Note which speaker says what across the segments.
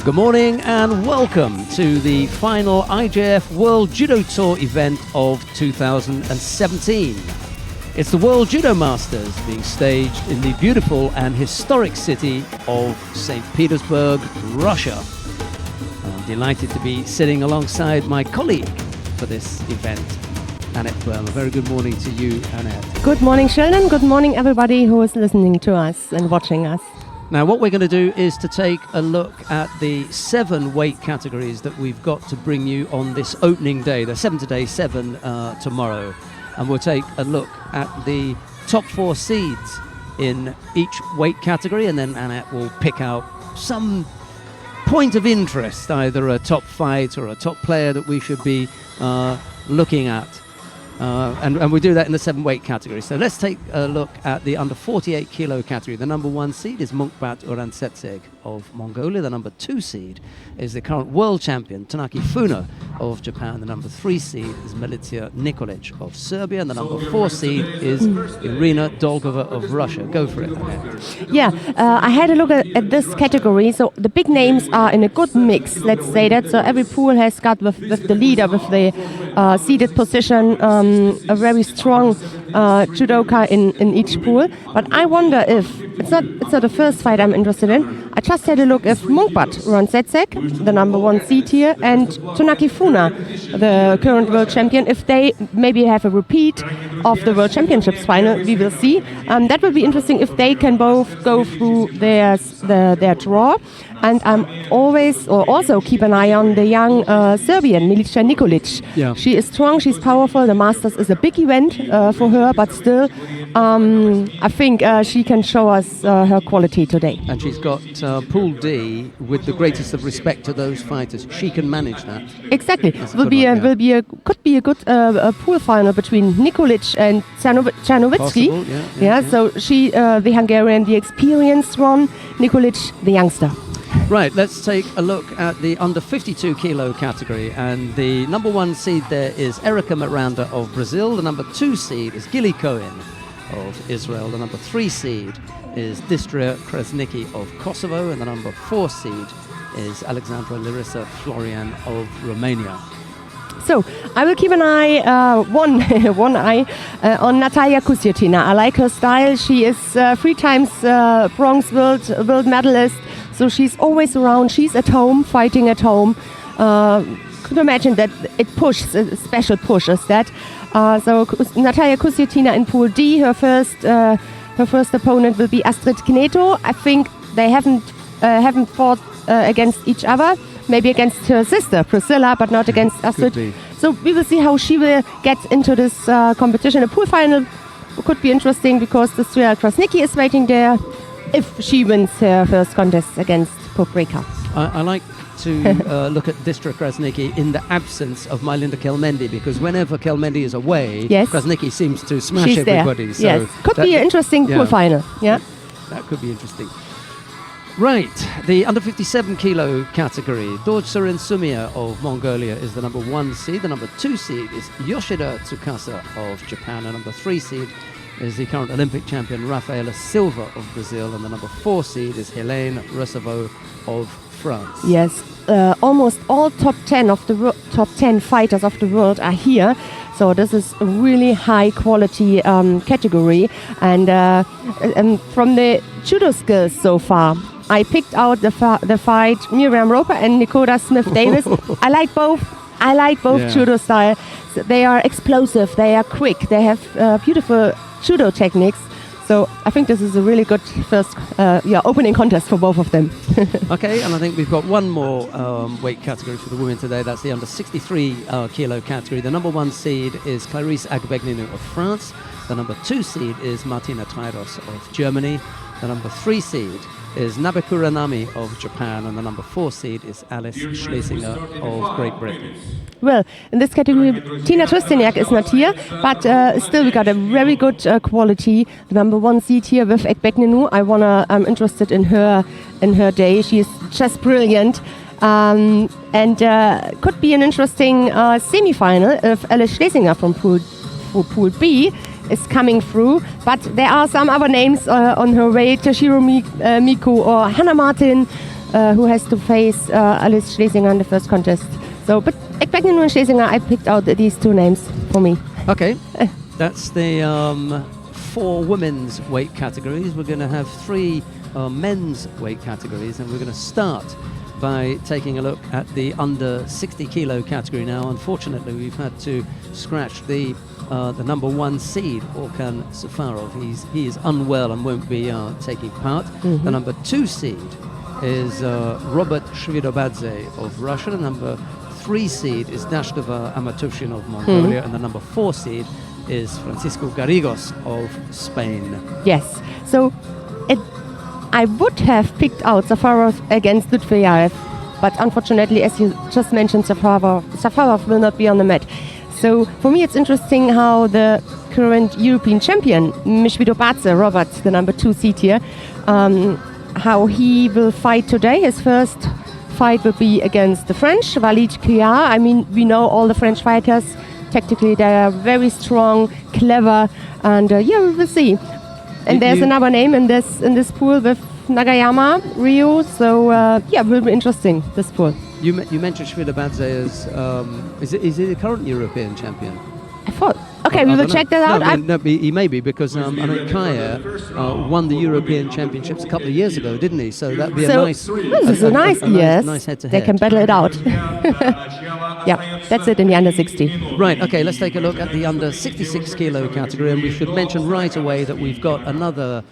Speaker 1: Good morning and welcome to the final IJF World Judo Tour event of 2017. It's the World Judo Masters being staged in the beautiful and historic city of St. Petersburg, Russia. I'm delighted to be sitting alongside my colleague for this event, Annette Böhm. A very good morning to you, Annette.
Speaker 2: Good morning, Sheldon. Good morning, everybody who is listening to us and watching us.
Speaker 1: Now, what we're going to do is to take a look at the 7 weight categories that we've got to bring you on this opening day. There's 7 today, 7 tomorrow. And we'll take a look at the top 4 seeds in each weight category, and then Annette will pick out some point of interest, either a top fight or a top player that we should be looking at. And we do that in the 7 weight categories. So let's take a look at the under 48 kilo category. The number 1 seed is Munkbat Urantsetseg of Mongolia. The number 2 seed is the current world champion Tanaki Funa of Japan. The number 3 seed is Milica Nikolic of Serbia. And the number 4 seed is Irina Dolgova of Russia. Go for it, Annette.
Speaker 2: Yeah, I had a look at this category. So the big names are in a good mix, let's say that. So every pool has got with the leader, with the seated position, a very strong judoka in each pool. But I wonder if it's not the first fight I'm interested in. I just had a look if Munkbat Urantsetseg, the number 1 seed here, and Tanaki Funa, the current world champion, if they maybe have a repeat of the World Championships final. We will see. That will be interesting if they can both go through their draw. And also keep an eye on the young Serbian, Milica Nikolic.
Speaker 1: Yeah.
Speaker 2: She is strong, she's powerful. The Masters is a big event for her, but still, I think she can show us her quality today.
Speaker 1: And she's got Pool D with the greatest of respect to those fighters. She can manage that.
Speaker 2: Exactly. Could be a good pool final between Nikolic and Czarnowitzki. Yeah. So she, the Hungarian, the experienced one, Nikolic, the youngster.
Speaker 1: Right, let's take a look at the under 52 kilo category, and the number 1 seed there is Erika Miranda of Brazil. The number 2 seed is Gili Cohen of Israel. The number 3 seed is Distria Krasnicki of Kosovo, and the number 4 seed is Alexandra Larissa Florian of Romania.
Speaker 2: So I will keep an eye, one eye on Natalia Kusyatina. I like her style. She is 3 times bronze world medalist. So she's always around. She's at home, fighting at home. Could imagine that it pushes, a special push is that. So Natalia Kusyatina in Pool D. Her first opponent will be Astrid Kneto. I think they haven't fought against each other. Maybe against her sister Priscilla, but not against Astrid. So we will see how she will get into this competition. A pool final could be interesting because Distria Krasnicki is waiting there. If she wins her first contest against Popreka.
Speaker 1: I like to look at Distria Krasnicki in the absence of Majlinda Kelmendi, because whenever Kelmendi is away, Krasnicki seems to smash everybody. So
Speaker 2: yes, could be an interesting pool final. Yeah,
Speaker 1: that could be interesting. Right, the under 57 kilo category. Dorjsurin Sumia of Mongolia is the number 1 seed. The number 2 seed is Yoshida Tsukasa of Japan. The number 3 seed is the current Olympic champion Rafaela Silva of Brazil, and the number 4 seed is Helene Recevaux of France.
Speaker 2: Yes, almost all top 10 fighters of the world are here. So this is a really high quality category, and from the judo skills so far, I picked out the fight Miriam Roper and Nicola Smith-Davis. I like both judo style. So they are explosive, they are quick, they have beautiful judo techniques. So I think this is a really good first opening contest for both of them.
Speaker 1: Okay, and I think we've got one more weight category for the women today. That's the under 63 kilo category. The number 1 seed is Clarice Agbegninu of France. The number 2 seed is Martina Tairos of Germany. The number 3 seed is Nabekuranami of Japan, and the number 4 seed is Alice Schlesinger of Great Britain.
Speaker 2: Well, in this category, Tina Trysteniak is not here, but still we got a very good quality. The number 1 seed here with Agbegninu. I'm interested in her day. She is just brilliant. And could be an interesting semi-final if Alice Schlesinger from Pool B is coming through, but there are some other names on her way, Toshiro Miku or Hannah Martin. who has to face Alice Schlesinger in the first contest. So, but expecting nur Schlesinger, I picked out these two names for me.
Speaker 1: Okay, that's the 4 women's weight categories. We're going to have 3 men's weight categories, and we're going to start by taking a look at the under 60 kilo category now. Unfortunately, we've had to scratch the number 1 seed, Orkan Safarov. He is unwell and won't be taking part. The number 2 seed is Robert Shvidobadze of Russia. The number 3 seed is Dashtova Amatushin of Mongolia, and the number 4 seed is Francisco Garrigos of Spain.
Speaker 2: Yes, so I would have picked out Safarov against Lutfiyaev, but unfortunately, as you just mentioned, Safarov will not be on the mat. So for me, it's interesting how the current European champion, Mishvidobadze, Robert, the number 2 seed here, how he will fight today. His first fight will be against the French, Walid Kriar. I mean, we know all the French fighters. Tactically, they are very strong, clever, and we will see. And there's another name in this pool with Nagayama, Rio. So it will be interesting, this pool.
Speaker 1: You mentioned Shvidobadze as is he the current European champion?
Speaker 2: I thought. Okay, we will check that out.
Speaker 1: No, he may be, because Kaya won the European Championships a couple of years ago, didn't he? So that'd be a nice.
Speaker 2: This is a nice
Speaker 1: head-to-head.
Speaker 2: They can battle it out. Yeah, that's it in the under 60.
Speaker 1: Right. Okay. Let's take a look at the under 66 kilo category, and we should mention right away that we've got another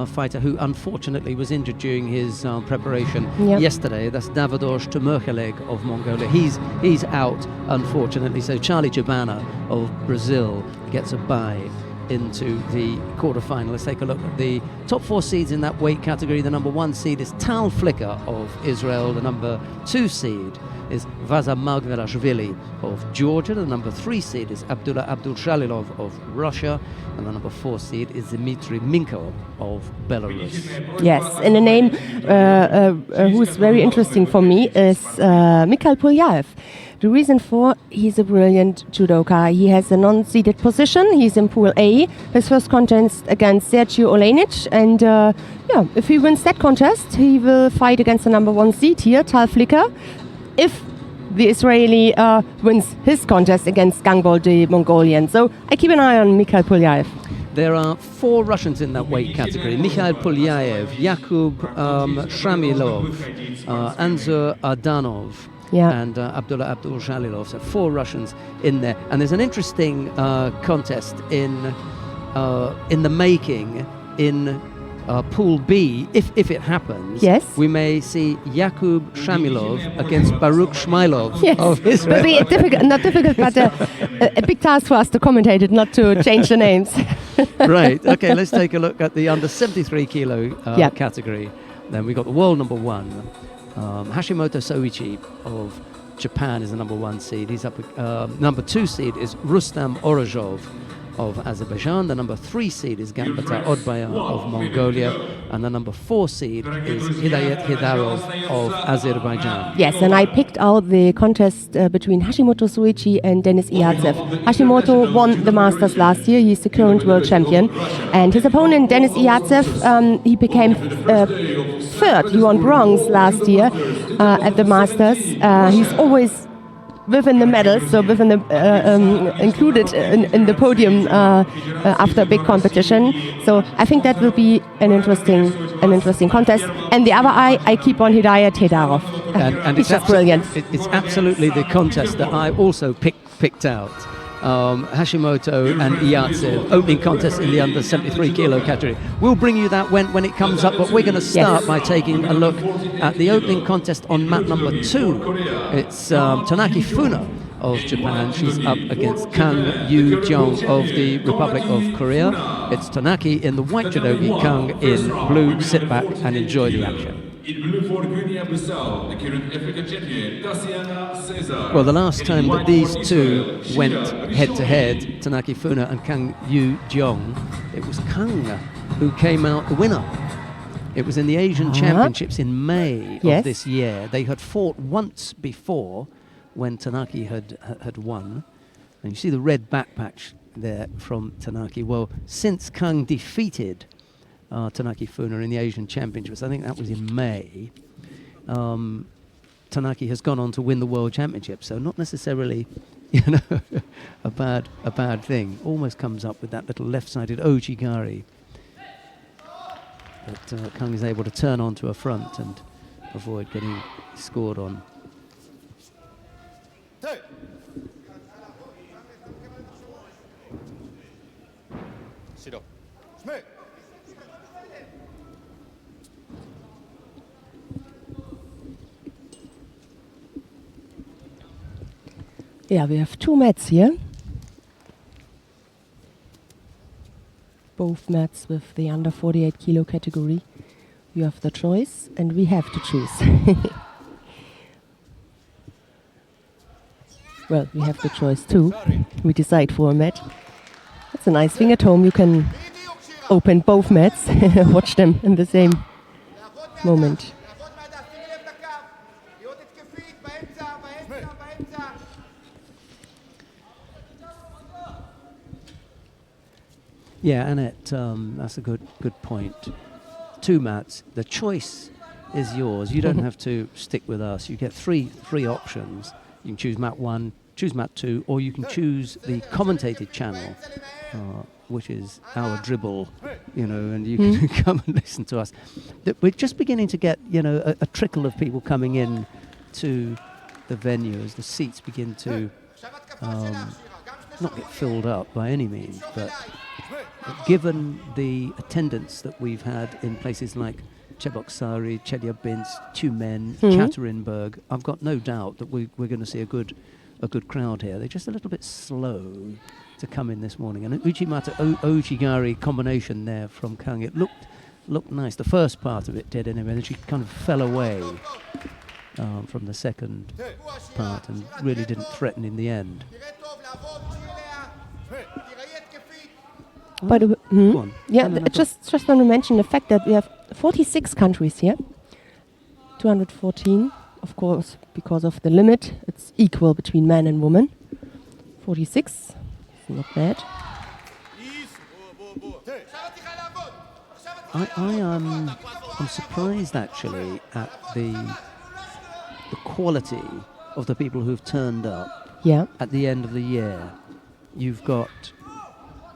Speaker 1: fighter who unfortunately was injured during his preparation yesterday. That's Davidosh Temurkhaleg of Mongolia. He's out, unfortunately. So Charlie Jabana of Brazil gets a bye into the quarterfinal. Let's take a look at the top 4 seeds in that weight category. The number 1 seed is Tal Flicker of Israel. The number 2 seed is Vaza Margvelashvili of Georgia. The number 3 seed is Abdullah Abdulshalilov of Russia. And the number 4 seed is Dmitry Minko of Belarus.
Speaker 2: Yes, and a name who's very interesting for me is Mikhail Polyaev. The reason for, he's a brilliant judoka. He has a non-seeded position. He's in Pool A. His first contest against Sergio Olejnic. And if he wins that contest, he will fight against the number 1 seed here, Tal Flicker. If the Israeli wins his contest against Gangbol, the Mongolian. So I keep an eye on Mikhail Polyaev.
Speaker 1: There are 4 Russians in that weight category: Mikhail Polyaev, Yakub Shramilov, Anzur Ardanov, and Abdullah Abdulshalilov. So 4 Russians in there. And there's an interesting contest in the making in Pool B. If it happens, we may see Yakub Shamilov against Baruch Shmailov of Israel.
Speaker 2: It will be difficult, not difficult, but a big task for us to commentate it, not to change the names.
Speaker 1: Right. Okay, let's take a look at the under 73 kilo category. Then we got the world number 1. Hashimoto Soichi of Japan is the number 1 seed. He's up. Number 2 seed is Rustam Orozhov of Azerbaijan. The number 3 seed is Gambata Odbayan of Mongolia, and the number 4 seed is Hidayet Hidarov of Azerbaijan.
Speaker 2: Yes, and I picked out the contest between Hashimoto Soichi and Denis Iyatsev. Hashimoto won the Masters last year. He's the current world champion, and his opponent Denis Iyatsev, he became 3rd. He won bronze last year at the Masters. He's always within the medals, so within the included in the podium after a big competition. So I think that will be an interesting contest. And the other eye, I keep on Hidayet Hedarov.
Speaker 1: And
Speaker 2: he's just brilliant.
Speaker 1: It's absolutely the contest that I also picked out. Hashimoto and Iyatsev, opening contest in the under 73 kilo category. We'll bring you that when it comes up, but we're going to start by taking a look at the opening contest on mat number 2. It's Tanaki Funa of Japan. She's up against Kang Yu-jeong of the Republic of Korea. It's Tanaki in the white judogi, Kang in blue. Sit back and enjoy the action.
Speaker 3: In blue for Guinea-Bissau, the current African champion, Cassiana Cesar.
Speaker 1: Well, the last time that these two went head-to-head, Tanaki Funa and Kang Yu-jeong, it was Kang who came out the winner. It was in the Asian Championships in May of this year. They had fought once before when Tanaki had won. And you see the red back patch there from Tanaki. Well, since Kang defeated Tanaki Funa in the Asian Championships, I think that was in May, Tanaki has gone on to win the World Championship, so not necessarily, a bad thing. Almost comes up with that little left-sided Ojigari. But Kang is able to turn onto a front and avoid getting scored on.
Speaker 2: Yeah, we have 2 mats here. Both mats with the under 48 kilo category. You have the choice, and we have to choose. Well, we have the choice too. We decide for a mat. That's a nice thing at home. You can open both mats, watch them in the same moment.
Speaker 1: Yeah, Annette, that's a good point. 2 mats. The choice is yours. You don't have to stick with us. You get three options. You can choose mat 1, choose mat 2, or you can choose the commentated channel, which is our dribble, and you can come and listen to us. We're just beginning to get, a trickle of people coming in to the venue as the seats begin to not get filled up by any means, but given the attendance that we've had in places like Cheboksary, Chelyabinsk, Tyumen, Ekaterinburg, I've got no doubt that we're going to see a good crowd here. They're just a little bit slow to come in this morning. And an Uchimata Ojigari combination there from Kang. It looked nice. The first part of it did anyway, and then she kind of fell away from the second part and really didn't threaten in the end.
Speaker 2: But just want to mention the fact that we have 46 countries here. 214, of course, because of the limit. It's equal between men and women. 46, not bad.
Speaker 1: I'm surprised actually at the quality of the people who've turned up.
Speaker 2: Yeah.
Speaker 1: At the end of the year, you've got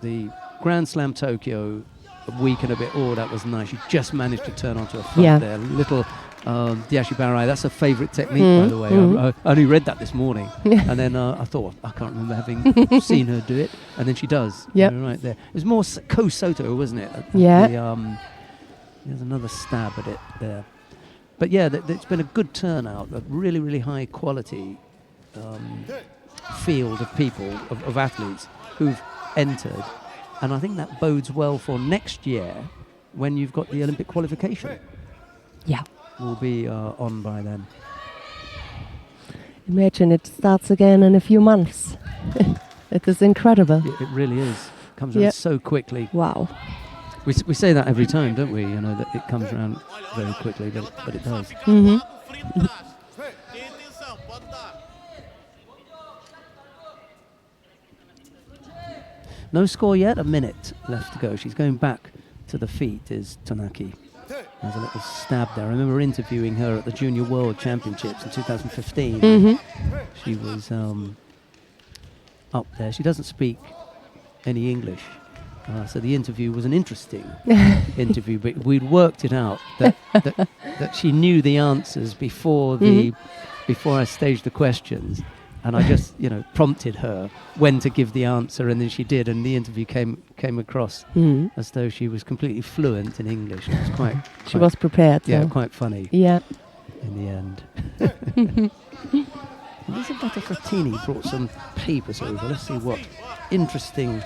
Speaker 1: the Grand Slam Tokyo, a week and a bit. Oh, that was nice. You just managed to turn onto a front there. Little Diashibarai. That's a favourite technique, by the way. I only read that this morning. And then I thought, I can't remember having seen her do it. And then she does.
Speaker 2: Yep.
Speaker 1: Right there. It was more Ko-Soto, wasn't it?
Speaker 2: Yeah.
Speaker 1: There's another stab at it there. But yeah, it's been a good turnout, a really, really high quality field of people, of athletes who've entered. And I think that bodes well for next year when you've got the Olympic qualification.
Speaker 2: Yeah.
Speaker 1: We'll be on by then.
Speaker 2: Imagine it starts again in a few months. It is incredible.
Speaker 1: It really is. It comes around so quickly.
Speaker 2: Wow.
Speaker 1: We say that every time, don't we? That it comes around very quickly, but it does. No score yet, a minute left to go. She's going back to the feet, is Tanaki. There's a little stab there. I remember interviewing her at the Junior World Championships in 2015. She was up there. She doesn't speak any English. So the interview was an interesting interview, but we'd worked it out that she knew the answers before I staged the questions. And I just, prompted her when to give the answer, and then she did, and the interview came across as though she was completely fluent in English. It was quite
Speaker 2: she was prepared.
Speaker 1: Yeah, quite funny.
Speaker 2: Yeah.
Speaker 1: In the end. Elisabetta Frattini brought some papers over. Let's see what interesting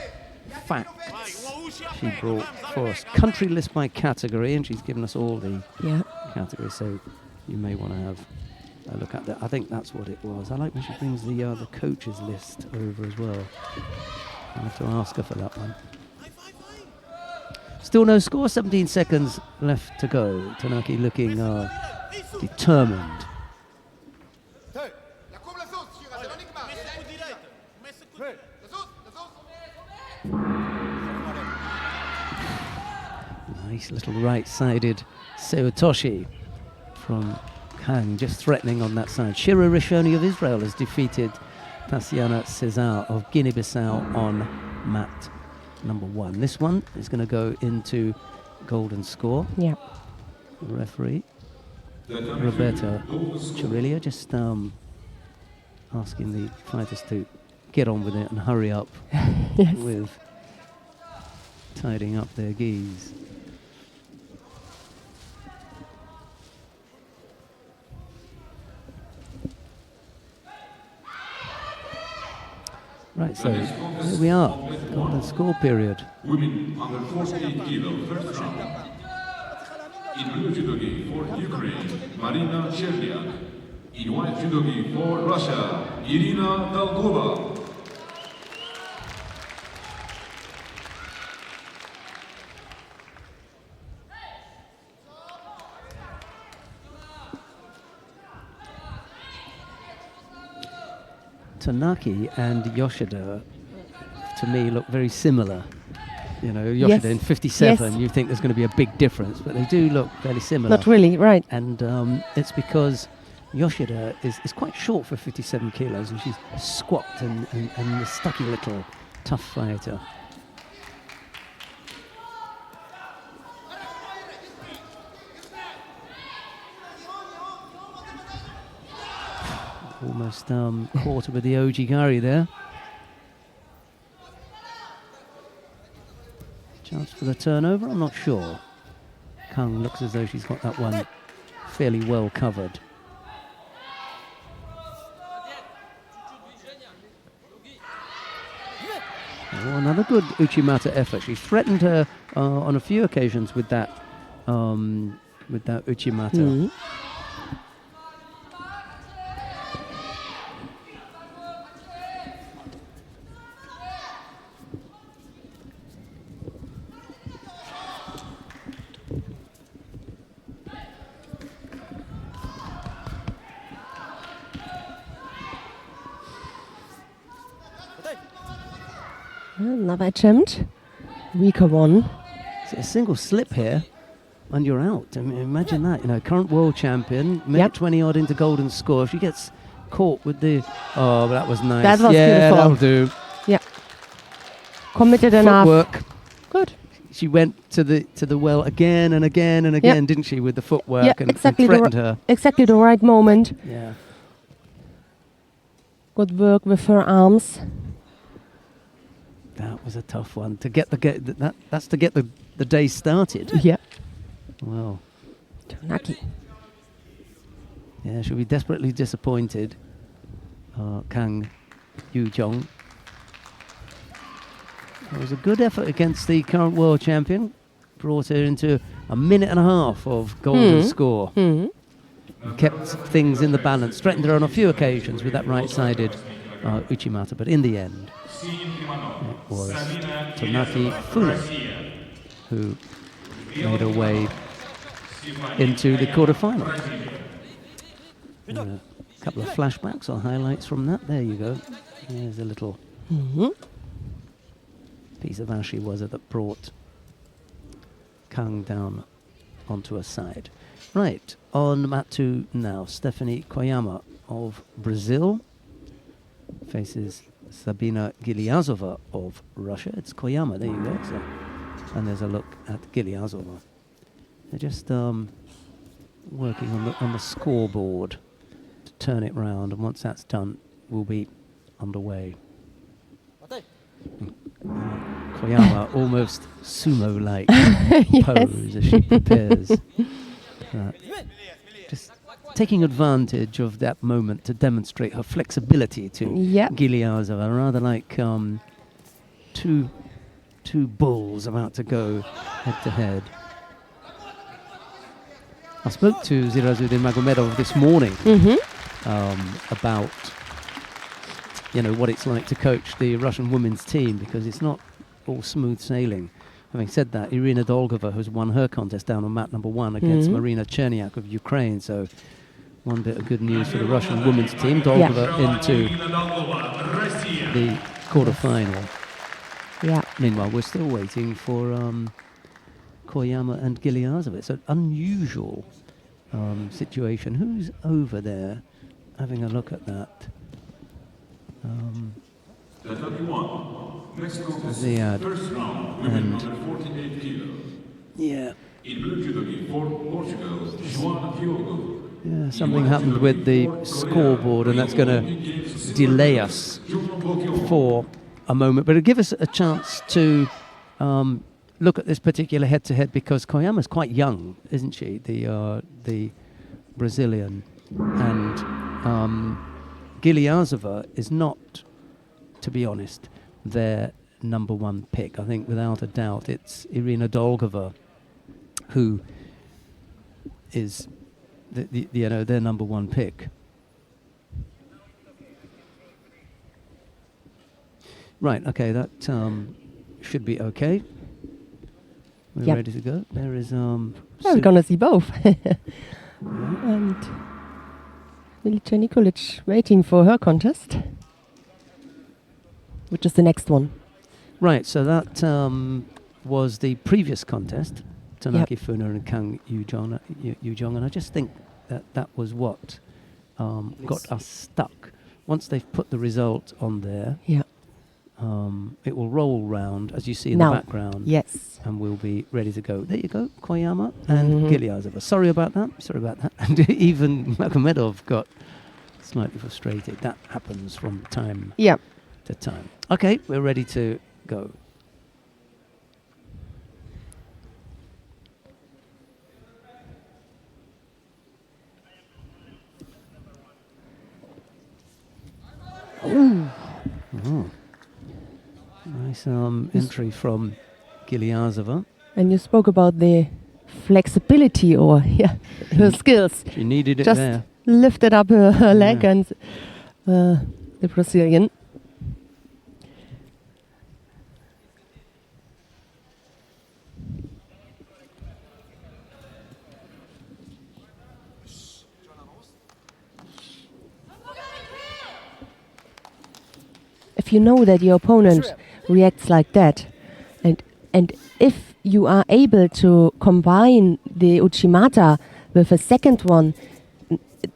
Speaker 1: facts she brought for us. Country list by category, and she's given us all the categories, so you may want to have a look at that. I think that's what it was. I like when she brings the coaches list over as well. I'll have to ask her for that one. Still no score, 17 seconds left to go. Tanaki looking determined. Nice little right-sided Seotoshi from Kang just threatening on that side. Shira Rishoni of Israel has defeated Tatiana Cesar of Guinea-Bissau on mat number 1. This one is going to go into golden score.
Speaker 2: Yeah.
Speaker 1: The referee, Roberto Cirillia, just asking the fighters to get on with it and hurry up
Speaker 2: Yes.
Speaker 1: with tidying up their gis. Right, so here we are, golden score period.
Speaker 3: Women under 48 kilo, first round. In blue judogi for Ukraine, Marina Cherniak. In white judogi for Russia, Irina Dolgova.
Speaker 1: Tanaki and Yoshida, to me, look very similar. You know, Yoshida in 57,
Speaker 2: Yes.
Speaker 1: you think there's going to be a big difference, but they do look fairly similar.
Speaker 2: Not really, right.
Speaker 1: And it's because Yoshida is quite short for 57 kilos, and she's squat and a stocky little tough fighter. Almost caught with the Ojigari there. Chance for the turnover? I'm not sure. Kang looks as though she's got that one fairly well covered. Oh, another good Uchimata effort. She threatened her on a few occasions with that Uchimata.
Speaker 2: Mhm. Another attempt. Weaker one.
Speaker 1: So a single slip here and you're out. I mean, imagine that. You know, current world champion, minute 20 odd into golden score. If she gets caught with the... Oh, that was nice.
Speaker 2: That was beautiful.
Speaker 1: That'll do.
Speaker 2: Yeah. Committed enough.
Speaker 1: Footwork.
Speaker 2: Good.
Speaker 1: She went to the well again and again and again, didn't she, with the footwork,
Speaker 2: Yeah,
Speaker 1: and
Speaker 2: exactly
Speaker 1: threatened her.
Speaker 2: Exactly the right moment.
Speaker 1: Yeah.
Speaker 2: Good work with her arms.
Speaker 1: That was a tough one to get that's to get the day started.
Speaker 2: Yeah.
Speaker 1: Wow.
Speaker 2: Tanaki.
Speaker 1: Yeah, she'll be desperately disappointed. Kang Yu-jong. It was a good effort against the current world champion. Brought her into a minute and a half of golden score.
Speaker 2: Mhm.
Speaker 1: Kept things in the balance. Threatened her on a few occasions with that right-sided Uchimata, but in the end, it was Tanaki Funa who made her way into the quarterfinal. A couple of flashbacks or highlights from that. There you go. There's a little piece of Ashiwaza that brought Kang down onto her side. Right, on mat 2 now, Stephanie Koyama of Brazil faces Sabina Giliazova of Russia. It's Koyama, there you go. So, and there's a look at Giliazova. They're just working on the scoreboard to turn it round, and once that's done, we'll be underway. Koyama almost sumo-like pose as she prepares. Just taking advantage of that moment to demonstrate her flexibility to Giliazova, rather like two bulls about to go head-to-head. I spoke to Zirazuddin Magomedov this morning about what it's like to coach the Russian women's team, because it's not all smooth sailing. Having said that, Irina Dolgova has won her contest down on mat number 1 against Marina Cherniak of Ukraine. So one bit of good news for the Russian women's team. Dolgova into the quarterfinal.
Speaker 2: Yeah.
Speaker 1: Meanwhile, we're still waiting for Koyama and Giliazova. It's an unusual situation. Who's over there having a look at that?
Speaker 3: The 31. Next contest,
Speaker 1: Ziad.
Speaker 3: first round, women
Speaker 1: And-
Speaker 3: under 48 kilos.
Speaker 1: Yeah.
Speaker 3: In blue judogi for Portugal, Joana Diogo.
Speaker 1: Yeah, something happened with the scoreboard, and that's going to delay us for a moment. But it'll give us a chance to look at this particular head-to-head, because Koyama's quite young, isn't she? The Brazilian, and Giliazova is not, to be honest, their number one pick. I think without a doubt it's Irina Dolgova who is their number one pick. Right, okay, that should be okay. We're
Speaker 2: Yep.
Speaker 1: ready to go. There is
Speaker 2: We're gonna see both. And Milica Nikolic waiting for her contest, which is the next one.
Speaker 1: Right, so that was the previous contest, Tanaki Funa and Kang Yujong, and I just think that was what got us stuck. Once they've put the result on there,
Speaker 2: Yeah.
Speaker 1: it will roll round, as you see in
Speaker 2: Now,
Speaker 1: the background,
Speaker 2: Yes.
Speaker 1: and we'll be ready to go. There you go, Koyama and Giliazova. Sorry about that. And even Magomedov got slightly frustrated. That happens from time
Speaker 2: Yeah.
Speaker 1: to time. Okay, we're ready to go. Oh. Nice entry from Giliazova.
Speaker 2: And you spoke about the flexibility or her skills.
Speaker 1: She needed it
Speaker 2: Just
Speaker 1: there.
Speaker 2: lifted up her leg,
Speaker 1: Yeah.
Speaker 2: and the Brazilian. If you know that your opponent reacts like that, and if you are able to combine the Uchimata with a second one,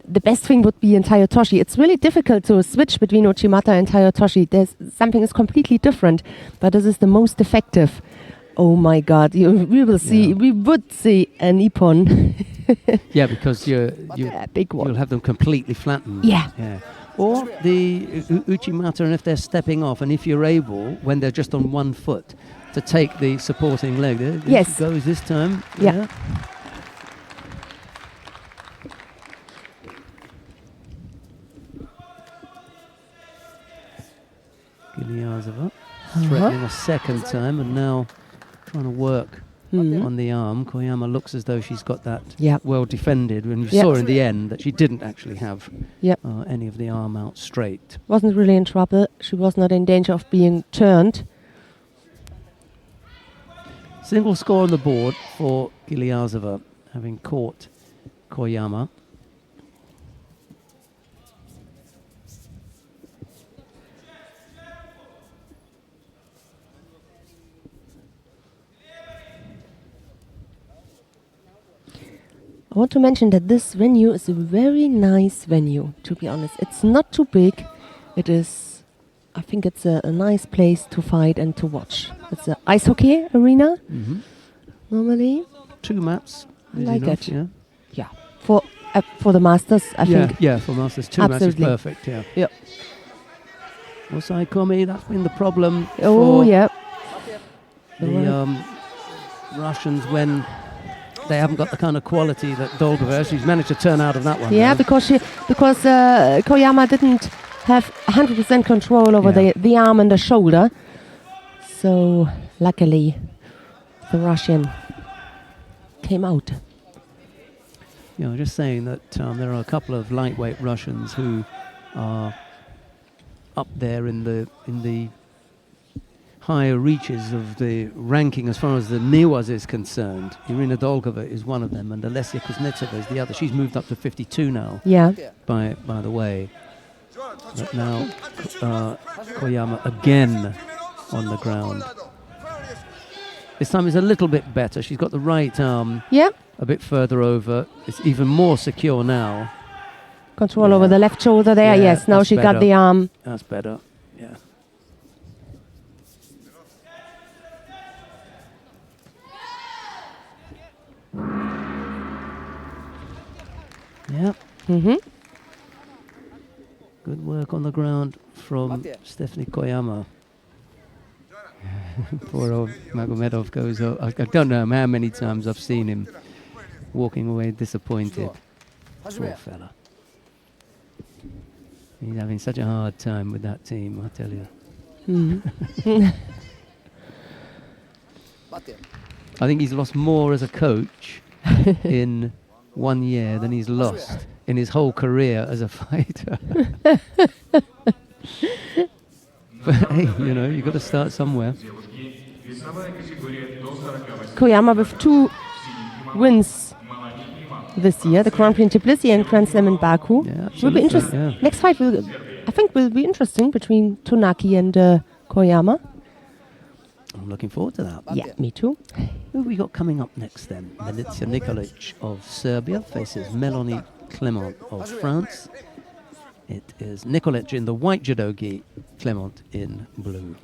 Speaker 2: the best thing would be entire Toshi. It's really difficult to switch between Uchimata and entire Toshi. There's something is completely different, but this is the most effective. Oh my God! We will see.
Speaker 1: Yeah.
Speaker 2: We would see an Ippon.
Speaker 1: Yeah, because
Speaker 2: a big one.
Speaker 1: you'll have them completely flattened.
Speaker 2: Yeah.
Speaker 1: Or the Uchimata, and if they're stepping off, and if you're able, when they're just on one foot, to take the supporting leg. There
Speaker 2: Yes.
Speaker 1: she goes this time.
Speaker 2: Yeah.
Speaker 1: Giliazova threatening a second time, and now trying to work on the arm. Koyama looks as though she's got that
Speaker 2: Yeah.
Speaker 1: well defended, when you
Speaker 2: Yeah.
Speaker 1: saw in the end that she didn't actually have
Speaker 2: Yep.
Speaker 1: any of the arm out straight.
Speaker 2: Wasn't really in trouble. She was not in danger of being turned.
Speaker 1: Single score on the board for Giliazova, having caught Koyama.
Speaker 2: I want to mention that this venue is a very nice venue, to be honest. It's not too big. It is, I think it's a nice place to fight and to watch. It's an ice hockey arena, normally.
Speaker 1: 2 mats.
Speaker 2: I
Speaker 1: is
Speaker 2: like
Speaker 1: enough,
Speaker 2: it.
Speaker 1: Yeah.
Speaker 2: Yeah. For the Masters, I think.
Speaker 1: Yeah, for Masters 2 mats is
Speaker 2: Absolutely.
Speaker 1: perfect, yeah.
Speaker 2: Yep.
Speaker 1: Osai Komi, that's been the problem
Speaker 2: Oh,
Speaker 1: for
Speaker 2: yeah.
Speaker 1: the Russians when they haven't got the kind of quality that Dolgova has. She's managed to turn out of that one.
Speaker 2: Yeah,
Speaker 1: though.
Speaker 2: because Koyama didn't have 100% control over
Speaker 1: Yeah.
Speaker 2: the arm and the shoulder. So luckily, the Russian came out.
Speaker 1: Yeah, just saying that there are a couple of lightweight Russians who are up there in the higher reaches of the ranking as far as the Niwas is concerned. Irina Dolgova is one of them, and Alessia Kuznetsova is the other. She's moved up to 52 now,
Speaker 2: Yeah.
Speaker 1: by the way. But now Koyama again on the ground. This time is a little bit better. She's got the right arm
Speaker 2: Yeah.
Speaker 1: a bit further over. It's even more secure now.
Speaker 2: Control
Speaker 1: Yeah.
Speaker 2: over the left shoulder there.
Speaker 1: Yeah,
Speaker 2: Yes, now
Speaker 1: that's
Speaker 2: she got
Speaker 1: better.
Speaker 2: the arm.
Speaker 1: That's better. Yeah. Yeah.
Speaker 2: Mm-hmm.
Speaker 1: Good work on the ground from Stephanie Koyama. Poor old Magomedov goes. I don't know how many times I've seen him walking away disappointed. Poor fella. He's having such a hard time with that team, I tell you. I think he's lost more as a coach in 1 year than he's lost in his whole career as a fighter. But hey, you know, you've got to start somewhere.
Speaker 2: Koyama with 2 wins this year, the Grand Prix in Tbilisi and Grand Slam in Baku.
Speaker 1: Yeah,
Speaker 2: Will be
Speaker 1: absolutely,
Speaker 2: interesting.
Speaker 1: yeah.
Speaker 2: Next fight I think will be interesting between Tonaki and Koyama.
Speaker 1: I'm looking forward to that.
Speaker 2: Yeah, me too.
Speaker 1: Who have we got coming up next then? Milica Nikolic of Serbia faces Melanie Clement of France. It is Nikolic in the white judogi, Clement in blue.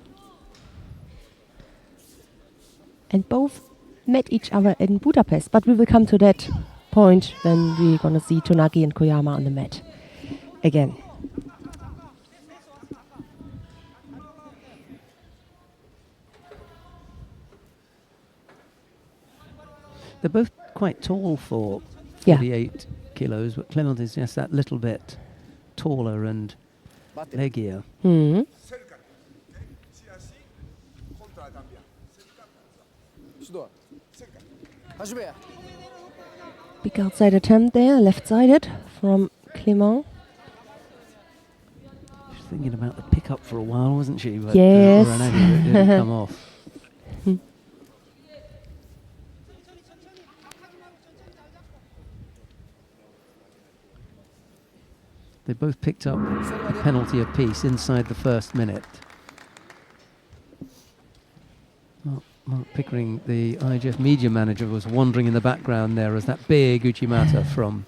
Speaker 2: And both met each other in Budapest, but we will come to that point when we're going to see Tonaki and Koyama on the mat again.
Speaker 1: They're both quite tall for
Speaker 2: Yeah.
Speaker 1: 48 kilos, but Clement is just that little bit taller and leggier.
Speaker 2: Mhm. Big outside attempt there, left-sided from Clement.
Speaker 1: She was thinking about the pickup for a while, wasn't she? But,
Speaker 2: Yes.
Speaker 1: It didn't come off. They both picked up a penalty apiece inside the first minute. Mark Pickering, the IGF media manager, was wandering in the background there as that big Uchimata from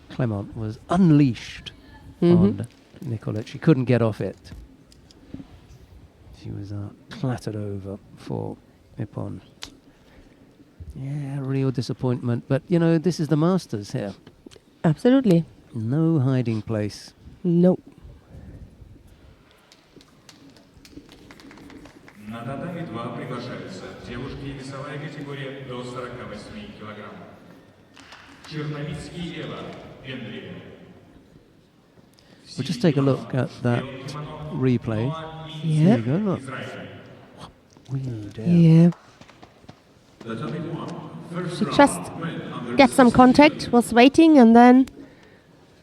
Speaker 1: Clement was unleashed on Nikolic. She couldn't get off it. She was clattered over for Ippon. Yeah, real disappointment. But, you know, this is the Masters here.
Speaker 2: Absolutely.
Speaker 1: No hiding place.
Speaker 2: No.
Speaker 3: На татами 2 приглашаются девушки весовая категория до 48 килограмм. Черновицкий Эва, Венгрия.
Speaker 1: We'll just take a look at that replay.
Speaker 2: Yeah.
Speaker 1: There you go, look. Wheel down.
Speaker 2: Yeah.
Speaker 3: The topic 1. First
Speaker 2: She
Speaker 3: round,
Speaker 2: just
Speaker 3: men under
Speaker 2: get some contact, was waiting, and then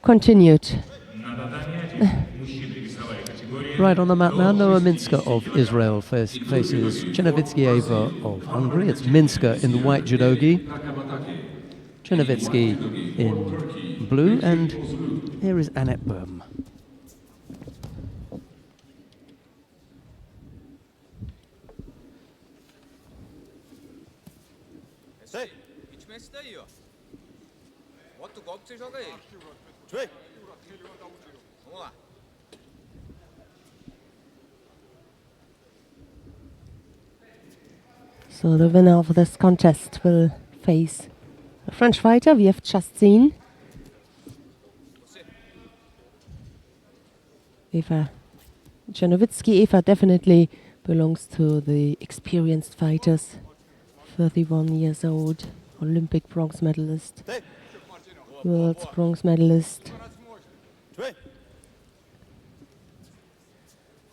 Speaker 2: continued.
Speaker 3: На татами 1. Мужчины весовая категория.
Speaker 1: Right on the mat now, Noah Minska of Israel faces Chernovitsky Eva of Hungary. It's Minska in the white judogi, Chernovitsky in blue, and here is Annette Böhm.
Speaker 2: So the winner of this contest will face a French fighter we have just seen. Eva Chernovitsky. Eva definitely belongs to the experienced fighters. 31 years old, Olympic bronze medalist, world's bronze medalist.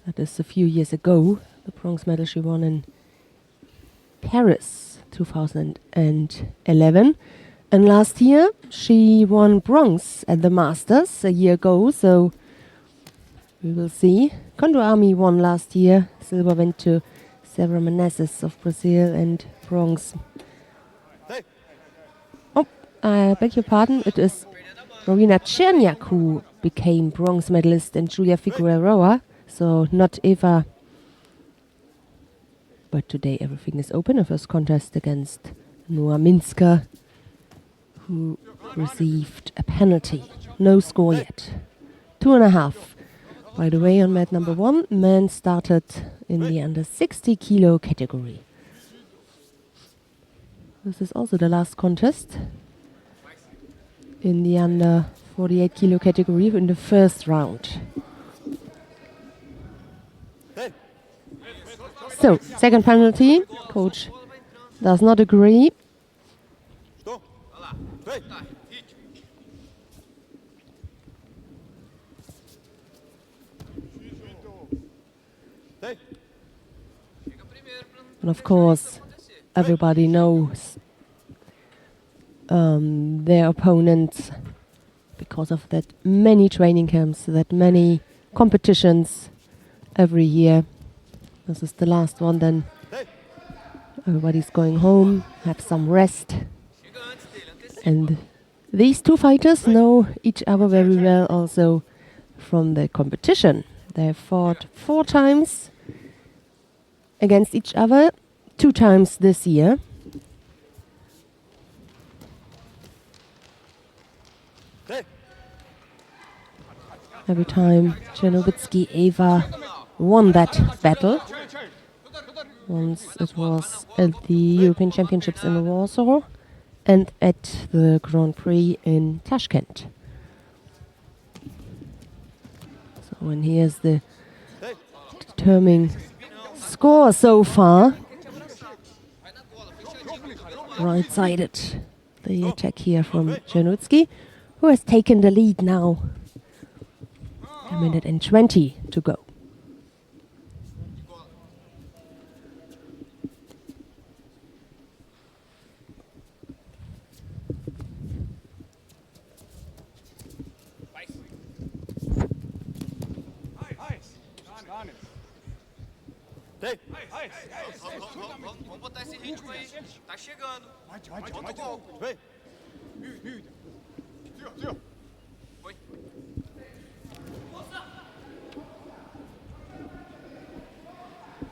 Speaker 2: That is a few years ago, the bronze medal she won in Paris 2011. And last year she won bronze at the Masters a year ago, so we will see. Condor Army won last year. Silver went to Sarah Menezes of Brazil and bronze. Oh, I beg your pardon. It is Marina Cherniak who became bronze medalist and Julia Figueroa, so not Eva But today everything is open. The first contest against Noah Minska, who received a penalty. No score yet. 2.5. By the way, on mat number 1, men started in the under 60 kilo category. This is also the last contest in the under 48 kilo category in the first round. So, second penalty. Coach does not agree. And of course, everybody knows their opponents because of that many training camps, that many competitions every year. This is the last one, then everybody's going home, have some rest. And these two fighters know each other very well also from the competition. They have fought 4 times against each other, 2 times this year. Every time Czernobytsky Eva won that battle. Once it was at the European Championships in Warsaw and at the Grand Prix in Tashkent. So and here's the determining score so far. Right-sided the attack here from Czernobytsky, who has taken the lead now. 1 minute and 20 to go.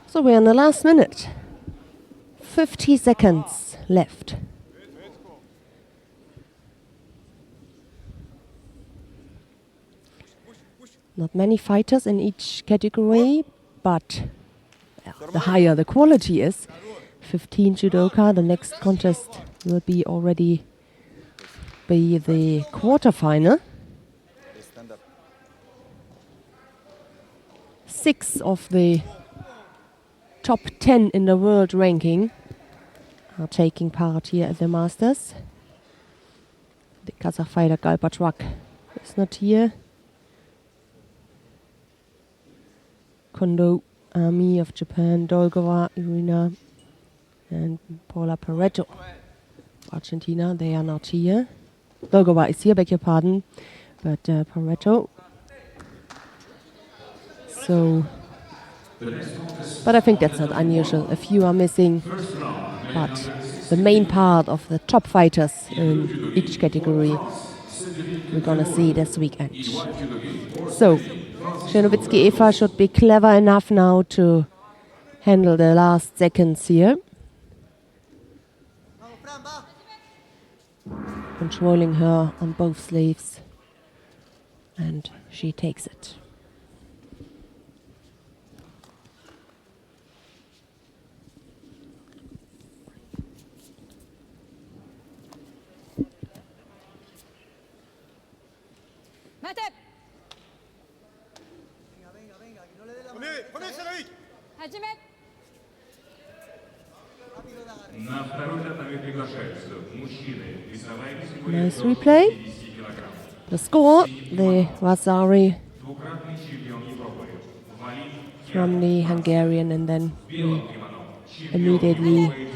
Speaker 2: So we're in the last minute. 50 seconds left. Not many fighters in each category, but the higher the quality is. 15 judoka. The next contest will be already the quarterfinal. 6 of the top 10 in the world ranking are taking part here at the Masters. The Kazakh fighter Galpachwak is not here. Kondo Ami of Japan, Dolgova, Irina, and Paula Pareto. Argentina, they are not here. Dolgova is here, beg your pardon, but Pareto. So, but I think that's not unusual. A few are missing, but the main part of the top fighters in each category we're gonna see this weekend. So, Czernobytsky Eva should be clever enough now to handle the last seconds here. Controlling her on both sleeves, and she takes it. Nice replay. The score, the Vasari from the Hungarian, and then we immediately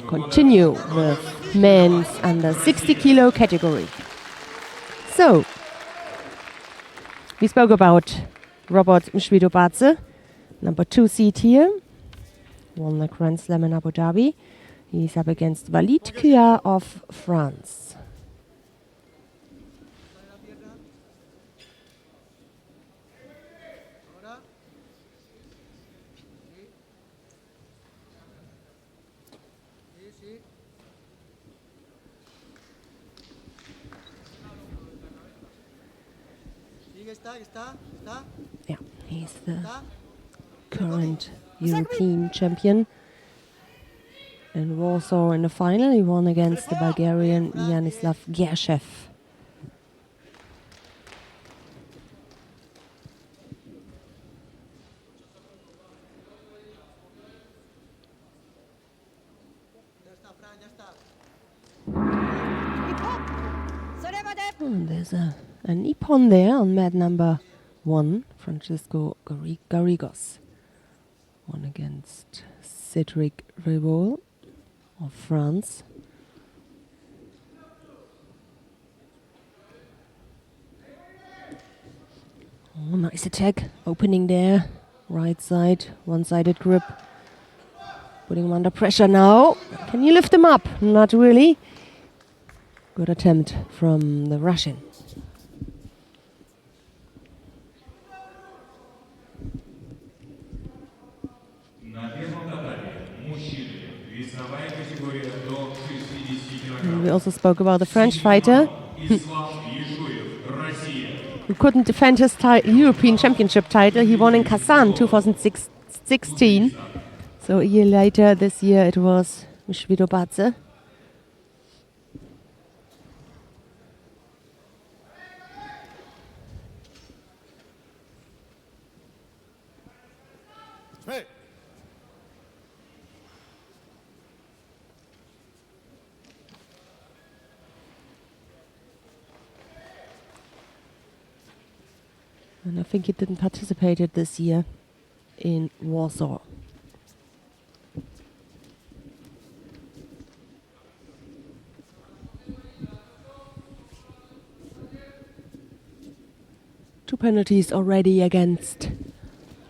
Speaker 2: continue with men's under 60 kilo category. So, we spoke about Robert Mshvidobadze, number 2 seed here, won the Grand Slam in Abu Dhabi. He's up against Walid Kya of France. Yeah, he's the current European champion. In Warsaw in the final, he won against the Bulgarian Yanislav Gershev. And there's an Ippon there on mat number 1, Francisco Garrigos. Won against Cedric Revol of France. Oh, nice attack. Opening there. Right side, one-sided grip. Putting him under pressure now. Can you lift him up? Not really. Good attempt from the Russian. And we also spoke about the French fighter who couldn't defend his European Championship title. He won in Kazan 2016. So a year later, this year, it was Judo Badze. And I think he didn't participate this year in Warsaw. Two penalties already against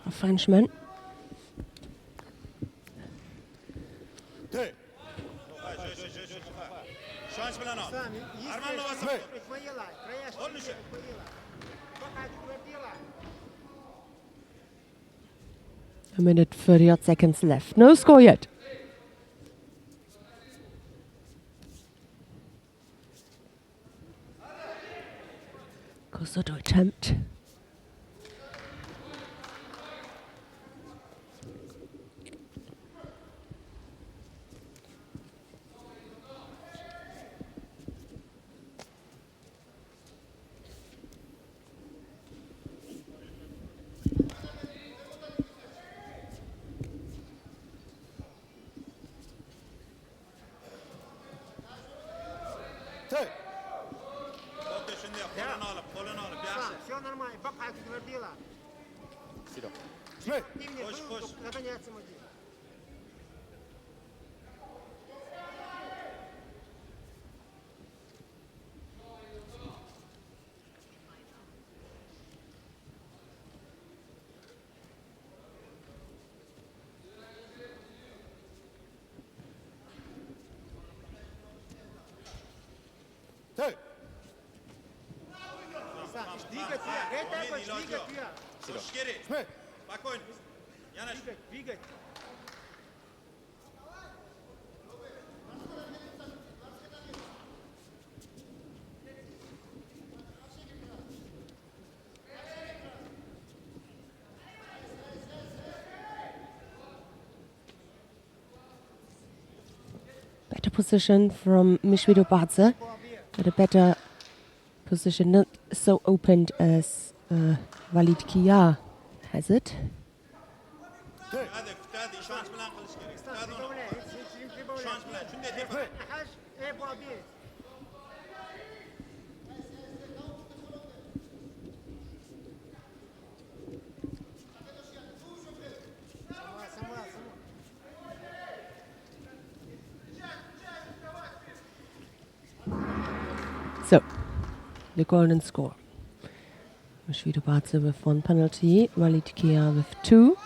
Speaker 2: a Frenchman. A minute 30 seconds left. No score yet. Kosoto attempt. Better position from Judo Badze, but a better position, not so opened as Walid Kia has it. So, the golden score. Judo Badze with 1 penalty, Walid Kia with 2.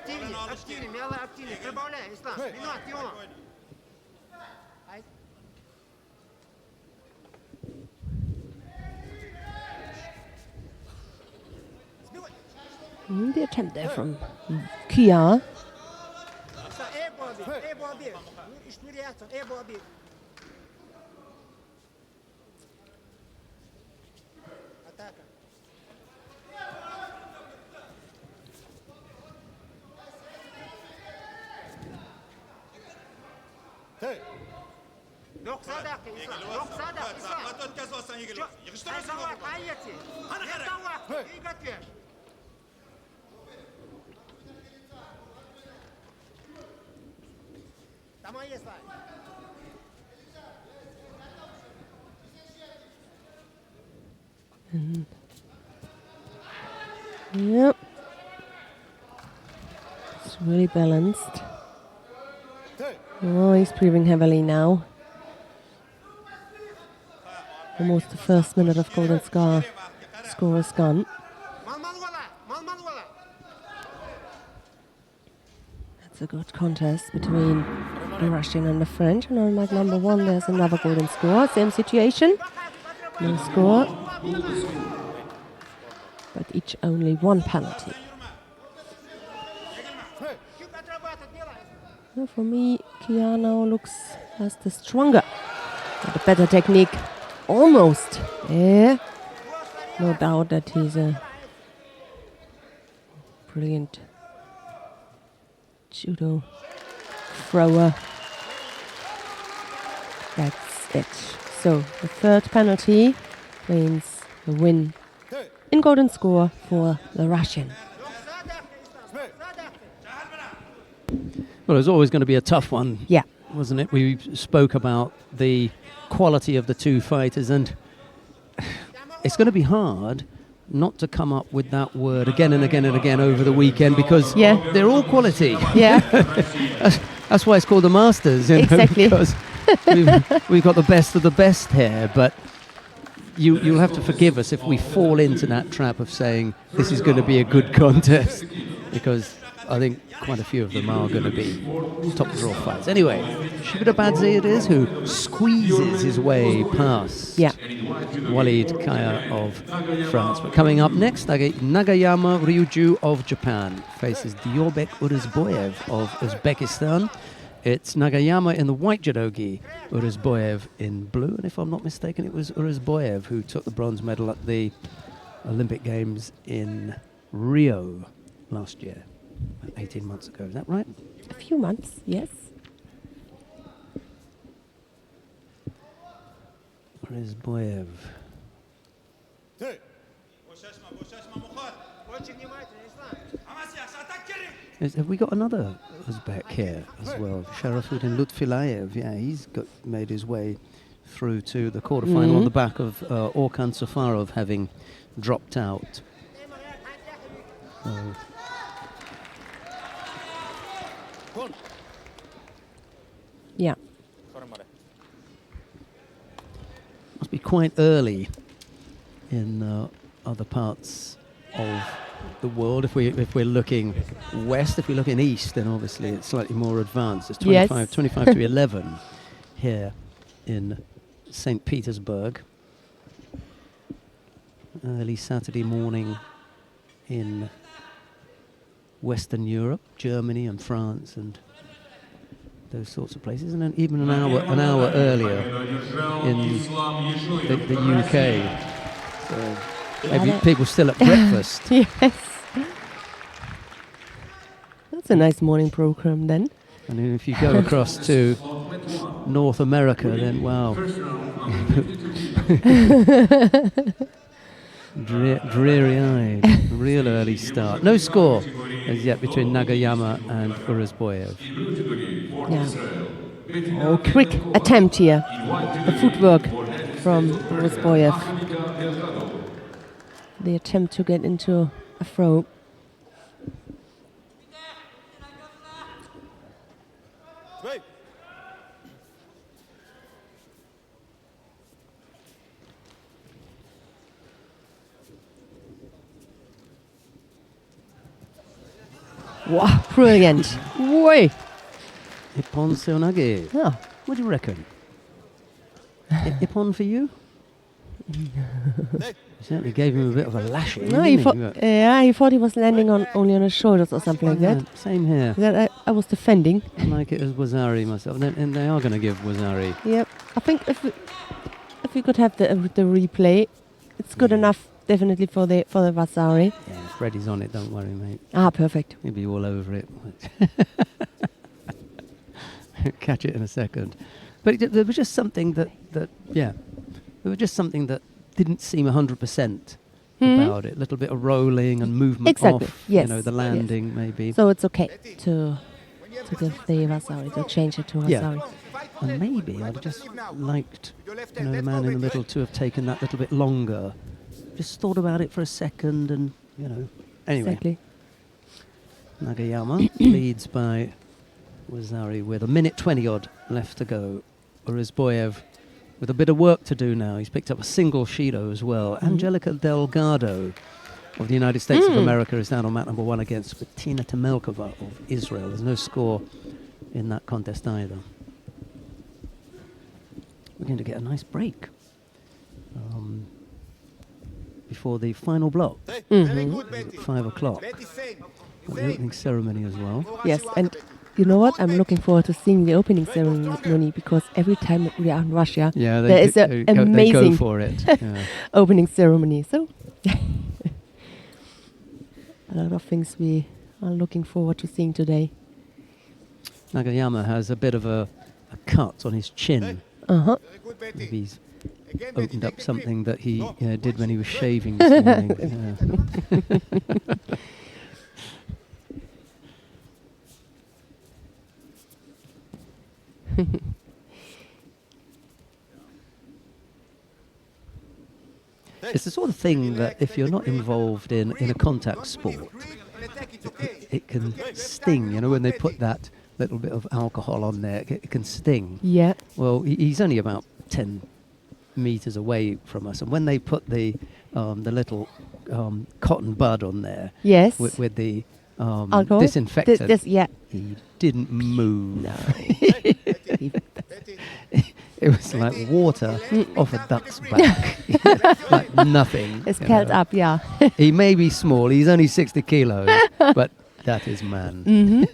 Speaker 4: Активнее, мело активнее. Прибавляй, Ислам. Минут, Тион.
Speaker 2: The attempt there from Kia.
Speaker 4: Yok sadaka İslam. Yok sadaka İslam. Her zaman ayeti. Ne tavak? Dikkat ver. Tamam İslam.
Speaker 2: Yep. It's really balanced. Oh, he's breathing heavily now. Almost the first minute of Golden Scar score is gone. That's a good contest between the Russian and the French. And on mat number 1, there's another golden score. Same situation. No score. But each only one penalty. Well, for me, Kiano looks as the stronger. With a better technique. Almost. Yeah. No doubt that he's a brilliant judo thrower. That's it. So the third penalty means the win in golden score for the Russian.
Speaker 1: Well, it was always going to be a tough one,
Speaker 2: Yeah.
Speaker 1: wasn't it? We spoke about the quality of the two fighters, and it's going to be hard not to come up with that word again and again and again over the weekend, because they're all quality.
Speaker 2: Yeah.
Speaker 1: That's why it's called the Masters, you know,
Speaker 2: Exactly.
Speaker 1: because we've got the best of the best here, but you'll have to forgive us if we fall into that trap of saying this is going to be a good contest, because I think quite a few of them are going to be top draw fights. Anyway, Shibadabadze it is who squeezes his way past Walid Kaya of France. But coming up next, Nagayama Ryuju of Japan faces Diorbek Urizboyev of Uzbekistan. It's Nagayama in the white judogi, Urizboyev in blue. And if I'm not mistaken, it was Urizboyev who took the bronze medal at the Olympic Games in Rio last year, 18 months ago. Is that right?
Speaker 2: A few months, yes.
Speaker 1: Urizboyev. Have we got another Uzbek here as well? Sharafuddin Lutfilayev. Yeah, he's made his way through to the quarterfinal on the back of Orkan Safarov having dropped out.
Speaker 2: Yeah.
Speaker 1: Must be quite early in other parts of the world. If we're looking west, if we're looking east, then obviously it's slightly more advanced. It's 25 to 11 here in St. Petersburg. Early Saturday morning in Western Europe, Germany and France and those sorts of places, and then even an hour earlier in the UK. So maybe people still at breakfast.
Speaker 2: Yes. That's a nice morning program then.
Speaker 1: And then if you go across to North America, then wow. Dreary-eyed, real early start. No score as yet between Nagayama and Urizboyev.
Speaker 2: Yeah. Oh, quick attempt here. The footwork from Urizboyev. The attempt to get into a throw. Wow, brilliant. Way.
Speaker 1: Ippon Seonage.
Speaker 2: Yeah.
Speaker 1: What do you reckon? Ippon for you? Certainly gave him a bit of a lashing.
Speaker 2: No,
Speaker 1: didn't he?
Speaker 2: he thought he was landing on only on his shoulders or something like that.
Speaker 1: Same here.
Speaker 2: That I was defending.
Speaker 1: I like it as Wazari myself, and they are going to give Wazari.
Speaker 2: Yep. I think if we could have the replay, it's good enough definitely for the Vasari.
Speaker 1: Yeah, Freddie's on it. Don't worry, mate.
Speaker 2: Ah, perfect.
Speaker 1: He'll be all over it. Catch it in a second. But there was just something that there was just something that didn't seem 100% about it. A little bit of rolling and movement
Speaker 2: Exactly.
Speaker 1: off.
Speaker 2: Yes.
Speaker 1: The landing maybe.
Speaker 2: So it's okay to give the Vasari, to change it to Vasari.
Speaker 1: And maybe I'd just liked the man in the middle to have taken that little bit longer. Just thought about it for a second and, Anyway,
Speaker 2: Exactly.
Speaker 1: Nagayama leads by Wazari with 1:20 left to go. Urizboyev with a bit of work to do now. He's picked up a single Shido as well. Angelica Delgado of the United States of America is down on mat number 1 against Bettina Temelkova of Israel. There's no score in that contest either. We're going to get a nice break before the final block at 5 o'clock. The opening ceremony as well.
Speaker 2: Yes, and you know what? I'm looking forward to seeing the opening ceremony because every time we are in Russia, there is an amazing
Speaker 1: they go for it. Yeah.
Speaker 2: opening ceremony. So a lot of things we are looking forward to seeing today.
Speaker 1: Nagayama has a bit of a cut on his chin. Maybe he's opened up something that he did when he was shaving this morning. It's the sort of thing that if you're not involved in a contact sport, it can sting. When they put that little bit of alcohol on there, it can sting.
Speaker 2: Yeah.
Speaker 1: Well, he's only about 10 meters away from us, and when they put the little cotton bud on there,
Speaker 2: Yes.
Speaker 1: with the
Speaker 2: Alcohol?
Speaker 1: disinfectant,
Speaker 2: Yeah.
Speaker 1: he didn't move.
Speaker 2: No.
Speaker 1: It was like water off a duck's back, like nothing.
Speaker 2: It's curled up, yeah.
Speaker 1: He may be small, he's only 60 kilos, but that is man.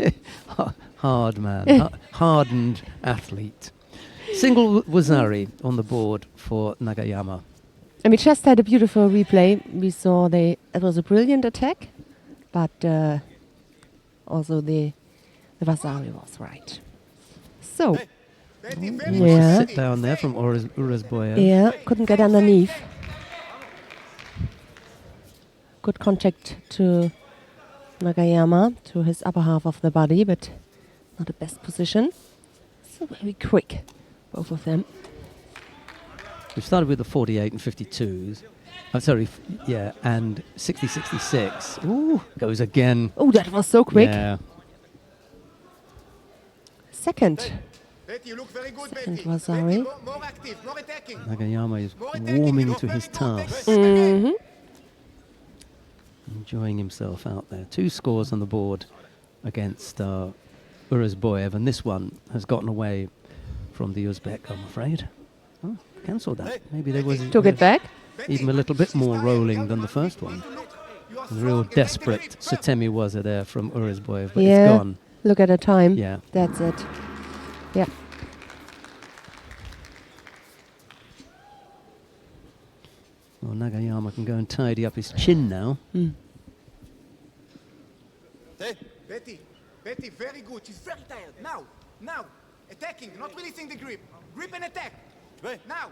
Speaker 1: Hard man, hardened athlete. Single Wazari on the board for Nagayama.
Speaker 2: And we just had a beautiful replay. We saw it was a brilliant attack, but also the Vasari was right. So, yeah.
Speaker 1: Sit down there from Urizboyev.
Speaker 2: Yeah, couldn't get underneath. Good contact to Nagayama, to his upper half of the body, but not the best position. So very quick, both of them.
Speaker 1: We started with the 48 and 52s. And 60-66. Ooh, goes again.
Speaker 2: Oh, that was so quick.
Speaker 1: Yeah.
Speaker 2: Second.
Speaker 4: Betty, you look very good,
Speaker 2: Second
Speaker 4: Betty.
Speaker 2: Vasari.
Speaker 4: Betty, more active, more attacking.
Speaker 1: Nagayama is warming to his task. Enjoying himself out there. 2 scores on the board against Urizboyev, and this one has gotten away from the Uzbek, I'm afraid. Oh, cancelled that. Maybe there was
Speaker 2: Took it back.
Speaker 1: even a little bit more rolling than the first one. A real desperate Satemi was there from Urizboyev, but
Speaker 2: Yeah.
Speaker 1: it's gone.
Speaker 2: Look at the time.
Speaker 1: Yeah.
Speaker 2: That's it. Yeah.
Speaker 1: Well, Nagayama can go and tidy up his chin now.
Speaker 4: Betty, very good. She's very tired. Now. Attacking, not releasing the grip. Grip and attack. Now.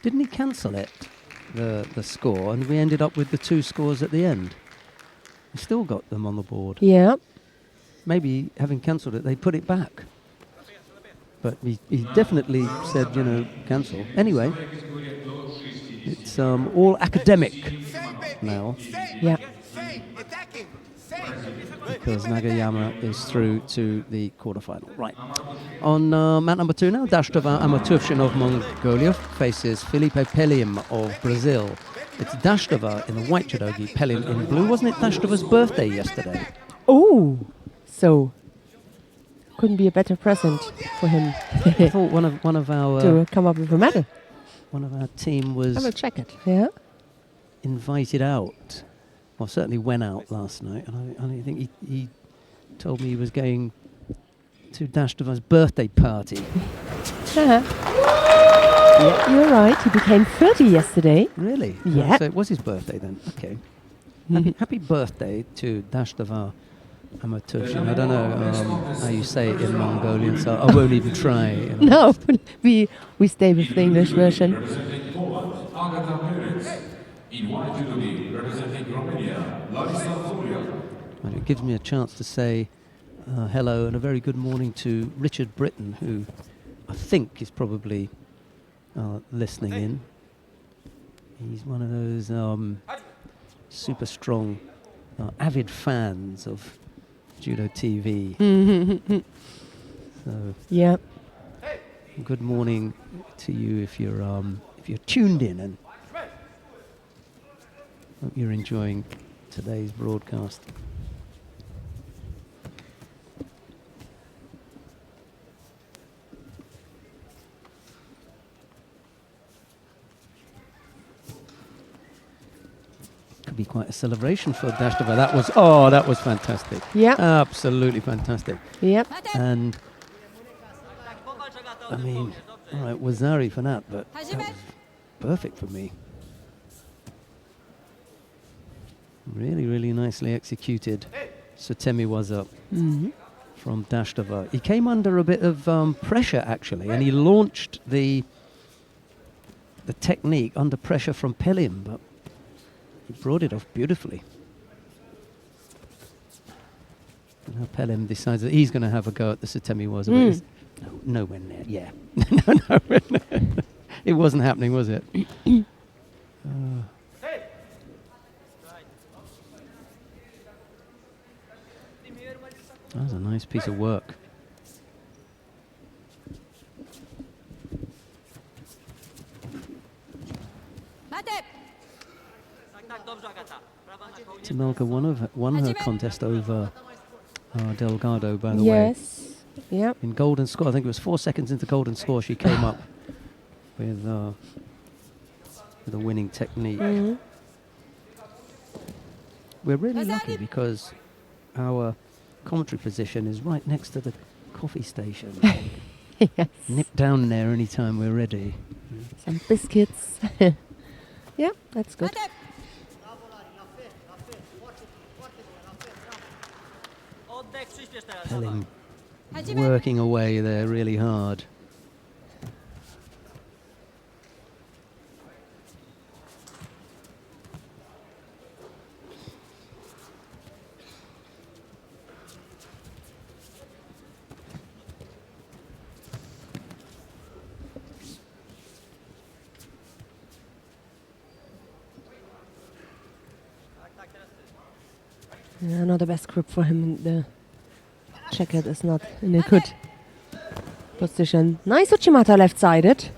Speaker 1: Didn't he cancel it, the score, and we ended up with the 2 scores at the end? We still got them on the board.
Speaker 2: Yeah.
Speaker 1: Maybe having cancelled it, they put it back. But he definitely said, cancel. Anyway, it's all academic now.
Speaker 2: Yeah.
Speaker 4: Attacking.
Speaker 1: Because Nagayama is through to the quarterfinal. Right. On mat number 2 now, Dashtova Amatovshin of Mongolia faces Felipe Pelim of Brazil. It's Dashtova in the white judogi, Pelin in blue. Wasn't it Dashtova's birthday yesterday?
Speaker 2: Oh, so couldn't be a better present for him
Speaker 1: I thought one of our
Speaker 2: to come up with a medal.
Speaker 1: one of our team
Speaker 2: I will
Speaker 1: was
Speaker 2: check it. Yeah.
Speaker 1: invited out. Well, certainly went out last night, and I think he told me he was going to Dashtova's birthday party.
Speaker 2: Yeah, you're right. He became 30 yesterday.
Speaker 1: Really?
Speaker 2: Yeah.
Speaker 1: So it was his birthday then. Okay. Happy birthday to Dashtova Amatushin. I don't know how you say it in Mongolian, so I won't even try. You know.
Speaker 2: No, we stay with the English version.
Speaker 3: Representing Poland, Agata Perez. In white judogi, representing Romania, Larisa Florian.
Speaker 1: And it gives me a chance to say hello and a very good morning to Richard Britton, who I think is probably listening in. He's one of those super strong, avid fans of Judo TV. So
Speaker 2: Yeah.
Speaker 1: good morning to you if you're tuned in, and hope you're enjoying today's broadcast. Could be quite a celebration for Dashtova. That was fantastic.
Speaker 2: Yeah.
Speaker 1: Absolutely fantastic.
Speaker 2: Yep.
Speaker 1: And I mean, all right, Wazari for that, but that was perfect for me. Really, really nicely executed. Sutemi was up from Dashtova. He came under a bit of pressure actually, and he launched the technique under pressure from Pelin, but he brought it off beautifully. And now Pelin decides that he's going to have a go at the Sutemi Waza, but it's nowhere near. Yeah, nowhere near. It wasn't happening, was it? That was a nice piece of work. Timelka won her contest over Delgado, by the way.
Speaker 2: Yes. Yep.
Speaker 1: In golden score, I think it was 4 seconds into golden score, she came up with a winning technique. We're really lucky because our commentary position is right next to the coffee station.
Speaker 2: Yes.
Speaker 1: Nip down there anytime we're ready.
Speaker 2: Some biscuits. Yeah, that's good.
Speaker 1: Pelin working away there really hard.
Speaker 2: Yeah, not the best grip for him. The jacket is not in a good position. Nice Uchimata left-sided.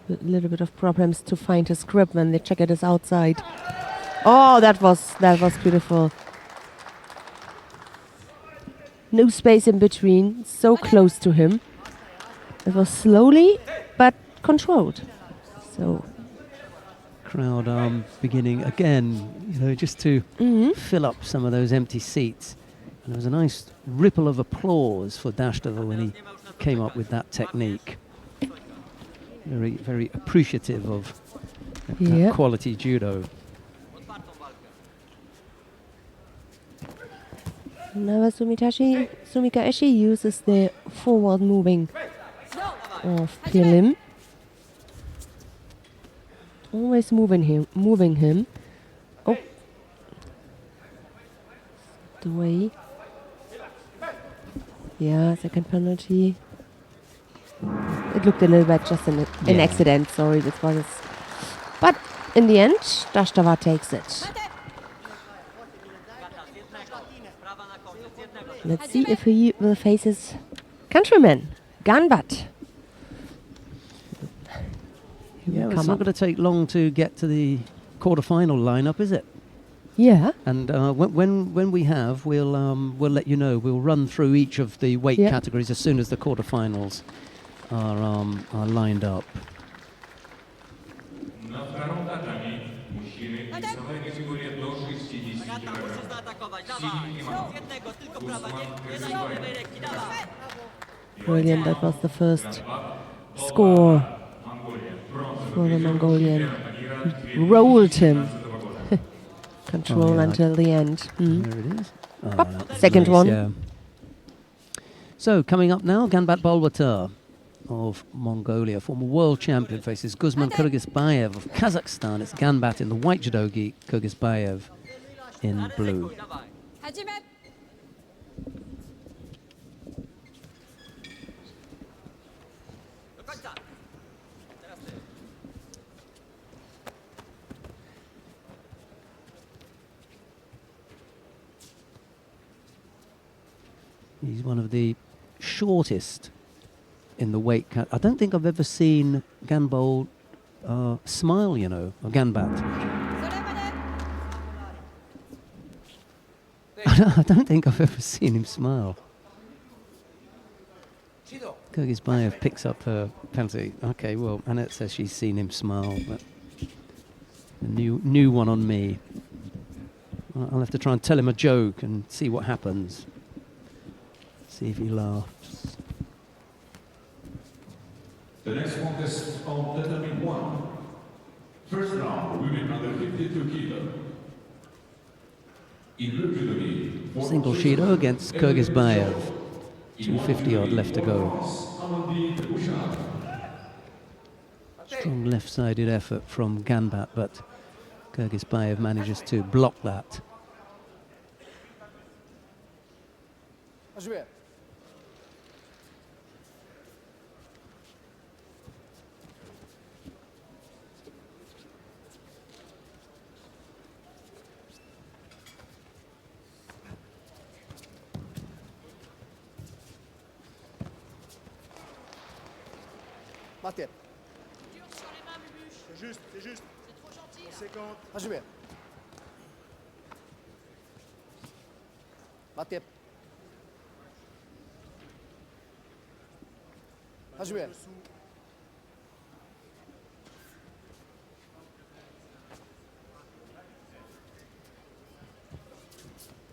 Speaker 2: A little bit of problems to find his grip when the jacket is outside. Oh, that was beautiful. No space in between, so close to him. It was slowly but controlled. So
Speaker 1: Crowd beginning again, just to fill up some of those empty seats. And there was a nice ripple of applause for Dashtova when he came up with that technique. Very, very appreciative of that quality judo.
Speaker 2: now Sumika Eshi uses the forward moving of Pelin. Always moving him. Oh, the way. Yeah, second penalty. It looked a little bit just an accident. Sorry, this was. But in the end, Dashtova takes it. Let's see if he will face his countryman Ganbat.
Speaker 1: Yeah, it's
Speaker 2: come
Speaker 1: not
Speaker 2: up.
Speaker 1: going to take long to get to the quarter-final lineup, is it?
Speaker 2: Yeah.
Speaker 1: And when we have, we'll let you know. We'll run through each of the weight
Speaker 2: Yeah.
Speaker 1: categories as soon as the quarterfinals are lined up.
Speaker 3: На втором татами мужчины весовая категория до 60 кг. Синий Иман. Гусман Кыргызбаев.
Speaker 2: Brilliant. That was the first score for the Mongolian. Rolled him. Control until the end.
Speaker 1: There it is.
Speaker 2: Second
Speaker 1: Nice,
Speaker 2: one.
Speaker 1: yeah. So coming up now, Ganbat Bolwatar of Mongolia, former world champion, faces Guzman Kyrgyzbayev of Kazakhstan. It's Ganbat in the white judogi, Kyrgyzbayev in blue. He's one of the shortest in the weight cat. I don't think I've ever seen Ganbol smile, you know, or Ganbat. I don't think I've ever seen him smile. Kyrgyzbayev picks up her penalty. Okay, well, Annette says she's seen him smile, but a new one on me. I'll have to try and tell him a joke and see what happens. See if he laughs.
Speaker 3: The next contest on tatami 1. First round, women under 52 kg. In blue judogi,
Speaker 1: Single Shido against Kyrgyzbayev. 250 odd left to go. Strong left-sided effort from Ganbat, but Kyrgyzbayev manages to block that.
Speaker 4: Martin. C'est juste, c'est juste. C'est trop gentil. Conséquente. Ajouer. Martin. Ajouer.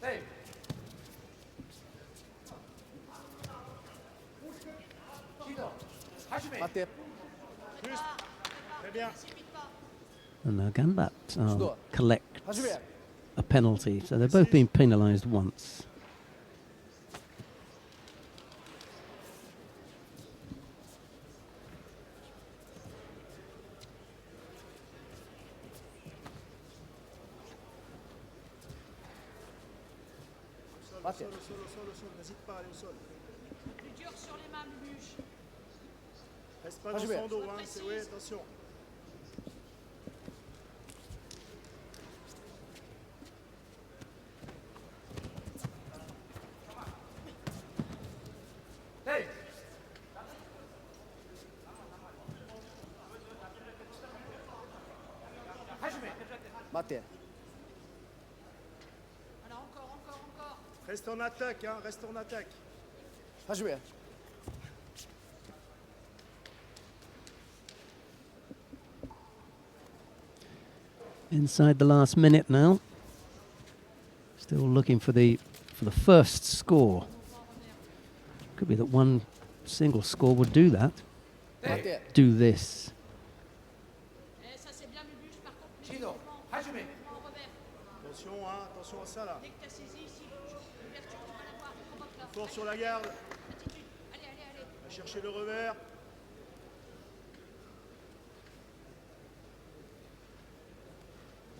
Speaker 4: Hey. Martin. Juste. Très bien.
Speaker 1: And now Ganbat collects a penalty, so they've both been penalised once.
Speaker 4: Martin. Au sol, n'hésite pas à aller au sol.
Speaker 5: Plus dur sur les mains, Mubuche.
Speaker 4: Reste pas dans son dos, hein. C'est oui, attention. Hey. Martin.
Speaker 5: Alors encore.
Speaker 4: Reste en attaque, hein. Reste en attaque. À jouer.
Speaker 1: Inside the last minute now. Still looking for the first score. Could be that one single score would do that.
Speaker 4: Martin.
Speaker 1: Do this.
Speaker 5: Eh, ça c'est bien, Mubuche. Par contre, plus
Speaker 4: Judo. À jouer.
Speaker 5: en revers.
Speaker 4: Attention, hein. Attention à ça là.
Speaker 5: Dès que tu as saisi ici, l'ouverture, tu vas l'avoir. Provoque là.
Speaker 4: Fort sur la garde.
Speaker 5: Attitude. Allez.
Speaker 4: Va chercher le revers.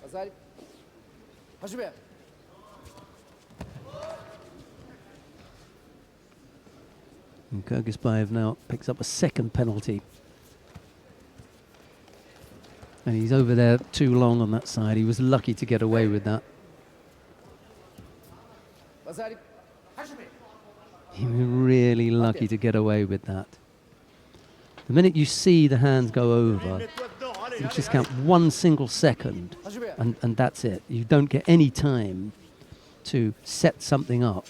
Speaker 4: Azali. À jouer.
Speaker 1: And Kyrgyzbayev now picks up a second penalty. And he's over there too long on that side. He was lucky to get away with that.
Speaker 4: Azali. À jouer.
Speaker 1: He was really lucky to get away with that. The minute you see the hands go over, you just count 1 single second, and that's it. You don't get any time to set something up.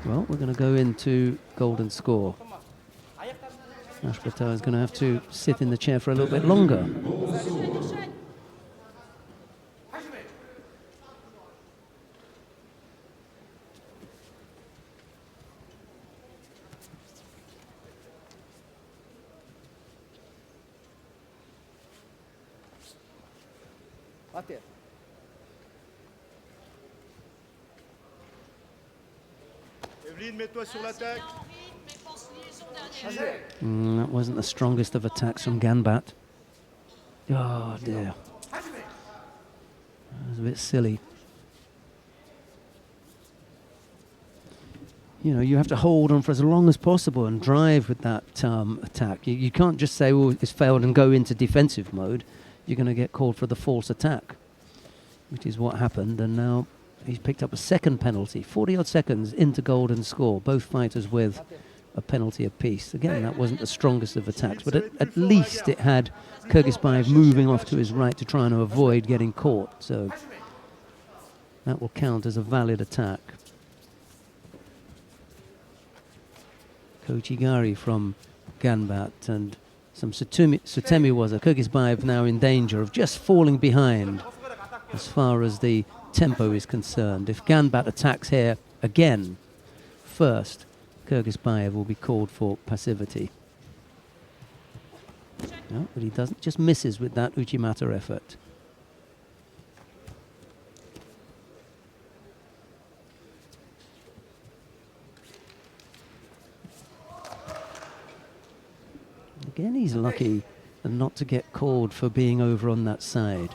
Speaker 1: Well, we're going to go into golden score. Ashbata is going to have to sit in the chair for a little bit longer.
Speaker 4: Evelyne, mets-toi sur l'attaque.
Speaker 1: That wasn't the strongest of attacks from Ganbat. Oh dear. That was a bit silly. You know, you have to hold on for as long as possible and drive with that attack. You can't just say, oh, it's failed and go into defensive mode. You're going to get called for the false attack, which is what happened. And now he's picked up a second penalty. 40-odd seconds into golden score. Both fighters with a penalty apiece. Again, that wasn't the strongest of attacks, but at least it had Kyrgyzbayev moving off to his right to try and avoid getting caught. So that will count as a valid attack. Kochigari from Ganbat and some Sutemi was a Kyrgyzbayev now in danger of just falling behind as far as the tempo is concerned. If Ganbat attacks here again first, Kyrgyzbayev will be called for passivity. No, but he doesn't, just misses with that Uchimata effort. Again, he's lucky not to get called for being over on that side.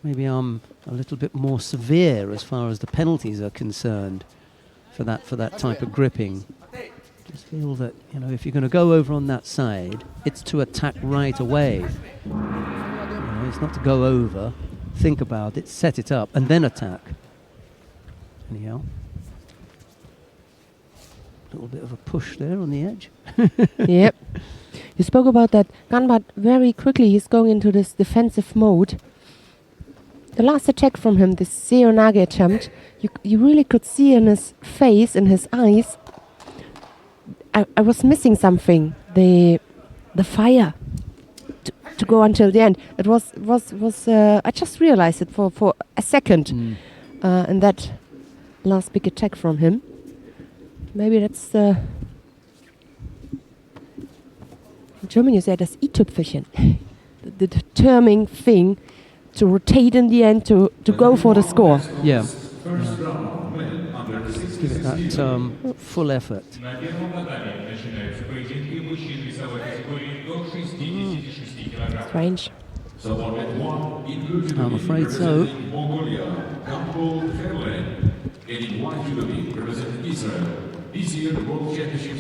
Speaker 1: Maybe I'm a little bit more severe as far as the penalties are concerned for that type of gripping. Just feel that, you know, if you're going to go over on that side, it's to attack right away. You know, it's not to go over, think about it, set it up, and then attack. Anyhow. A little bit of a push there on the edge.
Speaker 2: Yep. You spoke about that. Ganbat very quickly, he's going into this defensive mode. The last attack from him, this Seonage attempt, you really could see in his face, in his eyes, I was missing something. The fire to go until the end. It was I just realized it for a second in that last big attack from him. Maybe that's in German you say das i-Tüpfelchen, the determining thing to rotate in the end to go for the score.
Speaker 1: Yeah. Give it that full effort.
Speaker 2: Strange.
Speaker 1: I'm afraid so.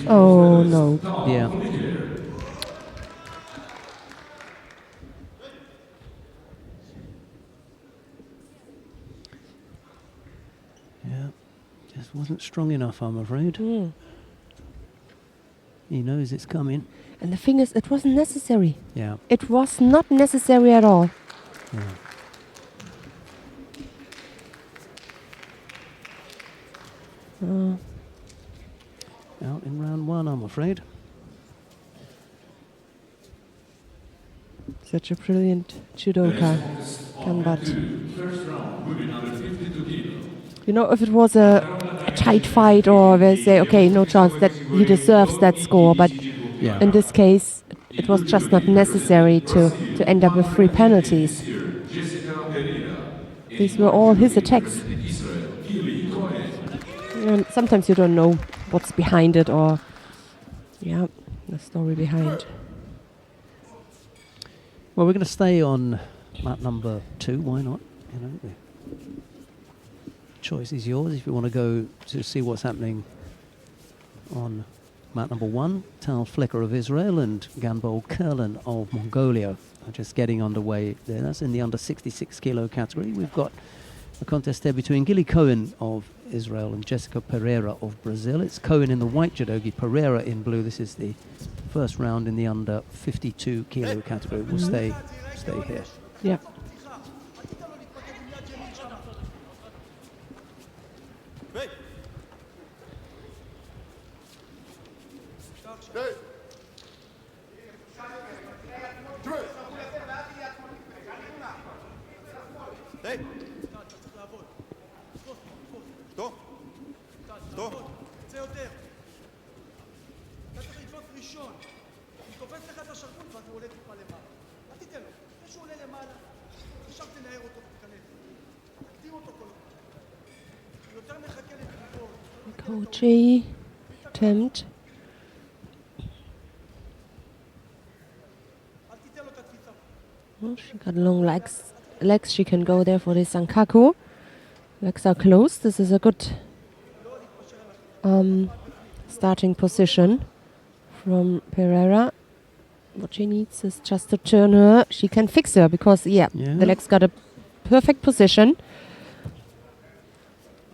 Speaker 2: Oh no.
Speaker 1: Yeah. Yeah. Just wasn't strong enough, I'm afraid. He knows it's coming.
Speaker 2: And the thing is, it wasn't necessary.
Speaker 1: Yeah.
Speaker 2: It was not necessary at all.
Speaker 1: Yeah. Out in round one, I'm afraid.
Speaker 2: Such a brilliant judoka, Ganbat. You know, if it was a tight fight or they say, okay, no chance, that he deserves that score, but
Speaker 1: Yeah.
Speaker 2: in this case, it was just not necessary to end up with 3 penalties. These were all his attacks. And sometimes you don't know what's behind it or, yeah, the story behind.
Speaker 1: Well, we're going to stay on mat number 2. Why not? You know, the choice is yours if you want to go to see what's happening on mat number 1, Tal Flicker of Israel and Ganbol Kurlan of Mongolia are just getting underway there. That's in the under 66 kilo category. We've got a contest there between Gilly Cohen of Israel and Jessica Pereira of Brazil. It's Cohen in the white judogi, Pereira in blue. This is the first round in the under 52 kilo category. We'll stay here.
Speaker 2: Yeah. Koji attempt. Oh, she got long legs. She can go there for the Sankaku. Legs are closed. This is a good starting position from Pereira. What she needs is just to turn her. She can fix her because, the legs got a perfect position.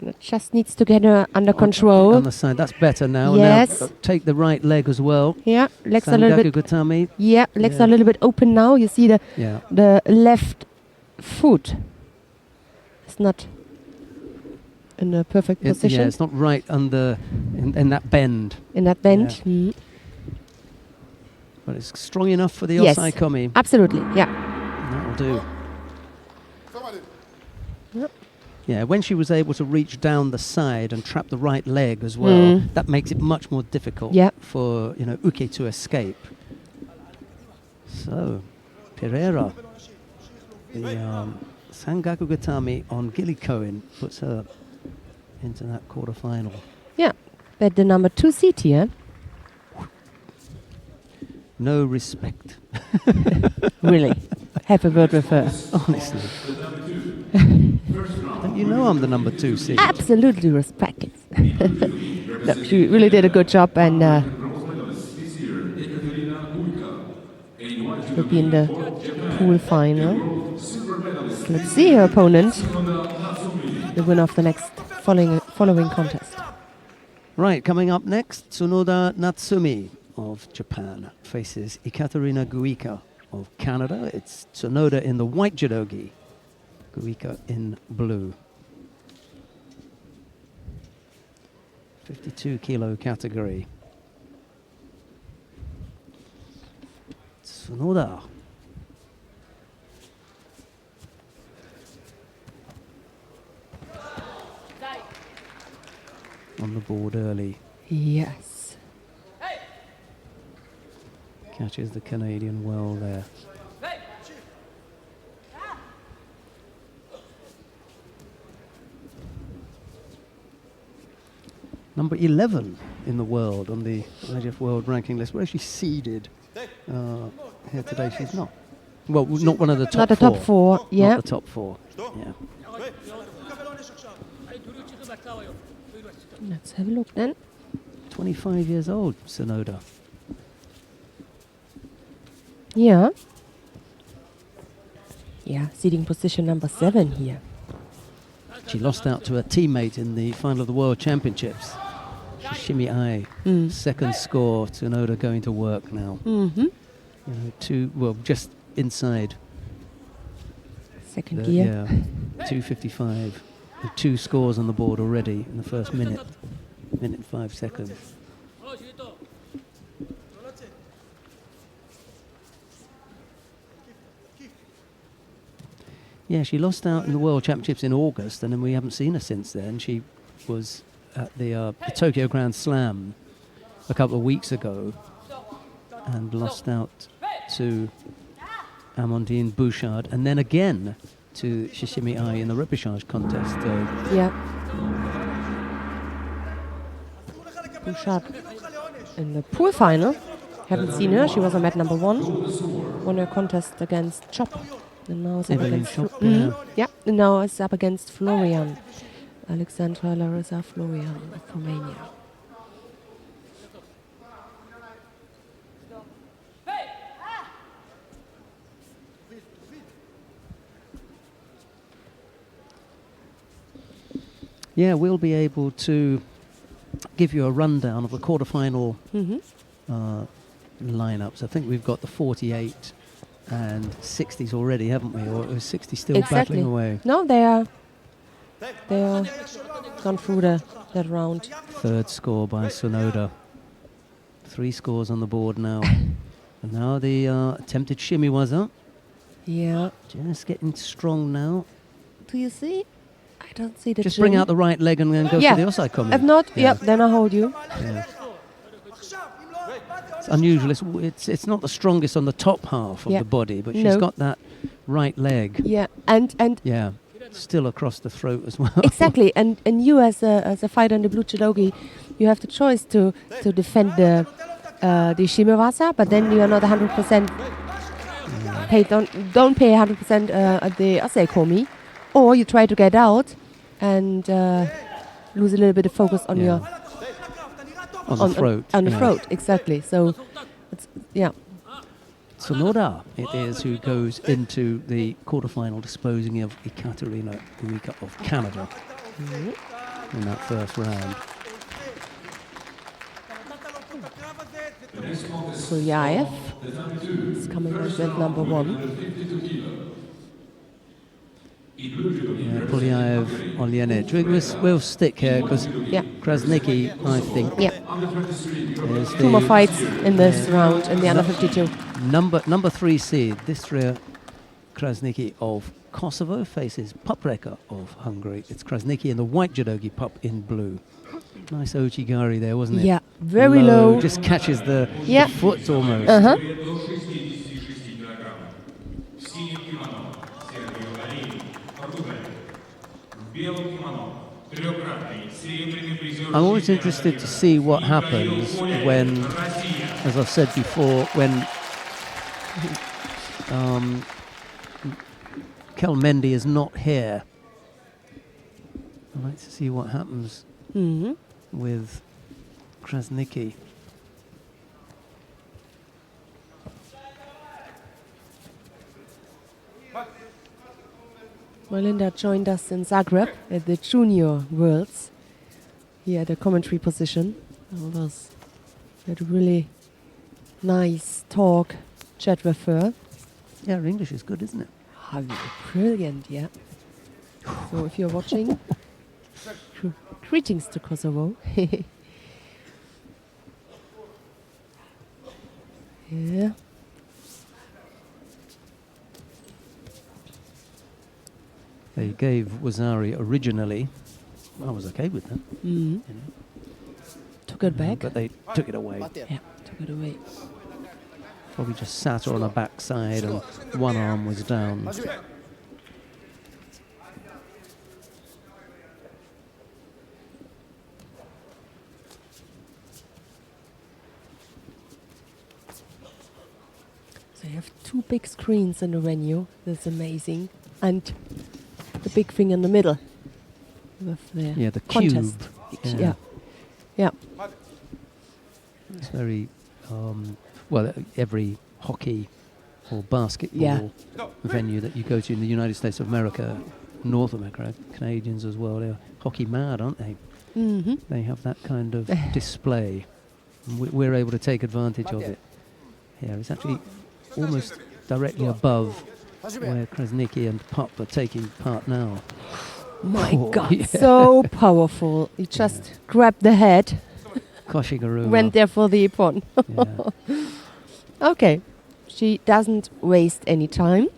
Speaker 2: It just needs to get her under control.
Speaker 1: On the side, that's better now.
Speaker 2: Yes.
Speaker 1: Now take the right leg as well.
Speaker 2: Yeah, legs are a little bit.
Speaker 1: Gutami.
Speaker 2: Yeah, legs are a little bit open now. You see the left foot. It's not in a perfect position.
Speaker 1: Yeah, it's not right under in that bend.
Speaker 2: In that bend.
Speaker 1: Yeah.
Speaker 2: Mm.
Speaker 1: But it's strong enough for the
Speaker 2: Yes.
Speaker 1: Osai Komi.
Speaker 2: Absolutely. Yeah.
Speaker 1: That'll do. Yeah, when she was able to reach down the side and trap the right leg as well, that makes it much more difficult for Uke to escape. So, Pereira, the Sangaku Gatami on Gilly Cohen puts her into that quarterfinal.
Speaker 2: Yeah, but the number 2 seed here.
Speaker 1: No respect.
Speaker 2: Really, have a word with her.
Speaker 1: Honestly. And you know I'm the number 2 seed.
Speaker 2: Absolutely respect it. No, she really did a good job and will be in the pool final. Let's see her opponent, the winner of the next following contest.
Speaker 1: Right, coming up next, Tsunoda Natsumi of Japan faces Ekaterina Guika of Canada. It's Tsunoda in the white judogi, Guika in blue. 52 kilo category. Tsunoda. On the board early.
Speaker 2: Yes.
Speaker 1: Catches the Canadian well there. Number 11 in the world on the IGF World Ranking list. Where is she seeded here today? She's not. Well, not one of the top 4.
Speaker 2: Not the top 4, yeah.
Speaker 1: Not the top 4, yeah.
Speaker 2: Let's have a look then.
Speaker 1: 25 years old, Tsunoda.
Speaker 2: Yeah. Yeah, seating position number 7 here.
Speaker 1: She lost out to a teammate in the final of the World Championships. Shishimi Ai. Second score, Tsunoda going to work now. Just inside.
Speaker 2: Second gear.
Speaker 1: Yeah, 2:55. And 2 scores on the board already in the first minute. Minute 5 seconds. Yeah, she lost out in the World Championships in August, and then we haven't seen her since then. She was at the Tokyo Grand Slam a couple of weeks ago and lost out to Amandine Bouchard, and then again to Shishimi Ai in the repechage contest.
Speaker 2: Yeah. Bouchard in the pool final. Haven't seen her. She was on mat number 1. Won her contest against Chop. And now it's up against and now it's up against Florian. Alexandra Larissa Florian of Romania.
Speaker 1: Yeah, we'll be able to give you a rundown of the quarterfinal lineups. I think we've got the 48 and 60s already, haven't we? Or is 60 still battling away?
Speaker 2: No, they are gone through that round.
Speaker 1: Third score by Sonoda. 3 scores on the board now. And now the attempted shimiwaza.
Speaker 2: Yeah.
Speaker 1: Just getting strong now.
Speaker 2: Do you see? I don't see the
Speaker 1: Just bring
Speaker 2: chin.
Speaker 1: out the right leg and then go for the osai komi.
Speaker 2: If not, then I hold you.
Speaker 1: Yeah. It's unusual. It's not the strongest on the top half of the body, but she's got that right leg.
Speaker 2: Yeah, and
Speaker 1: Yeah, still across the throat as well.
Speaker 2: exactly. And you as a fighter in the blue judogi, you have the choice to defend the shimiwaza, but then you are not 100%. Don't pay 100% at the osai komi, or you try to get out and lose a little bit of focus on your
Speaker 1: on the throat.
Speaker 2: On the throat, exactly. So,
Speaker 1: Sonoda it is who goes into the quarterfinal, disposing of Ekaterina Uika of Canada in that first round.
Speaker 2: Kulyaev is coming in with number 1.
Speaker 1: Yeah, Polyaev, Oljenic. We'll stick here because Krasnicki, I think, is
Speaker 2: 2 more fights in this round in the under 52.
Speaker 1: Number 3 seed, Distria Krasnicki of Kosovo faces Papreka of Hungary. It's Krasnicki in the white judogi, Pup in blue. Nice Ochigari there, wasn't it?
Speaker 2: Yeah, very low.
Speaker 1: Just catches the foot almost. I'm always interested to see what happens when, as I've said before, when Kel Mendy is not here. I'd like to see what happens with Krasnicki.
Speaker 2: Melinda joined us in Zagreb at the Junior Worlds. He had a commentary position. Had a really nice talk, chat with her.
Speaker 1: Yeah, her English is good, isn't it?
Speaker 2: Brilliant, yeah. So if you're watching, greetings to Kosovo. Yeah.
Speaker 1: They gave Wazari originally. I was okay with that. You know.
Speaker 2: Took it back.
Speaker 1: But they took it away.
Speaker 2: Yeah, took it away.
Speaker 1: Probably just sat her on her backside and one arm was down.
Speaker 2: So you have 2 big screens in the venue. That's amazing. And the big thing in the middle. With the contest.
Speaker 1: Cube.
Speaker 2: Yeah.
Speaker 1: It's very, every hockey or basketball venue that you go to in the United States of America, North America, Canadians as well, they're hockey mad, aren't they?
Speaker 2: Mm-hmm.
Speaker 1: They have that kind of display. And we're able to take advantage of it. Here, it's actually almost directly above where Krasnicki and Pup are taking part now.
Speaker 2: My God, so powerful. He just grabbed the head,
Speaker 1: Koshigaru
Speaker 2: went there for the ippon. Okay, she doesn't waste any time.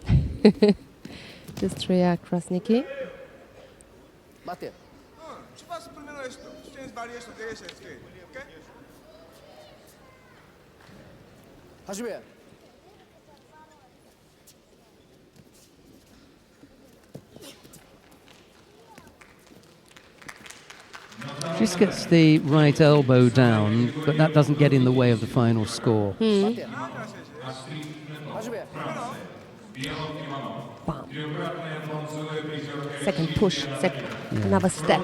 Speaker 2: Distria Krasnicki.
Speaker 1: Just gets the right elbow down, but that doesn't get in the way of the final score.
Speaker 2: Second push, another step.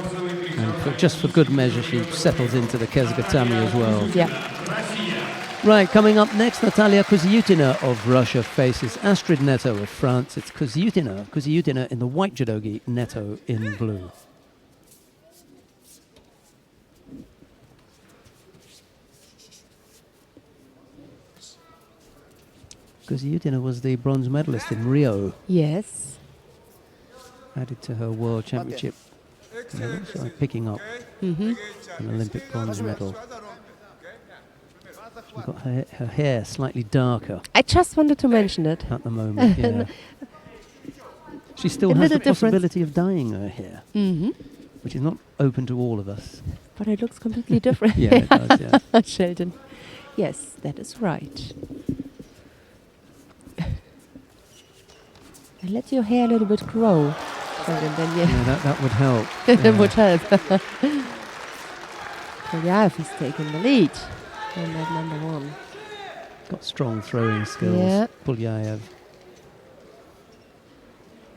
Speaker 1: And just for good measure, she settles into the Kesugatami as well.
Speaker 2: Yeah.
Speaker 1: Right, coming up next, Natalia Kuzyutina of Russia faces Astrid Neto of France. It's Kuzyutina in the white judogi, Neto in blue. Kozyutina was the bronze medalist in Rio,
Speaker 2: Yes.
Speaker 1: added to her World Championship medal, so picking up an Olympic bronze medal. She's got her hair slightly darker
Speaker 2: I just wanted to mention it.
Speaker 1: at the moment. Yeah. She still
Speaker 2: A
Speaker 1: has
Speaker 2: little
Speaker 1: the
Speaker 2: difference.
Speaker 1: possibility of dyeing her hair, which is not open to all of us.
Speaker 2: But it looks completely different.
Speaker 1: Yeah, it does, yeah.
Speaker 2: Sheldon. Yes, that is right. And let your hair a little bit grow, Sheldon, then
Speaker 1: Yeah, that would help.
Speaker 2: it would help. Polyaev is taking the lead on that number 1.
Speaker 1: Got strong throwing skills,
Speaker 2: Yeah.
Speaker 1: Polyaev.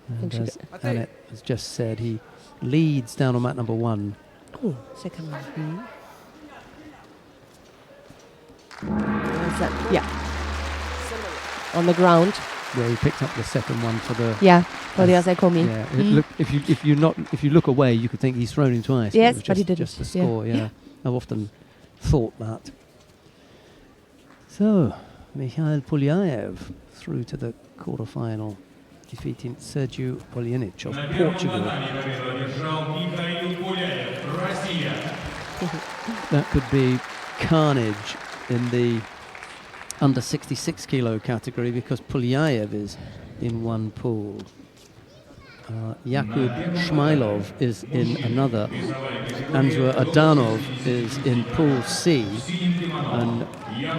Speaker 2: And
Speaker 1: And as
Speaker 2: she's-
Speaker 1: Annette has just said, he leads down on mat number 1.
Speaker 2: Oh, second one. Where's that? Yeah. On the ground.
Speaker 1: Where he picked up the second one for the.
Speaker 2: Yeah. Polyaev Komi.
Speaker 1: Yeah. Look, if you look away, you could think he's thrown him twice.
Speaker 2: Yes,
Speaker 1: it was
Speaker 2: but he
Speaker 1: just-
Speaker 2: didn't.
Speaker 1: Just the
Speaker 2: Yeah.
Speaker 1: score. Yeah. I've often thought that. So, Mikhail Polyaev through to the quarterfinal, defeating Sergiu Poljanic of Portugal. That could be carnage in the under 66 kilo category because Polyaev is in one pool. Yakub Shmailov is in another. Anzur Adanov is in pool C, and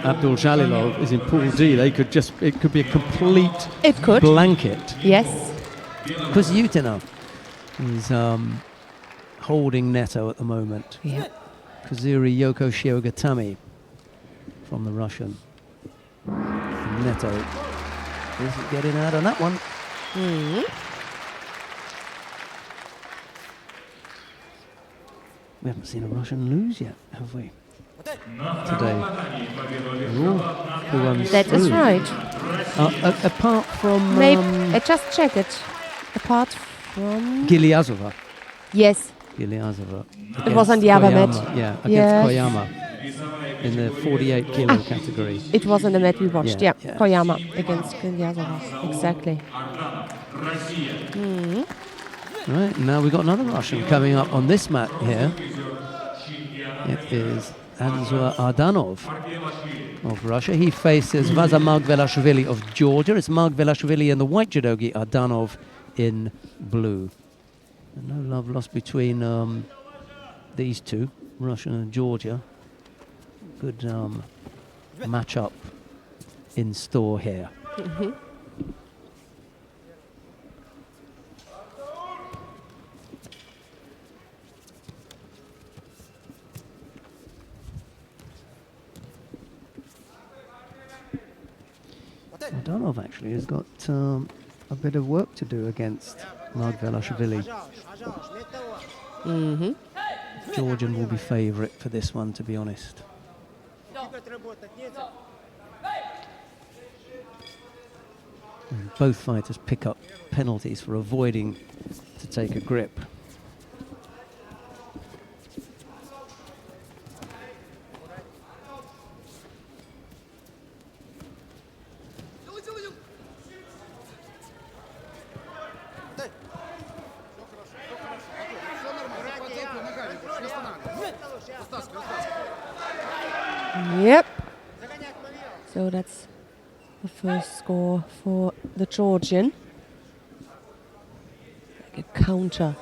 Speaker 1: Abdul Jalilov is in pool D. It could be a complete
Speaker 2: It could.
Speaker 1: blanket.
Speaker 2: Yes.
Speaker 1: Kozyutina is holding Neto at the moment.
Speaker 2: Yeah.
Speaker 1: Kazuri Yoko Shiogatami from the Russian. And Neto isn't getting out on that one. We haven't seen a Russian lose yet, have we? Today. Ooh, who runs
Speaker 2: That is
Speaker 1: through?
Speaker 2: right.
Speaker 1: Apart from
Speaker 2: Maybe I just check it. Apart from
Speaker 1: Gilyazova.
Speaker 2: yes,
Speaker 1: Gilyazova.
Speaker 2: It was on the other mat.
Speaker 1: Yeah, against
Speaker 2: Yes.
Speaker 1: Koyama in the 48 kilo category.
Speaker 2: it was on the mat we watched.
Speaker 1: Yeah,
Speaker 2: Yeah,
Speaker 1: yeah.
Speaker 2: Koyama against Gilyazova. Exactly.
Speaker 1: Right, now we've got another Russian coming up on this mat here. It is Anzur Ardanov of Russia. He faces Vaza Margvelashvili of Georgia. It's Margvelashvili in the white judogi, Ardanov in blue. And no love lost between these two, Russia and Georgia. Good match-up in store here. Ardanov actually has got a bit of work to do against Margvelashvili. Georgian will be favourite for this one, to be honest. And both fighters pick up penalties for avoiding to take a grip.
Speaker 2: Yep. So that's the first score for the Georgian. Like a counter.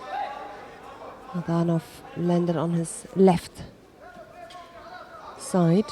Speaker 2: Adanov landed on his left side.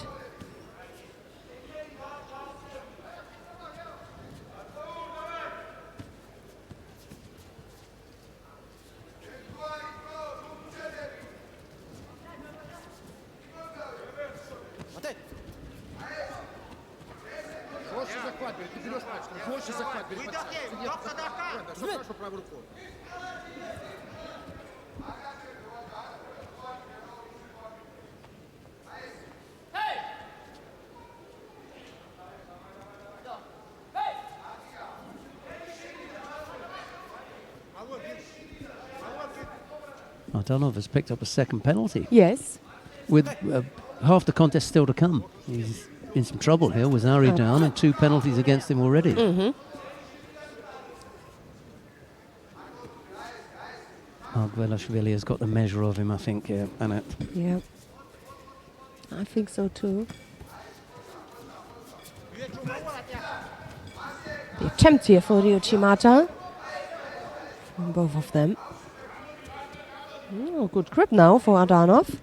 Speaker 1: Ardanov has picked up a second penalty
Speaker 2: Yes.
Speaker 1: with half the contest still to come. He's in some trouble here with Ari down and 2 penalties against him already. Margvelashvili has got the measure of him, I think, here, Annette.
Speaker 2: Yeah, I think so too. The attempt here for the Uchimata from both of them. Oh, good grip now for Adanov.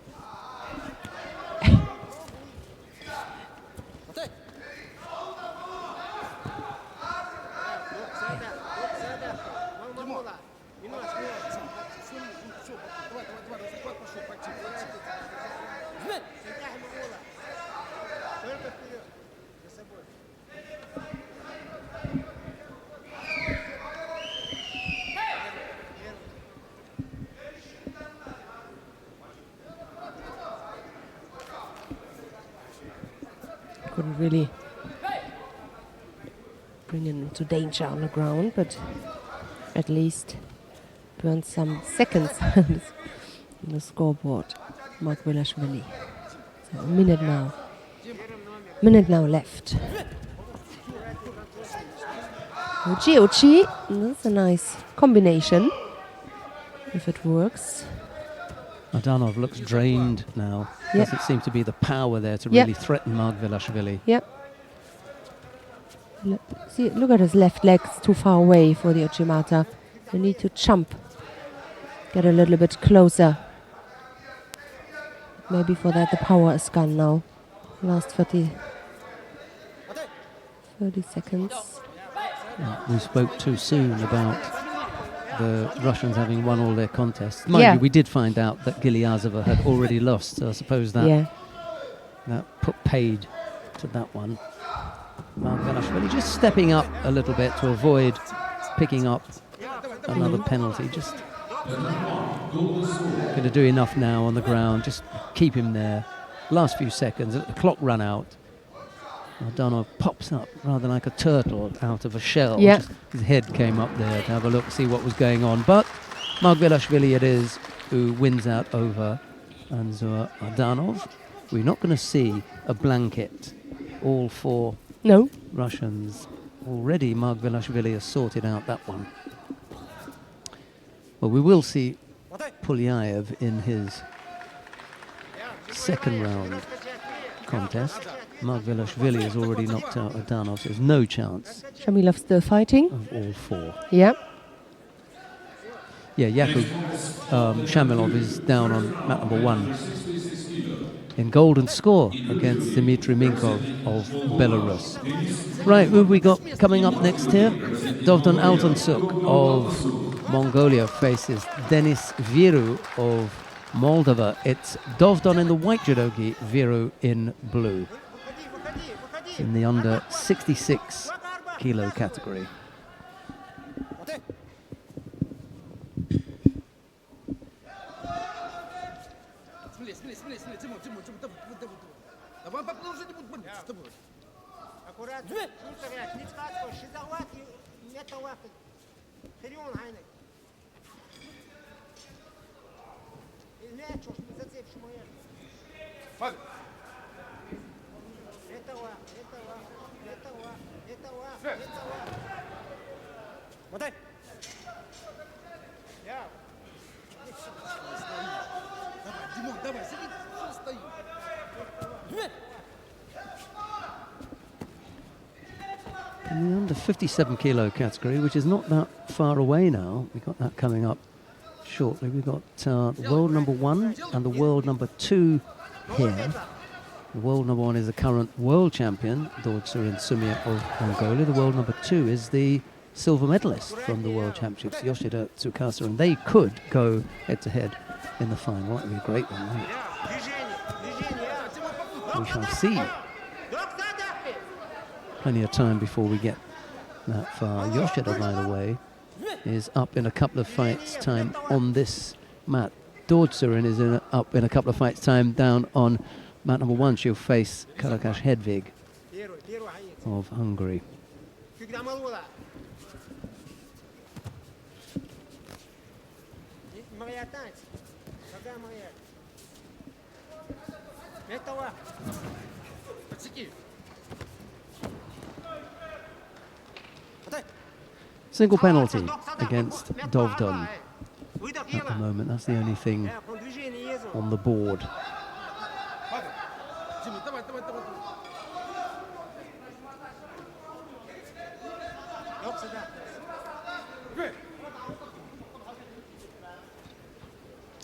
Speaker 2: Couldn't really bring him into danger on the ground, but at least burned some seconds on the scoreboard. Margvelashvili. So a minute now. Minute now left. Ochi, that's a nice combination, if it works.
Speaker 1: Adanov looks drained now.
Speaker 2: Yep.
Speaker 1: Doesn't seem to be the power there to
Speaker 2: Yep.
Speaker 1: really threaten Margvelashvili.
Speaker 2: Yep. See, look at his left leg, it's too far away for the Uchimata. You need to jump, get a little bit closer. Maybe for that the power is gone now. Last 30 seconds.
Speaker 1: We spoke too soon about the Russians having won all their contests. Mind
Speaker 2: Yeah.
Speaker 1: you, we did find out that Gilyazova had already lost, so I suppose that put paid to that one. Margvelashvili just stepping up a little bit to avoid picking up another penalty. Just going to do enough now on the ground. Just keep him there. Last few seconds, the clock ran out. Adanov pops up rather like a turtle out of a shell.
Speaker 2: Yeah.
Speaker 1: Just his head came up there to have a look, see what was going on. But Margvelashvili it is who wins out over Anzur Adanov. We're not going to see a blanket. All 4
Speaker 2: No.
Speaker 1: Russians. Already Margvelashvili has sorted out that one. Well, we will see Pulyaev in his second round contest. Margvelashvili has already knocked out Adanov, so there's no chance
Speaker 2: Shamilov still fighting.
Speaker 1: of all 4.
Speaker 2: Yeah.
Speaker 1: Yeah, Yakub Shamilov is down on mat number 1 in golden score against Dmitry Minkov of Belarus. Right, who have we got coming up next here? Dovdan Altansuk of Mongolia faces Denis Viru of Moldova. It's Dovdan in the white judogi, Viru in blue. In the under 66 kilo category.
Speaker 4: Аккуратно. Не царять, не скатывай, шизоват, не талафит. Хрен гайник. Измячешь, не зацепишь моя. Это. Мотай. Я.
Speaker 6: Давай, Димон, давай, сиди, что стоит?
Speaker 1: In the under 57 kilo category, which is not that far away now. We've got that coming up shortly. We've got the world number 1 and the world number 2 here. The world number 1 is the current world champion, Dortsurin Sumia of Mongolia. The world number 2 is the silver medalist from the World Championships, Yoshida Tsukasa, and they could go head-to-head in the final. That would be a great one, wouldn't it? We shall see. Plenty of time before we get that far. Yoshida, by the way, is up in a couple of fights' time on this mat. Dortsurin is up in a couple of fights' time down on mat number 1. She'll face Karakash Hedvig of Hungary.
Speaker 6: Подсеки.
Speaker 1: Single penalty against Dovdon at the moment. That's the only thing on the board.
Speaker 6: Дима, давай, давай, давай.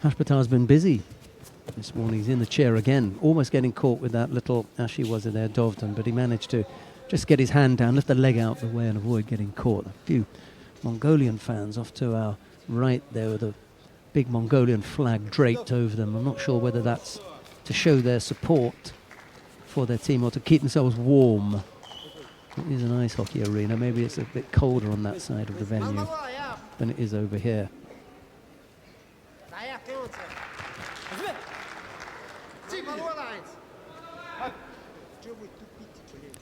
Speaker 1: Hashpatar's been busy this morning. He's in the chair again, almost getting caught with that little Ashi was there, Dovdon, but he managed to just get his hand down, lift the leg out of the way and avoid getting caught. A few Mongolian fans off to our right there with a big Mongolian flag draped over them. I'm not sure whether that's to show their support for their team or to keep themselves warm. It is an ice hockey arena. Maybe it's a bit colder on that side of the venue than it is over here.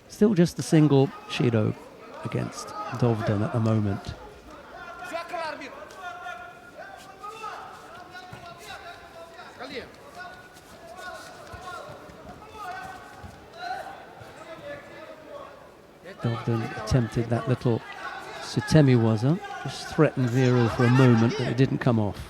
Speaker 1: Still just the single Judo against Dovdon at the moment. Dovdon attempted that little Sutemi-waza, just threatened Viro for a moment, but it didn't come off.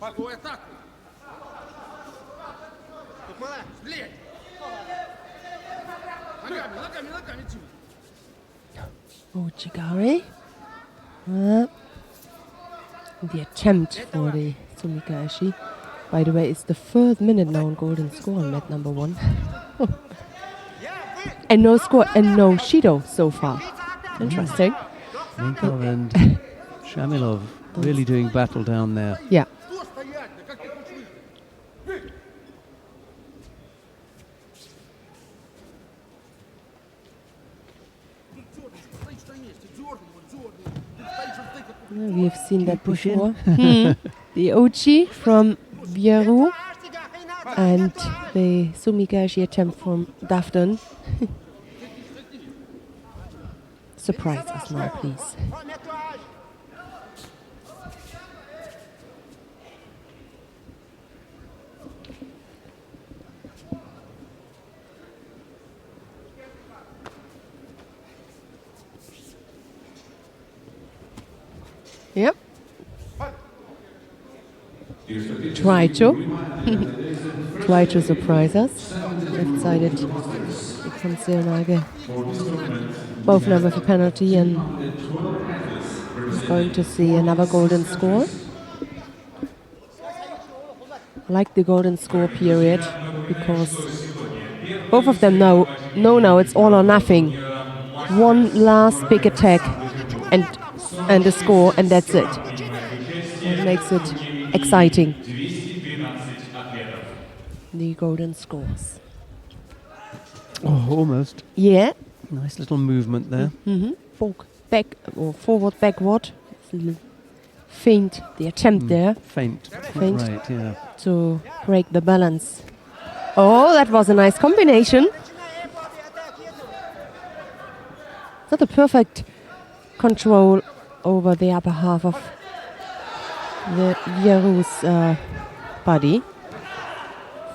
Speaker 6: Погой атаку. Блядь. Ногами, ногами, ногами, Дима.
Speaker 2: Ochigari. The attempt for the Sumikashi. By the way, it's the 3rd minute now on golden score on mat number 1. And no score and no Shido so far. Interesting.
Speaker 1: Minkov and Shamilov really doing battle down there.
Speaker 2: Yeah.
Speaker 6: Что стоять? Да как ты хочешь выйти? Стоишь на месте, дёрни.
Speaker 2: We have seen that before. The Ochi from Vieru and the Sumikashi attempt from Dovdon. Surprise us now, please. Yep. Try to surprise us. Left sided becomes Seonage. Both number for penalty and going to see another golden score. I like the golden score period because both of them know now it's all or nothing. One last big attack and a score, and that's it. It makes it exciting. The golden scores.
Speaker 1: Oh, almost.
Speaker 2: Yeah.
Speaker 1: Nice little movement there.
Speaker 2: Back or forward, backward. It's a little feint, the attempt there
Speaker 1: Faint.
Speaker 2: Faint.
Speaker 1: Right, yeah.
Speaker 2: to break the balance. Oh, that was a nice combination. Not a perfect control over the upper half of the Vieru's body.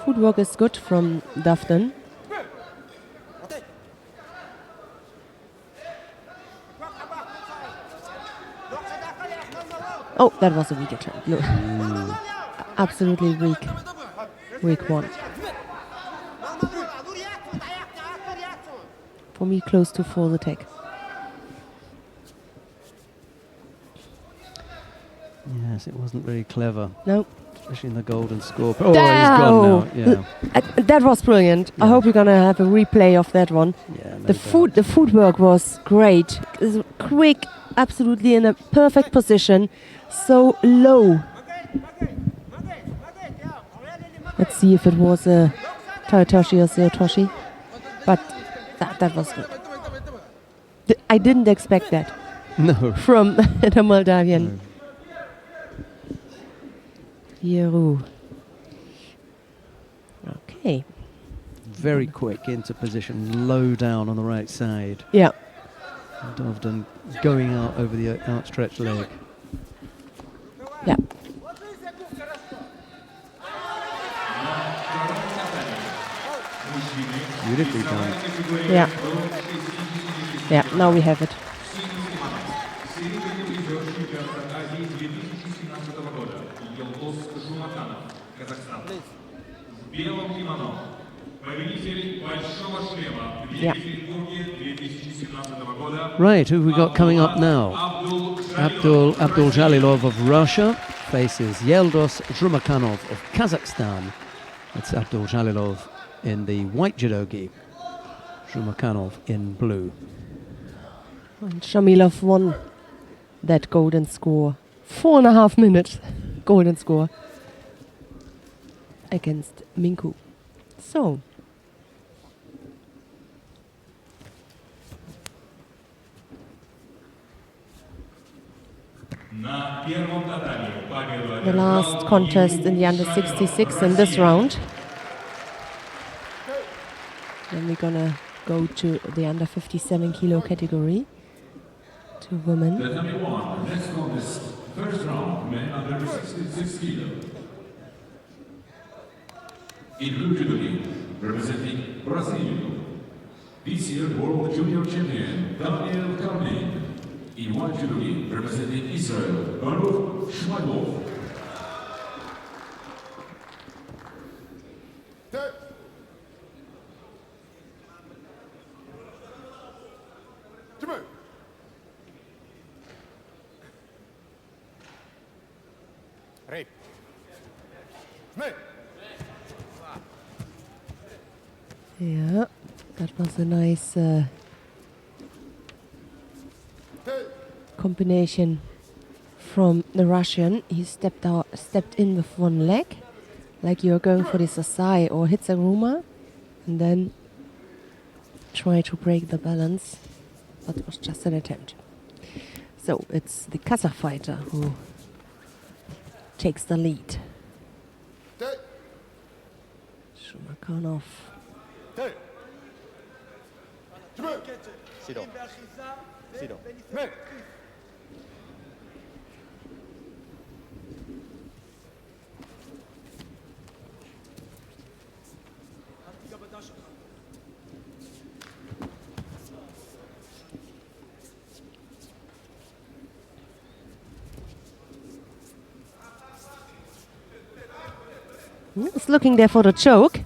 Speaker 2: Footwork is good from Dovdon. Oh, that was a weak attempt. No. Absolutely weak. Weak one. For me, close to full attack.
Speaker 1: Yes, it wasn't very clever,
Speaker 2: No.
Speaker 1: especially in the golden score. Oh, he's gone now. Yeah.
Speaker 2: That was brilliant. I hope you're gonna have a replay of that one.
Speaker 1: Yeah, no
Speaker 2: The footwork was great. It was quick, absolutely in a perfect position. So low. Let's see if it was a Taitoshi or Seotoshi. But that was good. I didn't expect that
Speaker 1: No.
Speaker 2: from the Moldavian. Yeru. Okay.
Speaker 1: Very quick into position, low down on the right side.
Speaker 2: Yeah.
Speaker 1: Dovden going out over the outstretched leg.
Speaker 2: Yeah.
Speaker 1: Beautifully done.
Speaker 2: Yeah. Yeah, now we have it. Yeah.
Speaker 1: Right, who have we got coming up now? Abdul Jalilov of Russia faces Yeldos Zhrumakanov of Kazakhstan. That's Abdul Jalilov in the white judogi, Zhrumakanov in blue.
Speaker 2: And Shamilov won that golden score. 4.5 minutes golden score against Minku. So, the last contest in the under 66 in this round. Then we're gonna go to the under 57 kilo category. To women.
Speaker 3: The number one, next contest, first round, men under 66 kilo. In blue judogi, representing Brazil, this year world junior champion Daniel Karmin. In white judogi, representing Israel, Baruch Shmailov.
Speaker 2: Yeah, that was a nice combination from the Russian. He stepped in with one leg, like you're going for the Sasai or Hitsaruma, and then try to break the balance, but it was just an attempt. So it's the Kazakh fighter who takes the lead. Shumakanov. He's looking there for the choke.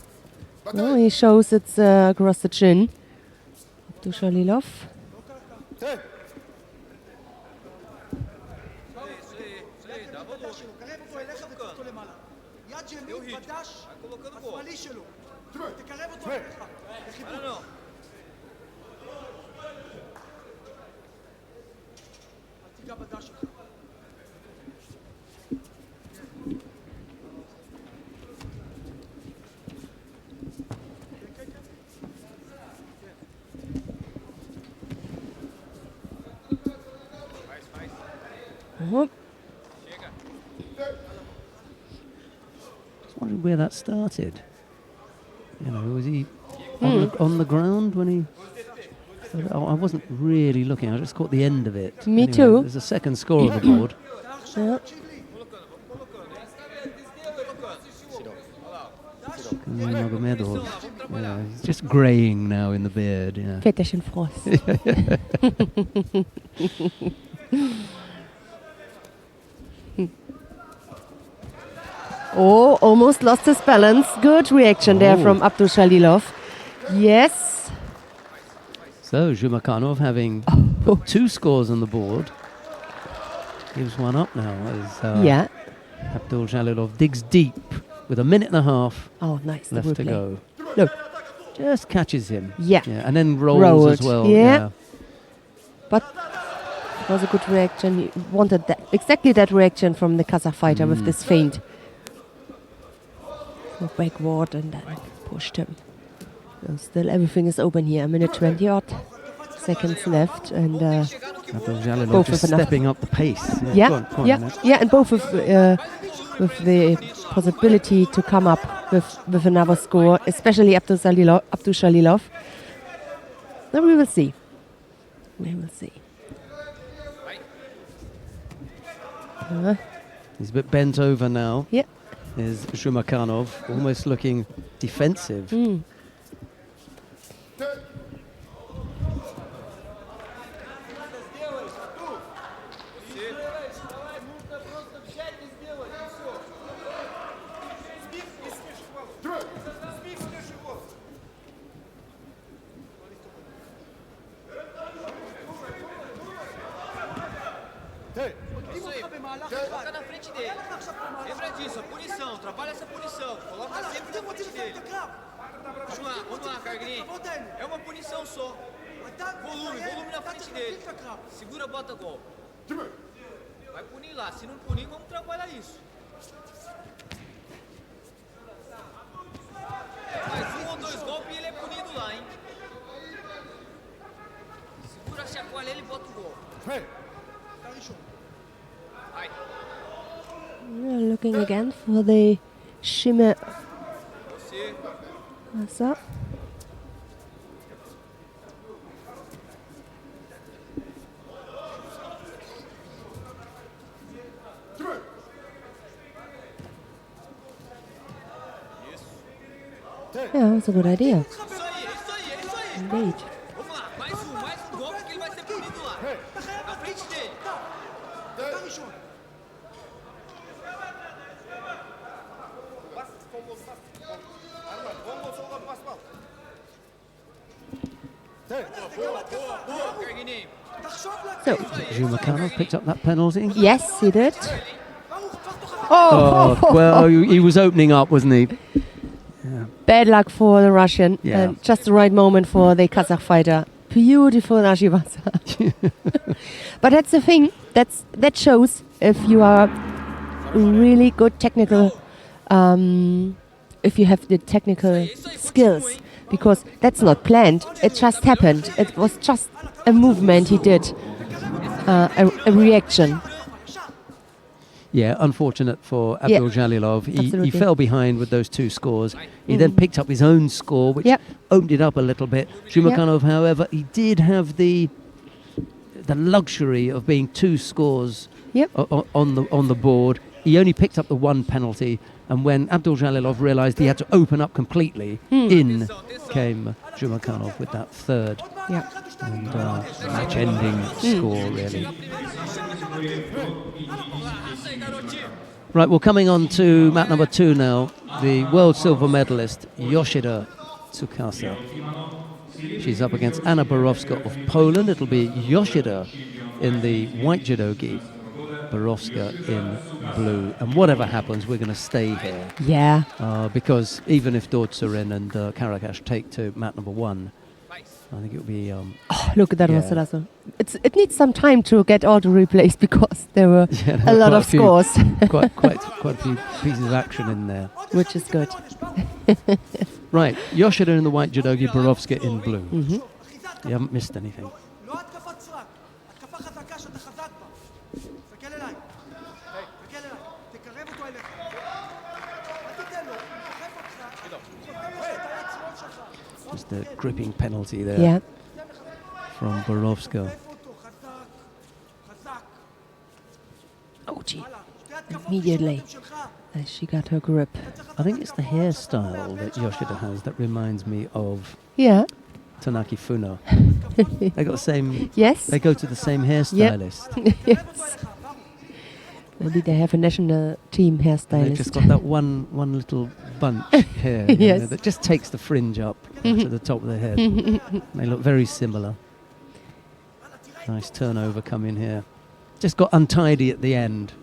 Speaker 2: Oh, he shows it's across the chin. Abdul Jalilov.
Speaker 1: Just wondering where that started. You know, was he on the ground when he... I wasn't really looking, I just caught the end of it.
Speaker 2: Me too.
Speaker 1: There's a second score on the board.
Speaker 2: Yeah.
Speaker 1: Magomedov. Yeah, he's just greying now in the beard. Yeah.
Speaker 2: Väterchen Frost. Oh, almost lost his balance. Good reaction there from Abdul Jalilov. Yes.
Speaker 1: So Zhrumakanov having put 2 scores on the board. Gives one up now as
Speaker 2: Yeah.
Speaker 1: Abdul Jalilov digs deep with 1.5 minutes
Speaker 2: Oh, nice. the
Speaker 1: left to
Speaker 2: replay.
Speaker 1: go.
Speaker 2: Look.
Speaker 1: Just catches him.
Speaker 2: Yeah.
Speaker 1: And then rolls
Speaker 2: Rolled.
Speaker 1: as well.
Speaker 2: Yeah. But it was a good reaction. He wanted that, exactly that reaction from the Kazakh fighter with this feint. So backward and then pushed him. So still everything is open here. 1:20 odd seconds left, and
Speaker 1: Abdul Jalilov
Speaker 2: both
Speaker 1: just
Speaker 2: with enough.
Speaker 1: stepping up the pace.
Speaker 2: yeah,
Speaker 1: Go on,
Speaker 2: yeah,
Speaker 1: Annette.
Speaker 2: yeah, and both with with the possibility to come up with another score, especially Abdul Shalilov. Then we will see. We will see.
Speaker 1: He's a bit bent over now.
Speaker 2: Yeah.
Speaker 1: Is Zhumakhanov, almost looking defensive.
Speaker 7: Coloca na frente dele. Lembra disso, a punição. Trabalha essa punição. Coloca sempre na frente dele. Vamos lá, Cargrim. É uma punição só. Volume na frente dele. Segura, bota gol. Vai punir lá. Se não punir, vamos trabalhar isso. Mais 1 ou 2 golpes e ele é punido lá, hein? Segura, chacoalha ele e bota o gol. Vai.
Speaker 2: We're looking again for the shimmer. What's that? Yeah, that's a good idea. Indeed.
Speaker 7: Vamos lá, mais um golpe que ele vai ser punido lá. Na frente dele.
Speaker 2: So,
Speaker 1: Zhumakhanov picked up that penalty.
Speaker 2: yes, he did.
Speaker 1: Oh, well, he was opening up, wasn't he?
Speaker 2: Bad luck for the Russian.
Speaker 1: Yeah.
Speaker 2: And just the right moment for the Kazakh fighter. Beautiful Nashivasa. But that's the thing. That shows if you are really good technical, if you have the technical skills. Because that's not planned. It just happened. It was just a movement he did, a reaction.
Speaker 1: Yeah, unfortunate for Abdul Jalilov. He
Speaker 2: Absolutely.
Speaker 1: fell behind with those 2 scores. He then picked up his own score, which opened it up a little bit. Zhumakhanov, however, he did have the luxury of being 2 scores on the board. He only picked up the 1 penalty, and when Abdul Jalilov realised he had to open up completely, in came Zhumakhanov with that 3rd and match-ending score, really. Right, well, coming on to mat number 2 now, the world silver medalist Yoshida Tsukasa. She's up against Anna Borowska of Poland. It'll be Yoshida in the white judogi, Borowska in blue. And whatever happens, we're going to stay here.
Speaker 2: Yeah.
Speaker 1: Because even if Dortsurin and Karakash take to mat number 1, I think it'll be...
Speaker 2: Look at that, Vasalaso. It needs some time to get all the replays because there were a lot of scores.
Speaker 1: quite a few pieces of action in there.
Speaker 2: Which is good.
Speaker 1: Right, Yoshida in the white judogi, Borowska in blue. You haven't missed anything. Just a gripping penalty there from Borowska.
Speaker 2: Oh, gee. Immediately as she got her grip.
Speaker 1: I think it's the hairstyle that Yoshida has that reminds me of
Speaker 2: Yeah.
Speaker 1: Tanaki Funo. They got the same.
Speaker 2: Yes.
Speaker 1: They go to the same hairstylist.
Speaker 2: Yes. Maybe they have a national team hairstylist.
Speaker 1: They've just got that one little bunch here
Speaker 2: Yes.
Speaker 1: that just takes the fringe up to the top of the head. They look very similar. Nice turnover coming here. Just got untidy at the end,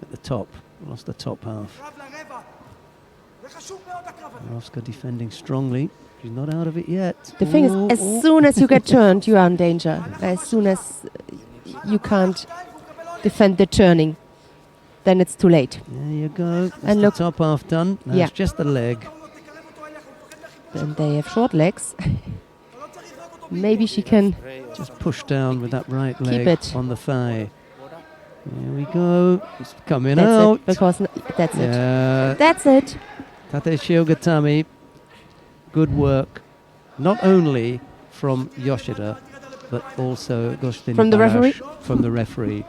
Speaker 1: at the top. Lost the top half. Borowska defending strongly. She's not out of it yet.
Speaker 2: The thing is, as soon as you get turned, you are in danger. As soon as you can't defend the turning, then it's too late.
Speaker 1: There you go. That's
Speaker 2: And
Speaker 1: the
Speaker 2: look,
Speaker 1: top half done. Now it's just the leg.
Speaker 2: and they have short legs. Maybe she can
Speaker 1: Just push down with that right
Speaker 2: Keep
Speaker 1: leg
Speaker 2: it.
Speaker 1: on the thigh. Here we go. It's coming
Speaker 2: That's
Speaker 1: out.
Speaker 2: it. Because that's it.
Speaker 1: Yeah.
Speaker 2: That's it.
Speaker 1: Tate Shiogatami. Good work. Not only from Yoshida, but also Gostin
Speaker 2: From the referee?
Speaker 1: From the referee.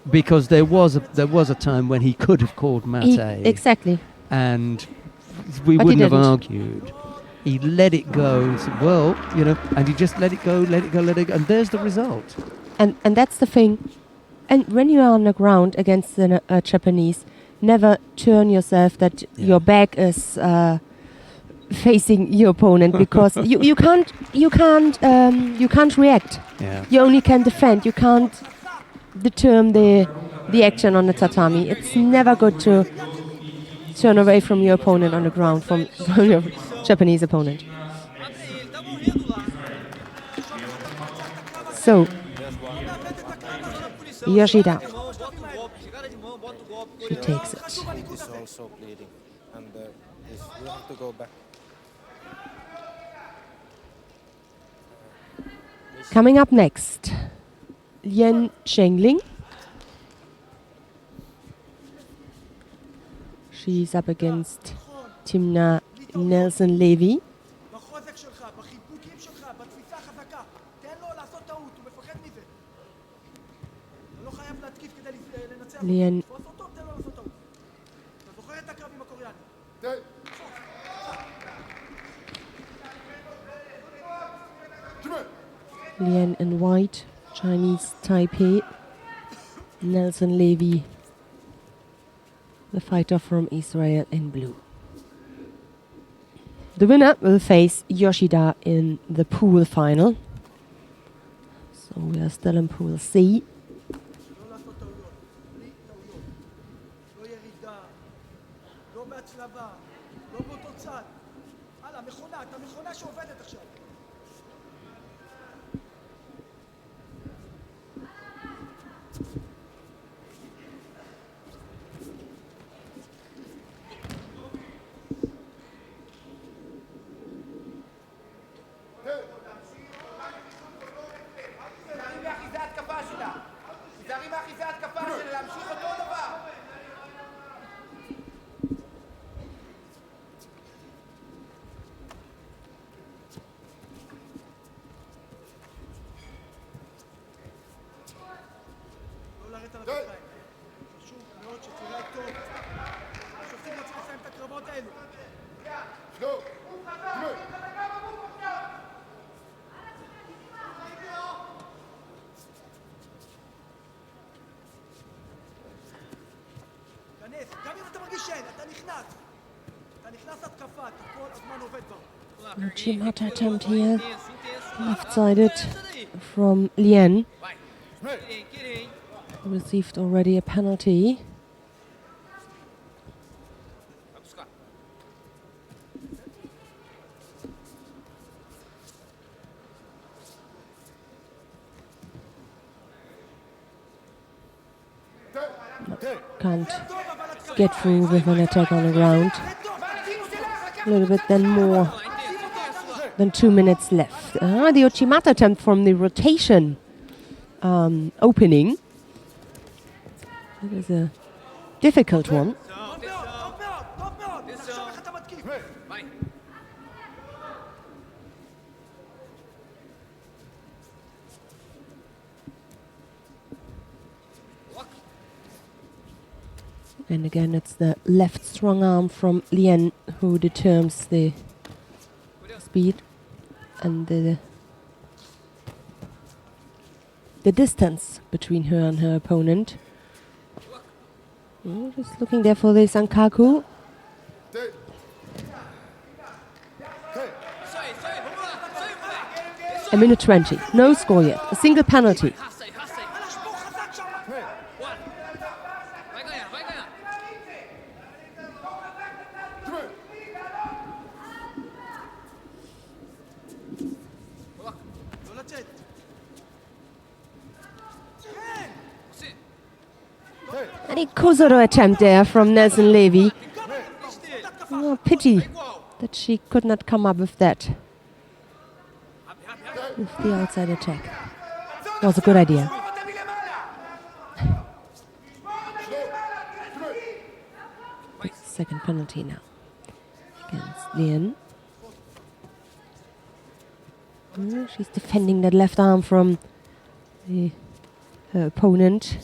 Speaker 1: Because there was a time when he could have called Mate.
Speaker 2: Exactly.
Speaker 1: And we
Speaker 2: But he
Speaker 1: wouldn't have
Speaker 2: didn't.
Speaker 1: argued. He let it go and said, well, and he just let it go, and there's the result.
Speaker 2: And that's the thing. And when you are on the ground against a Japanese, never turn yourself that your back is facing your opponent, because you can't react.
Speaker 1: Yeah.
Speaker 2: You only can defend. You can't determine the action on the tatami. It's never good to turn away from your opponent on the ground, from your Japanese opponent.
Speaker 7: Ele tá morrendo lá.
Speaker 2: So, Yoshida,
Speaker 7: Bota o golpe, chegada de mão, bota o golpe.
Speaker 2: she takes it.
Speaker 8: He's also bleeding, and you have to go back.
Speaker 2: Coming up next, Lien Chengling. She's up against Timna Nelson Levy.
Speaker 4: בחוזק שלך, בחיבוקים שלך, בתפיסה החזקה. תן לו לעשות טעות, הוא מפחד מזה. אתה לא חייב להתקיף כדי לנצח.
Speaker 2: ליאן.
Speaker 4: תפוס אותו, תן לו לעשות טעות. אתה זוכר את הקרב עם הקוריאנים?
Speaker 2: Lien in white, Chinese Taipei. Nelson Levy, the fighter from Israel, in blue. The winner will face Yoshida in the pool final. So we are still in pool C.
Speaker 4: לא לעשות טעויות, בלי טעויות. לא ירידה, לא בהצלבה, לא באותו צד. הלאה, מכונה, אתה מכונה שעובדת עכשיו. תיזהרי מאחיזי ההתקפה שלה. תיזהרי מאחיזי ההתקפה שלה, להמשיך אותו דבר. לא לרדת על הכתפיים. חשוב מאוד שתראה טוב. השופטים לא צריכים לסיים את הקרבות האלו. כנס, גם אם אתה מרגיש שאין, אתה נכנס. אתה נכנס להתקפה, אתה כל הזמן עובד כבר.
Speaker 2: Chimata attempt here, left-sided from Lien. Received already a penalty.
Speaker 7: Vai buscar.
Speaker 2: Can't get through with an attack on the ground. A little bit then more than 2 minutes left. The Ochimata attempt from the rotation opening. It is a difficult one.
Speaker 4: טוב מאוד, טוב מאוד. עכשיו איך אתה מתקיף.
Speaker 7: Vai.
Speaker 2: And again, it's the left strong arm from Lien who determines the speed and the distance between her and her opponent. Just looking there for the Sankaku.
Speaker 7: Isso aí, vamos lá. Isso aí, moleque.
Speaker 2: A minute 20. No score yet. A single penalty.
Speaker 7: Raça aí, raça aí. Bora. Vai ganhar, vai ganhar.
Speaker 4: לא לצאת.
Speaker 7: Você.
Speaker 2: And a Kozoro attempt there from Nelson Levy.
Speaker 7: Deixa dele.
Speaker 2: Oh, pity
Speaker 7: Igual.
Speaker 2: that she could not come up with that,
Speaker 7: Rápido, rápido, rápido.
Speaker 2: with the outside attack. Was a good idea.
Speaker 4: אותה מלמעלה.
Speaker 2: second penalty now against Lien. She's defending that left arm from her opponent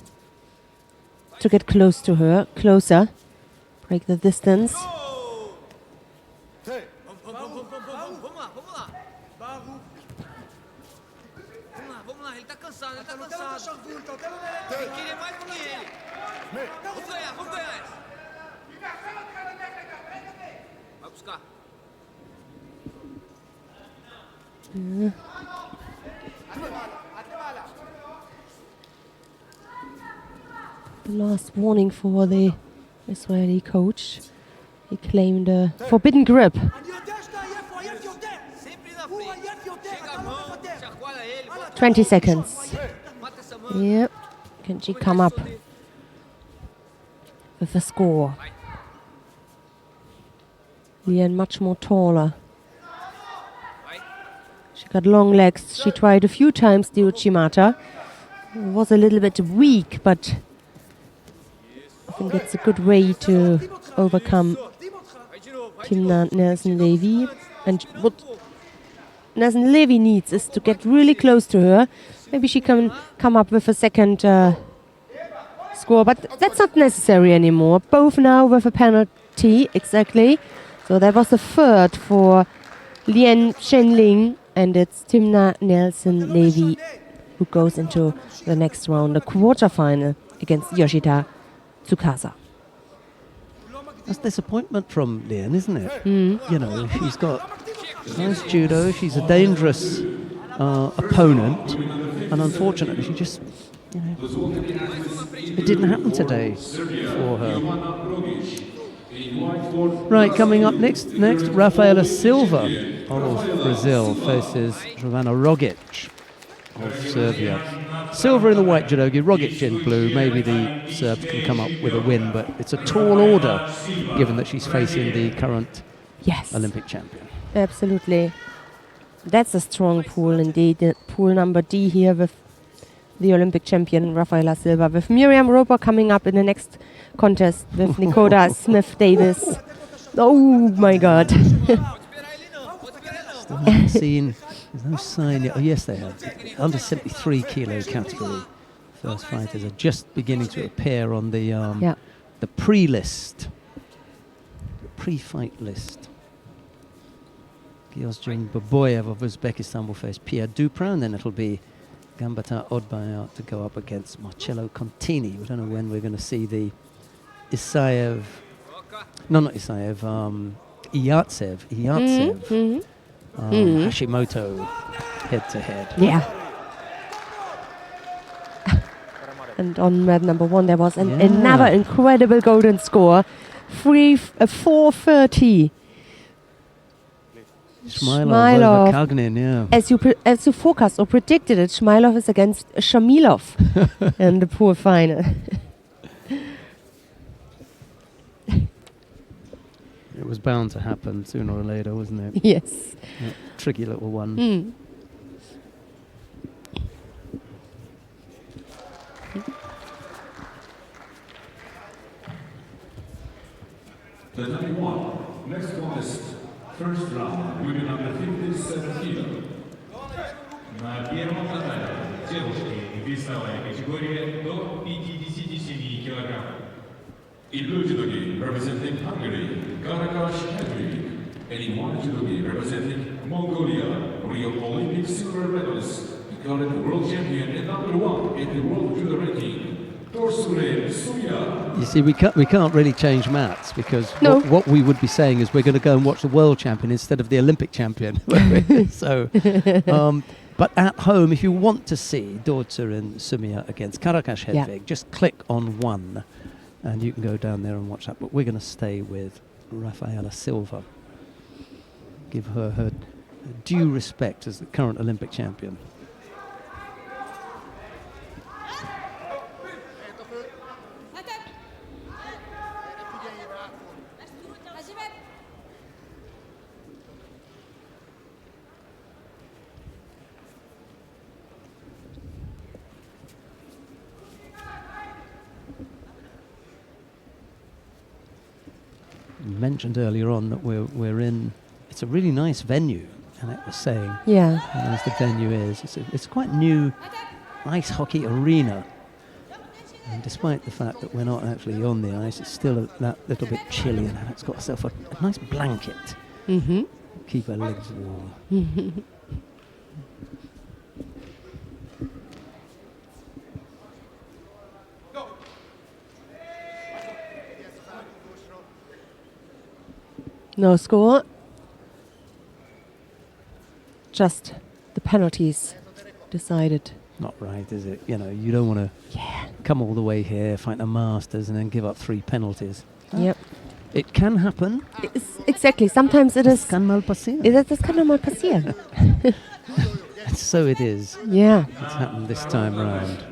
Speaker 2: to get close to her, closer, break the distance.
Speaker 6: Hey,
Speaker 7: Vamos lá, vamos lá.
Speaker 4: Baru.
Speaker 7: Vamos lá, ele tá cansado, ele tá
Speaker 4: Não tem outra
Speaker 7: cansado.
Speaker 4: charvulta, tem
Speaker 7: Tem que querer mais do que ele. Vamos ganhar essa. Vai buscar.
Speaker 2: The last warning for the Israeli coach. He claimed a forbidden grip.
Speaker 4: אני יודע שאתה עייף, הוא עייף יותר.
Speaker 7: Sempre na
Speaker 4: הוא
Speaker 7: frente.
Speaker 4: עייף יותר,
Speaker 7: Chega
Speaker 4: אתה
Speaker 7: a
Speaker 4: לא
Speaker 7: mão,
Speaker 4: מוותר.
Speaker 7: chacoalha ele, bota
Speaker 2: 20 seconds.
Speaker 7: mata essa mão.
Speaker 2: Yep. Can she come up with a score? Lien much more taller. She got long legs. She tried a few times the Uchimata. Was a little bit weak, but I think it's a good way to overcome
Speaker 7: Vai de novo, vai de
Speaker 2: Timna
Speaker 7: novo.
Speaker 2: Nelson Levy. And what Nelson Levy needs is to get really close to her. Maybe she can come up with a second score, but that's not necessary anymore. Both now with a penalty, exactly. So that was the third for Lien Shenling, and it's Timna Nelson Levy who goes into the next round, the quarterfinal against Yoshida Tsukasa.
Speaker 1: That's disappointment from Lien, isn't it? You know, she's got nice judo. She's a dangerous opponent, and unfortunately, she just, you know, it didn't happen today for her. Right, coming up next, Rafaela Silva of Brazil faces Giovanna Rogic of Serbia. Silva in the white judogi, Rogic in blue. Maybe the Serbs can come up with a win, but it's a tall order given that she's facing the current
Speaker 2: Yes,
Speaker 1: Olympic champion.
Speaker 2: absolutely. That's a strong pool indeed. The pool number D here with the Olympic champion Rafaela Silva, with Miriam Roper coming up in the next contest with Nicoda Smith-Davis. Oh my God.
Speaker 1: Still haven't seen, there's no sign yet. Oh, yes, they have. Under 73 kilo category. First fighters are just beginning to appear on the the pre-list, pre-fight list. Gyozjin Baboyev of Uzbekistan will face Pierre Duprat, and then it'll be Gambata Odbayar to go up against Marcello Contini. We don't know when we're going to see the Isaev, not Isaev, Iyatsev, Hashimoto head-to-head.
Speaker 2: Yeah. And on mat number one, there was another incredible golden score, 4:30.
Speaker 1: Shmylov over Kagnin, yeah.
Speaker 2: As you forecast or predicted it, Shmylov is against Shamilov in the pool final.
Speaker 1: It was bound to happen sooner or later, wasn't it?
Speaker 2: Yes.
Speaker 1: That tricky little one.
Speaker 3: The 91, next contest, first round, women under 57 kilo.
Speaker 9: На первом татаме девушки весовая категория до 57 килограмм.
Speaker 3: In blue judogi, representing Hungary, Karakash Hedvig. And in white judogi, representing Mongolia, Rio Olympic silver medalist, the current world champion and number one in the world judo ranking, Torsure Suya.
Speaker 1: You see, we can't really change mats because what we would be saying is we're going to go and watch the world champion instead of the Olympic champion. So, but at home, if you want to see Dortzer and Sumia against Karakash Hedvig, just click on one and you can go down there and watch that. But we're going to stay with Rafaela Silva. Give her due respect as the current Olympic champion. You mentioned earlier on that we're in. It's a really nice venue, and it was saying.
Speaker 2: Yeah.
Speaker 1: As the venue is, it's quite new ice hockey arena. And despite the fact that we're not actually on the ice, it's still that little bit chilly, and it's got itself a nice blanket.
Speaker 2: Mm-hmm.
Speaker 1: Keep her legs warm.
Speaker 2: No score. Just the penalties decided.
Speaker 1: Not right, is it? You know, you don't want to come all the way here, fight the Masters, and then give up 3 penalties.
Speaker 2: Yep.
Speaker 1: It can happen.
Speaker 2: Exactly. Sometimes it is.
Speaker 1: Kann mal passieren.
Speaker 2: Das kann doch mal passieren.
Speaker 1: So it is.
Speaker 2: Yeah.
Speaker 1: It's happened this time round.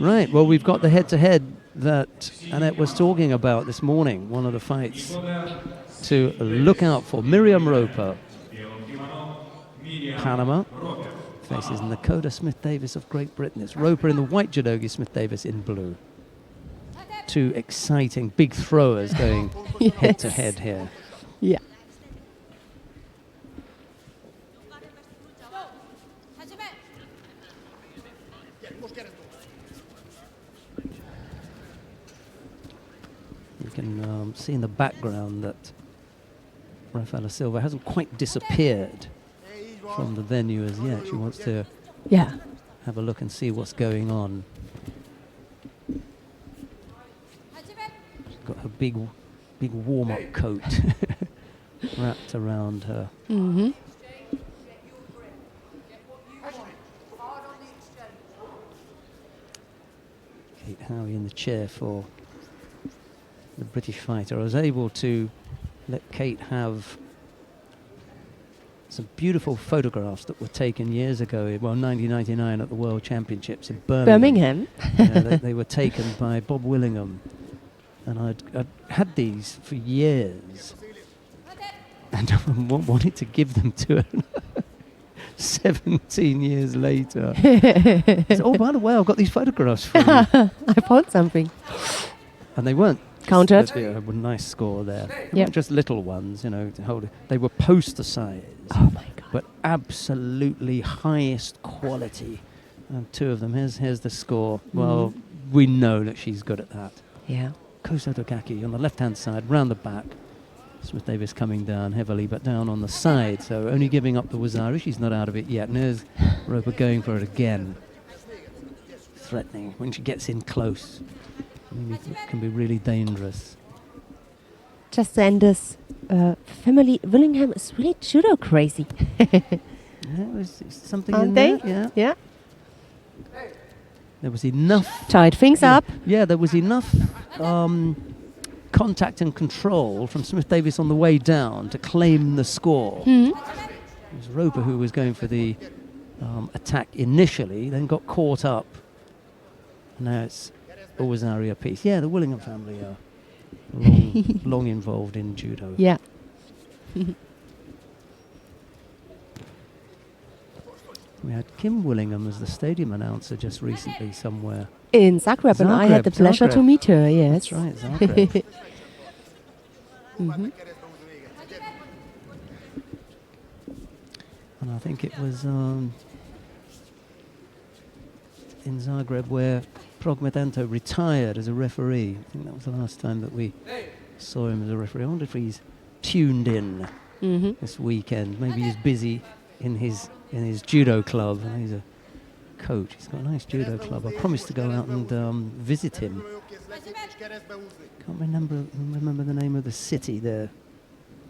Speaker 1: Right, well, we've got the head-to-head that Annette was talking about this morning, one of the fights to look out for. Miriam Roper, Panama, faces Nakota Smith-Davis of Great Britain. It's Roper in the white judogi, Smith-Davis in blue. 2 exciting big throwers going head-to-head here.
Speaker 2: Yeah.
Speaker 1: You can see in the background that Rafaela Silva hasn't quite disappeared from the venue as yet. She wants to have a look and see what's going on. She's got her big warm-up coat wrapped around her.
Speaker 2: Mm-hmm.
Speaker 1: Kate Howie in the chair for the British fighter. I was able to let Kate have some beautiful photographs that were taken years ago, 1999 at the World Championships in Birmingham. They were taken by Bob Willingham, and I'd had these for years, and I wanted to give them to her 17 years later. So, oh, by the way, I've got these photographs for you.
Speaker 2: I found something.
Speaker 1: And they weren't
Speaker 2: counted.
Speaker 1: A nice score there.
Speaker 2: Yep.
Speaker 1: Just little ones, to hold it. They were poster size.
Speaker 2: Oh my God.
Speaker 1: But absolutely highest quality. And 2 of them. Here's the score. Well, we know that she's good at that.
Speaker 2: Yeah.
Speaker 1: Koso Tokaki on the left-hand side, round the back. Smith-Davis coming down heavily, but down on the side. So only giving up the Wazari. She's not out of it yet. And there's Roper going for it again. Threatening when she gets in close. It can be really dangerous.
Speaker 2: Just to end this, family Willingham is really judo crazy.
Speaker 1: It's something
Speaker 2: Aren't
Speaker 1: in
Speaker 2: they?
Speaker 1: there.
Speaker 2: Yeah.
Speaker 1: There was enough.
Speaker 2: Tied things up.
Speaker 1: Yeah, there was enough contact and control from Smith-Davis on the way down to claim the score. It was Roper who was going for the attack initially, then got caught up. Now it's a Wazaria piece. Yeah, the Willingham family are long involved in judo.
Speaker 2: Yeah.
Speaker 1: We had Kim Willingham as the stadium announcer just recently somewhere.
Speaker 2: In Zagreb, and I had the pleasure to meet her, yes.
Speaker 1: That's right, Zagreb.
Speaker 2: Mm-hmm.
Speaker 1: And I think it was in Zagreb where Progmedanto retired as a referee. I think that was the last time that we saw him as a referee. I wonder if he's tuned in this weekend. Maybe he's busy in his judo club. He's a coach. He's got a nice judo club. I promised to go out and visit him. Can't remember the name of the city there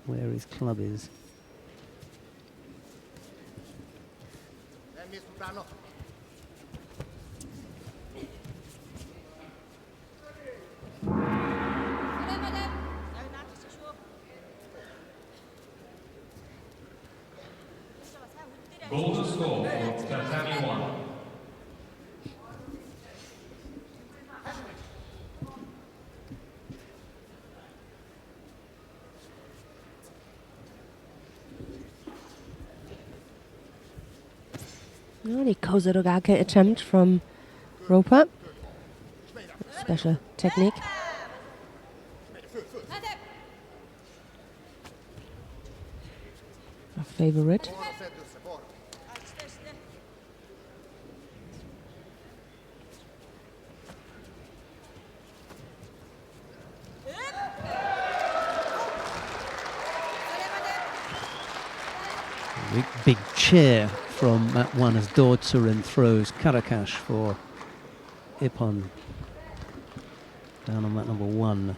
Speaker 1: where his club is.
Speaker 9: Golden score for Tatami 1.
Speaker 2: The Kozorogake attempt from Roper. special technique. Our favorite.
Speaker 1: Big cheer from mat one as Dordsurin throws Karakash for Ippon down on mat number one.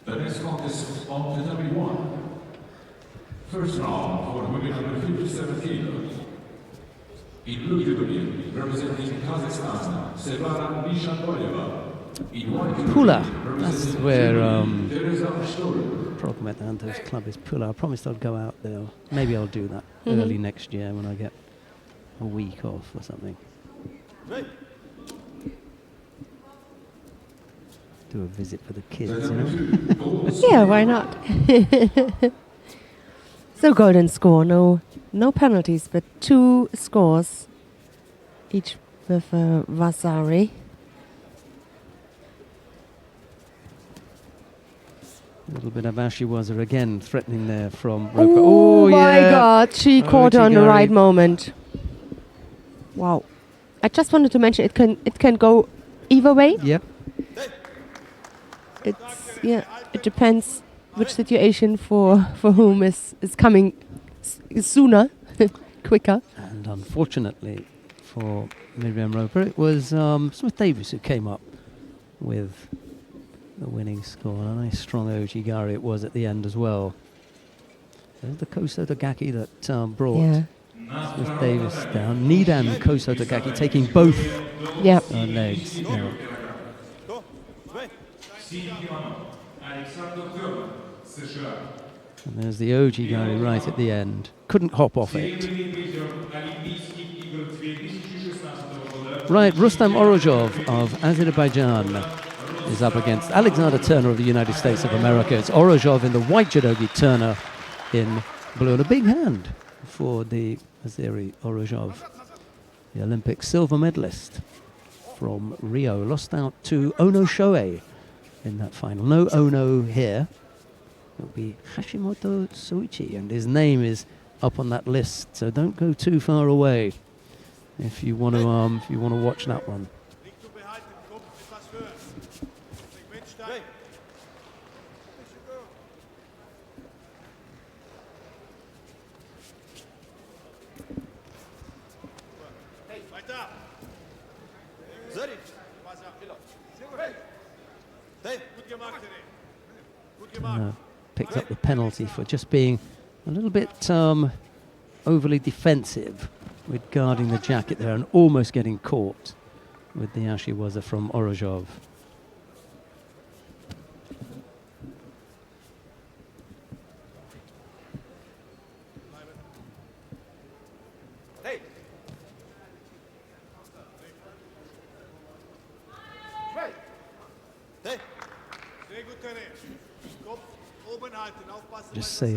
Speaker 3: The next contest on the W1. First round for women under 57 kilos. In blue judogi, representing Kazakhstan, Sevara Nishanboyeva. In white judogi,
Speaker 1: Pula, that's where
Speaker 3: Teresa Story.
Speaker 1: Prokmet Antov's club is Pula. I promised I'd go out there. Maybe I'll do that early next year when I get a week off or something. Do a visit for the kids, you know?
Speaker 2: Yeah, why not? So golden score, no penalties, but 2 scores, each with Vasari.
Speaker 1: A little bit of Ashiwaza again, threatening there from Roper.
Speaker 2: Oh my
Speaker 1: yeah.
Speaker 2: God, she caught her on the
Speaker 1: Ojigari.
Speaker 2: right moment. Wow. I just wanted to mention it can go either way.
Speaker 1: Yep.
Speaker 2: It depends which situation for whom is coming sooner, quicker.
Speaker 1: And unfortunately for Miriam Roper, it was Smith Davis who came up with the winning score. A nice strong Ojigari it was at the end as well. There's the Kosotogaki that brought Smith Davis down. Nidan Kosotogaki taking both legs. Yeah. And there's the Ojigari right at the end. Couldn't hop off it. Right, Rustam Orozhov of Azerbaijan is up against Alexander Turner of the United States of America. It's Orozhov in the white judogi, Turner in blue. And a big hand for the Azeri Orozhov, the Olympic silver medalist from Rio. Lost out to Ono Shoei in that final. No Ono here. It'll be Hashimoto Soichi, and his name is up on that list, so don't go too far away if you want to watch that one. Picked up the penalty for just being a little bit overly defensive with guarding the jacket there and almost getting caught with the Ashiwaza from Orozhov. Just say,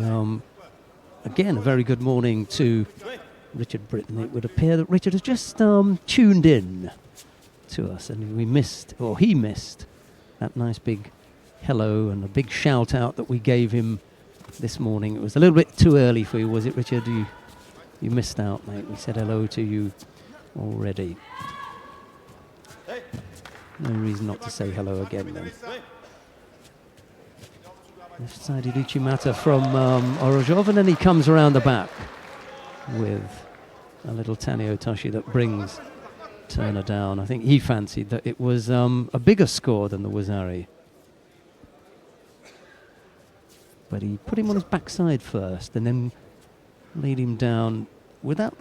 Speaker 1: again, a very good morning to Richard Britton. It would appear that Richard has just tuned in to us, and he missed that nice big hello and a big shout out that we gave him this morning. It was a little bit too early for you, was it, Richard? You missed out, mate. We said hello to you already. No reason not to say hello again then. Left-sided Uchimata from Orozhov, and then he comes around the back with a little Taniotoshi that brings Turner down. I think he fancied that it was a bigger score than the Wazari. But he put him on his backside first and then laid him down without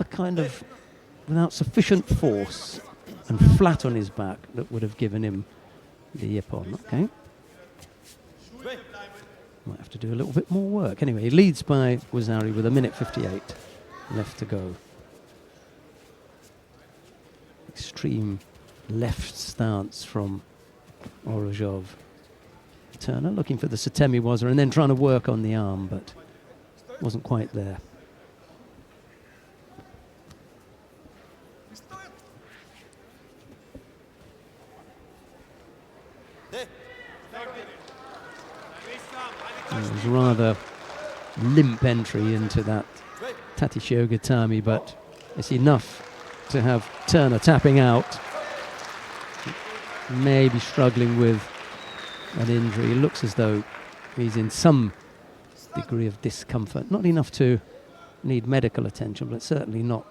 Speaker 1: sufficient force and flat on his back that would have given him the Ippon. Okay. Might have to do a little bit more work. Anyway, he leads by Wazari with 1:58 left to go. extreme left stance from Orozhov. Turner looking for the Satemi Waza and then trying to work on the arm, but wasn't quite there. It was a rather limp entry into that Tatisho Gatami, but it's enough to have Turner tapping out. Maybe struggling with an injury. It looks as though he's in some degree of discomfort. Not enough to need medical attention, but certainly not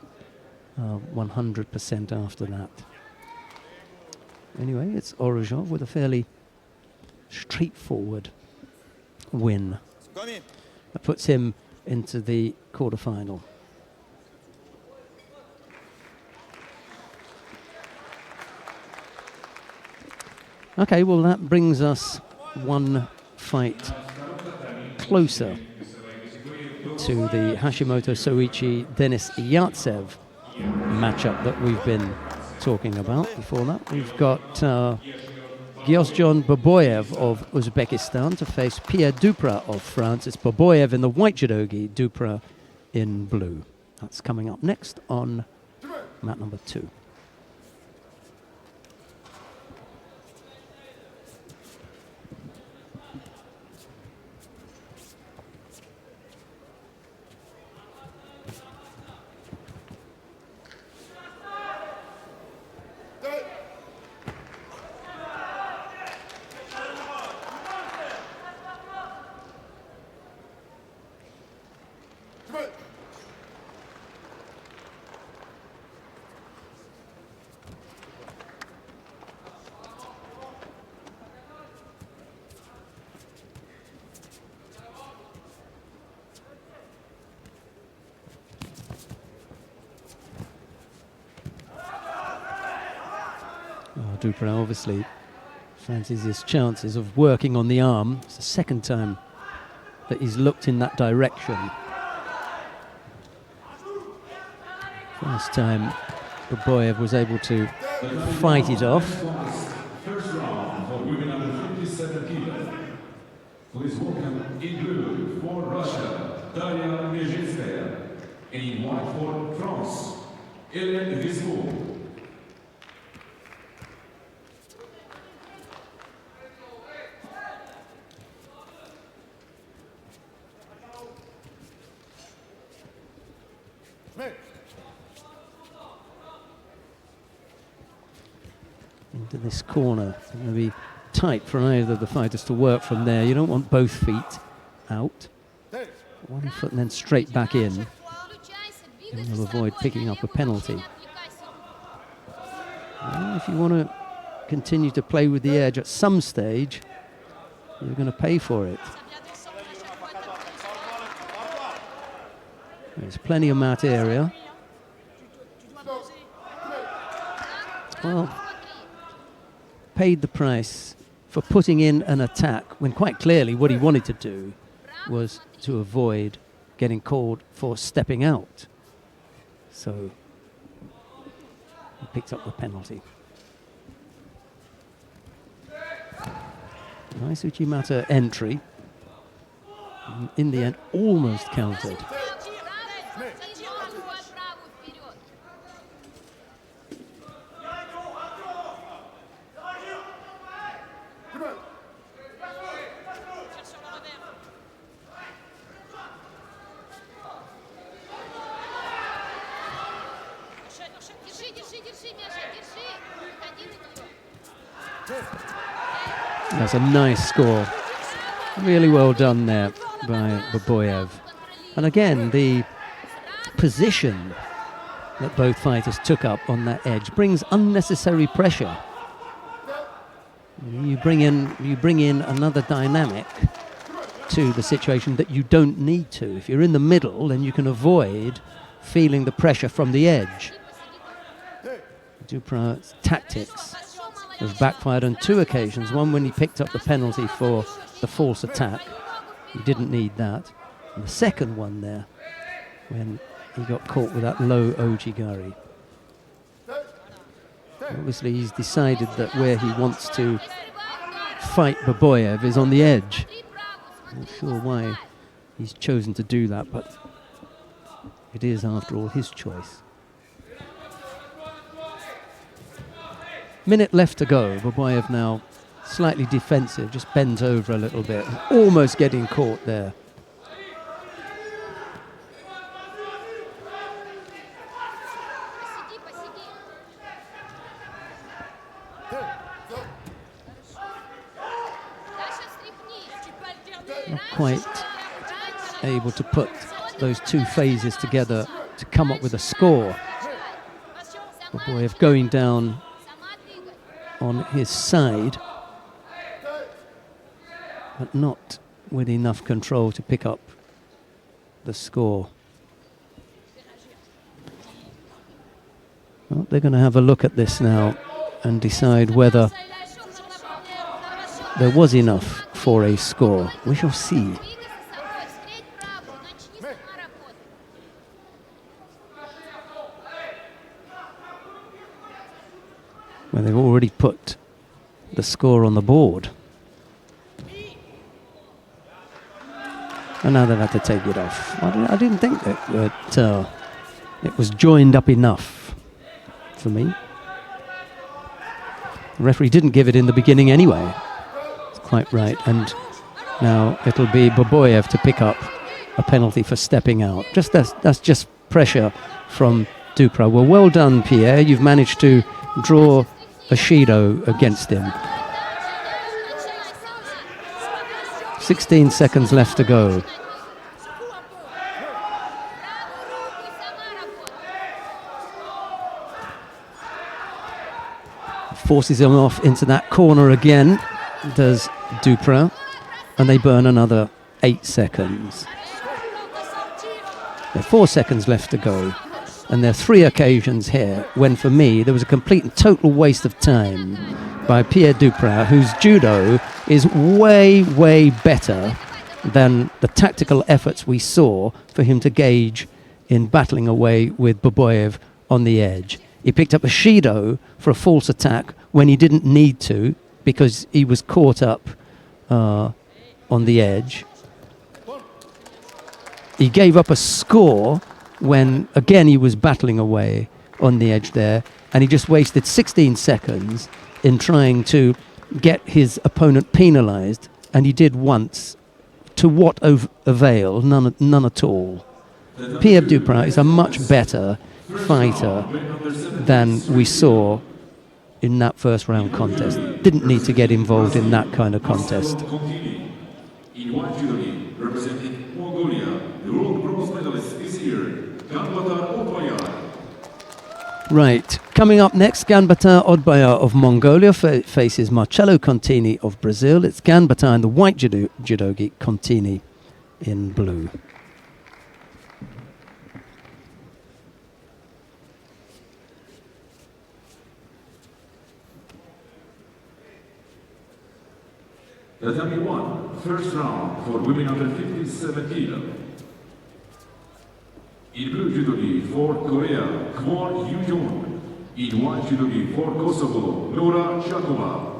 Speaker 1: 100% after that. Anyway, it's Orozhov with a fairly straightforward win. That puts him into the quarterfinal. Okay, well that brings us one fight closer to the Hashimoto Soichi Denis Yatsev matchup that we've been talking about. Before that, we've got Gyosjon Baboyev of Uzbekistan to face Pierre Duprat of France. It's Baboyev in the white judogi, Duprat in blue. That's coming up next on mat number 2. Duprat obviously fancies his chances of working on the arm. It's the second time that he's looked in that direction. First time Baboyev was able to fight it off.
Speaker 3: First round for women under 57 kilos. Please welcome in blue for Russia, Daria Nezhitskaya, and in white for France, Hélène Risco.
Speaker 1: Into this corner. It's going to be tight for either of the fighters to work from there. You don't want both feet out. One foot and then straight back in. And you'll avoid picking up a penalty. Well, if you want to continue to play with the edge at some stage, you're going to pay for it. There's plenty of mat area. Well, paid the price for putting in an attack when quite clearly what he wanted to do was to avoid getting called for stepping out. So he picked up the penalty. Nice Uchimata entry. In the end, almost countered. That's a nice score. Really well done there by Baboyev. And again, the position that both fighters took up on that edge brings unnecessary pressure. You bring in another dynamic to the situation that you don't need to. If you're in the middle, then you can avoid feeling the pressure from the edge. Duprat's tactics have backfired on 2 occasions. One when he picked up the penalty for the false attack. He didn't need that. And the second one there, when he got caught with that low ojigari. Obviously, he's decided that where he wants to fight Baboyev is on the edge. I'm not sure why he's chosen to do that, but it is, after all, his choice. Minute left to go. Baboyev now slightly defensive, just bent over a little bit, almost getting caught there. Not quite able to put those two phases together to come up with a score. Baboyev going down on his side, but not with enough control to pick up the score. Well, they're going to have a look at this now and decide whether there was enough for a score. We shall see. Well, they've already put the score on the board. And now they've had to take it off. I didn't think that it was joined up enough for me. The referee didn't give it in the beginning anyway. It's quite right. And now it'll be Baboyev to pick up a penalty for stepping out. That's just pressure from Duprat. Well, well done, Pierre. You've managed to draw a Shido against him. 16 seconds left to go. Forces him off into that corner again, does Duprat, and they burn another 8 seconds. There are 4 seconds left to go, and there are 3 occasions here when, for me, there was a complete and total waste of time by Pierre Duprat, whose judo is way, way better than the tactical efforts we saw for him to gauge in battling away with Baboyev on the edge. He picked up a Shido for a false attack when he didn't need to because he was caught up on the edge. He gave up a score when, again, he was battling away on the edge there, and he just wasted 16 seconds in trying to get his opponent penalised, and he did once. To what avail? None at all. Pierre Duprat is a much better fighter than we saw in that first round contest. Didn't need to get involved in that kind of contest.
Speaker 3: In white judo, representing Mongolia, the world bronze medalist is here, Ganbatar Odbayar.
Speaker 1: Right, coming up next, Ganbatar Odbayar of Mongolia faces Marcello Contini of Brazil. It's Ganbatar in the white judogi, Contini in blue.
Speaker 3: Tatami 1, first round for women under 57 kilo. In blue judogi for Korea, Kwon Yoo-jung. In white judogi for Kosovo, Nora Shakova.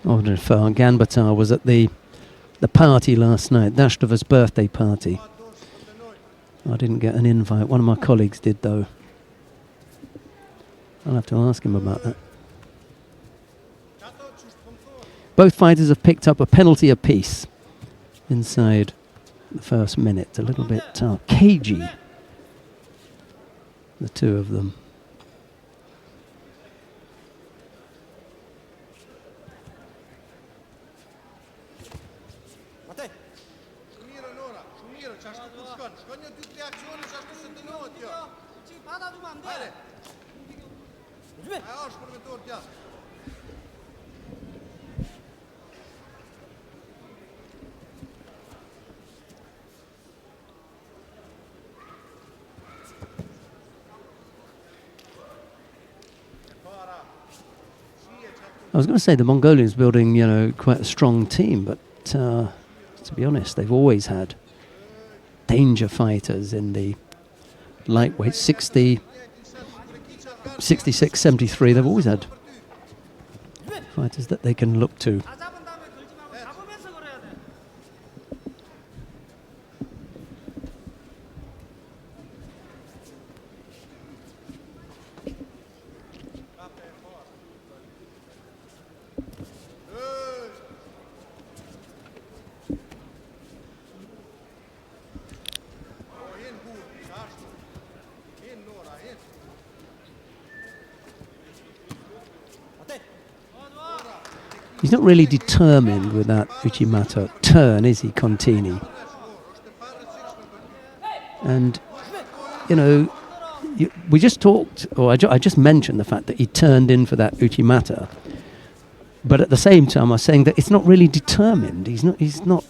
Speaker 1: I wonder if Ganbatar was at the party last night, Dashtova's birthday party. I didn't get an invite. One of my colleagues did, though. I'll have to ask him about that. Both fighters have picked up a penalty apiece inside the first minute. A little bit cagey, the two of them. was going to say the Mongolians building, quite a strong team, but to be honest, they've always had danger fighters in the lightweight 60, 66, 73. They've always had fighters that they can look to. He's not really determined with that Uchimata turn, is he, Contini? And, we just talked, or I just mentioned the fact that he turned in for that Uchimata. But at the same time, I was saying that it's not really determined. He's not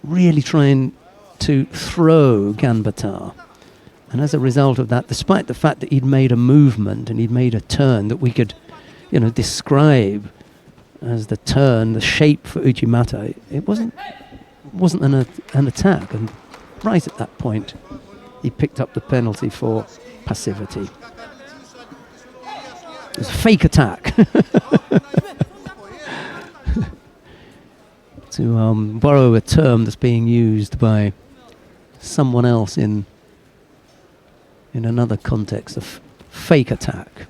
Speaker 1: really trying to throw Ganbata. And as a result of that, despite the fact that he'd made a movement and he'd made a turn that we could, describe as the turn, the shape for Uchimata, it wasn't an attack. And right at that point, he picked up the penalty for passivity. It was a fake attack. To borrow a term that's being used by someone else in another context, of fake attack.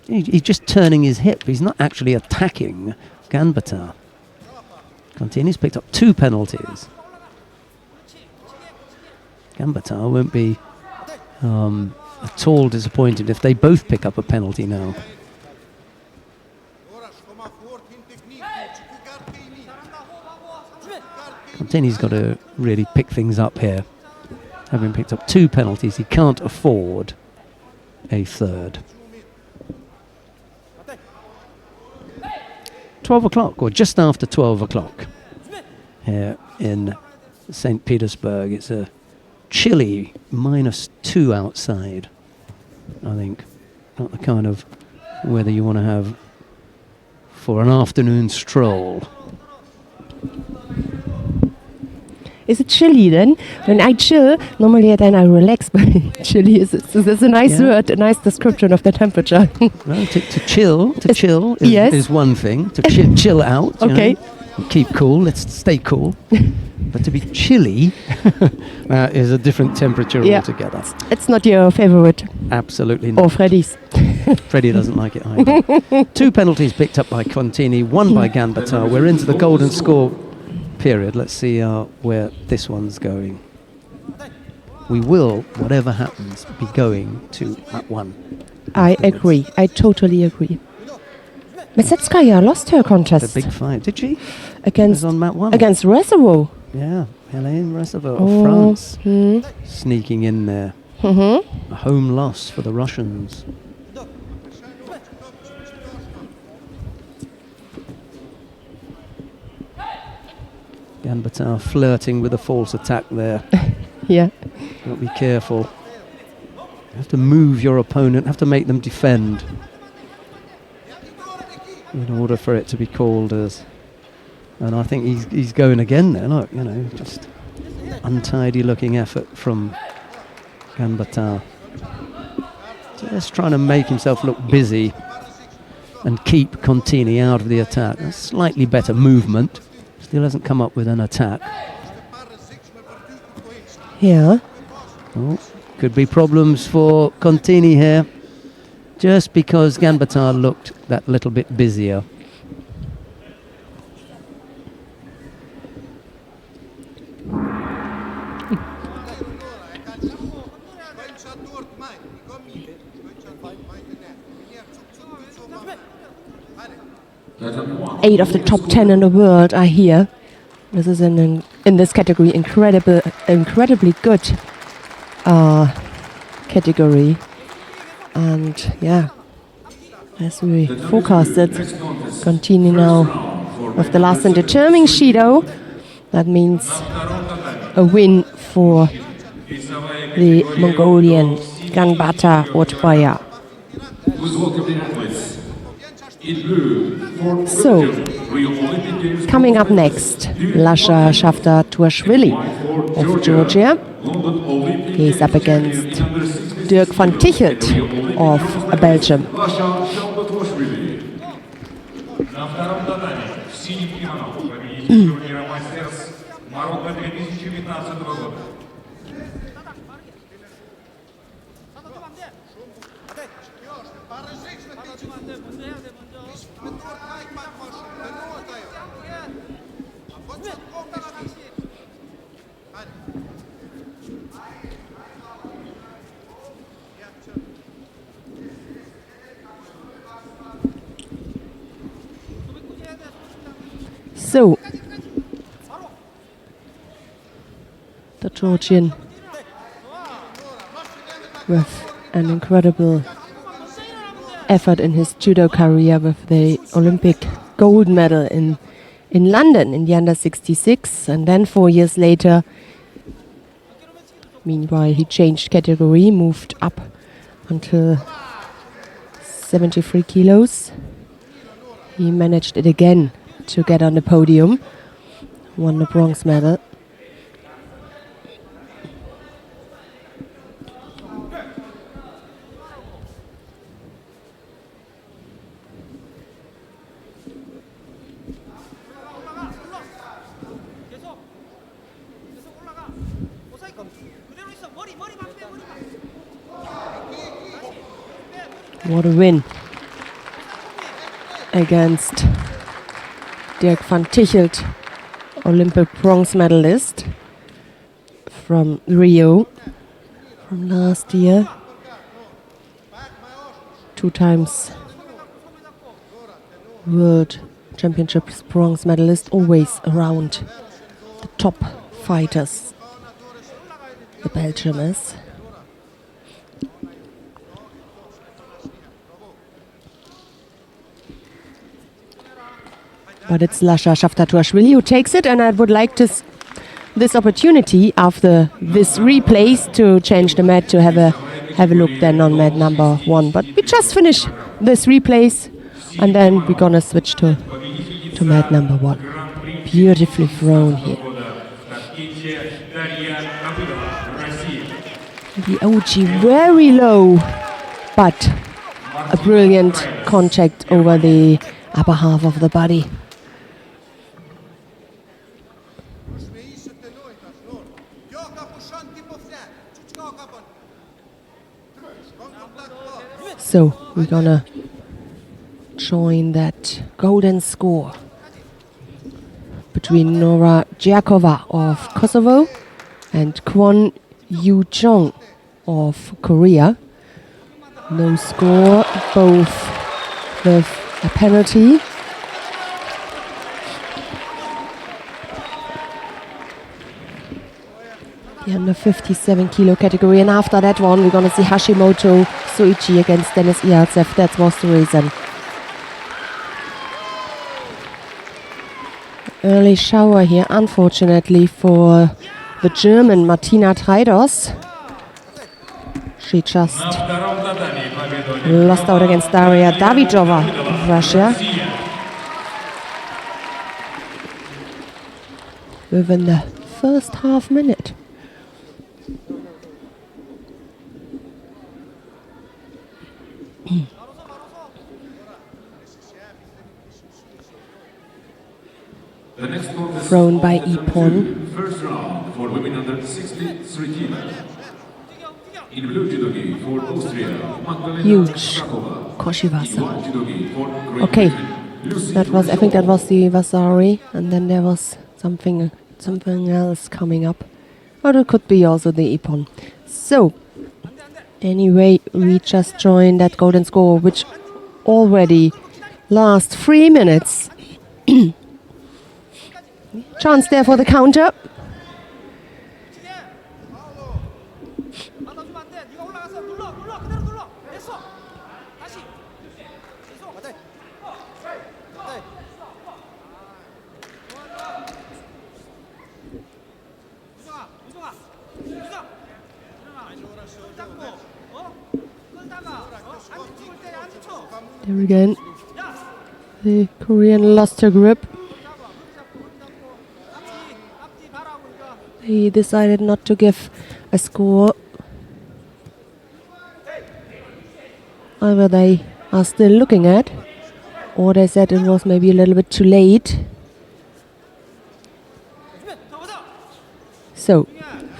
Speaker 1: He's just turning his hip. He's not actually attacking Ganbata. Contini's picked up 2 penalties. Ganbata won't be at all disappointed if they both pick up a penalty now. Contini's got to really pick things up here. Having picked up 2 penalties, he can't afford a third. 12 o'clock, or just after 12 o'clock, here in St. Petersburg. It's a chilly -2 outside, I think. Not the kind of weather you want to have for an afternoon stroll.
Speaker 2: Is it chilly then? When I chill, normally then I relax, but chilly is a nice word, a nice description of the temperature.
Speaker 1: Well, to chill is one thing. To chill out,
Speaker 2: okay.
Speaker 1: Keep cool, let's stay cool. But to be chilly is a different temperature altogether.
Speaker 2: It's not your favorite.
Speaker 1: Absolutely not.
Speaker 2: Or Freddy's.
Speaker 1: Freddie doesn't like it either. 2 penalties picked up by Contini, 1 by Ganbata. We're into the golden score period. Let's see where this one's going. We will, whatever happens, be going to mat 1.
Speaker 2: I agree. I totally agree. Mesetskaya lost her contest.
Speaker 1: The big fight, did she?
Speaker 2: Against
Speaker 1: on mat 1.
Speaker 2: Against Reservoir.
Speaker 1: Yeah, Hélène Reservoir of France, sneaking in there. A home loss for the Russians. Ganbata flirting with a false attack there.
Speaker 2: Yeah.
Speaker 1: Got to be careful. You have to move your opponent, have to make them defend in order for it to be called as. And I think he's going again there. Look, just untidy looking effort from Ganbata. Just trying to make himself look busy and keep Contini out of the attack. A slightly better movement. Still hasn't come up with an attack.
Speaker 2: Yeah.
Speaker 1: Oh, could be problems for Contini here, just because Ganbata looked that little bit busier.
Speaker 2: Eight of the top 10 in the world are here. This is in this category incredibly good category. And yeah, as we forecasted, continue now with the last and determining Judo. That means a win for the Mongolian Ganbata Otbaya.
Speaker 3: Please welcome the athletes. In blue, for
Speaker 2: So,
Speaker 3: Rio Olympic Games
Speaker 2: coming up next, Lasha Shaftar-Tuashvili of Georgia.
Speaker 3: London Olympic
Speaker 2: He's up against Dirk van Tichelt of Belgium.
Speaker 3: Lasha Shaftar-Tuashvili.
Speaker 9: На втором татаме в синем кимоно победитель турнира «Мастерс» Марокко 2015 года.
Speaker 2: So, the Georgian with an incredible effort in his judo career with the Olympic gold medal in London in the under 66, and then 4 years later, meanwhile he changed category, moved up until 73 kilos. He managed it again to get on the podium, won the bronze medal. What a win against Dirk van Tichelt, Olympic bronze medalist from Rio from last year. 2 times World Championships bronze medalist, always around the top fighters, the Belgium is. But it's Lasha Shaftar-Tuashvili who takes it, and I would like this opportunity after this replays to change the mat to have a look then on mat number 1. But we just finished this replays, and then we're gonna switch to mat number 1. Beautifully thrown here. The OG very low, but a brilliant contact over the upper half of the body. So we're gonna join that golden score between Nora Djakova of Kosovo and Kwon Yu-jong of Korea. No score, both with a penalty. The under 57 kilo category, and after that one we're gonna see Hashimoto Soichi against Dennis Ialtsev. That was the reason. Early shower here, unfortunately, for the German Martina Traidos. She just lost out against Daria Davidova of Russia within the first half minute. Thrown by Ipon.
Speaker 3: First round for women under 63 kilos. In blue judogi for Austria, Magdalena
Speaker 2: Huge
Speaker 3: Krakova.
Speaker 2: Koshiwasa.
Speaker 3: In white judogi for Great
Speaker 2: Okay,
Speaker 3: Britain,
Speaker 2: that was, I think that was the Vasari, and then there was something else coming up. Or it could be also the Ipon. So, anyway, we just joined that golden score, which already lasts 3 minutes. Chance there for the counter. There again. The Korean lost her grip. He decided not to give a score. Either they are still looking at, or they said it was maybe a little bit too late. So,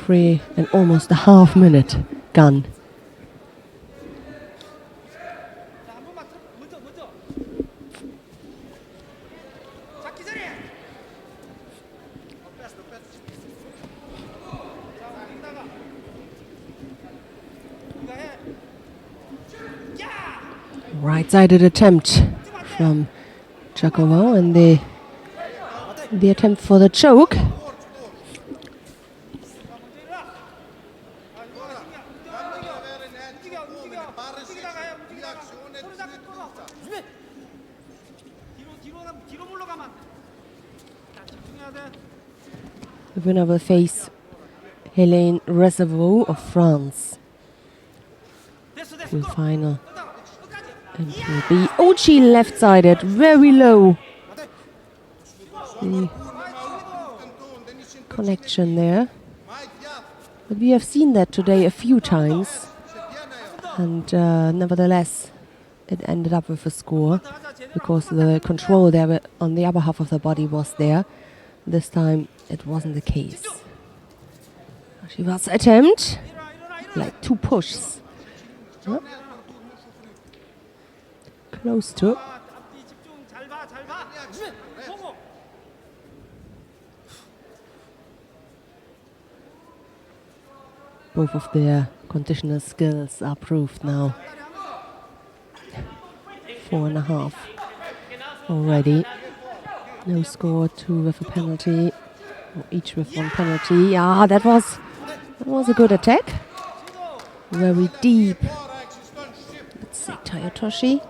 Speaker 2: 3 and almost a half minute gone. Right-sided attempt from Giacomo, and the attempt for the choke. The winner will face Hélène Reserveau of France in the final. And it will be Ochi left-sided, very low. The connection there. But we have seen that today a few times. And nevertheless, it ended up with a score because the control there on the upper half of the body was there. This time it wasn't the case. Ashivat's attempt, like 2 pushes. Huh? Close to. Both of their conditioner skills are proved now. 4.5 already. No score, 2 with a penalty, or each with 1 penalty. Ah, that was a good attack. Very deep. Let's see, Tayotoshi.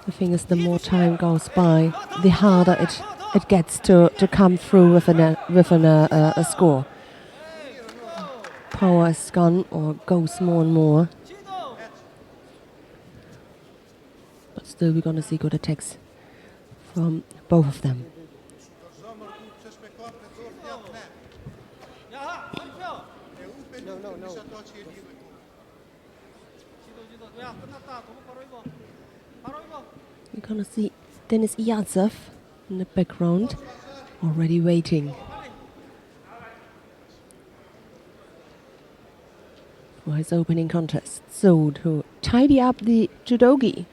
Speaker 2: The thing is, the more time goes by, the harder it gets to come through with a score. Power is gone or goes more and more. But still, we're going to see good attacks from both of them. We're gonna see Denis Iantsev in the background, already waiting for his opening contest. So to tidy up the judogi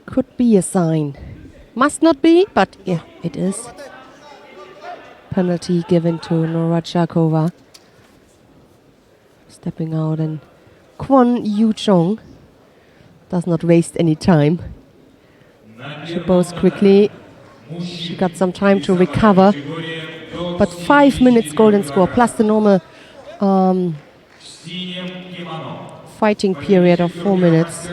Speaker 2: could be a sign. Must not be, but yeah, it is. Penalty given to Norachakova. Stepping out, and Kwon Yu-chong does not waste any time. She bows quickly. She got some time to recover. But 5 minutes golden score plus the normal fighting period of 4 minutes.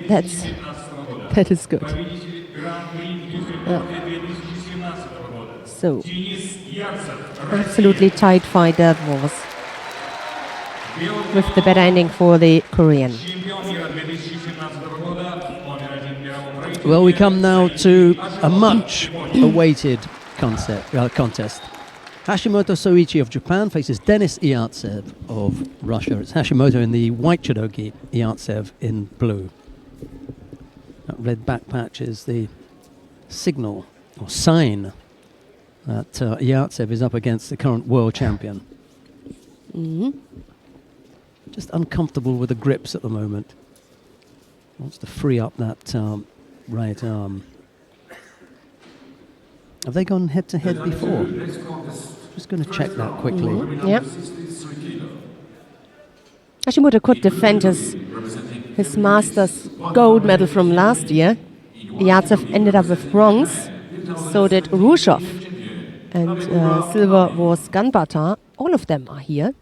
Speaker 2: That is good. So, absolutely tight fight that was, with the better ending for the Korean.
Speaker 1: Well, we come now to a much awaited contest. Hashimoto Soichi of Japan faces Denis Iantsev of Russia. It's Hashimoto in the white judogi, Iantsev in blue. That red back patch is the signal or sign that Iantsev is up against the current world champion. Just uncomfortable with the grips at the moment. Wants to free up that right arm. Have they gone head-to-head before? Just going to check that quickly.
Speaker 2: Yep. Hashimoto could defend his Masters gold medal from last year. Iantsev ended up with bronze. So did Rushov. and silver was Gunbutter. All of them are here.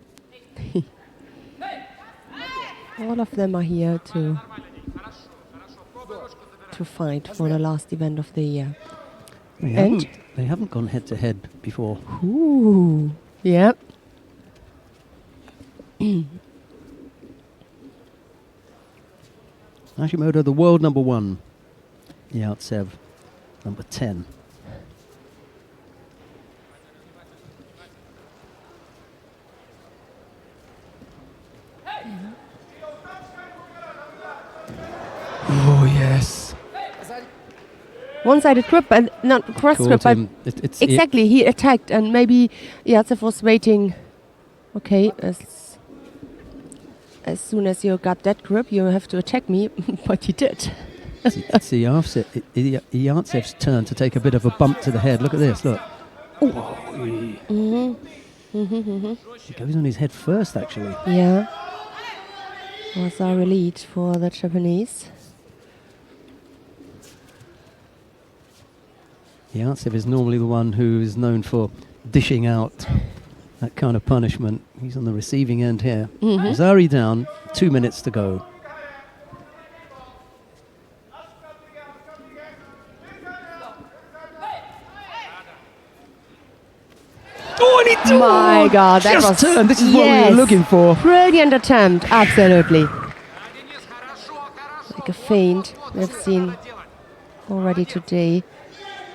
Speaker 2: All of them are here to fight for the last event of the year.
Speaker 1: They haven't gone head to head before.
Speaker 2: Ooh, yep.
Speaker 1: Hashimoto, the world number 1. Yartsev, number 10. Oh, yes.
Speaker 2: One-sided grip, and not cross grip, but exactly, he attacked, and maybe Yartsev was waiting. Okay, as soon as you got that grip, you have to attack me, but he did.
Speaker 1: It's Yartsev's turn to take a bit of a bump to the head. Look at this, look. He goes on his head first, actually.
Speaker 2: Yeah. Was our lead for the Japanese.
Speaker 1: Yartsev is normally the one who is known for dishing out that kind of punishment. He's on the receiving end here. Zari down, 2 minutes to go. Oh, and he did!
Speaker 2: My God, that was
Speaker 1: turned. This is what we were looking for.
Speaker 2: Brilliant attempt, absolutely. Like a feint we've seen already today.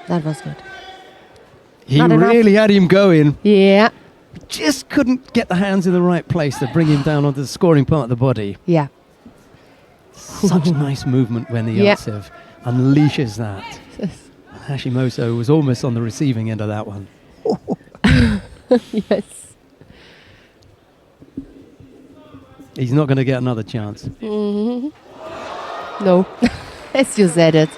Speaker 2: That was good.
Speaker 1: He really had him going.
Speaker 2: Yeah.
Speaker 1: Just couldn't get the hands in the right place to bring him down onto the scoring part of the body.
Speaker 2: Yeah.
Speaker 1: Such nice movement when the Yartsev unleashes that. Hashimoto was almost on the receiving end of that one.
Speaker 2: Yes.
Speaker 1: He's not going to get another chance.
Speaker 2: No. As you said it.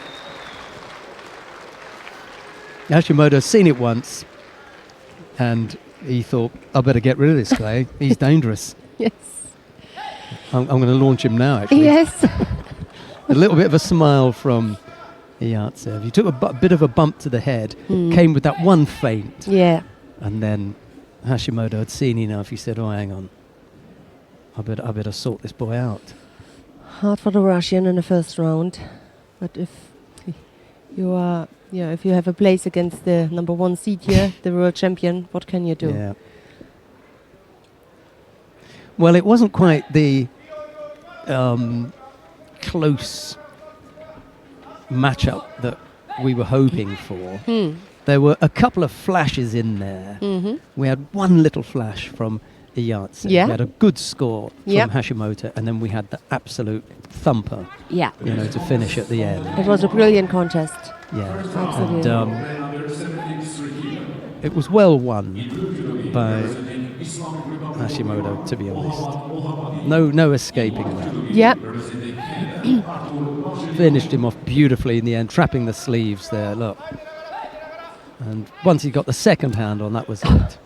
Speaker 1: Hashimoto's seen it once, and he thought, I better get rid of this guy. He's dangerous.
Speaker 2: Yes.
Speaker 1: I'm going to launch him now, actually.
Speaker 2: Yes.
Speaker 1: A little bit of a smile from Yartsev. He took a bit of a bump to the head, came with that one feint.
Speaker 2: Yeah.
Speaker 1: And then Hashimoto had seen enough. He said, oh, hang on. I better sort this boy out.
Speaker 2: Hard for the Russian in the first round. But if you are... Yeah, if you have a place against the number 1 seed here, the world champion, what can you do?
Speaker 1: Yeah. Well, it wasn't quite the close matchup that we were hoping for. There were a couple of flashes in there. We had one little flash from Yartsev.
Speaker 2: Yeah.
Speaker 1: We had a good score from
Speaker 2: Yep.
Speaker 1: Hashimoto, and then we had the absolute thumper,
Speaker 2: Yeah.
Speaker 1: to finish at the end.
Speaker 2: It was a brilliant contest.
Speaker 1: Yeah,
Speaker 2: Absolutely.
Speaker 1: and it was well won by Hashimoto, to be honest. No escaping that.
Speaker 2: Yeah.
Speaker 1: Finished him off beautifully in the end, trapping the sleeves there, look. And once he got the second hand on, that was it.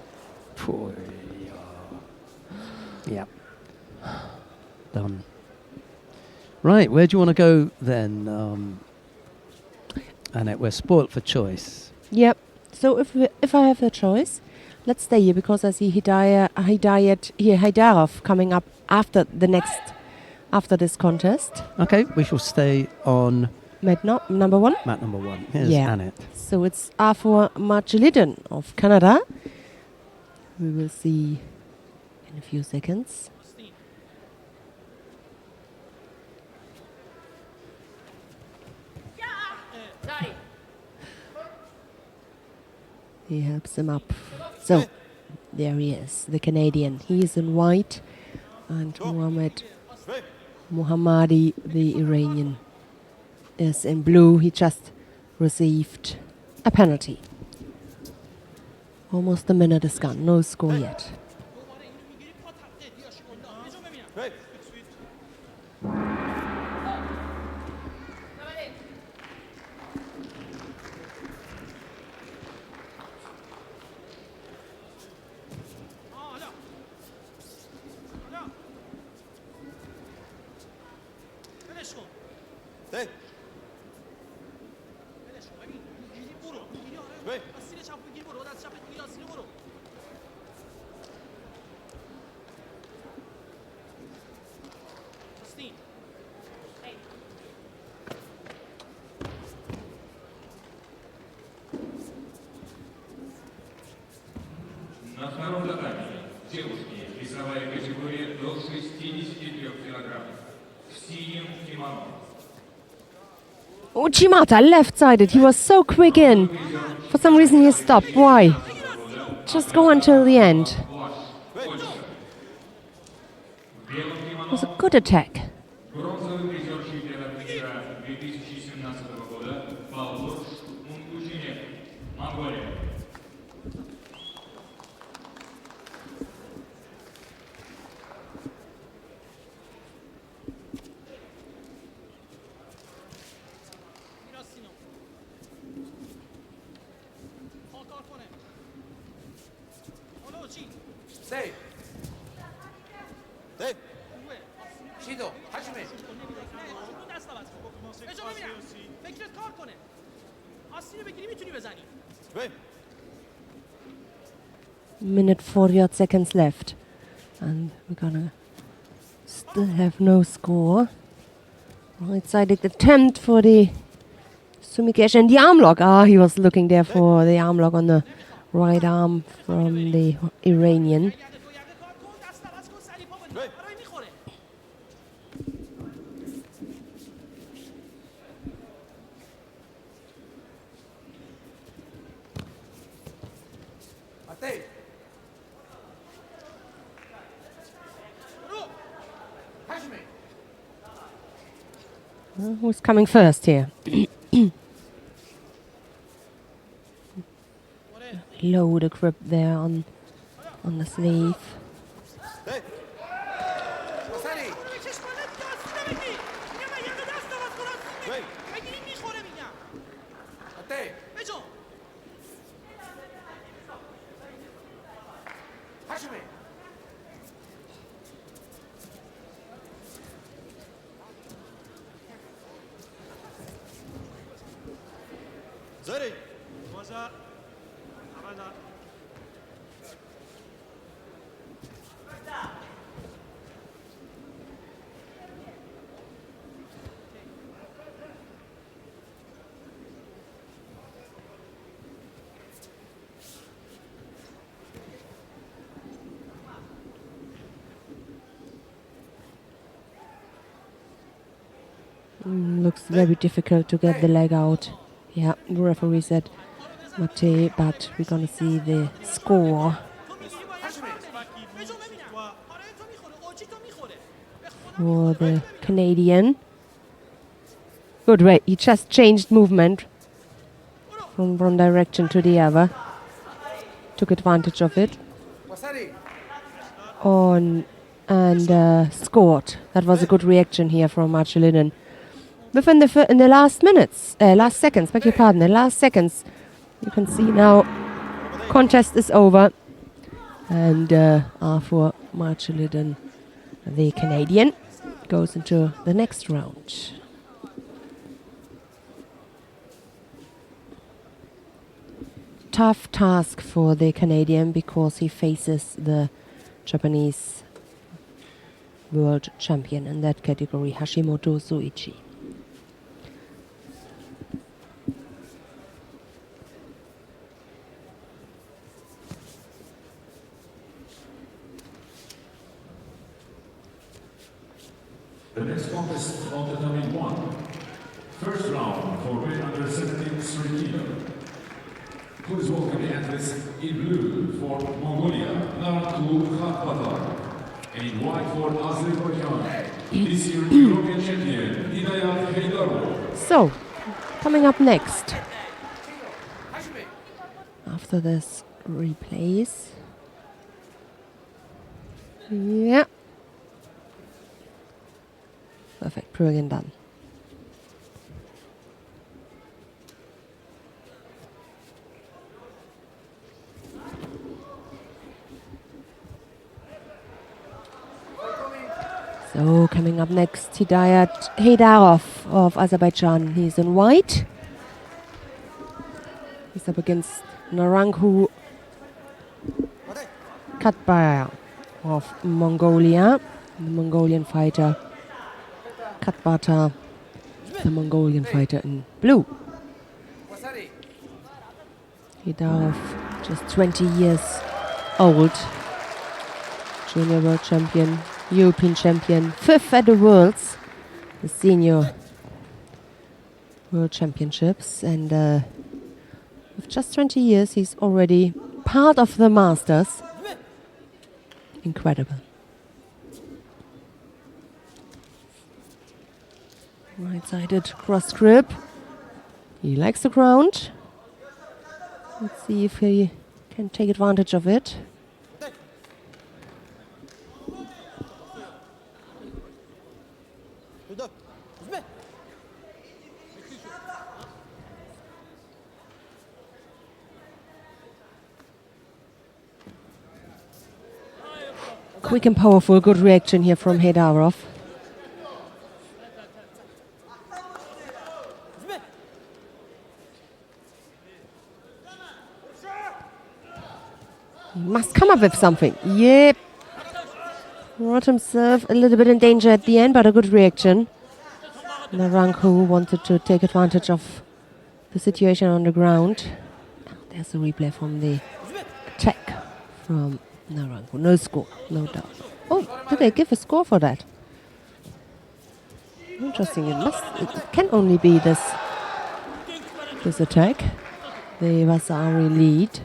Speaker 1: Yeah. Done. Right, where do you want to go then? Annette, we're spoilt for choice.
Speaker 2: Yep. So if I have a choice, let's stay here because I see Haydarov coming up after this contest.
Speaker 1: Okay, we shall stay on
Speaker 2: Mat number 1.
Speaker 1: mat number 1. Here's
Speaker 2: Yeah.
Speaker 1: Annette.
Speaker 2: So it's Arthur Marchelidon of Canada. We will see in a few seconds. He helps him up. So, there he is, the Canadian. He is in white, and Mohammadi, the Iranian, is in blue. He just received a penalty. Almost a minute is gone. No score yet.
Speaker 9: Весовая категория до 63 килограммов. В синем кимоно.
Speaker 2: Uchimata left-sided. He was so quick in. For some reason he stopped. Why? Just go until the end. It was a good attack.
Speaker 9: Бронзовый призер чемпионата мира 2017 года Павлуш Мунгушинев, Монголия.
Speaker 7: Sei. Sei. Judo, حجمه.
Speaker 5: بجا ببینم فکرت کار کنه آستین رو بگیری میتونی بزنی
Speaker 2: Minute 40 odd seconds left. And we're gonna still have no score. Right-sided attempt for the Sumikesh and the arm lock. Ah, he was looking there for the arm lock on the right arm from the Iranian.
Speaker 5: دست عوض کن سری پا بده برای میخوره
Speaker 7: Matei. حجمه.
Speaker 2: Who's coming first here? Low the grip there on the sleeve.
Speaker 7: وسری.
Speaker 5: برو به چشمانت دست نبگی میگم اگه دست عوض کن آستین بگیری میخوره میگم
Speaker 7: Matei.
Speaker 5: بجا
Speaker 7: حجمه. زری.
Speaker 2: Looks very difficult to get the leg out. Yeah, the referee said Mate, but we're gonna see the score
Speaker 5: بجا ببینم آره تو میخوره اوچی تو میخوره
Speaker 2: for the Canadian. Good way. He just changed movement from one direction to the other. Took advantage of it
Speaker 7: وسری.
Speaker 2: and scored. That was a good reaction here from Marcelinen. Within in the last minutes, last seconds, beg your pardon, the last seconds, you can see now contest is over. And for Marcelinen, the Canadian, goes into the next round. Tough task for the Canadian because he faces the Japanese world champion in that category, Hashimoto Soichi.
Speaker 3: The next contest on the dummy one. First round for men under 17 3 kilo. Please welcome the athletes in blue for Mongolia, Nartu Khatpatar. And in white for Azerbaijan, this year's European champion, Hidayat Heidarov.
Speaker 2: So, coming up next, after this replays. Yeah. Perfect, brilliant done. So coming up next, Hidayat Heidarov of Azerbaijan. He's in white. He's up against Naranghu Katbar of Mongolia, the Mongolian fighter. Katbata, the Mongolian fighter in blue. Heidarov, just 20 years old. Junior world champion, European champion, 5th at the Worlds, the senior world championships. And with just 20 years, he's already part of the Masters. Incredible. Right-sided cross grip. He likes the ground. Let's see if he can take advantage of it. Quick and powerful, good reaction here from Hedarov. He must come up with something. Yep. Brought himself a little bit in danger at the end, but a good reaction. Naranko wanted to take advantage of the situation on the ground. There's a replay from the attack from Naranko. No score, no doubt. Oh, did they give a score for that? Interesting. It can only be this attack. The Vasari lead.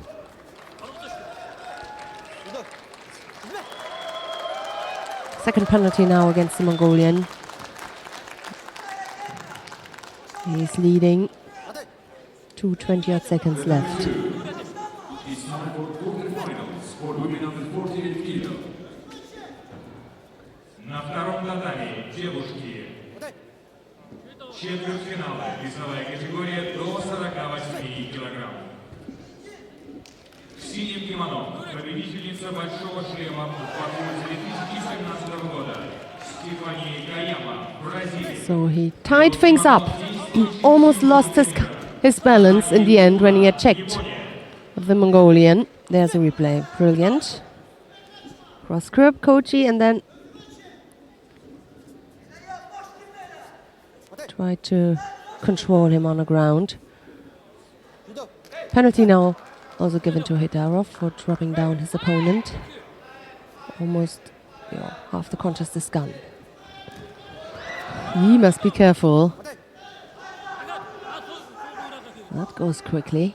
Speaker 2: Second penalty now against the Mongolian. He's leading. 2:20 seconds left.
Speaker 3: It's time for quarterfinals for women under 48 kilo.
Speaker 9: На втором татаме девушки. Четвертьфинала. Весовая категория до 48 килограмм. В синем кимоно победительница большого шлема по курсу 2017 года Стефания Каяма, Бразилия.
Speaker 2: So he tied things up. He almost lost his balance in the end when he had checked the Mongolian. There's a replay. Brilliant. Cross grip, Kochi, and then tried to control him on the ground. Penalty now also given to Hedarov for dropping down his opponent. Almost half the contest is gone. He must be careful. That goes quickly.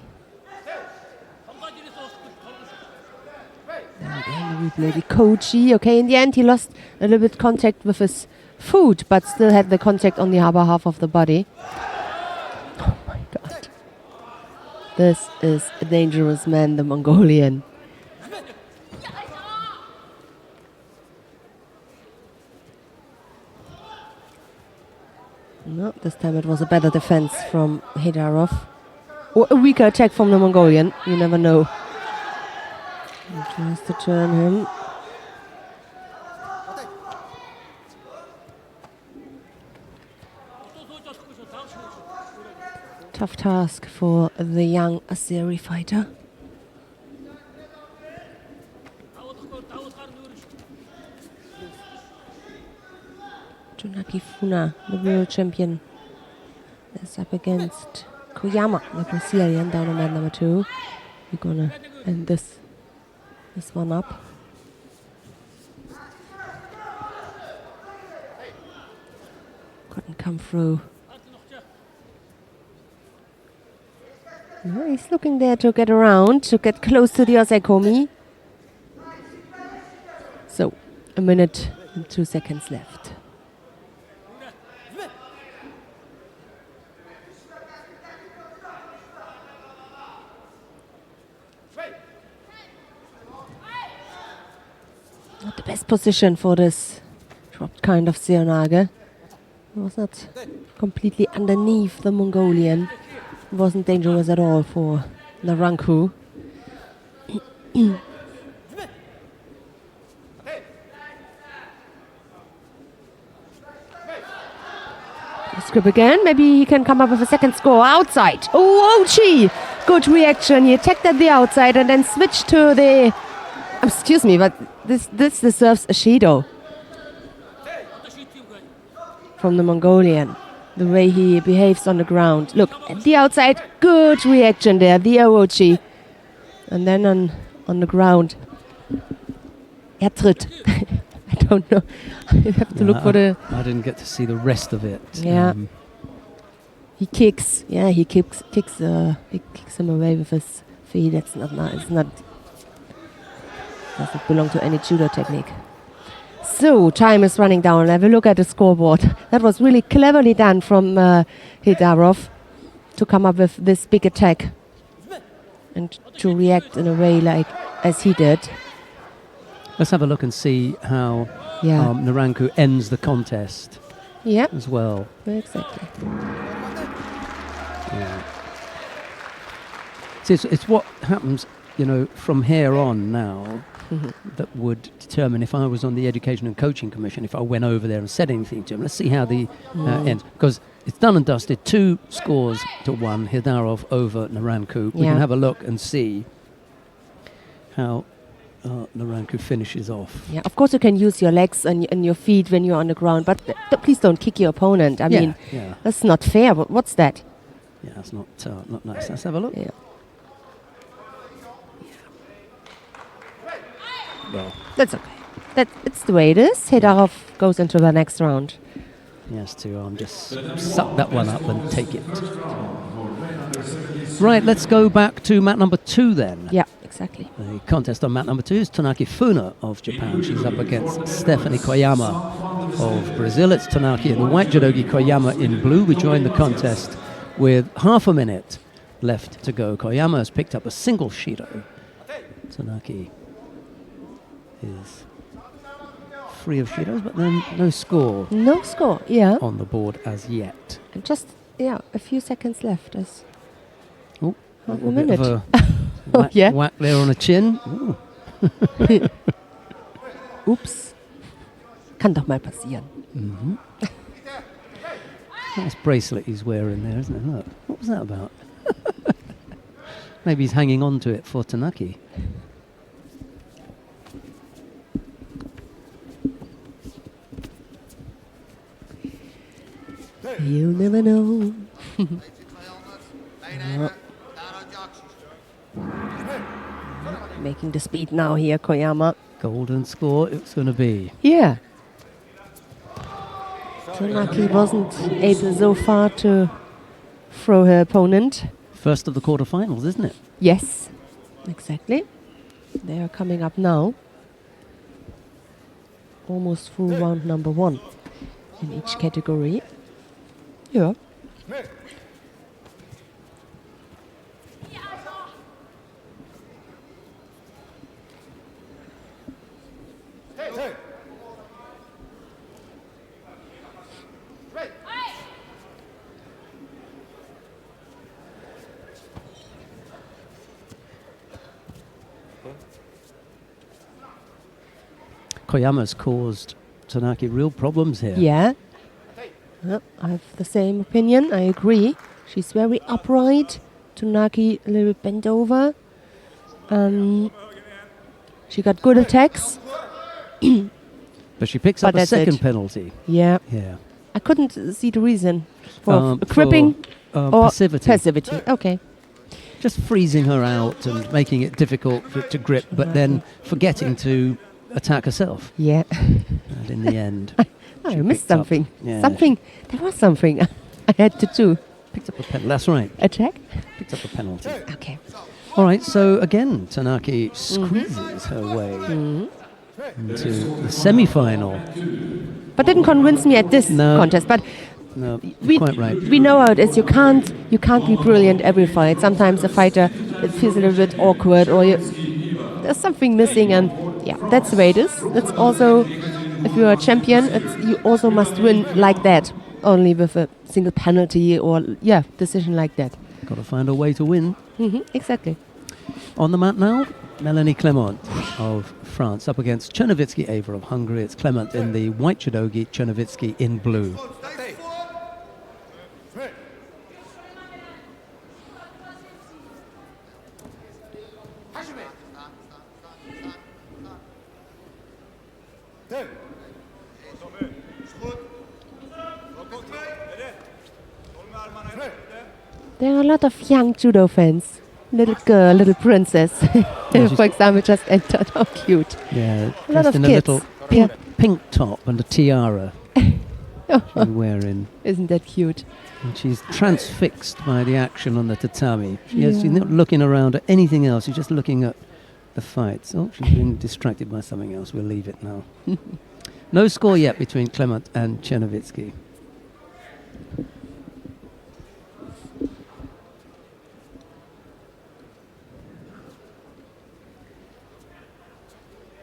Speaker 2: There again, the replay. The Kochi. Okay, in the end, he lost a little bit contact with his foot, but still had the contact on the upper half of the body. Oh my God. This is a dangerous man, the Mongolian. No, this time it was a better defense from Hedarov. Or a weaker attack from the Mongolian. You never know. He tries to turn him. Tough task for the young Azeri fighter. Junaki Funa, the world champion, is up against Koyama, the Brazilian, down on mat number 2. We're gonna end this one up. Couldn't come through. No, he's looking there to get around, to get close to the Osaikomi. So, a minute and 2 seconds left. Not the best position for this dropped kind of Seonage. It was not completely underneath the Mongolian. It wasn't dangerous at all for Naranko. Script again. Maybe he can come up with a second score outside. Oh, Ochi! Good reaction. He attacked at the outside and then switched to the... Excuse me, but this deserves a Judo from the Mongolian. The way he behaves on the ground. Look, at the outside, good reaction there, the Ochi. And then on the ground, tritt. I don't know. I have to look for the...
Speaker 1: I didn't get to see the rest of it.
Speaker 2: Yeah. He kicks. Yeah, he kicks him away with his feet. That's not nice. It's not... doesn't belong to any judo technique. So, time is running down. Have a look at the scoreboard. That was really cleverly done from Hedarov to come up with this big attack and to react in a way like as he did.
Speaker 1: Let's have a look and see how Naranku ends the contest as well.
Speaker 2: Exactly.
Speaker 1: Yeah. See, it's what happens, from here on now that would determine if I was on the Education and Coaching Commission, if I went over there and said anything to him. Let's see how the ends. Because it's done and dusted, 2 scores to 1, Hedarov over Naranku. We can have a look and see how Naranku finishes off.
Speaker 2: Yeah, of course you can use your legs and your feet when you're on the ground, but please don't kick your opponent. I mean, that's not fair. What's that?
Speaker 1: Yeah, that's not nice. Let's have a look.
Speaker 2: Yeah.
Speaker 1: Well,
Speaker 2: that's okay. It's the way it is. Hedarov goes into the next round.
Speaker 1: Yes, to just suck that one up and take it. Right, let's go back to mat number 2 then.
Speaker 2: Yeah, exactly.
Speaker 1: The contest on mat number 2 is Tanaki Funa of Japan. She's up against Stephanie Koyama of Brazil. It's Tanaki in the white judogi, Koyama in blue. We join the contest with half a minute left to go. Koyama has picked up a single Shido. Tanaki is free of Shidos, but then no score.
Speaker 2: No score, yeah.
Speaker 1: On the board as yet.
Speaker 2: And just, a few seconds left.
Speaker 1: Oh,
Speaker 2: a minute.
Speaker 1: Whack there on a chin.
Speaker 2: Oops. Kann doch mal passieren.
Speaker 1: Nice bracelet he's wearing there, isn't it? Look, what was that about? Maybe he's hanging on to it for Tanaki.
Speaker 2: You never know. Making the speed now here, Koyama.
Speaker 1: Golden score it's going to be.
Speaker 2: Yeah. Tanaki wasn't able so far to throw her opponent.
Speaker 1: First of the quarterfinals, isn't it?
Speaker 2: Yes, exactly. They are coming up now. Almost through round number 1 in each category. Yeah.
Speaker 1: Koyama's caused Tanaki real problems here.
Speaker 2: Yeah. I have the same opinion. I agree. She's very upright. Tanaki a little bit bent over. She got good attacks.
Speaker 1: But she picks up a second penalty.
Speaker 2: Yeah.
Speaker 1: Yeah.
Speaker 2: I couldn't see the reason for gripping or passivity. Okay.
Speaker 1: Just freezing her out and making it difficult to grip, but then forgetting to attack herself.
Speaker 2: Yeah.
Speaker 1: And in the end,
Speaker 2: I missed something.
Speaker 1: Yeah,
Speaker 2: something. There was something I had to do.
Speaker 1: Picked up a penalty. That's right.
Speaker 2: Attack?
Speaker 1: Picked up a penalty.
Speaker 2: Okay.
Speaker 1: All right, so again, Tanaki squeezes her way into the semi-final.
Speaker 2: But didn't convince me at this contest. But
Speaker 1: no,
Speaker 2: we,
Speaker 1: quite right.
Speaker 2: We know how it is. You can't be brilliant every fight. Sometimes a fighter, it feels a little bit awkward, or there's something missing, and that's the way it is. That's also, if you're a champion, you also must win like that, only with a single penalty or decision like that.
Speaker 1: Got to find a way to win.
Speaker 2: Exactly.
Speaker 1: On the mat now, Melanie Clement of France up against Chernovitsky Ava of Hungary. It's Clement in the white judogi, Chernovitsky in blue.
Speaker 2: There are a lot of young judo fans Little girl, little princess,
Speaker 1: she's-
Speaker 2: for example, just entered. How cute.
Speaker 1: Yeah,
Speaker 2: A lot
Speaker 1: dressed
Speaker 2: of
Speaker 1: in a
Speaker 2: kids.
Speaker 1: little
Speaker 2: Yeah.
Speaker 1: pink top and a tiara she's wearing.
Speaker 2: Isn't that cute?
Speaker 1: And she's transfixed by the action on the tatami. She's
Speaker 2: Yeah.
Speaker 1: not looking around at anything else. She's just looking at the fights. Oh, she's been distracted by something else. We'll leave it now. No score yet between Clement and Chernovitsky.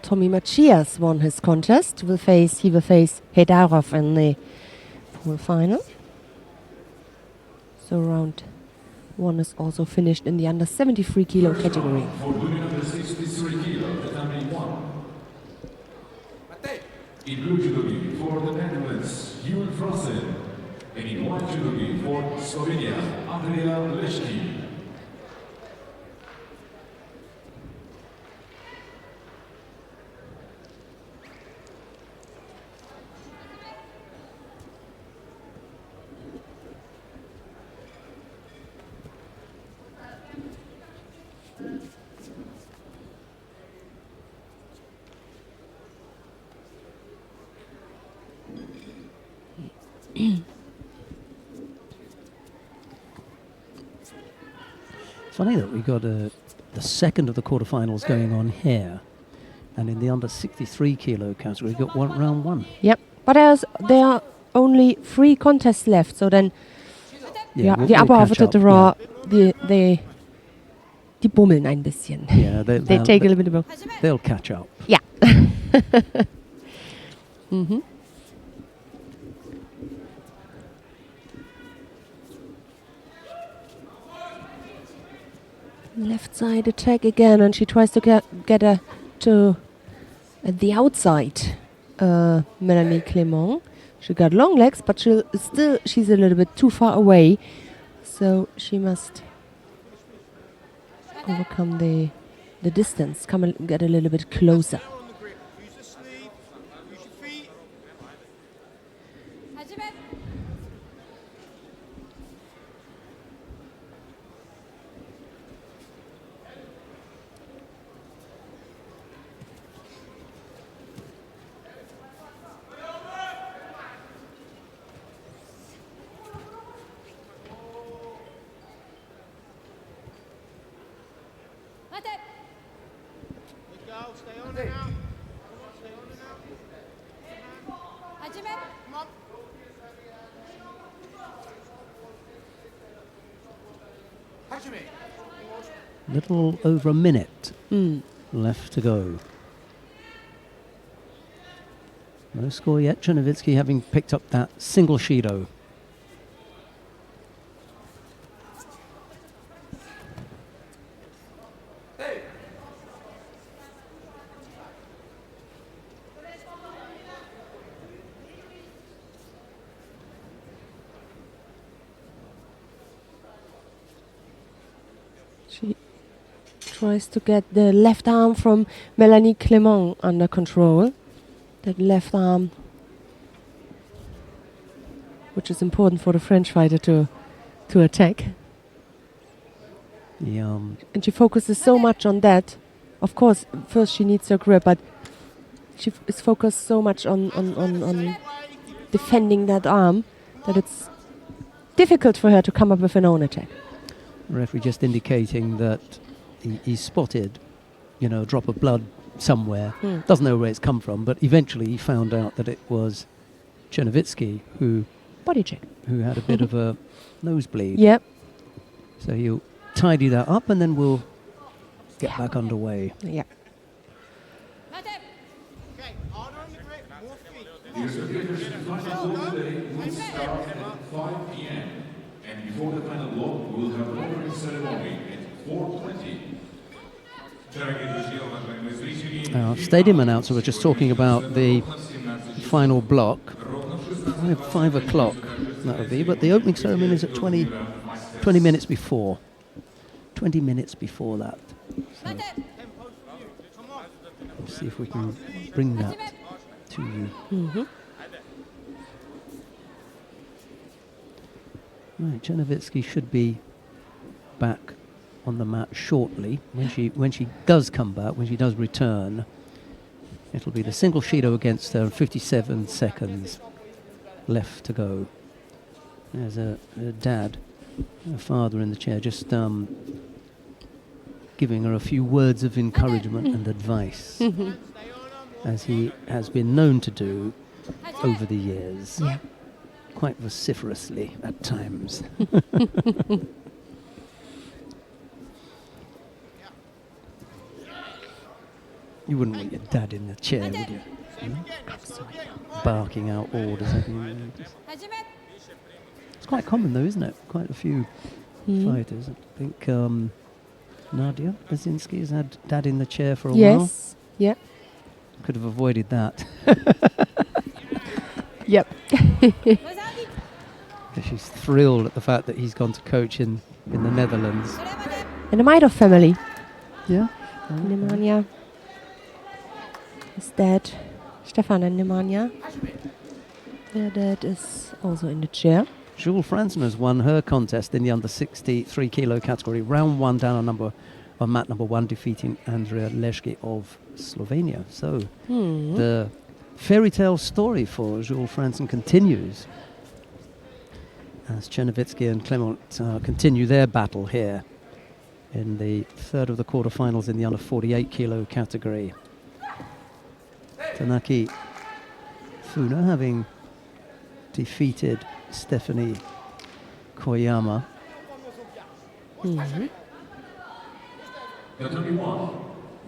Speaker 2: Tommy Macias won his contest. He will face Hedarov in the pool final. So round 1 is also finished in the under 73 kilo category.
Speaker 3: For women under 63 kilo, tatami 1. In blue judogi for the Netherlands, Jules Frossen. And in white judogi for Slovenia, Andrea Leszki.
Speaker 1: It's funny that we got the second of the quarterfinals going on here, and in the under 63 kilo category, we got round one.
Speaker 2: Yep, but there are only 3 contests left, so then
Speaker 1: Yeah,
Speaker 2: die Aberhofer to draw, die bummeln ein bisschen.
Speaker 1: Yeah,
Speaker 2: They take a little bit of
Speaker 1: they'll catch up.
Speaker 2: Yeah. Mhm. Left side attack again, and she tries to get her to at the outside. Melanie Clément. She got long legs, but she's a little bit too far away, so she must overcome the distance. Come and get a little bit closer.
Speaker 5: On the grip. Use the sleeve. Use your feet. Good go. Stay on and out. Come on, stay on and out. Come on.
Speaker 1: Little over a minute left to go. No score yet. Chernovitsky having picked up that single Shido.
Speaker 2: She tries to get the left arm from Melanie Clément under control. That left arm, which is important for the French fighter to attack. And she focuses so much on that. Of course, first she needs her grip, but she is focused so much on defending that arm that it's difficult for her to come up with an own attack.
Speaker 1: Referee just indicating that he spotted, a drop of blood somewhere. Doesn't know where it's come from, but eventually he found out that it was Chernovitsky who
Speaker 2: Body check.
Speaker 1: who had a bit of a nosebleed.
Speaker 2: Yep.
Speaker 1: So he'll tidy that up and then we'll get back underway.
Speaker 2: Yeah.
Speaker 5: Okay, harder on the grip, more feet.
Speaker 3: The spectators' final block today will start at 5 p.m. And before the final block, we will have an opening ceremony at 4:20.
Speaker 1: Our stadium announcer was just talking about the final block. 5 o'clock that would be, but the opening ceremony is at 20 minutes before. 20 minutes before that. So we'll see if we can bring that to you. Right, Chernovitsky should be back on the mat shortly. When she does come back, when she does return, it'll be the single Shido against her, 57 seconds left to go. There's a dad, a father in the chair, just giving her a few words of encouragement and advice, as he has been known to do over the years, quite vociferously at times. You wouldn't want your dad in the chair, would you? Absolutely. Barking out orders at you. It's quite common though, isn't it? Quite a few fighters. I think Nadia Basinski has had dad in the chair for a while.
Speaker 2: Yes. Yep.
Speaker 1: Could have avoided that.
Speaker 2: Yep.
Speaker 1: She's thrilled at the fact that he's gone to coach in the Netherlands.
Speaker 2: And the Maidov family.
Speaker 1: Yeah.
Speaker 2: Nemanja. His dad, Stefan and Nemanja. Their dad is also in the chair.
Speaker 1: Jules Franzen has won her contest in the under 63 kilo category. Round 1 down on mat number 1, defeating Andrea Leszki of Slovenia. So the fairy tale story for Jules Franzen continues as Chernovitsky and Clement continue their battle here in the third of the quarterfinals in the under 48 kilo category. Tanaki Funa having defeated Stephanie Koyama.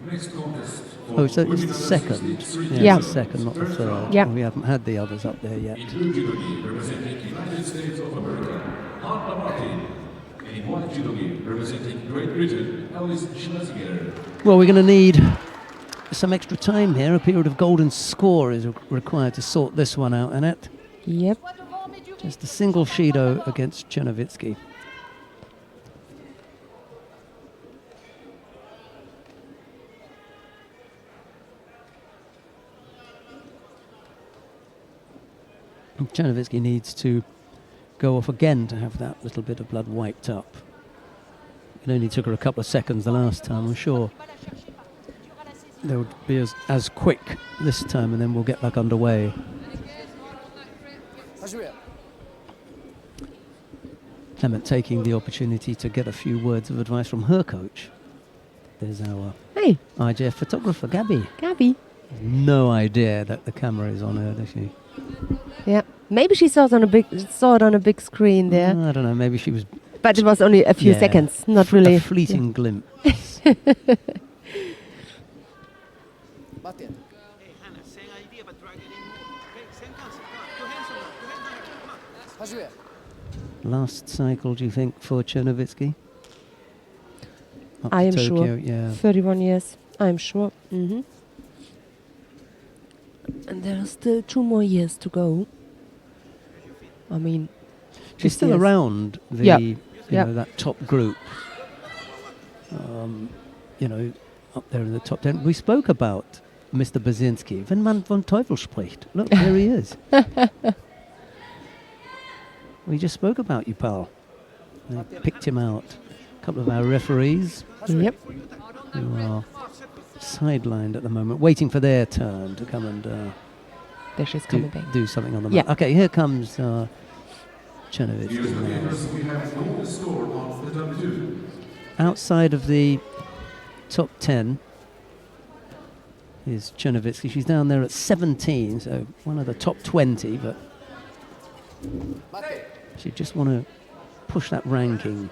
Speaker 3: Next contest.
Speaker 1: Oh, so it's the second.
Speaker 2: Yeah.
Speaker 1: It's the second, not the third.
Speaker 2: Yeah.
Speaker 1: We haven't had the others up there yet.
Speaker 3: In blue judogi representing United States of America, Hanna Martin. And in white judogi representing Great Britain, Alice Schlesinger.
Speaker 1: Well, we're going to need some extra time here. A period of golden score is required to sort this one out, Annette.
Speaker 2: Yep.
Speaker 1: Just a single Shido against Chernovitsky. Chernovitsky needs to go off again to have that little bit of blood wiped up. It only took her a couple of seconds the last time. I'm sure they would be as quick this time, and then we'll get back underway. Clement taking the opportunity to get a few words of advice from her coach. There's our IJF photographer, Gabby.
Speaker 2: Gabby.
Speaker 1: No idea that the camera is on her, does she?
Speaker 2: Yeah. Maybe she saw it on a big screen there.
Speaker 1: I don't know, maybe she was...
Speaker 2: But it was only a few seconds, not really.
Speaker 1: A fleeting glimpse. Last cycle, do you think, for Chernovitsky?
Speaker 2: I am
Speaker 1: Tokyo,
Speaker 2: sure.
Speaker 1: Yeah.
Speaker 2: 31 years, I'm sure. And there are still 2 more years to go. I mean,
Speaker 1: she's still around the, you know, that top group. You know, up there in the top 10. We spoke about Mr. Basinski. Wenn man von Teufel spricht. Look, there he is. We just spoke about you, pal. They picked him out. A couple of our referees.
Speaker 2: Yep.
Speaker 1: Who are sidelined at the moment, waiting for their turn to come and
Speaker 2: there she's coming back.
Speaker 1: Do something on the mat. Okay, here comes Chernovitsky.
Speaker 3: We have no score on the W2.
Speaker 1: Outside of the top 10 is Chernovitsky. She's down there at 17, so one of the top 20, but she just want to push that ranking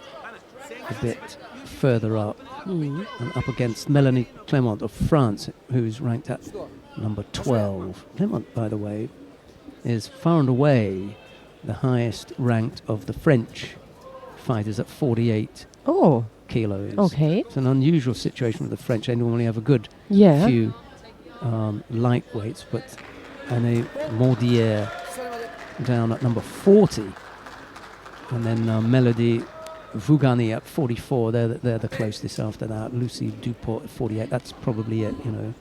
Speaker 1: a bit further up and up against Melanie Clement of France, who's ranked at number 12. Clement, by the way, is far and away the highest ranked of the French fighters at 48 kilos.
Speaker 2: Okay.
Speaker 1: It's an unusual situation with the French. They normally have a good few lightweights, but Anne Mordier down at number 40. And then Melody Vougani at 44. They're the closest after that. Lucy Duport at 48. That's probably it, you know.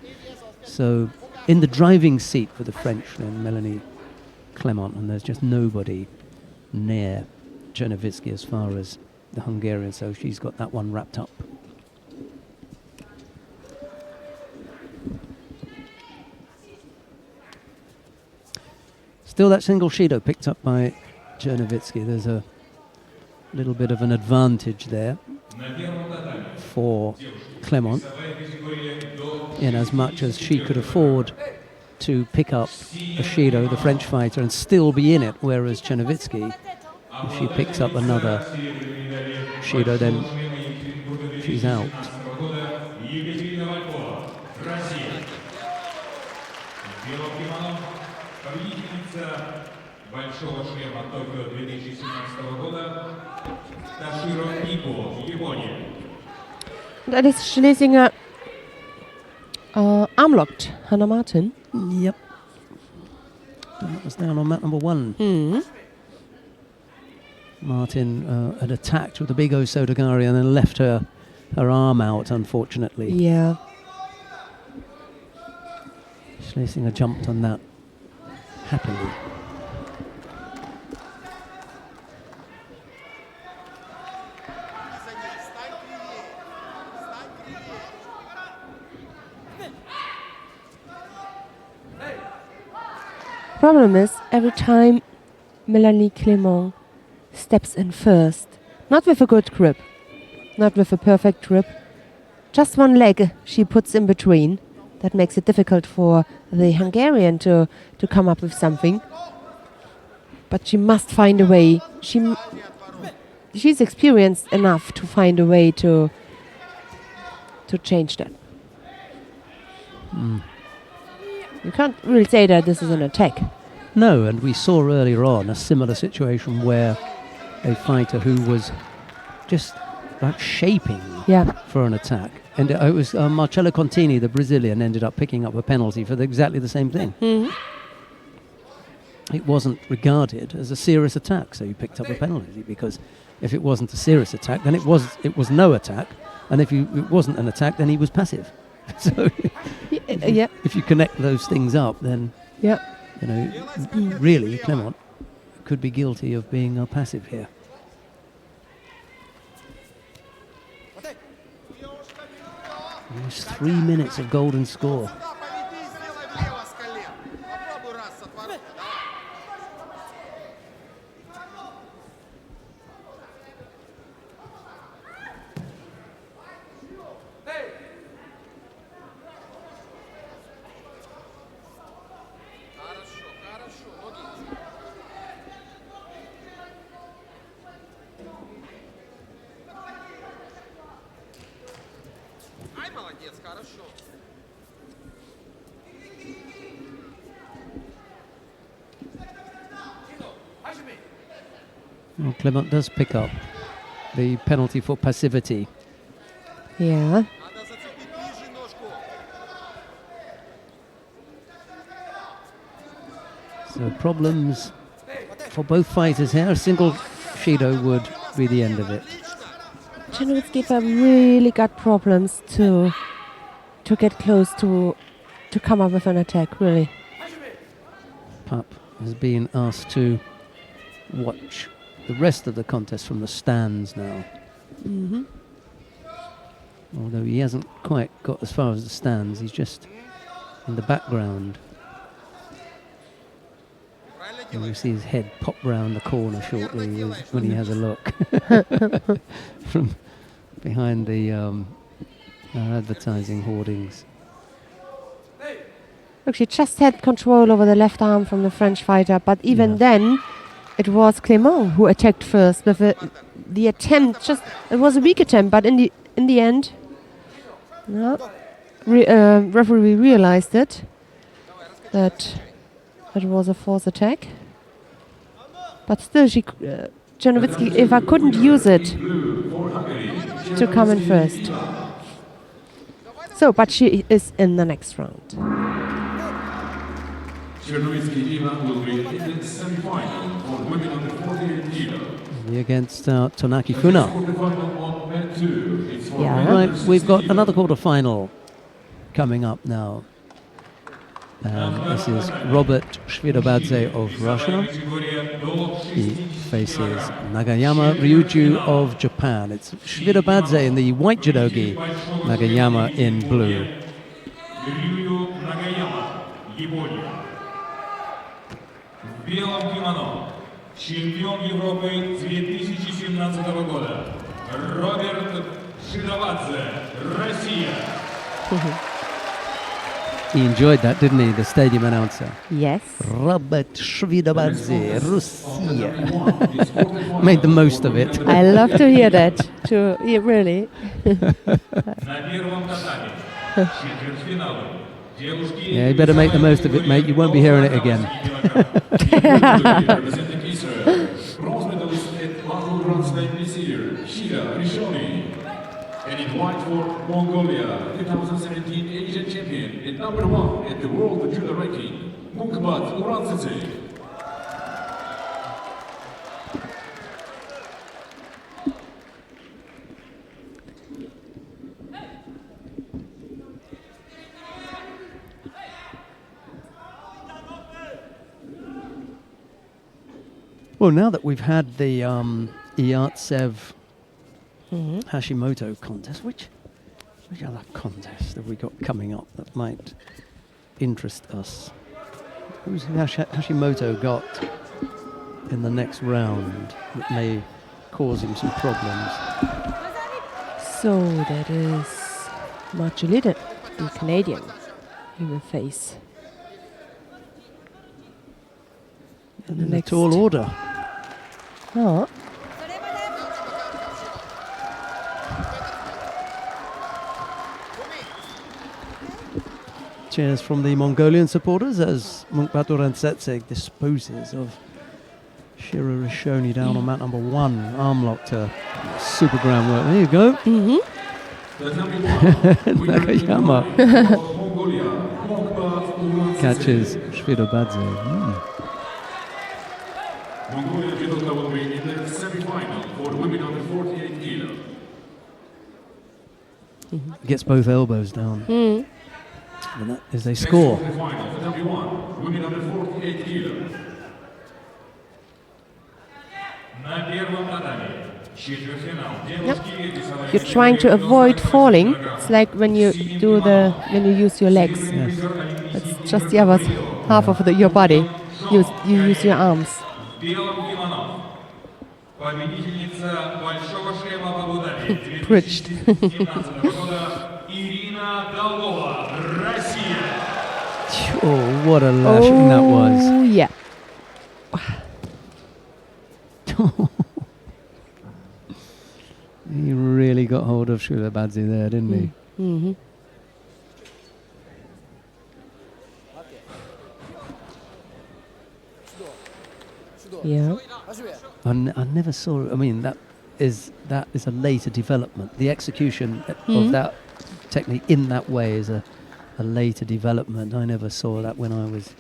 Speaker 1: So in the driving seat for the French, then Melanie Clement, and there's just nobody near Chernovitsky as far as the Hungarian, so she's got that one wrapped up. Still that single Shido picked up by Chernovitsky. There's a little bit of an advantage there for Clement, in as much as she could afford to pick up a Shido, the French fighter, and still be in it, whereas Chernovitsky, if she picks up another Shido, then she's out.
Speaker 9: Большого шлема Токио 2017 года Таширо Ибо, Япония.
Speaker 2: That is Schlesinger arm-locked Hannah Martin.
Speaker 1: Yep. That was down on mat number 1. Martin had attacked with the big Osodogari and then left her arm out, unfortunately.
Speaker 2: Yeah.
Speaker 1: Schlesinger jumped on that happily.
Speaker 2: Problem is, every time Melanie Clement steps in first, not with a good grip, not with a perfect grip, just one leg she puts in between. That makes it difficult for the Hungarian to come up with something. But she must find a way. She's experienced enough to find a way to change that. You can't really say that this is an attack.
Speaker 1: No, and we saw earlier on a similar situation where a fighter who was just like shaping for an attack. And it was Marcello Contini, the Brazilian, ended up picking up a penalty for exactly the same thing. It wasn't regarded as a serious attack, so he picked up a penalty, because if it wasn't a serious attack, then it was no attack, and if it wasn't an attack, then he was passive. So if you connect those things up, then really Clement could be guilty of being passive here. There's 3 minutes of golden score. Well, Clement does pick up the penalty for passivity.
Speaker 2: Yeah.
Speaker 1: So problems for both fighters here. A single Shido would be the end of it.
Speaker 2: Chernovitsky really got problems to get close to come up with an attack, really.
Speaker 1: Pup has been asked to watch the rest of the contest from the stands now. Although he hasn't quite got as far as the stands, he's just in the background. And you see his head pop round the corner shortly when he has a look from behind the advertising hoardings.
Speaker 2: Look, she just had control over the left arm from the French fighter, but even then, it was Clement who attacked first with the attempt. It was a weak attempt, but in the end, referee realized it, that it was a forced attack. But still, Chernovitsky, Eva couldn't use it to come in first. So, but she is in the next round.
Speaker 3: Chernovitsky Eva will be in the semi-final for women under 48 kilo.
Speaker 1: Against Tonaki Funa.
Speaker 2: Yeah.
Speaker 1: Right, we've got another quarter-final coming up now. This is Robert Shvidobadze of Russia. He faces Nagayama Ryuju of Japan. It's Shvidobadze in the white judogi, Nagayama in blue.
Speaker 9: Рюю Нагаяма, Япония. В белом кимоно чемпион Европы 2017 года Роберт Шидовадзе, Россия.
Speaker 1: He enjoyed that, didn't he, the stadium announcer?
Speaker 2: Yes.
Speaker 1: Robert Shvidobadze, Russia. Made the most of it.
Speaker 2: I love to hear that. Yeah, really.
Speaker 9: На первом татаме четвертьфиналы.
Speaker 1: Yeah, you better make the most of it, mate. You won't be hearing it again.
Speaker 3: Representing Israel, bronze medalist at Baku Grand Slam this year, Shira Rishoni. And in white for Mongolia, 2017 Asian champion and number 1 at the World Judo ranking, Munkbat Uranzadze.
Speaker 1: Well, now that we've had the Iatsev Hashimoto contest, which other contest have we got coming up that might interest us? Who's Hashimoto got in the next round that may cause him some problems?
Speaker 2: So that is Marchelita, the Canadian, he will face.
Speaker 1: In the tall order.
Speaker 2: Oh.
Speaker 1: Cheers from the Mongolian supporters as Munkbat Uranzadze disposes of Shiro Rishoni down on mat number 1. Arm locked her. Super ground work. There you go. Nagayama catches Shvidobadze.
Speaker 3: Mongolia judoka will be in the semi-final for women under 48 kilo.
Speaker 1: Gets both elbows down. And that is a score.
Speaker 3: Next final for W1, women under 48 kilo.
Speaker 9: На первом татаме четвертьфинал. Девушки весовая
Speaker 2: You're trying to avoid falling. It's like when you use your legs. It's just the other half of your body. You use your arms.
Speaker 9: в белом кимоно. Победительница большого шлема в Абу-Даби 2017 года Ирина Долгова, Россия.
Speaker 1: Oh, what a lashing that was.
Speaker 2: Oh, yeah.
Speaker 1: He really got hold of Shvidobadze there, didn't he?
Speaker 2: Mm-hmm. Yeah.
Speaker 1: I never saw. I mean, that is a later development. The execution of that technique in that way is a later development. I never saw that when I was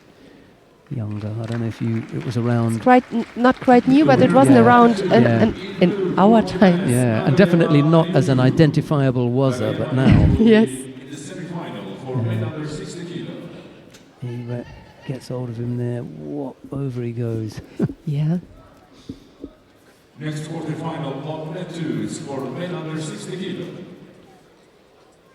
Speaker 1: younger. I don't know if it was around.
Speaker 2: It's not quite new, but it wasn't around in our times.
Speaker 1: Yeah, and definitely not as an identifiable waza, but now.
Speaker 2: Yes.
Speaker 3: In the semi-final for men under 60 kilo.
Speaker 1: He gets hold of him there. Whoop, over he goes.
Speaker 2: Yeah.
Speaker 3: Next quarterfinal of net 2 is for men under 60 kilo.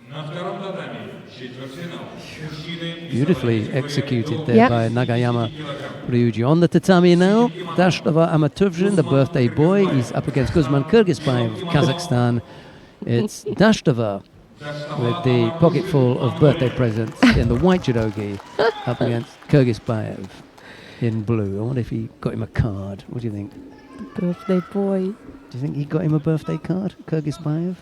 Speaker 9: На втором татаме четвертьфинал. Мужчины
Speaker 1: Beautifully executed there by Nagayama Ryuji. On the tatami now, Dashtava Amatovzhin, the birthday boy. He's up against Guzman Kyrgyzbayev of Kazakhstan. It's Dashtava with the pocket full of birthday presents in the white judogi up against Kyrgyzbayev in blue. I wonder if he got him a card. What do you think?
Speaker 2: Birthday boy.
Speaker 1: Do you think he got him a birthday card, Kyrgyzbayev?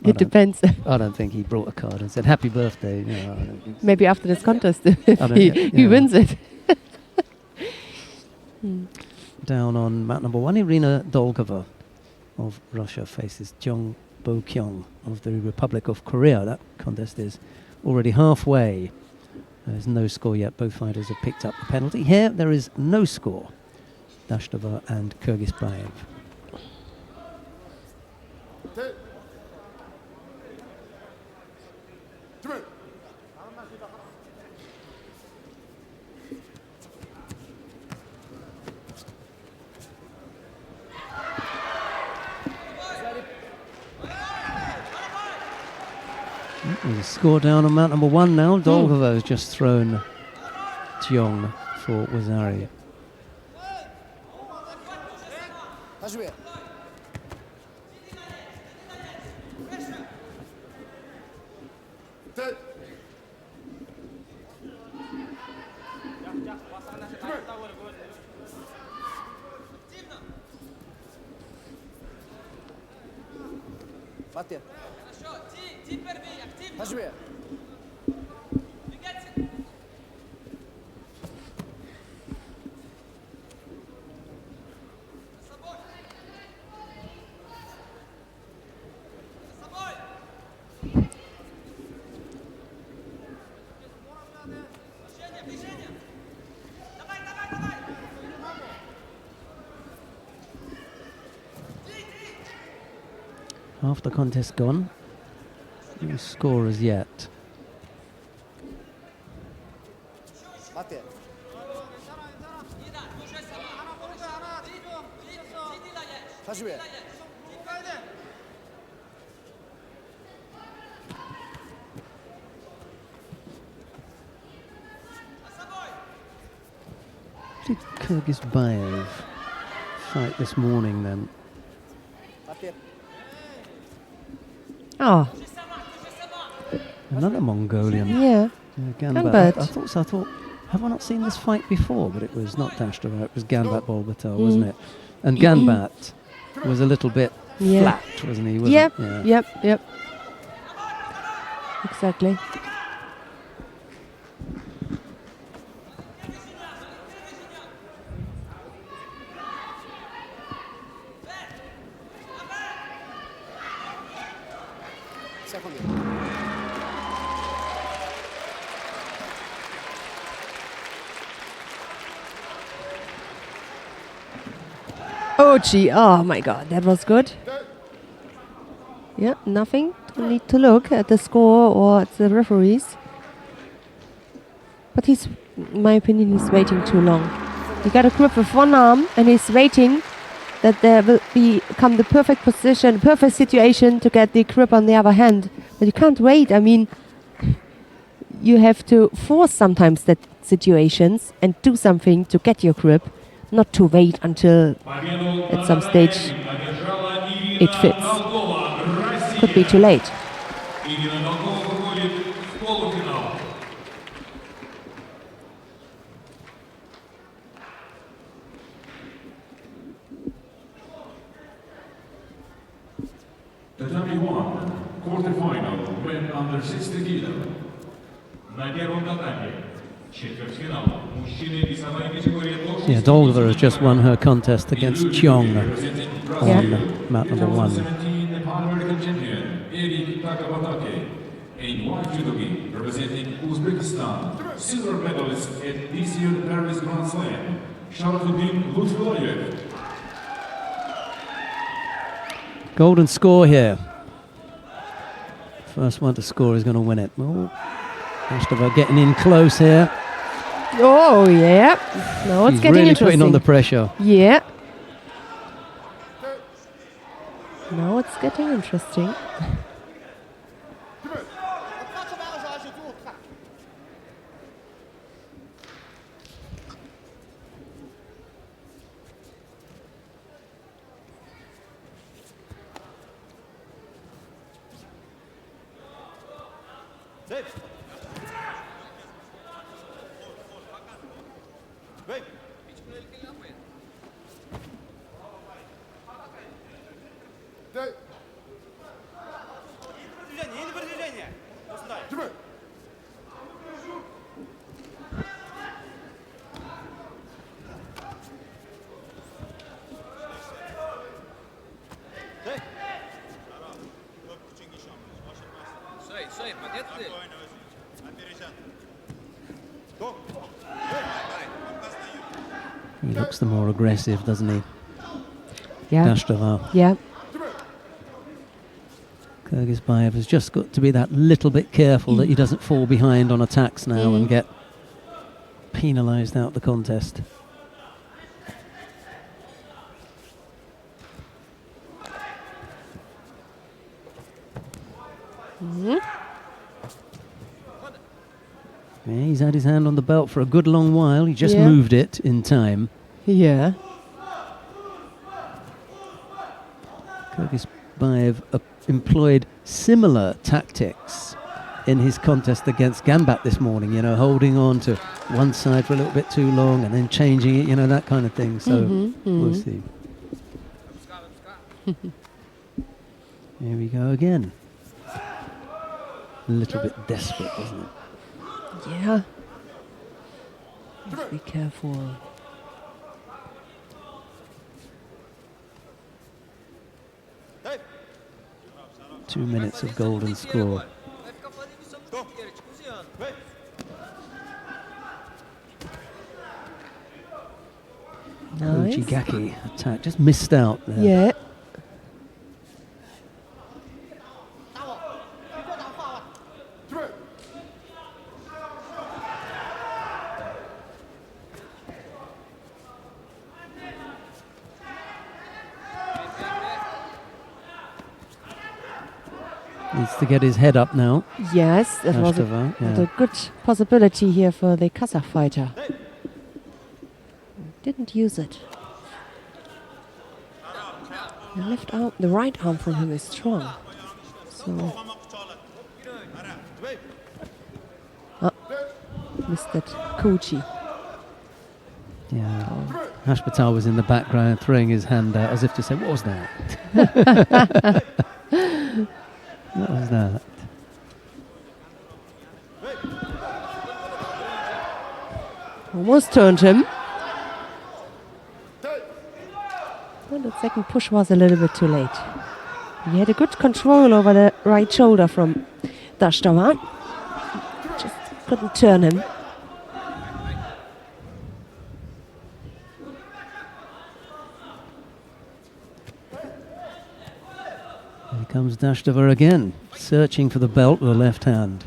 Speaker 2: It depends.
Speaker 1: I don't think he brought a card and said happy birthday. No, I don't think so.
Speaker 2: Maybe after this contest, if he wins it.
Speaker 1: Down on mat number 1, Irina Dolgova of Russia faces Jung Bo-kyung of the Republic of Korea. That contest is already halfway. There's no score yet. Both fighters have picked up the penalty. Here, there is no score. Dashtava and Kyrgyzbayev. There's a score down on mat number 1 now. Dolgova has just thrown Tiong for Wazari.
Speaker 6: Hajime. Bater. Hajime.
Speaker 1: Half the contest gone. No scorers yet.
Speaker 6: Bater. Hajime.
Speaker 1: Did Kyrgyzbayev fight this morning then?
Speaker 6: Bater.
Speaker 2: Oh,
Speaker 1: Another Mongolian.
Speaker 2: yeah.
Speaker 1: Ganbat.
Speaker 2: Ganbat.
Speaker 1: I thought, have I not seen this fight before? But it was not Dashtara, it was Ganbat Bolbatar, wasn't it? And Ganbat was a little bit
Speaker 2: Yeah.
Speaker 1: flat, wasn't he? Wasn't
Speaker 2: Yep,
Speaker 1: Yeah.
Speaker 2: yep. Exactly.
Speaker 6: Second.
Speaker 2: Oh, gee. Oh, my God. That was good. Yeah, nothing. Don't need to look at the score or at the referees. But he's, in my opinion, he's waiting too long. He got a grip with one arm and he's waiting that there will become the perfect position, perfect situation to get the grip on the other hand. But you can't wait. I mean, you have to force sometimes that situations and do something to get your grip, not to wait until at some stage it fits. Could be too late.
Speaker 3: Tatami 1, quarterfinal, men under 60 kilo. На первом татаме, четвертьфинал, мужчины весовая категория до 60
Speaker 1: Yeah, Dolgova has just won her contest against Cheong on mat number 1.
Speaker 3: 17 Pan-American champion, Eric Takabatake. A white judogi representing Uzbekistan, silver medalist at this year's Paris Grand Slam, Sharafuddin Lutfulayev.
Speaker 1: Golden score here. First one to score is going to win it. Oh, Astava getting in close here.
Speaker 2: Oh, yeah. Now it's
Speaker 1: She's
Speaker 2: getting
Speaker 1: really
Speaker 2: interesting.
Speaker 1: putting on the pressure.
Speaker 2: Yeah. Now it's getting interesting.
Speaker 7: Не продвижение. Пустай. Стой, молодец ты.
Speaker 1: He looks the more aggressive, doesn't he?
Speaker 2: Yeah.
Speaker 1: Dashtava.
Speaker 2: Yeah.
Speaker 1: Kyrgyzbayev has just got to be that little bit careful that he doesn't fall behind on attacks now and get penalised out the contest. He's had his hand on the belt for a good long while. He just moved it in time.
Speaker 2: Yeah.
Speaker 1: Kyrgyzbayev employed similar tactics in his contest against Gambat this morning, you know, holding on to one side for a little bit too long and then changing it, you know, that kind of thing. So we'll see. Here we go again. A little bit desperate, wasn't it?
Speaker 2: Yeah. Be careful.
Speaker 7: Hey!
Speaker 1: 2 minutes of golden score.
Speaker 2: Nice.
Speaker 1: Ojigaki attack, just missed out there.
Speaker 2: Yeah.
Speaker 1: Needs to get his head up now.
Speaker 2: Yes, that was a good possibility here for the Kazakh fighter. Didn't use it. The left arm, the right arm from him is strong. So missed that Kochi.
Speaker 1: Yeah. Hashpatal was in the background throwing his hand out as if to say, what was that? What was that?
Speaker 2: Almost turned him. Well, the second push was a little bit too late. He had a good control over the right shoulder from Dashtavan. Just couldn't turn him.
Speaker 1: Here comes Dashtova again, searching for the belt with the left hand.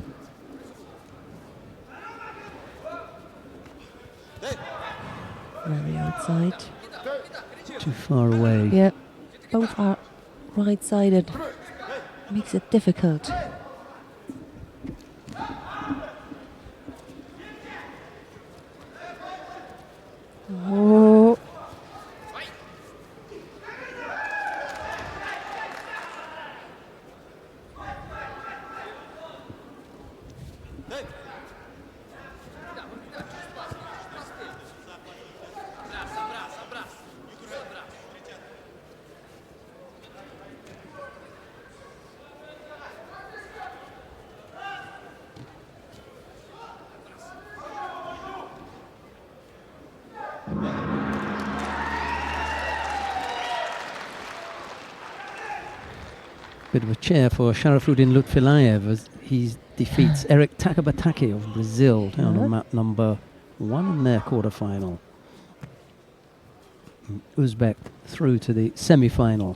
Speaker 2: Very outside.
Speaker 1: Too far away.
Speaker 2: Yeah, both are right-sided. Makes it difficult. Oh.
Speaker 1: Bit of a chair for Sharafuddin Lutfilayev as he defeats Eric Takabatake of Brazil down on map number 1 in their quarterfinal. Uzbek through to the semi-final.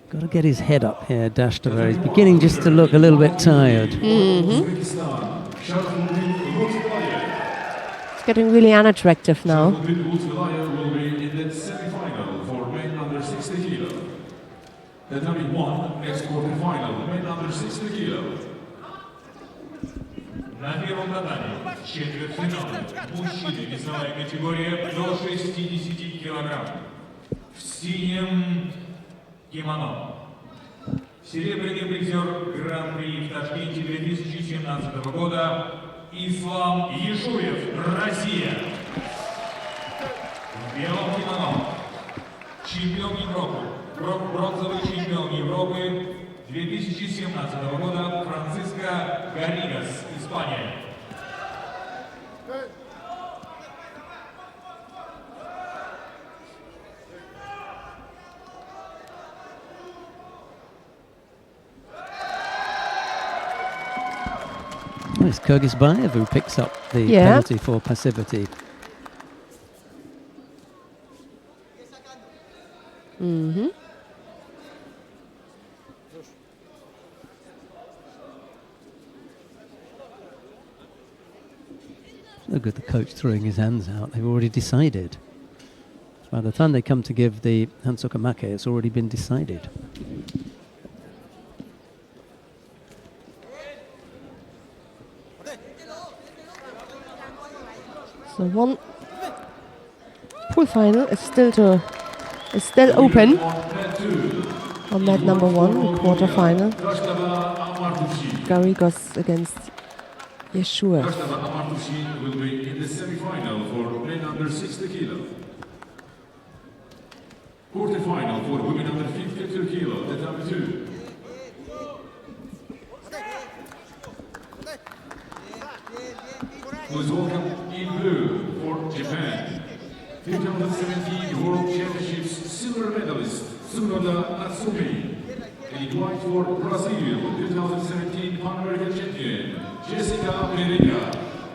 Speaker 1: Got to get his head up here, Dashtova. He's beginning just to look a little bit tired.
Speaker 2: It's getting really unattractive now.
Speaker 3: Lutfilayev will be in the semi-final for men under 60 kilo. The number 1 next quarterfinal, men under 60 kilo.
Speaker 9: На первом татаме четвертьфинале мужчины весовая категория до 60 килограмм. В синем кимоно. Серебряный призер Гран-при в Ташкенте 2017 года Ислам Ешуев, Россия. В белом кимоно чемпион Европы, бронзовый чемпион Европы 2017 года Франциско Гарригас, Испания.
Speaker 1: It's Kyrgyzbayev who picks up the penalty for passivity. Look at the coach throwing his hands out. They've already decided. By the time they come to give the Hansokamake, it's already been decided.
Speaker 2: So one pool final is still open on mat number 1, the quarter final. Garrigos against Yeshua.
Speaker 3: Rashtavan Amartushi will be in the semi-final for men under 60 kilo. Quarter-final for women under 52 kilo, tatami 2. Who is welcome in blue for Japan. 2017 World Championships silver medalist Tsunoda Natsumi. In white for Brazil, 2017 Pan American champion Jessica Pereira.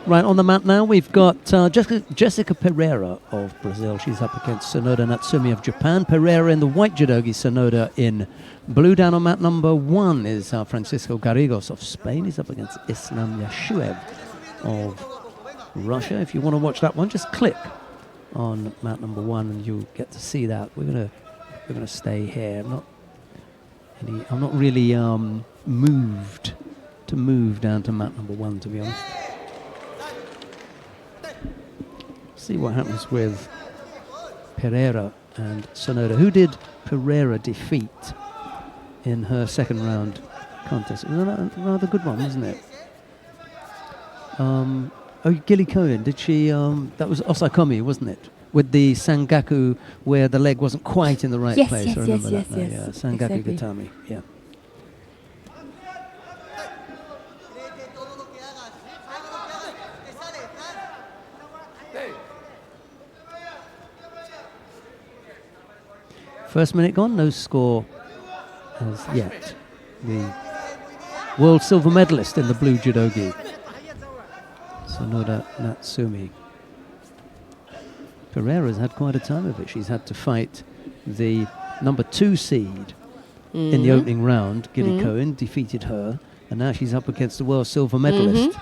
Speaker 1: Right, on the mat now, we've got Jessica Pereira of Brazil. She's up against Sonoda Natsumi of Japan. Pereira in the white judogi, Sonoda in blue. Down on mat number 1 is Francisco Garrigos of Spain. He's up against Islam Yashuev of Russia. If you want to watch that one, just click on mat number 1 and you'll get to see that. We're gonna stay here. I'm not really moved to move down to mat number 1, to be honest. See what happens with Pereira and Sonoda. Who did Pereira defeat in her second round contest? It was a rather good one, wasn't it? Gilly Cohen, did she? That was Osakomi, wasn't it? With the Sangaku, where the leg wasn't quite in the right place.
Speaker 2: Yes,
Speaker 1: I remember
Speaker 2: yes,
Speaker 1: that now,
Speaker 2: yes.
Speaker 1: yeah. Sangaku
Speaker 2: Exactly.
Speaker 1: Gatami, yeah. First minute gone, no score as yet. The world silver medalist in the blue judogi, Sonoda Natsumi. Pereira's had quite a time of it. She's had to fight the number 2 seed in the opening round. Gilly Cohen defeated her, and now she's up against the world silver medalist.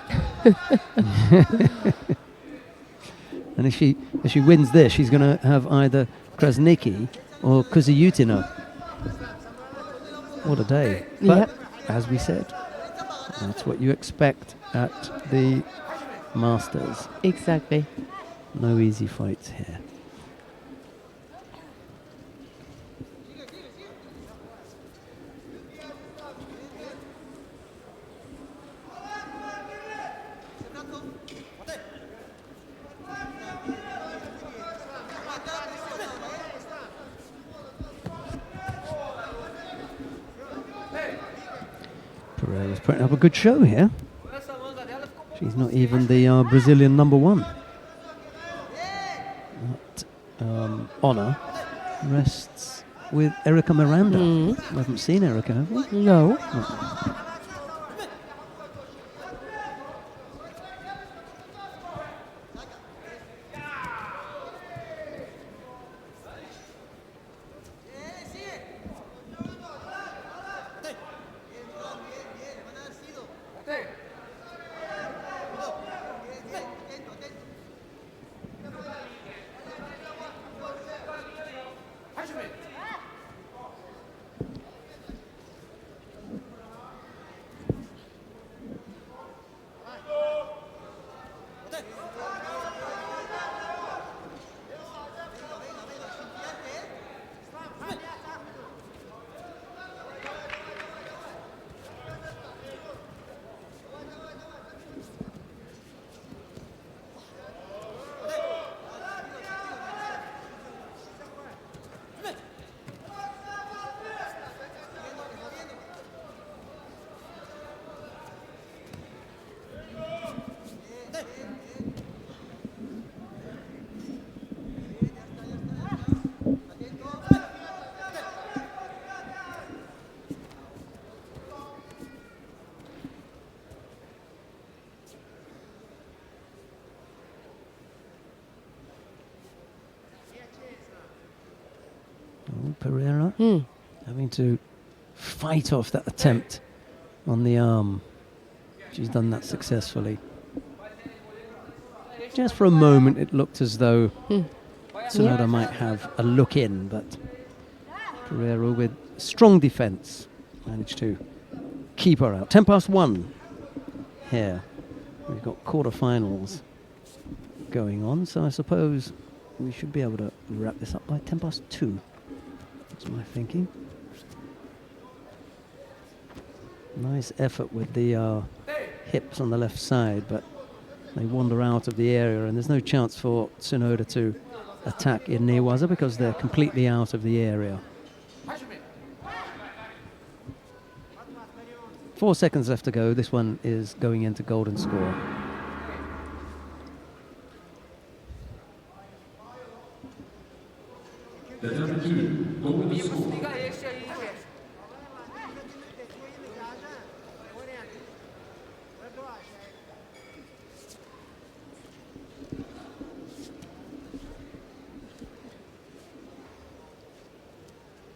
Speaker 1: And if she wins this, she's going to have either Krasnicki or Kuziyutina. What a day. But, as we said, that's what you expect at the Masters.
Speaker 2: Exactly.
Speaker 1: No easy fights here. Pereira's putting up a good show here. She's not even the Brazilian number 1. That honour rests with Erica Miranda. We haven't seen Erica, have we?
Speaker 2: No.
Speaker 1: Pereira having to fight off that attempt on the arm. She's done that successfully. Just for a moment it looked as though Tsunoda might have a look in, but Pereira with strong defense managed to keep her out. 1:10 here. We've got quarterfinals going on, so I suppose we should be able to wrap this up by 2:10. That's my thinking. Nice effort with the hips on the left side, but they wander out of the area, and there's no chance for Tsunoda to attack in Newaza because they're completely out of the area. 4 seconds left to go. This one is going into golden score.
Speaker 3: The number 2, golden score.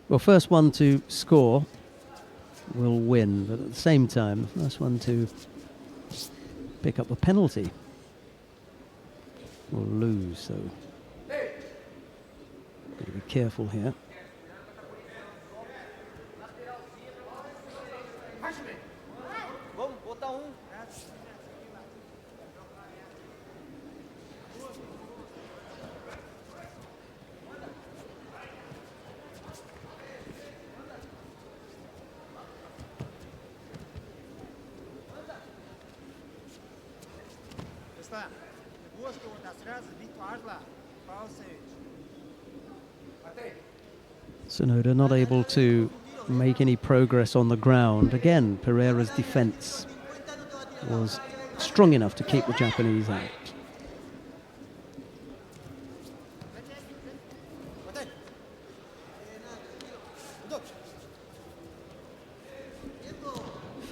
Speaker 1: Well, first one to score will win, but at the same time, first one to pick up a penalty will lose, so gotta be careful here.
Speaker 7: Vamos botar um.
Speaker 1: Tsunoda not able to make any progress on the ground. Again, Pereira's defense was strong enough to keep the Japanese out.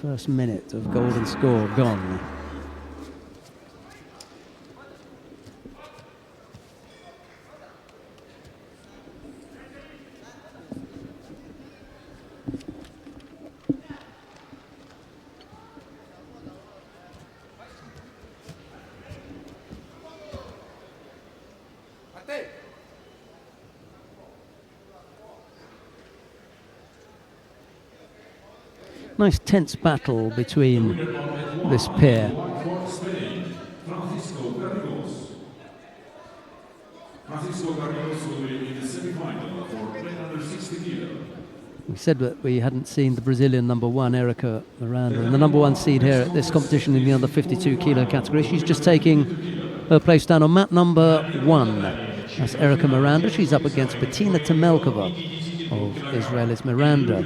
Speaker 1: First minute of golden score gone. Nice tense battle between this pair. We said that we hadn't seen the Brazilian number 1, Erica Miranda, and the number 1 seed here at this competition in the under 52 kilo category. She's just taking her place down on mat number 1. That's Erica Miranda. She's up against Bettina Temelkova of Israelis. Miranda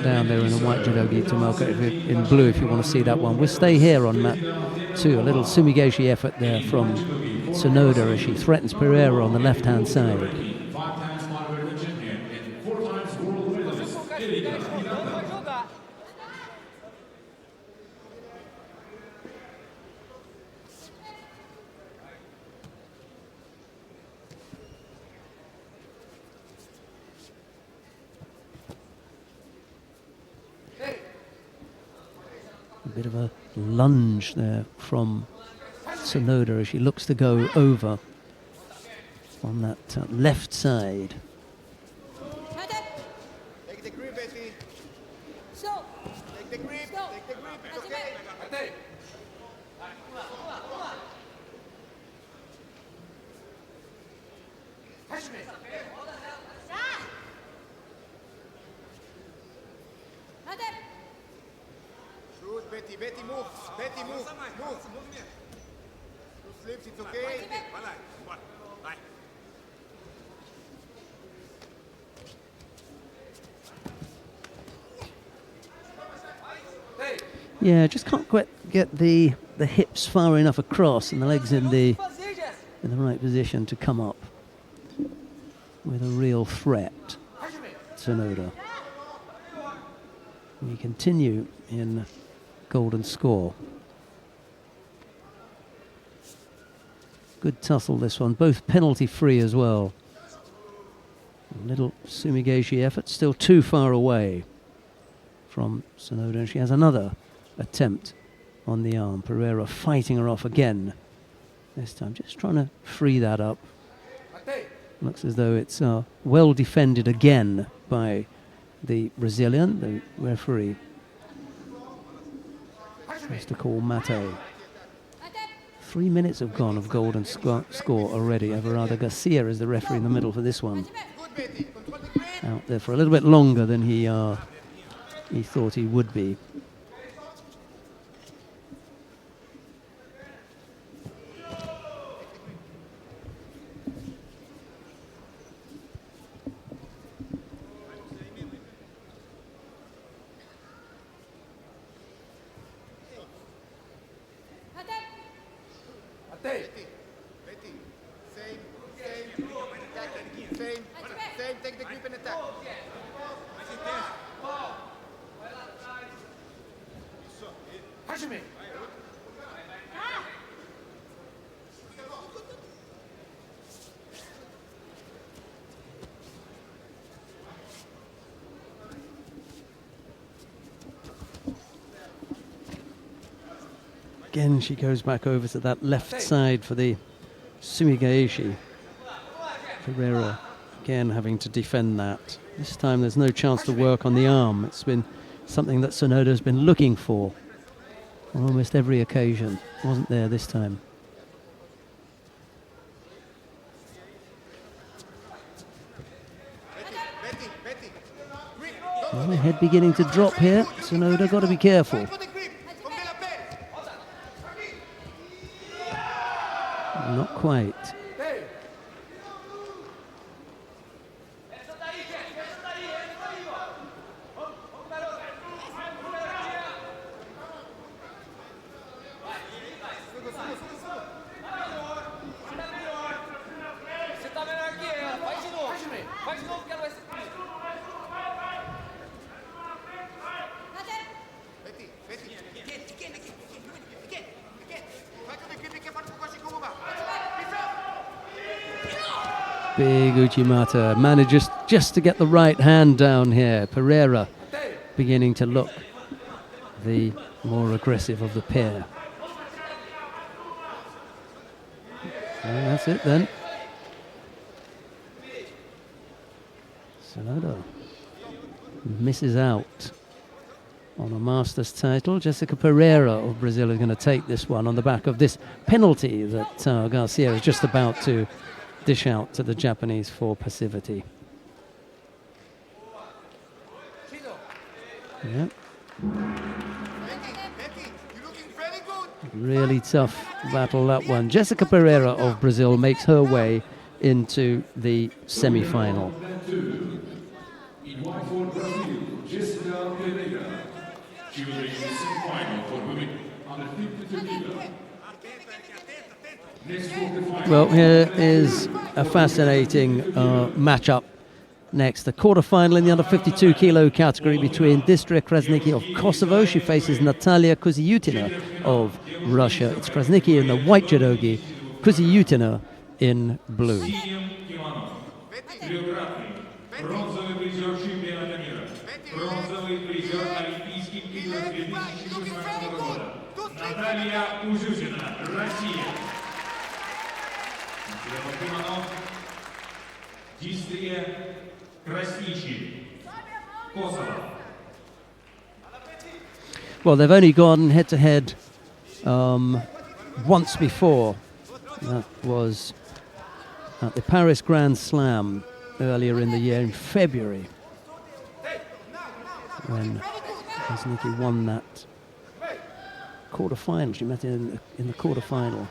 Speaker 1: down there in the white judo gi, Temelkova in blue if you want to see that one. We'll stay here on mat 2. A little sumigeshi effort there from Tsunoda as she threatens Pereira on the left-hand side. A bit of a lunge there from Tsunoda as she looks to go over on that left side.
Speaker 6: Take the grip, Betty. Take the grip. Take the grip. It's okay. Shoot, Betty. Betty, move. Betty, move. Move. Two slips, it's okay.
Speaker 1: Yeah, just can't quite get the hips far enough across and the legs in the right position to come up with a real threat. Tsunoda. We continue in golden score. Good tussle this one, both penalty free as well. A little sumigeshi effort, still too far away from Tsunoda, and she has another attempt on the arm. Pereira fighting her off again. This time just trying to free that up. Looks as though it's well defended again by the Brazilian. The referee has to call Mate. 3 minutes have gone of golden score already. Everardo Garcia is the referee in the middle for this one. Out there for a little bit longer than he thought he would be.
Speaker 6: Take the grip and attack.
Speaker 1: Again, she goes back over to that left side for the Sumigaeshi. Pereira again having to defend that. This time there's no chance to work on the arm. It's been something that Sonoda's been looking for on almost every occasion. Wasn't there this time. Well, the head beginning to drop here. Sonoda got to be careful. Not quite. Big Uchimata manages just to get the right hand down here. Pereira beginning to look the more aggressive of the pair. And that's it then. Sonoda misses out on a Masters title. Jessica Pereira of Brazil is going to take this one on the back of this penalty that Garcia is just about to dish out to the Japanese for passivity. Yep. Really tough battle, that one. Jessica Pereira of Brazil makes her way into the semi-final.
Speaker 3: In white for Brazil, Jessica Pereira. She will reach the semi-final for women under 52 kg.
Speaker 1: Well, here is a fascinating matchup next. The quarterfinal in the under 52 kilo category between Distra Krasniki of Kosovo. She faces Natalia Kuziutina of Russia. It's Krasniki in the white judogi, Kuziutina in blue.
Speaker 9: Natalia Kuziutina, Россия. Distra Krasniki, Kosovo.
Speaker 1: Well, they've only gone head-to-head once before. That was at the Paris Grand Slam earlier in the year, in February, when Krasniki won that quarter-final. She met in the quarter-final.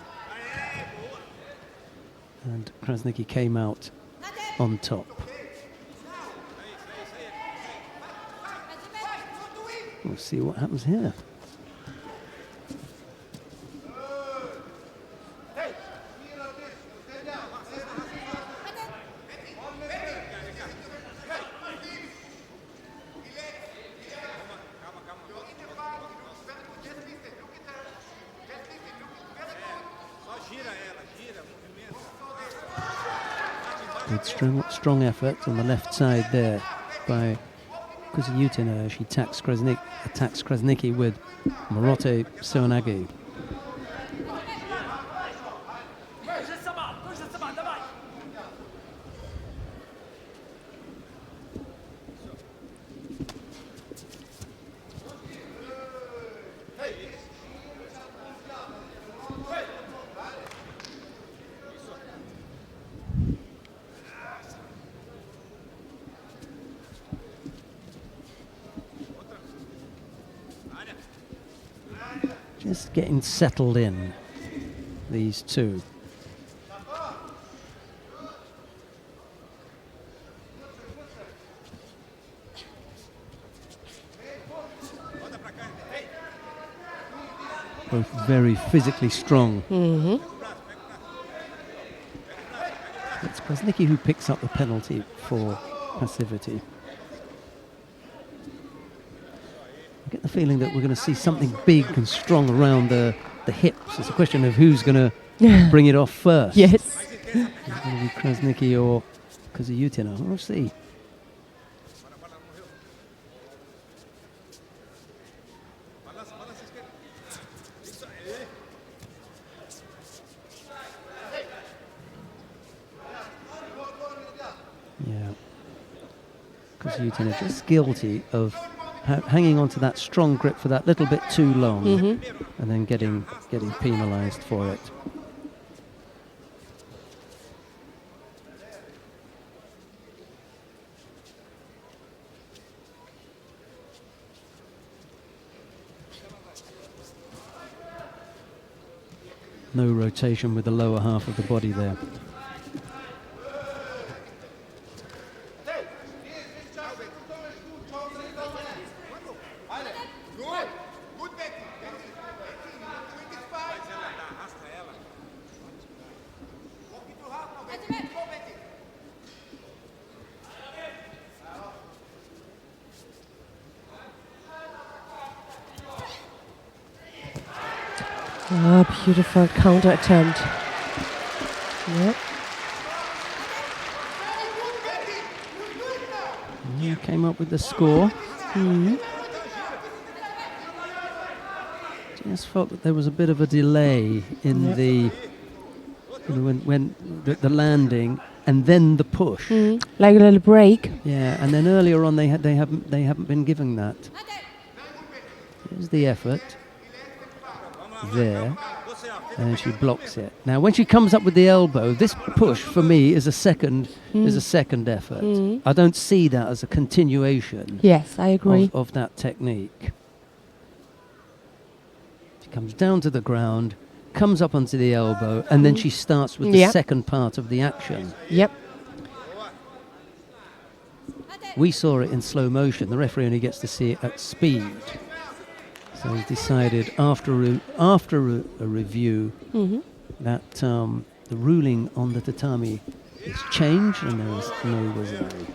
Speaker 1: And Krasniki came out on top. We'll see what happens here. Good strong effort on the left side there by Kuziutina. She attacks Krasniki with Morote Soanagi. Just getting settled in, these two. Both very physically strong. It's Krasnicki who picks up the penalty for passivity. I get the feeling that we're going to see something big and strong around the hips. It's a question of who's going to bring it off first.
Speaker 2: Yes.
Speaker 1: It's going to be Krasnicki or Koziyutina. We'll see. Yeah. Koziyutina just guilty of hanging on to that strong grip for that little bit too long, and then getting penalised for it. No rotation with the lower half of the body there.
Speaker 2: Ah, beautiful counter attempt. Yep.
Speaker 1: Yeah, came up with the score. Just felt that there was a bit of a delay in the when the landing and then the push.
Speaker 2: Like a little break.
Speaker 1: Yeah, and then earlier on they haven't been given that. Here's the effort. There, and she blocks it. Now, when she comes up with the elbow, this push for me is a second effort. I don't see that as a continuation.
Speaker 2: Yes, I agree.
Speaker 1: Of that technique. She comes down to the ground, comes up onto the elbow, and then she starts with the second part of the action.
Speaker 2: Yep.
Speaker 1: We saw it in slow motion. The referee only gets to see it at speed. So he's decided after a review that the ruling on the tatami is changed and there is no wazari.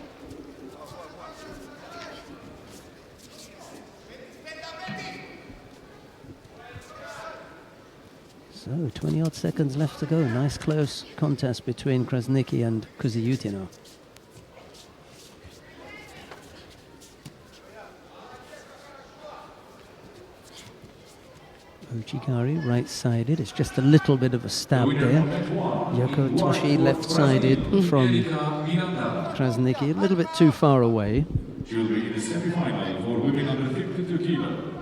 Speaker 1: So 20-odd seconds left to go. Nice close contest between Krasnicki and Koziyutina. Uchigari right-sided. It's just a little bit of a stab there. Yoko Toshi left-sided from Krasnicki, a little bit too far away.
Speaker 3: She'll be in the semi-final for women under 52 kilo.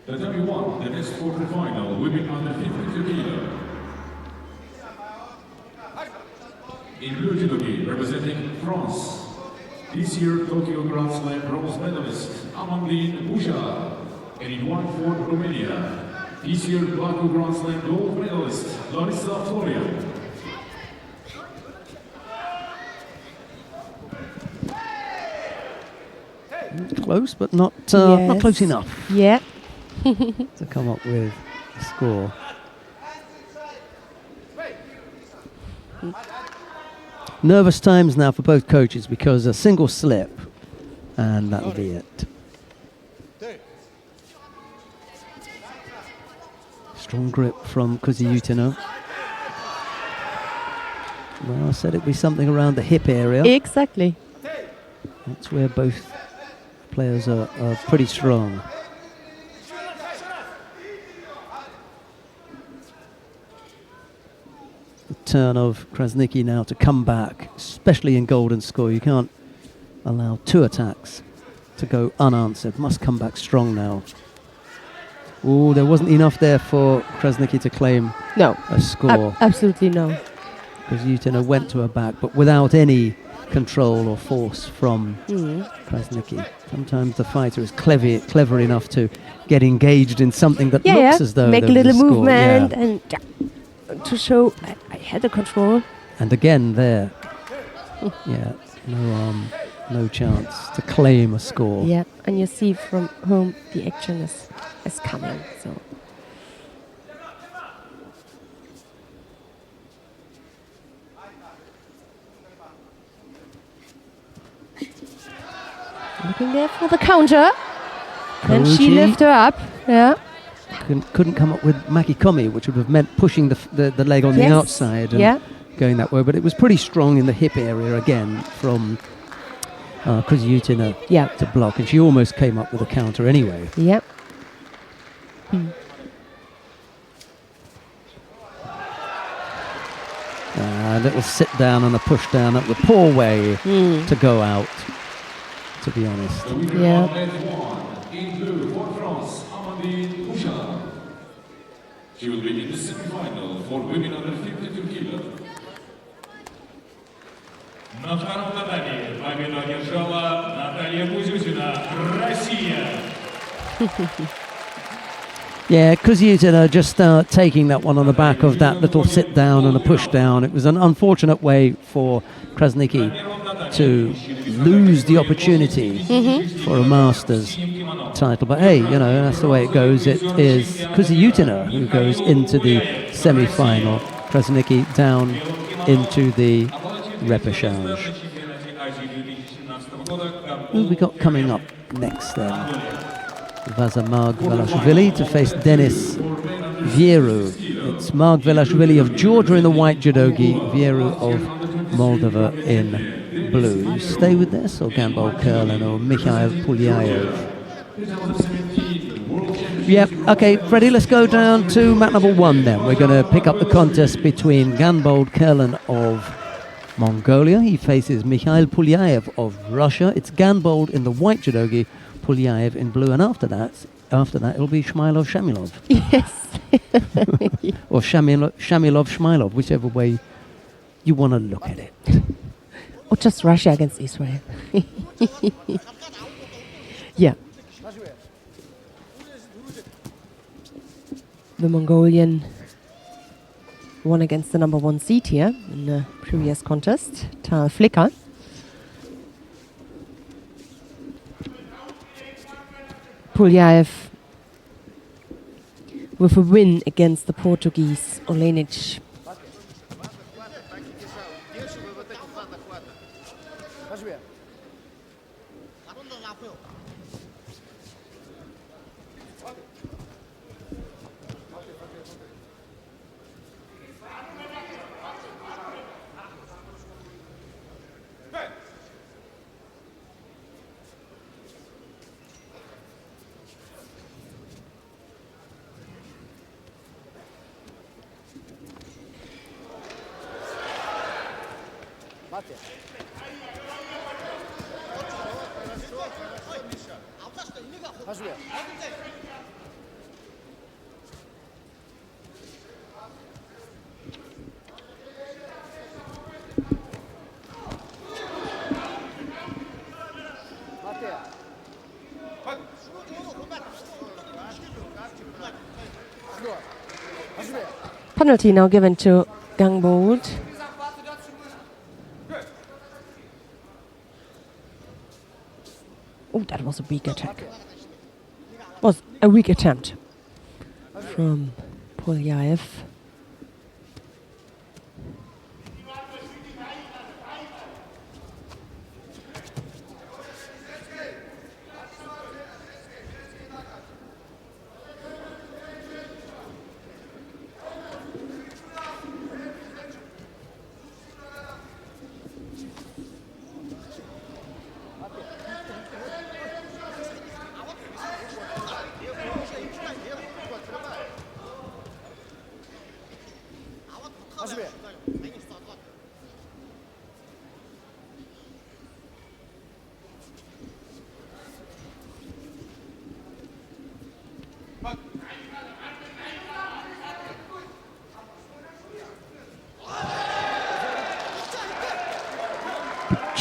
Speaker 3: Tatami 1, the next quarter-final, women under 52 kilo. In blue judogi, representing France, this year Tokyo Grand Slam bronze medalist Amandine Buja, and in white for Romania, this year Baku Grand Slam gold medalist Larissa Florian.
Speaker 1: Close, but not close enough.
Speaker 2: Yeah.
Speaker 1: To come up with a score. Nervous times now for both coaches because a single slip and that'll be it. Strong grip from Koziyutina. Well, I said it'd be something around the hip area.
Speaker 2: Exactly.
Speaker 1: That's where both players are pretty strong. The turn of Krasnicki now to come back, especially in golden score. You can't allow two attacks to go unanswered. Must come back strong now. Oh, there wasn't enough there for Krasnicki to claim a score.
Speaker 2: Absolutely no.
Speaker 1: Because Koziyutina went to her back, but without any control or force from Krasniki. Sometimes the fighter is clever enough to get engaged in something that looks as though
Speaker 2: make a
Speaker 1: there
Speaker 2: little
Speaker 1: was score.
Speaker 2: movement
Speaker 1: Yeah.
Speaker 2: and to show I had the control.
Speaker 1: And again there, no chance to claim a score.
Speaker 2: Yeah, and you see from whom the action is coming. So looking there for the counter, and she
Speaker 1: Koji
Speaker 2: lifted her up. Yeah,
Speaker 1: couldn't come up with Makikomi, which would have meant pushing the leg on the
Speaker 2: Yes.
Speaker 1: outside and going that way. But it was pretty strong in the hip area again from Kuzyutina to block, and she almost came up with a counter anyway.
Speaker 2: Yep.
Speaker 1: A little sit down and a push down. That was a poor way to go out, to be honest.
Speaker 2: Yeah.
Speaker 3: In blue for France, Amandine Bouchard. She will be in the semi-final for women under 52 kilos.
Speaker 9: На втором татаме победу одержала Наталья Бузюзина, Россия.
Speaker 1: Yeah, Kuzyutina just taking that one on the back of that little sit down and a push down. It was an unfortunate way for Krasniki to lose the opportunity for a Masters title. But hey, that's the way it goes. It is Kuzyutina who goes into the semi-final. Krasniki down into the repechage. Who have we got coming up next then? Vaza Margvelashvili to face Denis Vieru. It's Margvelashvili of Georgia in the white judogi, Vieru of Moldova in blue. You stay with this, or Gambol Kurlan or Mikhail Pulyaev? Yep, okay, Freddie, let's go down to mat number 1 then. We're going to pick up the contest between Ganbold Kurlan of Mongolia. He faces Mikhail Pulyaev of Russia. It's Ganbold in the white judogi, Pulyaev in blue, and after that it'll be Shmylov Shamilov.
Speaker 2: Yes.
Speaker 1: Or Shamilov Shmylov, whichever way you want to look at it.
Speaker 2: Or just Russia against Israel. Yeah. The Mongolian won against the number 1 seed here in the previous contest, Tal Flicker. Pulyaev with a win against the Portuguese Olenic. Penalty now given to Gangbold. Oh, that was a weak attack. Was a weak attempt from Pulyaev.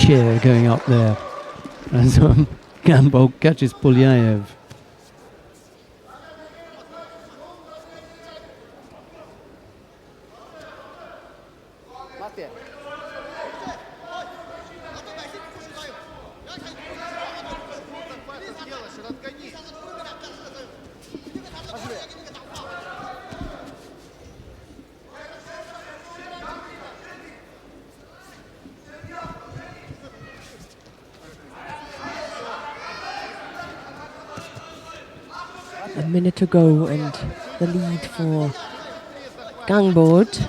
Speaker 1: cheer going up there as Ganbold catches Pulyaev.
Speaker 2: A minute to go and the lead for Gangbot.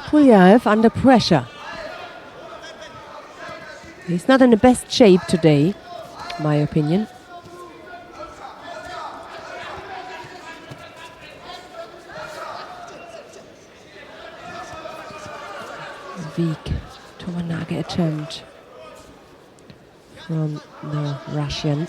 Speaker 2: Pulyaev under pressure. He's not in the best shape today, my opinion. Weak Tomanage attempt from the Russian.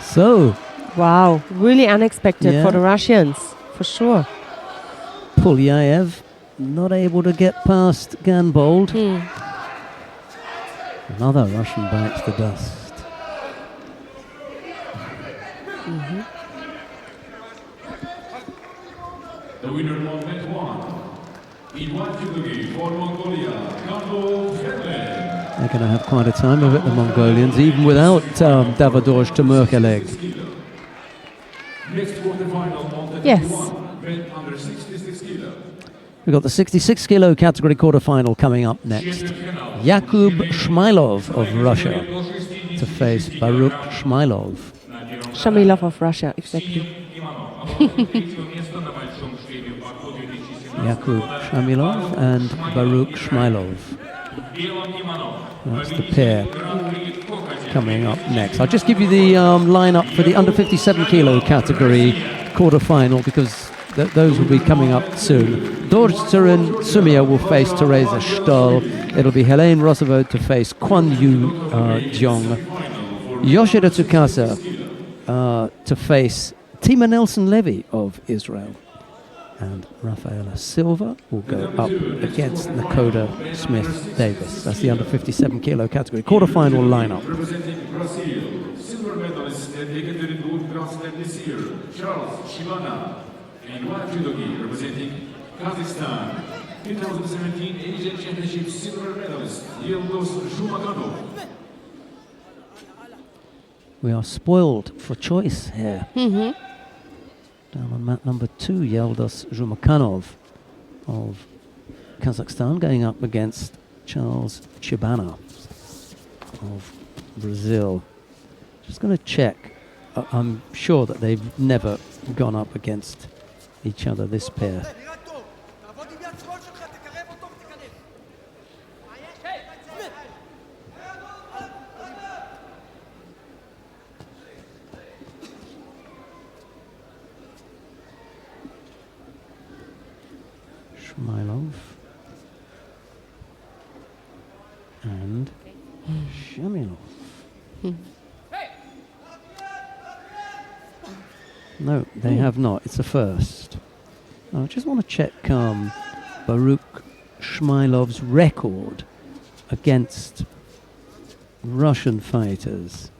Speaker 1: So,
Speaker 2: wow, really unexpected
Speaker 1: Yeah.
Speaker 2: for the Russians, for sure.
Speaker 1: Pulyaev not able to get past Ganbold. Another Russian bites the dust.
Speaker 3: The winner of match 1 in white judogi for Mongolia, Ganbo Fedler.
Speaker 1: They're going to have quite a time of it, the Mongolians, even without Davadoj Temurkeleg.
Speaker 3: Next quarterfinal on
Speaker 2: Yes.
Speaker 3: 31, weight under 66 kilo.
Speaker 1: We've got the 66 kilo category quarterfinal coming up next. Yakub Shmailov of Russia to face Baruch Shmailov.
Speaker 2: Shamilov of Russia, exactly.
Speaker 1: Yakub Shamilov and Baruch Shmailov. That's the pair coming up next. I'll just give you the lineup for the under 57 kilo category quarterfinal because those will be coming up soon. Dorjtsurin Sumia will face Teresa Stoll. It'll be Helene Rosavod to face Kwan Yu Jong. Yoshida Tsukasa to face Tima Nelson-Levy of Israel. And Rafaela Silva will go up against Nakoda Smith-Davis. That's the under 57 kilo category. Quarterfinal lineup.
Speaker 3: Representing Brazil, silver medalist at Ekaterinburg Grand Slam this year, Charles Shibana. In white judogi, representing Kazakhstan, 2017 Asian Championship silver medalist, Yildiz Zhumaganov.
Speaker 1: We are spoiled for choice here. Down on mat number 2, Yildiz Zhumaganov of Kazakhstan going up against Charles Chibana of Brazil. Just going to check. I'm sure that they've never gone up against each other, this pair.
Speaker 4: תעבוד עם יד שמאל שלך, תקרב אותו ותיכנס.
Speaker 1: Shmailov and Shamilov. No, they have not. It's a first. I just want to check Baruch Shmailov's record against Russian fighters.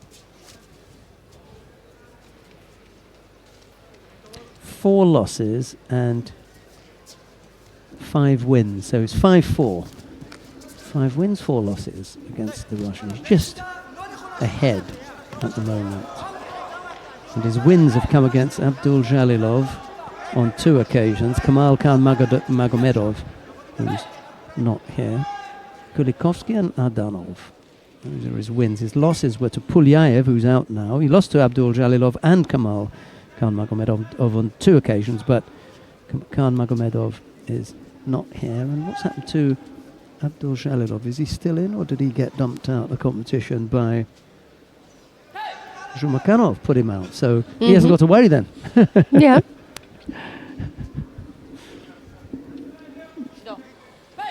Speaker 1: 4 losses and 5 wins, so it's 5-4. 5 wins, 4 losses against the Russians, just ahead at the moment. And his wins have come against Abdul Jalilov on 2 occasions, Kamal Khan Magomedov, who's not here, Kulikovsky and Adanov. Those are his wins. His losses were to Pulyaev, who's out now. He lost to Abdul Jalilov and Kamal Khan Magomedov on 2 occasions, but Khan Magomedov is not here. And what's happened to Abdul Jalilov? Is he still in, or did he get dumped out of the competition by Zhumakanov? Put him out, so he hasn't got to worry then.
Speaker 2: Yeah.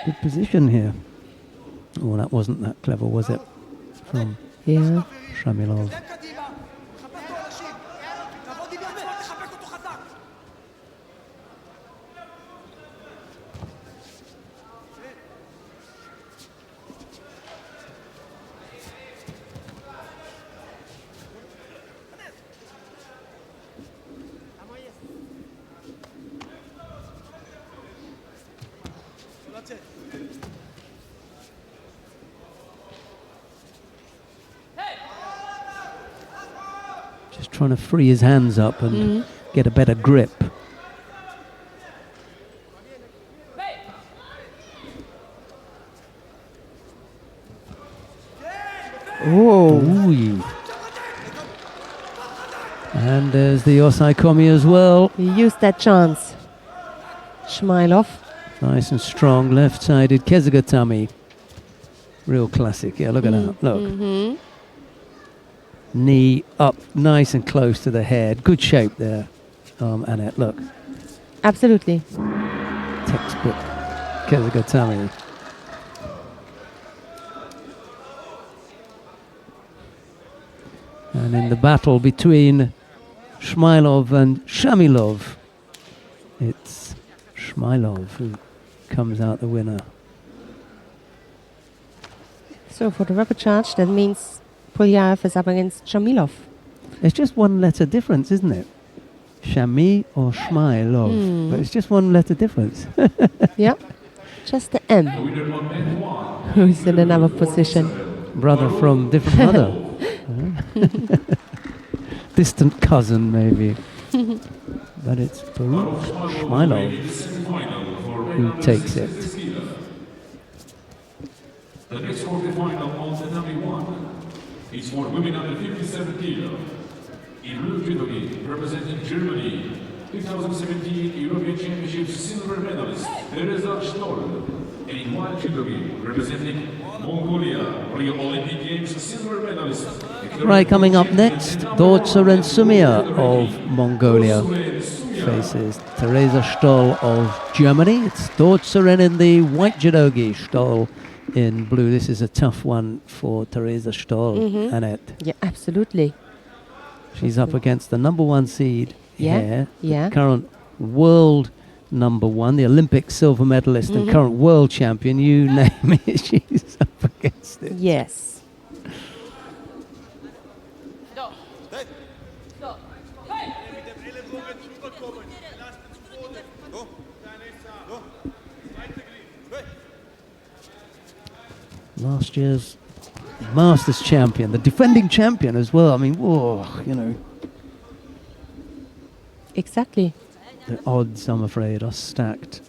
Speaker 1: Good position here. Oh, that wasn't that clever, was it? From
Speaker 2: Yeah.
Speaker 1: Shamilov.
Speaker 4: תן קדימה, חבק אותו אנשים. תעבוד עם יד שמאל, תחבק אותו חזק. לא לצאת.
Speaker 1: Just trying to free his hands up and get a better grip.
Speaker 2: Oh.
Speaker 1: Ooh. And there's the Osai Komi as well.
Speaker 2: He used that chance. Shmailov.
Speaker 1: Nice and strong, left-sided Kezigatami. Real classic. Yeah, look at that. Look. Knee up, nice and close to the head. Good shape there, Annette. Look,
Speaker 2: Absolutely.
Speaker 1: textbook Kezigatami. And in the battle between Shmailov and Shamilov, it's Shmailov who comes out the winner.
Speaker 2: So for the rapid charge, that means Pulyaev is up against Shamilov.
Speaker 1: It's just 1 letter difference, isn't it? Shami or Shmailov. But it's just 1 letter difference.
Speaker 2: Yeah. Just the M. Who's in another position.
Speaker 1: Brother from different mother. Distant cousin, maybe. But it's Baruch Shmailov who takes it.
Speaker 3: The next quarterfinal on Tatami 1 is for women under 57 kilo. In blue judo gi, representing Germany, 2017 European Championships silver medalist Teresa Stoll. And in white judo gi, representing Mongolia, Rio Olympic Games silver medalist.
Speaker 1: Right, coming up next, Dortzer and Sumia of Mongolia faces Teresa Stoll of Germany. It's Dortzer in the white judogi, Stoll in blue. This is a tough one for Teresa Stoll, Annette.
Speaker 2: Yeah, absolutely.
Speaker 1: She's up against the #1 seed here,
Speaker 2: yeah.
Speaker 1: the current world #1, the Olympic silver medalist and current world champion. You name it, she's up against it.
Speaker 2: Yes.
Speaker 1: Last year's Masters champion, the defending champion as well. I mean, whoa, you know.
Speaker 2: Exactly.
Speaker 1: The odds, I'm afraid, are stacked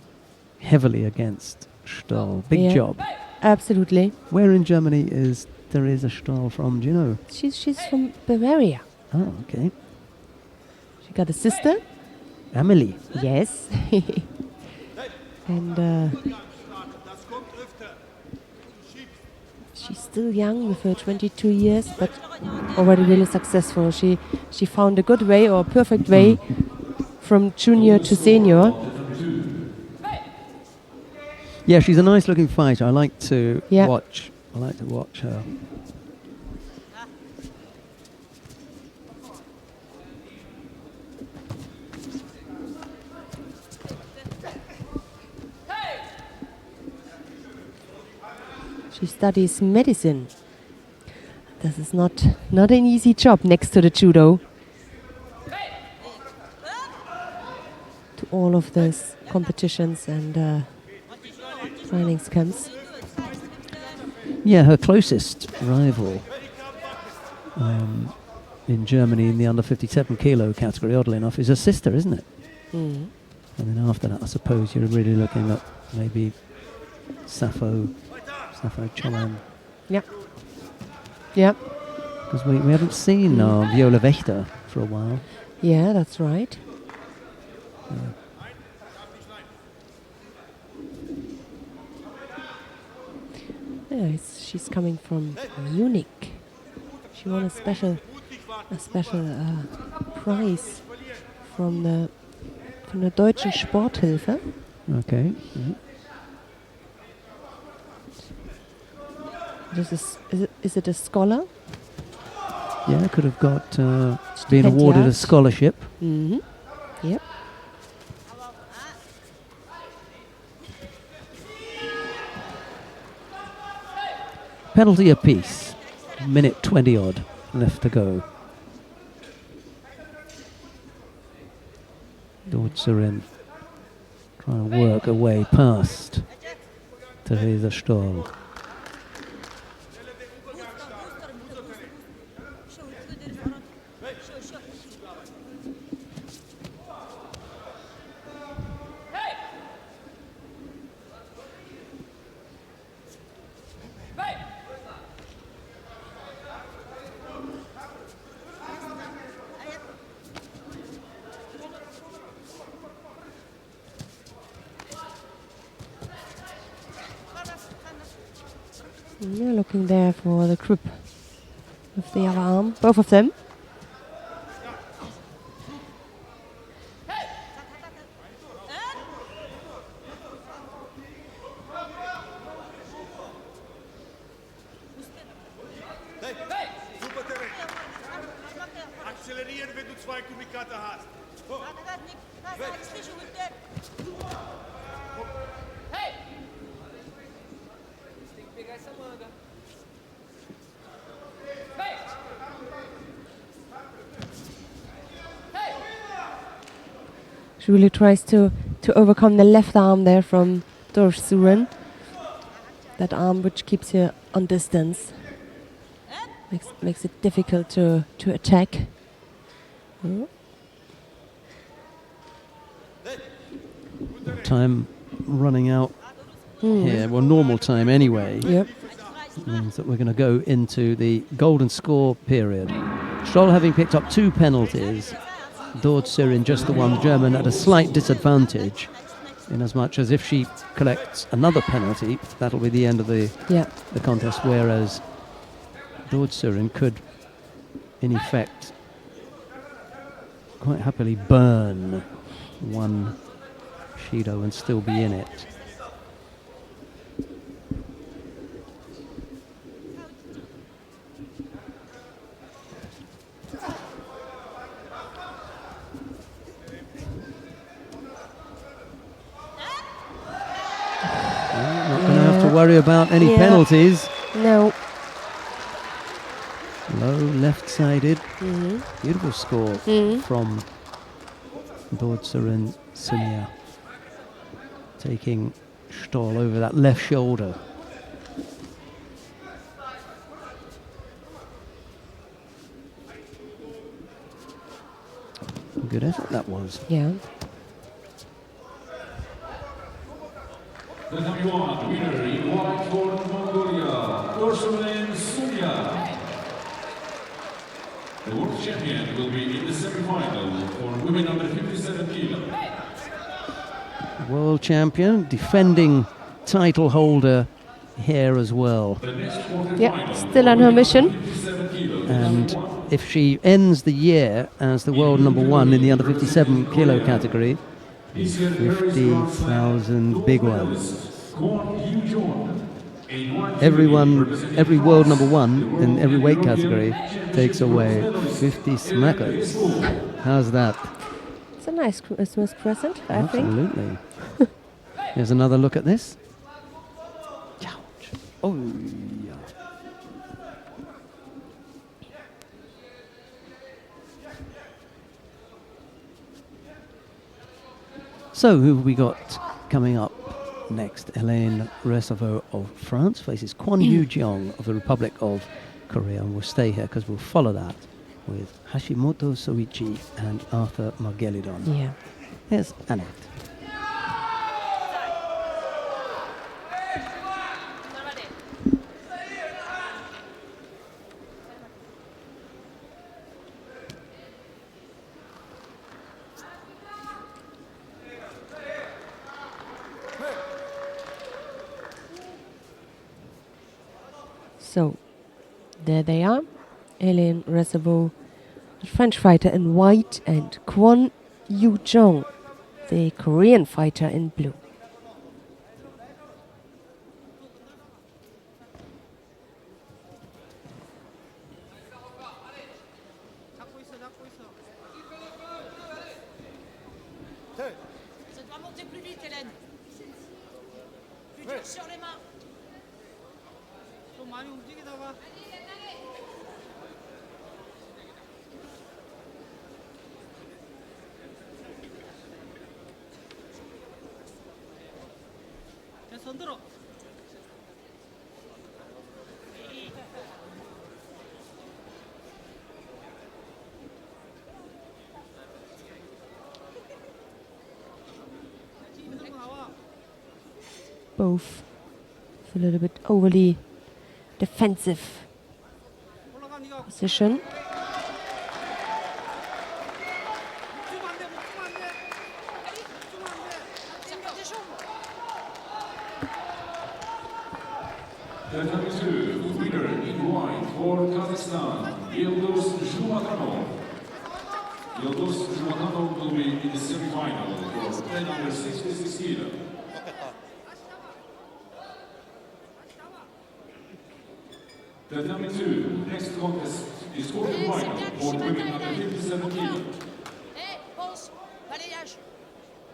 Speaker 1: heavily against Stoll. Big
Speaker 2: Yeah.
Speaker 1: job.
Speaker 2: Absolutely.
Speaker 1: Where in Germany is Teresa Stoll from? Do you know?
Speaker 2: She's from Bavaria.
Speaker 1: Oh, okay.
Speaker 2: She got a sister.
Speaker 1: Amelie.
Speaker 2: Yes. And she's still young with her 22 years, but already really successful. She found a good way or a perfect way from junior to senior.
Speaker 1: Yeah, she's a nice looking fighter. I like to
Speaker 2: Yeah.
Speaker 1: watch. I like to watch her.
Speaker 2: She studies medicine. This is not an easy job next to the judo. To all of those competitions and training camps.
Speaker 1: Yeah, her closest rival in Germany in the under 57 kilo category, oddly enough, is her sister, isn't it?
Speaker 2: Mm.
Speaker 1: And then after that, I suppose you're really looking at maybe Sappho Cholam.
Speaker 2: Yep. Yep.
Speaker 1: Because we haven't seen Viola Wächter for a while.
Speaker 2: Yeah, that's right. Yeah, she's coming from Munich. She won a special prize from the Deutschen Sporthilfe.
Speaker 1: Okay.
Speaker 2: Is it a scholar?
Speaker 1: Yeah, could have got been awarded a scholarship.
Speaker 2: Mm-hmm. Yep.
Speaker 1: Penalty apiece. Minute 20 odd left to go. Dortzerin trying to work her way past Theresa Stoll.
Speaker 2: Yeah, looking there for the grip of the other arm, both of them.
Speaker 6: Akzelerieren, wenn du 2 Kubikate hast.
Speaker 2: She really tries to overcome the left arm there from Dortzerin. That arm which keeps her on distance. Makes it difficult to attack.
Speaker 1: Time running out here. Well, normal time anyway.
Speaker 2: Yep.
Speaker 1: Means that we're going to go into the golden score period. Stoll having picked up 2 penalties. Dortzerin just the one, German at a slight disadvantage, in as much as if she collects another penalty, that'll be the end of the contest, whereas Dortzerin could, in effect, quite happily burn one Judo and still be in it. Not going to have to worry about any penalties.
Speaker 2: No.
Speaker 1: Low left-sided. Beautiful score from Dortzerin Sunia. Taking Stoll over that left shoulder. Good effort that was.
Speaker 2: Yeah.
Speaker 3: The number 1 winner in white for Mongolia, Dortzerin Sunia. The world champion will be in the semi-final for women under 57 kilo.
Speaker 1: World champion, defending title holder here as well.
Speaker 2: Yeah, still on her mission.
Speaker 1: And if she ends the year as the world number 1 in the under 57 kilo category, 50,000 big ones. Every world number 1 in every weight category takes away 50 smackers. How's that?
Speaker 2: It's a nice Christmas present, I think.
Speaker 1: Absolutely. Here's another look at this. Oh, yeah. So, who have we got coming up next? Hélène Receveau of France faces Kwon Yu Jeong of the Republic of Korea. And we'll stay here because we'll follow that with Hashimoto Soichi and Arthur Margelidon.
Speaker 2: Yeah.
Speaker 1: Here's Annette.
Speaker 2: So, there they are. Hélène Reservoir, the French fighter in white, and Kwon Yu-jong, the Korean fighter in blue.
Speaker 5: Ça doit monter plus vite, Hélène. Plus dur sur les mains. 좀 많이 움직이다가. 손 들어.
Speaker 2: Both a little bit overly defensive position.
Speaker 3: The 22 winner in white for Kazakhstan, Yildiz Zhumatanov. Yildiz Zhumatanov will be in the semi-final for 10 under 66 kilo. The 22 next contest is quarter-final for women under 57 kilo.
Speaker 5: Pause, balayage.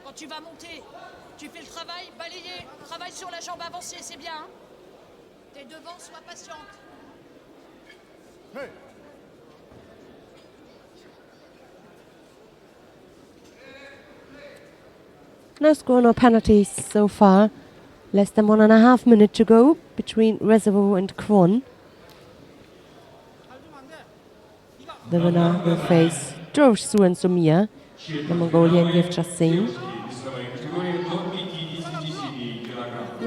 Speaker 5: Quand tu vas monter, tu fais le travail, balayer, travail sur la jambe avancée, c'est bien. Hein? T'es devant, sois patiente.
Speaker 2: No score, no penalties so far. Less than 1.5 minutes to go between Reservoir and Kwon. The winner will face George Suan Sumia, the Mongolian you've just seen.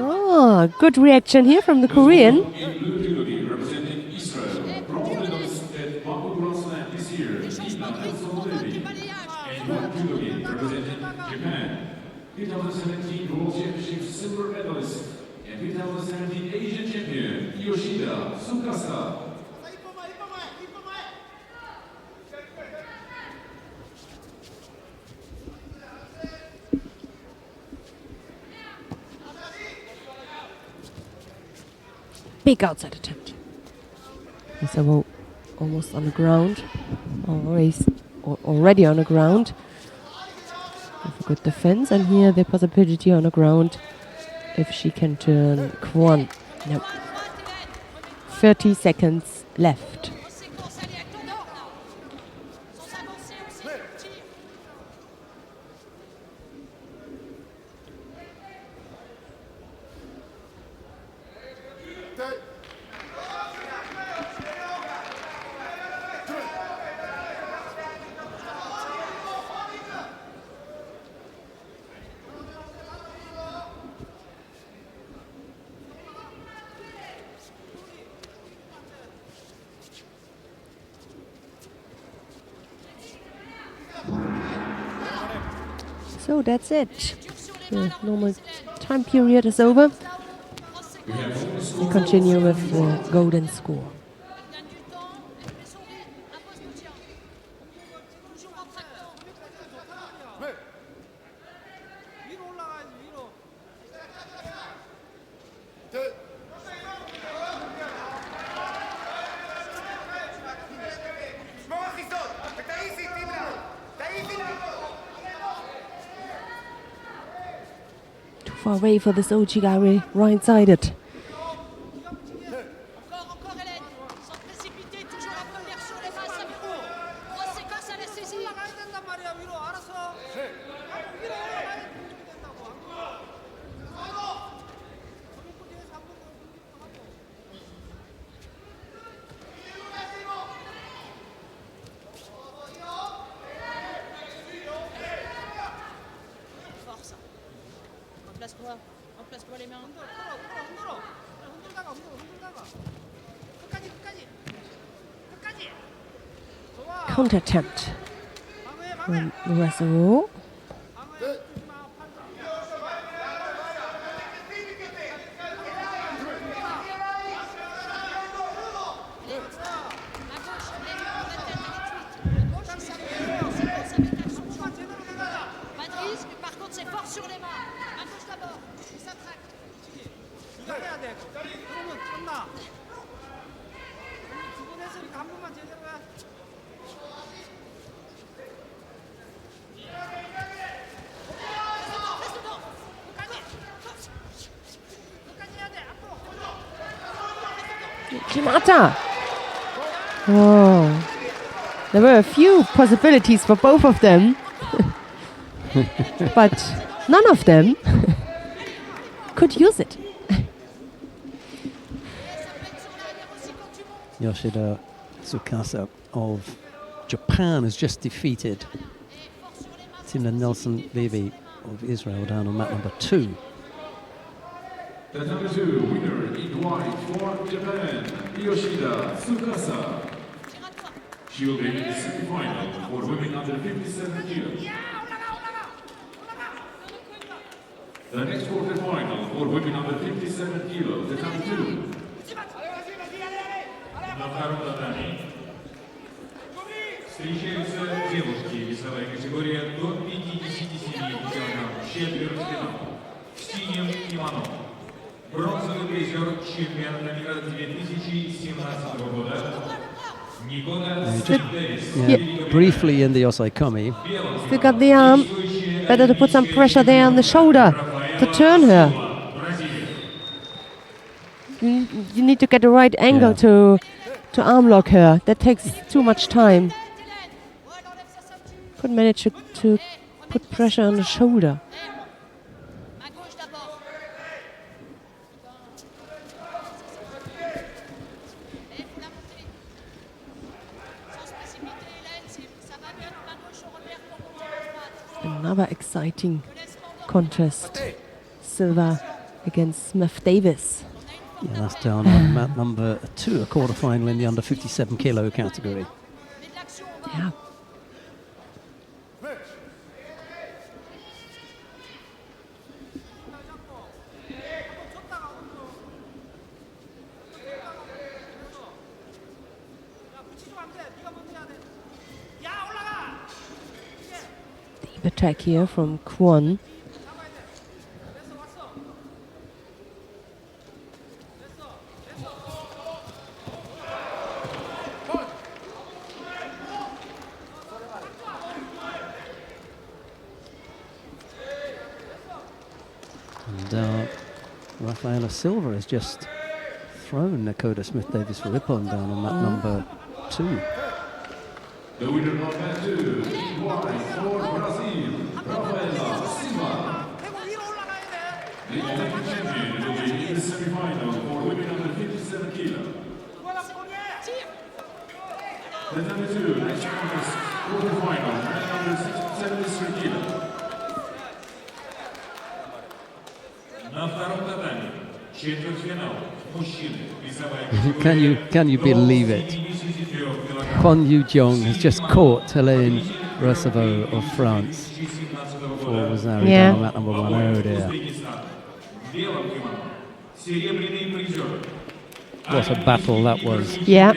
Speaker 2: Oh, good reaction here from the Korean.
Speaker 3: In blue judogi representing Israel, bronze medalist at Baku Grand Slam this year, Nina Hanson-Levy. And white judogi representing Japan, 2017 World Championship silver medalist and 2017 Asian champion Yoshida Tsukasa.
Speaker 2: Big outside attempt. So almost on the ground, already on the ground. With a good defense, and here the possibility on the ground if she can turn Kwon. No. 30 seconds left. So that's it. The normal time period is over. We continue with the golden score. Too far away for this Ochigari, right-sided.
Speaker 5: toi. Remplace-toi les mains.
Speaker 2: Counter attempt from Russell. Shimata! Oh. There were a few possibilities for both of them. But none of them could use it.
Speaker 1: Yoshida Tsukasa of Japan has just defeated Timna Nelson Vivi of Israel down on mat number 2.
Speaker 3: The number 2 winner in white for Japan, Yoshida Tsukasa. She will be in the semi-final for women under 57 kilos. The next quarter-final for women under 57 kilos, the number 2.
Speaker 9: На втором татами встречаются девушки, весовая категория до 57 килограмм, четвертьфинал. В синем кимоно. Бронзовый призер чемпионата мира 2017 года.
Speaker 1: Briefly in the Osaikami.
Speaker 2: Still got the arm. Better to put some pressure there on the shoulder to turn her. You need to get the right angle to arm lock her. That takes too much time. Could manage to put pressure on the shoulder. Another exciting contest. Silva against Smith Davis.
Speaker 1: Yeah, that's down on mat number 2, a quarter-final in the under 57 kilo category.
Speaker 2: Yeah. Deep attack here from Kwon.
Speaker 1: And Rafaela Silva has just thrown Nakoda Smith-Davis for Ippon down on mat number 2.
Speaker 3: The winner of mat 2 is white for Brazil, Rafaela Silva. The Olympic champion will be in the semi-final for women under 57 kilos. The number 2 next contest quarter-final, men under 73 kilos.
Speaker 9: На втором татами четвертьфинал мужчины весовая
Speaker 1: Can you believe it? Kwon Yu-jong has just caught Helene Rossavo of France for Rosario down at number 1. Oh dear. What a battle that was.
Speaker 2: Yeah.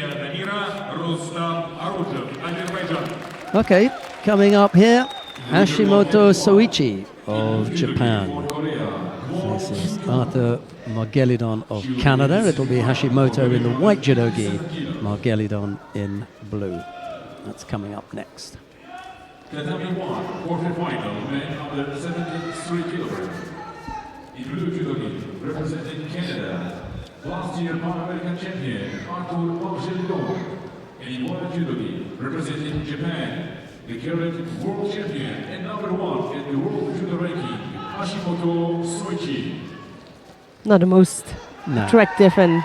Speaker 1: Okay, coming up here, Hashimoto Soichi of Japan. This is Arthur Margelidon of Canada. It'll be Hashimoto in the white judogi, Margelidon in blue. That's coming up next.
Speaker 3: Tatami 1, quarter-final, men under 73 kilograms. In blue judogi, representing Canada, last year Pan-American champion Arthur Margelidon. And in white judogi, representing Japan, the current world champion and number 1 in the world judo ranking, Hashimoto Soichi.
Speaker 2: Not the most attractive and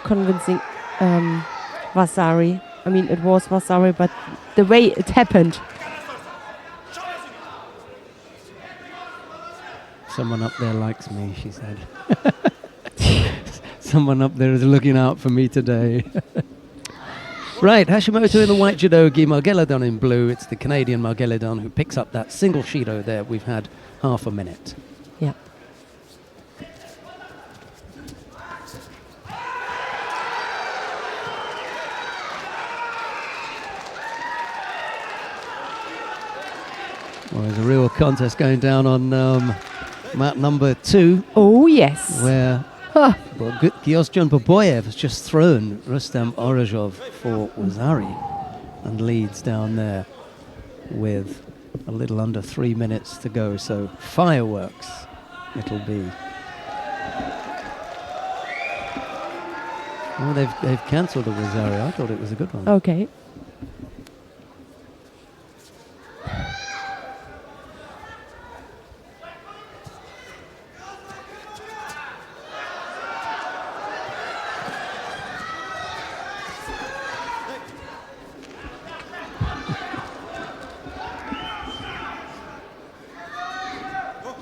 Speaker 2: convincing Vasari. I mean, it was Vasari, but the way it happened.
Speaker 1: Someone up there likes me, she said. Someone up there is looking out for me today. Right, Hashimoto in the white judogi, Margelidon in blue. It's the Canadian Margelidon who picks up that single Shido there. We've had half a minute.
Speaker 2: Yeah.
Speaker 1: Well, there's a real contest going down on mat number 2.
Speaker 2: Oh, yes.
Speaker 1: Where Gyozjan Baboyev has just thrown Rustam Orozhov for Wazari and leads down there with a little under 3 minutes to go. So fireworks it'll be. Oh, they've cancelled the Wazari. I thought it was a good one.
Speaker 2: Okay.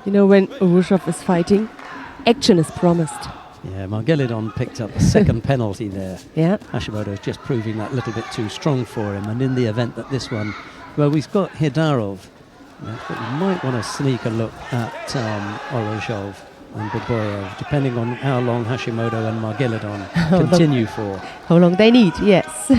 Speaker 2: You know, when Orozhov is fighting, action is promised.
Speaker 1: Yeah, Margelidon picked up the second penalty there.
Speaker 2: Yeah.
Speaker 1: Hashimoto is just proving that little bit too strong for him. And in the event that this one, well, we've got Hidarov, but you might want to sneak a look at Orozhov and Baboyev, depending on how long Hashimoto and Margelidon continue for.
Speaker 2: How long they need, yes.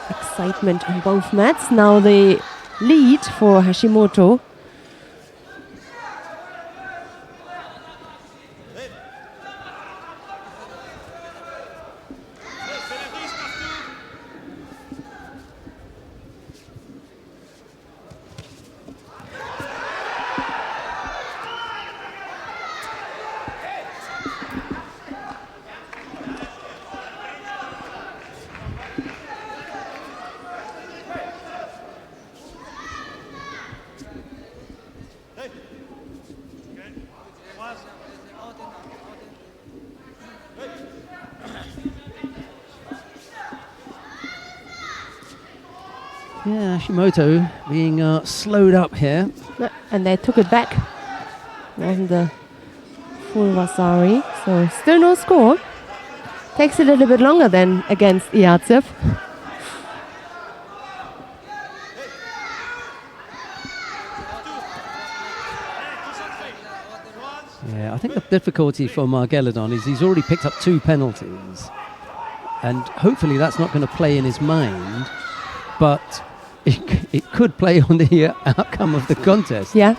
Speaker 2: Excitement on both mats. Now the lead for Hashimoto.
Speaker 1: Yeah, Hashimoto being slowed up here.
Speaker 2: And they took it back. Wasn't the full Vasari. So still no score. Takes a little bit longer than against Iatsev.
Speaker 1: Yeah, I think the difficulty for Margelidon is he's already picked up 2 penalties. And hopefully that's not going to play in his mind. But it could play on the outcome of the contest.
Speaker 2: Yeah.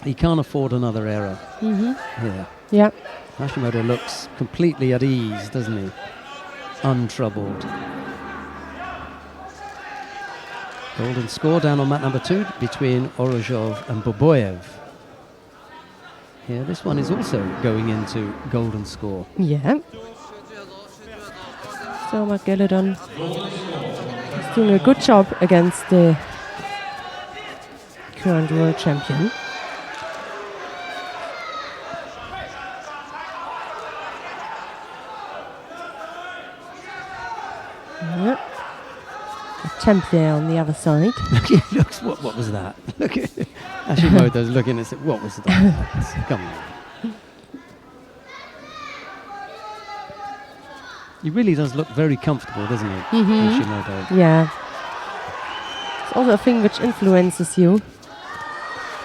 Speaker 1: He can't afford another error.
Speaker 2: Mm-hmm. Yeah.
Speaker 1: Hashimoto looks completely at ease, doesn't he? Untroubled. Golden score down on mat number 2 between Orozhov and Baboyev. Here, this one is also going into golden score.
Speaker 2: Yeah. So Margelidon is doing a good job against the current world champion. Yep. A champ there on the other side.
Speaker 1: What was that? Look at Hashimoto's looking and said, what was that? Come on. He really does look very comfortable, doesn't he, Hashimoto?
Speaker 2: Yeah. It's also a thing which influences you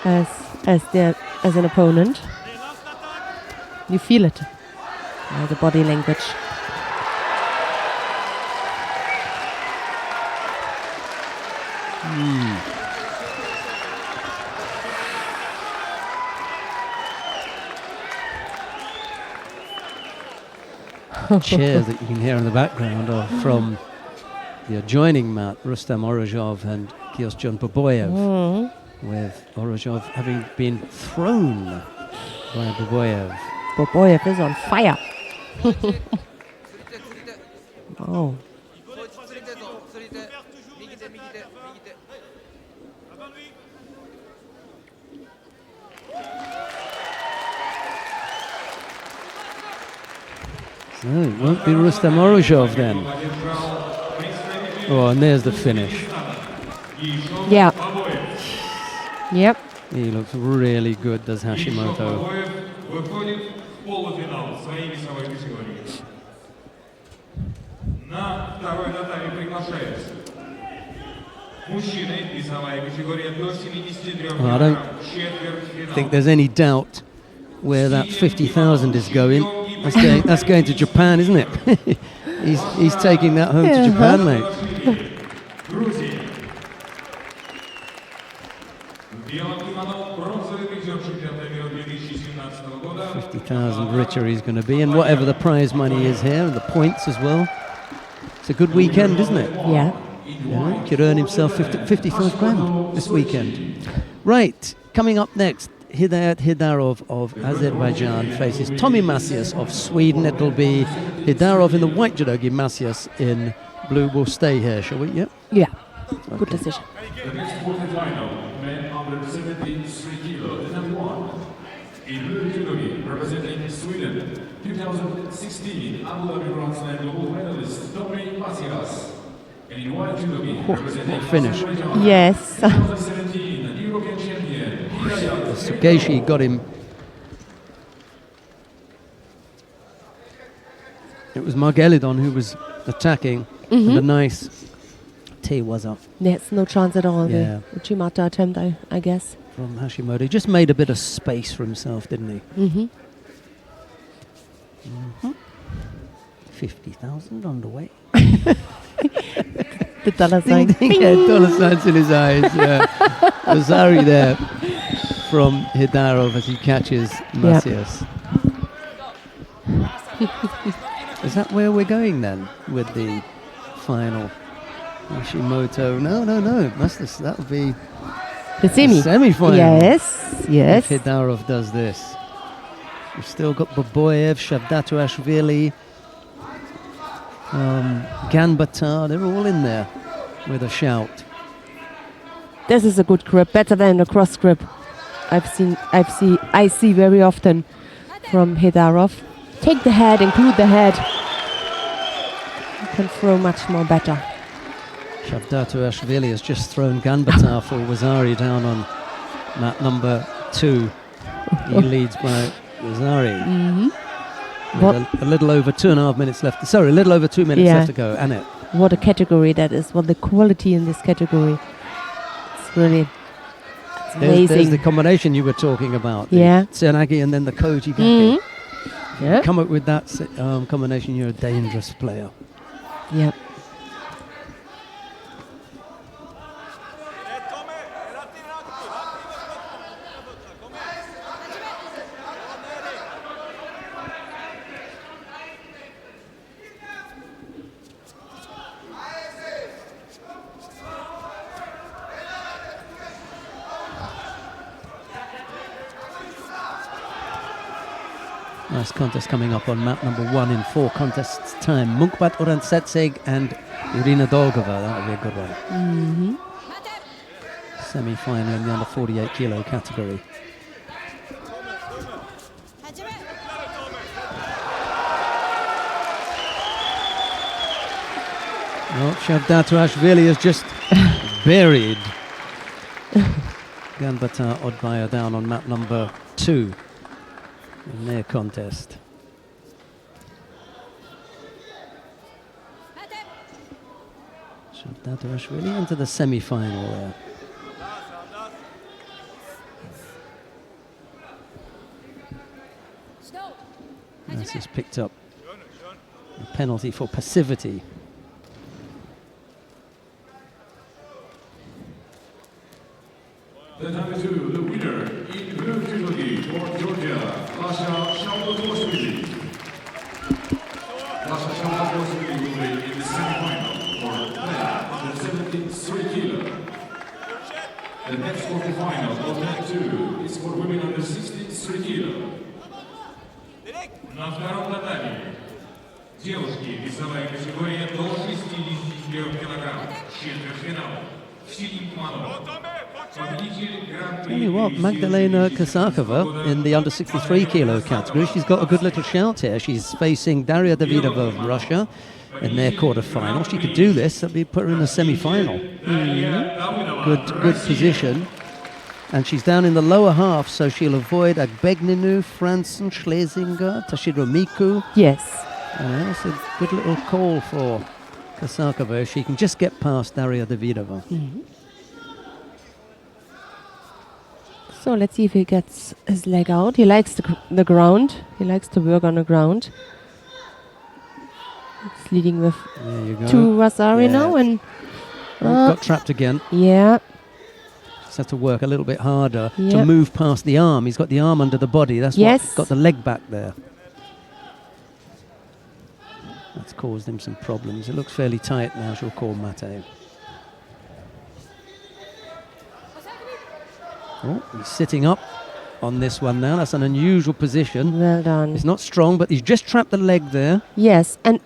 Speaker 2: as an opponent. You feel it. The body language.
Speaker 1: Cheers that you can hear in the background are from the adjoining mat, Rustam Orozhov and Kyostjon Baboyev, with Orozhov having been thrown by Baboyev.
Speaker 2: Baboyev is on fire. Oh.
Speaker 1: So it won't be Rustam Orozhov then. Oh, and there's the finish.
Speaker 2: Yeah. Yep.
Speaker 1: He looks really good, does Hashimoto. Well, I don't think there's any doubt where that 50,000 is going. That's going to Japan, isn't it? he's taking that home to Japan, mate. 50,000 richer he's going to be, and whatever the prize money is here, and the points as well. It's a good weekend, isn't it?
Speaker 2: Yeah.
Speaker 1: Yeah, he could earn himself 55 grand this weekend. Right, coming up next, Hidayat Hidarov of Azerbaijan faces Tommy Macias of Sweden. It'll be Hidarov in the white judogi, Macias in blue. We'll stay here, shall we? Yep.
Speaker 2: Yeah. Good decision.
Speaker 3: The next quarterfinal, men under 73 kilo, the number one. In blue judogi, representing Sweden, 2016 Abu Dhabi Grand Slam gold medalist Tommy Macias. And in white judogi, representing
Speaker 1: finish.
Speaker 2: Yes.
Speaker 3: 2017 European champion, Hidayat.
Speaker 1: Sugeshi got him. It was Margelidon who was attacking. And the nice T was up.
Speaker 2: There's no chance at all.
Speaker 1: Yeah.
Speaker 2: The Uchimata attempt, I guess.
Speaker 1: From Hashimoto. He just made a bit of space for himself, didn't he? 50,000 on the way.
Speaker 2: The dollar sign.
Speaker 1: Yeah, dollar signs in his eyes. Yeah. Azari there from Hidarov as he catches Macias. Is that where we're going then with the final? Hashimoto. No. That would be
Speaker 2: The
Speaker 1: semi-final.
Speaker 2: Yes.
Speaker 1: If Hidarov does this. We've still got Baboyev, Shavdatuashvili, Ganbatar. They're all in there with a shout.
Speaker 2: This is a good grip, better than the cross grip I see very often from Hidarov. Take the head, include the head. You can throw much more better.
Speaker 1: Shavdatuashvili has just thrown Ganbatar for Wazari down on mat number 2. He leads by Wazari. With a little over 2.5 minutes left. Sorry, a little over 2 minutes left to go. Annette.
Speaker 2: What a category that is. What the quality in this category. It's really amazing.
Speaker 1: There's the combination you were talking about.
Speaker 2: Yeah.
Speaker 1: The Tsunagi and then the Koji Gaki.
Speaker 2: Yeah.
Speaker 1: Come up with that combination, you're a dangerous player.
Speaker 2: Yep.
Speaker 1: Nice contest coming up on mat number 1 in 4 contests time. Munkbat Urantsetseg and Irina Dolgova. That would be a good one. Semi-final in the under 48 kilo category. Well, Shavdatuashvili has just buried Ganbatar Odbaya down on mat number 2 in their contest. Dadashvili into the semi-final there. This has picked up a penalty for passivity.
Speaker 3: The number 2, the winner in blue judogi for Georgia, Lasha Shambotoshvili. Lasha Shambotoshvili will be in the semi-final for men under 73 kilo. The next quarterfinal of men 2 is for women under 63 kilo.
Speaker 9: На втором татаме девушки весовая категория до 64 килограмм. Четвертьфинал в синем кимоно.
Speaker 1: Tell you what, Magdalena Kosakova in the under 63 kilo category, she's got a good little shout here. She's facing Daria Davidova of Russia in their quarter-final. She could do this, that'd be put her in the semi-final. Good position. And she's down in the lower half, so she'll avoid Agbegninu, Franzen, Schlesinger, Toshiro Miku.
Speaker 2: Yes.
Speaker 1: That's a good little call for Kosakova. She can just get past Daria Davidova.
Speaker 2: So let's see if he gets his leg out. He likes the ground. He likes to work on the ground. He's leading with
Speaker 1: There you go.
Speaker 2: 2 Rasari now, and
Speaker 1: got trapped again.
Speaker 2: yeah.
Speaker 1: Just have to work a little bit harder to
Speaker 2: Yep.
Speaker 1: move past the arm. He's got the arm under the body. That's
Speaker 2: Yes.
Speaker 1: what got the leg back there. That's caused him some problems. It looks fairly tight now, she'll call Mate. Oh, he's sitting up on this one now. That's an unusual position.
Speaker 2: Well done.
Speaker 1: It's not strong, but he's just trapped the leg there.
Speaker 2: Yes, and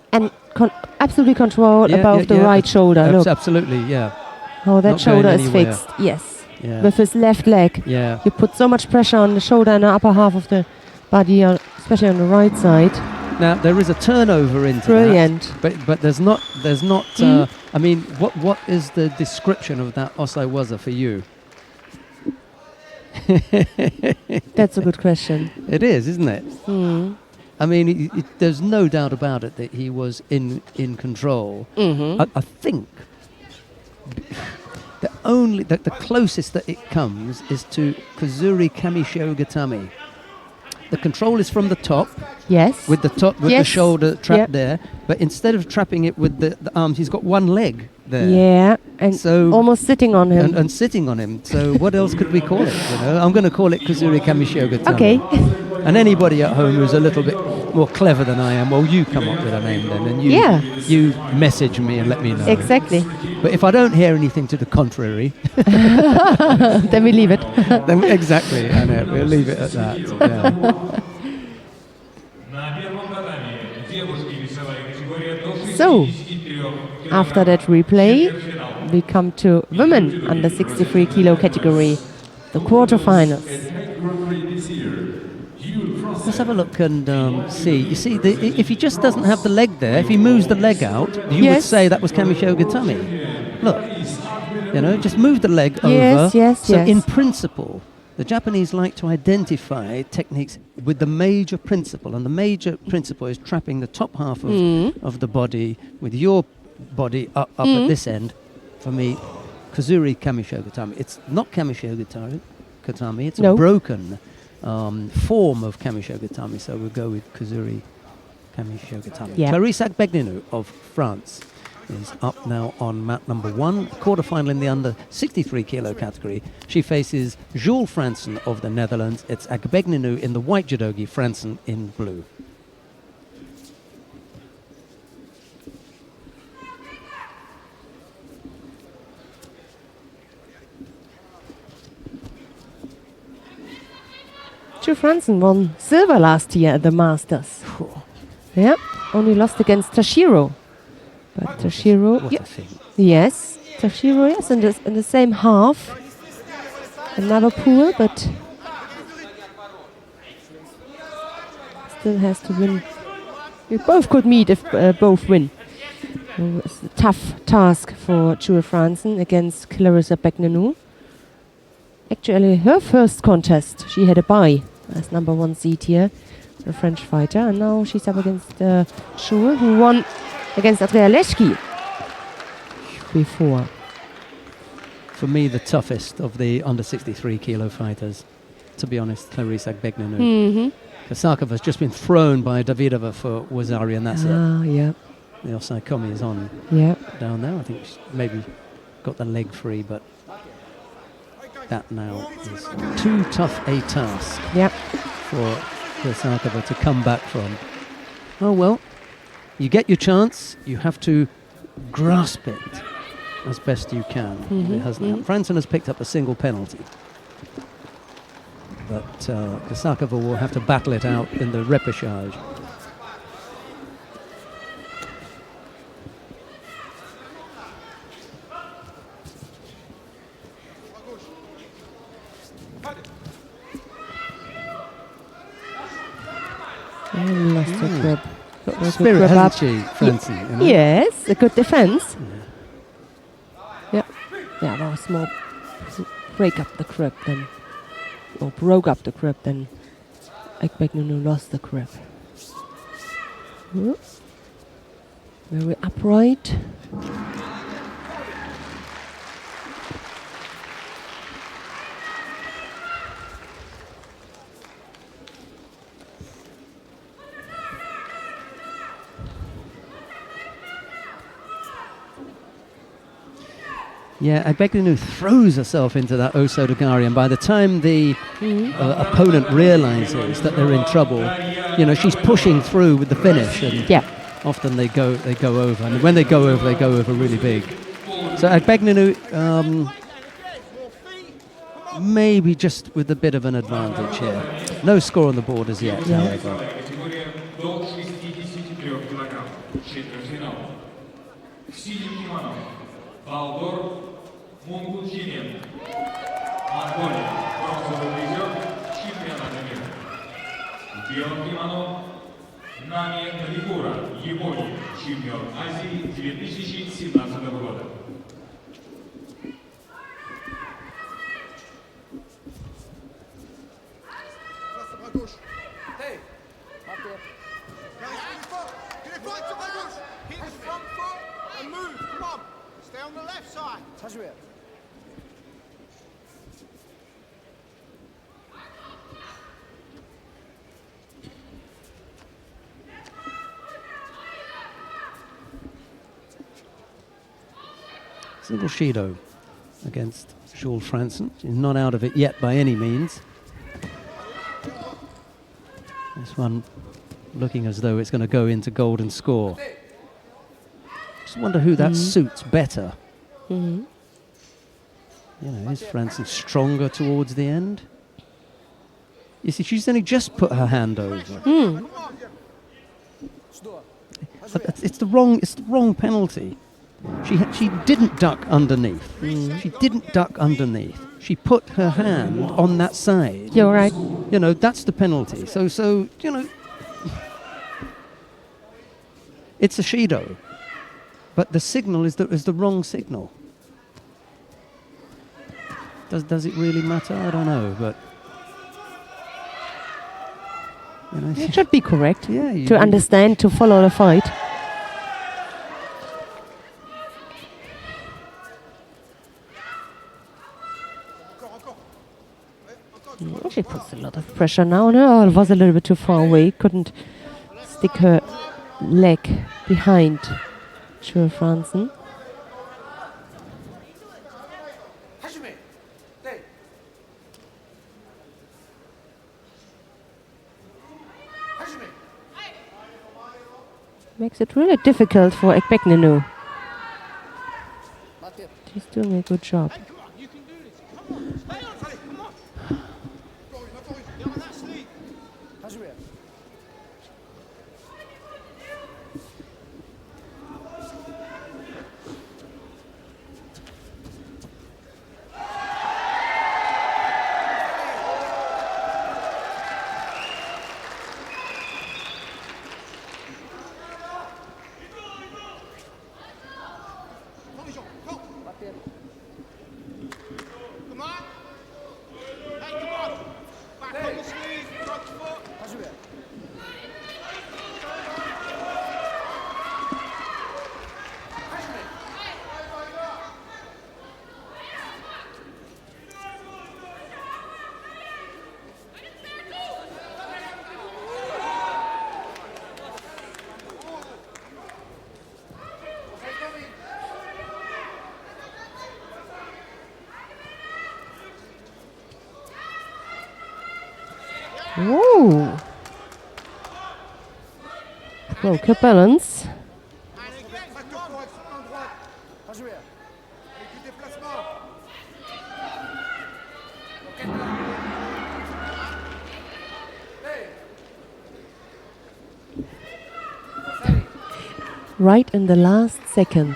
Speaker 2: absolutely control above the right shoulder. Look
Speaker 1: Absolutely, yeah.
Speaker 2: how that
Speaker 1: Not
Speaker 2: shoulder
Speaker 1: going
Speaker 2: is
Speaker 1: anywhere.
Speaker 2: fixed. Yes.
Speaker 1: Yeah.
Speaker 2: With his left leg.
Speaker 1: Yeah.
Speaker 2: You put so much pressure on the shoulder and the upper half of the body, especially on the right side.
Speaker 1: Now there is a turnover into
Speaker 2: Brilliant.
Speaker 1: that, but there's not. I mean, what is the description of that Osaiwaza for you?
Speaker 2: That's a good question.
Speaker 1: It is, isn't it? I mean, there's no doubt about it that he was in control. I think the closest that it comes is to Kazuri Kamisho Gatami. The control is from the top.
Speaker 2: Yes.
Speaker 1: With the shoulder trapped there, but instead of trapping it with the arms, he's got one leg there.
Speaker 2: Yeah, and
Speaker 1: so
Speaker 2: almost sitting on him.
Speaker 1: And sitting on him. So what else could we call it? You know, I'm going to call it Kazuri Kamisho Gatami.
Speaker 2: Okay.
Speaker 1: And anybody at home who's a little bit more clever than I am, well, you come up with a name then, and you message me and let me know.
Speaker 2: Exactly.
Speaker 1: But if I don't hear anything to the contrary,
Speaker 2: then we leave it.
Speaker 1: then exactly, I know, we'll leave it at that. Yeah.
Speaker 2: So, after that replay, we come to women under 63 kilo category, the quarterfinals.
Speaker 1: Let's have a look and see. You see, if he just doesn't have the leg there, if he moves the leg out, you would say that was Kamisho Gatami. Look, you know, just move the leg over. So in principle, the Japanese like to identify techniques with the major principle, and the major principle is trapping the top half of the body with your body up at this end. For me, Kazuri Kamisho Gatami. It's not Kamisho Gatami, it's a broken form of Kamisho Gatami, so we'll go with Kazuri Kamisho Gatami.
Speaker 2: Yeah.
Speaker 1: Clarisse Agbegninu of France is up now on mat number 1, quarterfinal in the under 63 kilo category. She faces Jules Franzen of the Netherlands. It's Agbegninu in the white judogi, Franzen in blue.
Speaker 2: Jules Franzen won silver last year at the Masters. Yeah, only lost against Toshiro. But Toshiro,
Speaker 1: What a thing.
Speaker 2: yes, Toshiro, yes, in the same half. Another pool, but still has to win. We both could meet if both win. So it's a tough task for Jules Franzen against Clarisse Agbegninu. Actually, her first contest, she had a bye as number 1 seed here, the French fighter, and now she's up against Jules, who won against Andrea Leszki. before.
Speaker 1: For me, the toughest of the under 63 kilo fighters, to be honest, Clarice Agbegnanu.
Speaker 2: Mm-hmm.
Speaker 1: Kosakova's just been thrown by Davidova for Wazari, and that's it.
Speaker 2: Yeah.
Speaker 1: The Osaikomi is on
Speaker 2: Yeah.
Speaker 1: down there. I think she's maybe got the leg free, but that now is too tough a task
Speaker 2: Yeah.
Speaker 1: for Kosakova to come back from. Oh well, you get your chance, you have to grasp it as best you can. It hasn't. Franson has picked up a single penalty, but Kosakova will have to battle it out in the repechage.
Speaker 2: Lost the grip. Got the
Speaker 1: Spirit,
Speaker 2: grip
Speaker 1: hasn't
Speaker 2: up.
Speaker 1: she, Franson? You know?
Speaker 2: Yes, a good defense. Yeah. Yeah, well, a small break up the grip then. Or broke up the grip then. Agbegnanu lost the grip. Very upright.
Speaker 1: Yeah, Agbegnanu throws herself into that Osodogari, and by the time the opponent realizes that they're in trouble, you know, she's pushing through with the finish, and often they go over, and when they go over really big. So Agbegnanu maybe just with a bit of an advantage here. No score on the board as yet, however.
Speaker 9: Монголия, Монголия, бронзовый призер чемпионата мира. В белом кимоно Нами Налигура, Япония, чемпион Азии 2017 года.
Speaker 6: Hey! Get it right to my gauche! Hit the front foot and move, come on! Stay on the left side!
Speaker 1: Single Shido against Jules Franson. She's not out of it yet by any means. This one looking as though it's going to go into golden score. Just wonder who that suits better. You know, is Franson stronger towards the end? You see, she's only just put her hand over. It's the wrong penalty. She didn't duck underneath. She didn't duck underneath. She put her hand on that side.
Speaker 2: You're right.
Speaker 1: You know, that's the penalty. So you know, it's a Shido, but the signal is the wrong signal. Does it really matter? I don't know, but you know,
Speaker 2: It should be correct
Speaker 1: yeah,
Speaker 2: to understand, to follow the fight. She puts a lot of pressure now on her. Oh, it was a little bit too far away. Couldn't stick her leg behind Jules Franson. Makes it really difficult for Agbegnanu. She's doing a good job.
Speaker 6: Come on! Hey, come on! Back on the sleeve, front foot!
Speaker 2: Ooh. Broke her balance.
Speaker 6: Pas joué. Avec du déplacement.
Speaker 2: Right in the last second,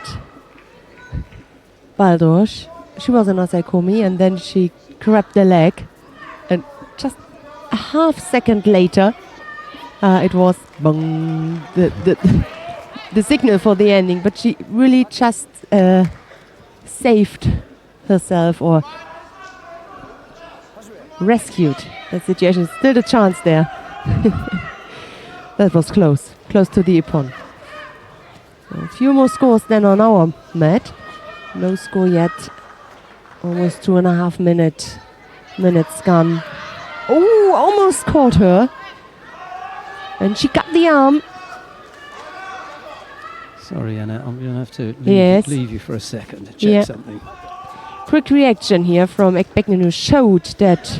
Speaker 2: Baldosh, she was an Osaikomi, and then she grabbed the leg, and just a half second later, it was bong, the signal for the ending. But she really just saved herself or rescued the situation. Still a chance there. That was close to the ippon. A few more scores than on our mat. No score yet. Almost 2.5 minutes gone. Oh, almost caught her. And she got the arm.
Speaker 1: Sorry, Anna, I'm going to have to leave you for a second to check something.
Speaker 2: Quick reaction here from Ekbeknenu showed that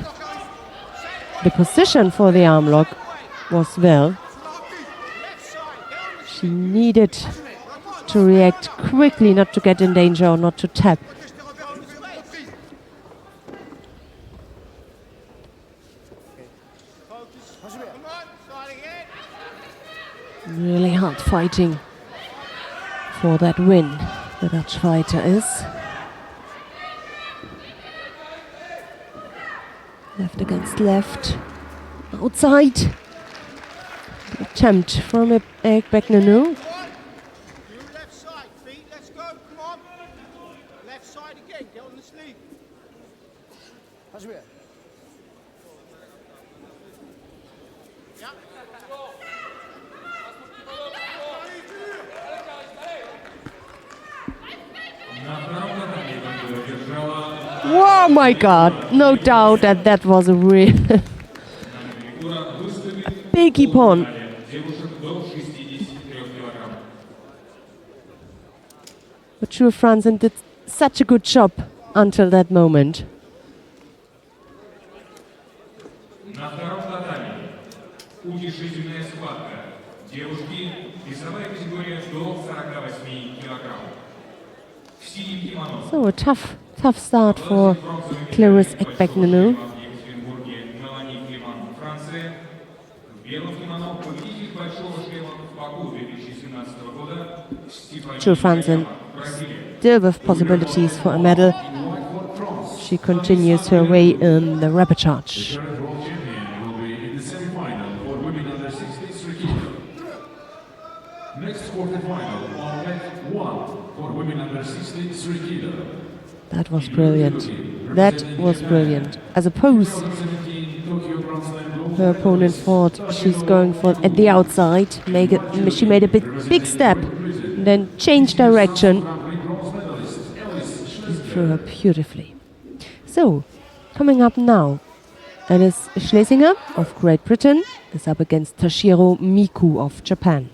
Speaker 2: the position for the arm lock was well. She needed to react quickly, not to get in danger or not to tap. Really hard fighting for that win, the Dutch fighter is. Left against left. Outside. Attempt from Ekbeknenu.
Speaker 6: Left side, feet, let's go, come on. Left side again, get on the sleeve. Pas joué.
Speaker 2: Oh my God, no doubt that was a real big ippon. But Shure Franzen did such a good job until that moment.
Speaker 9: На втором татаме утешительная схватка. Девушки, весовая категория до 48 килограмм. В синем кимоно.
Speaker 2: So a tough start for Clarisse Ekbeknenu. Shure Franzen still with possibilities for a medal. She continues her way in the repechage.
Speaker 3: Next quarterfinal on mat 1 for women under 63 kilo.
Speaker 2: That was brilliant. That was brilliant. As opposed, her opponent thought she's going for at the outside. She made a big step, then changed direction. Threw her beautifully. So, coming up now, Alice Schlesinger of Great Britain is up against Toshiro Miku of Japan.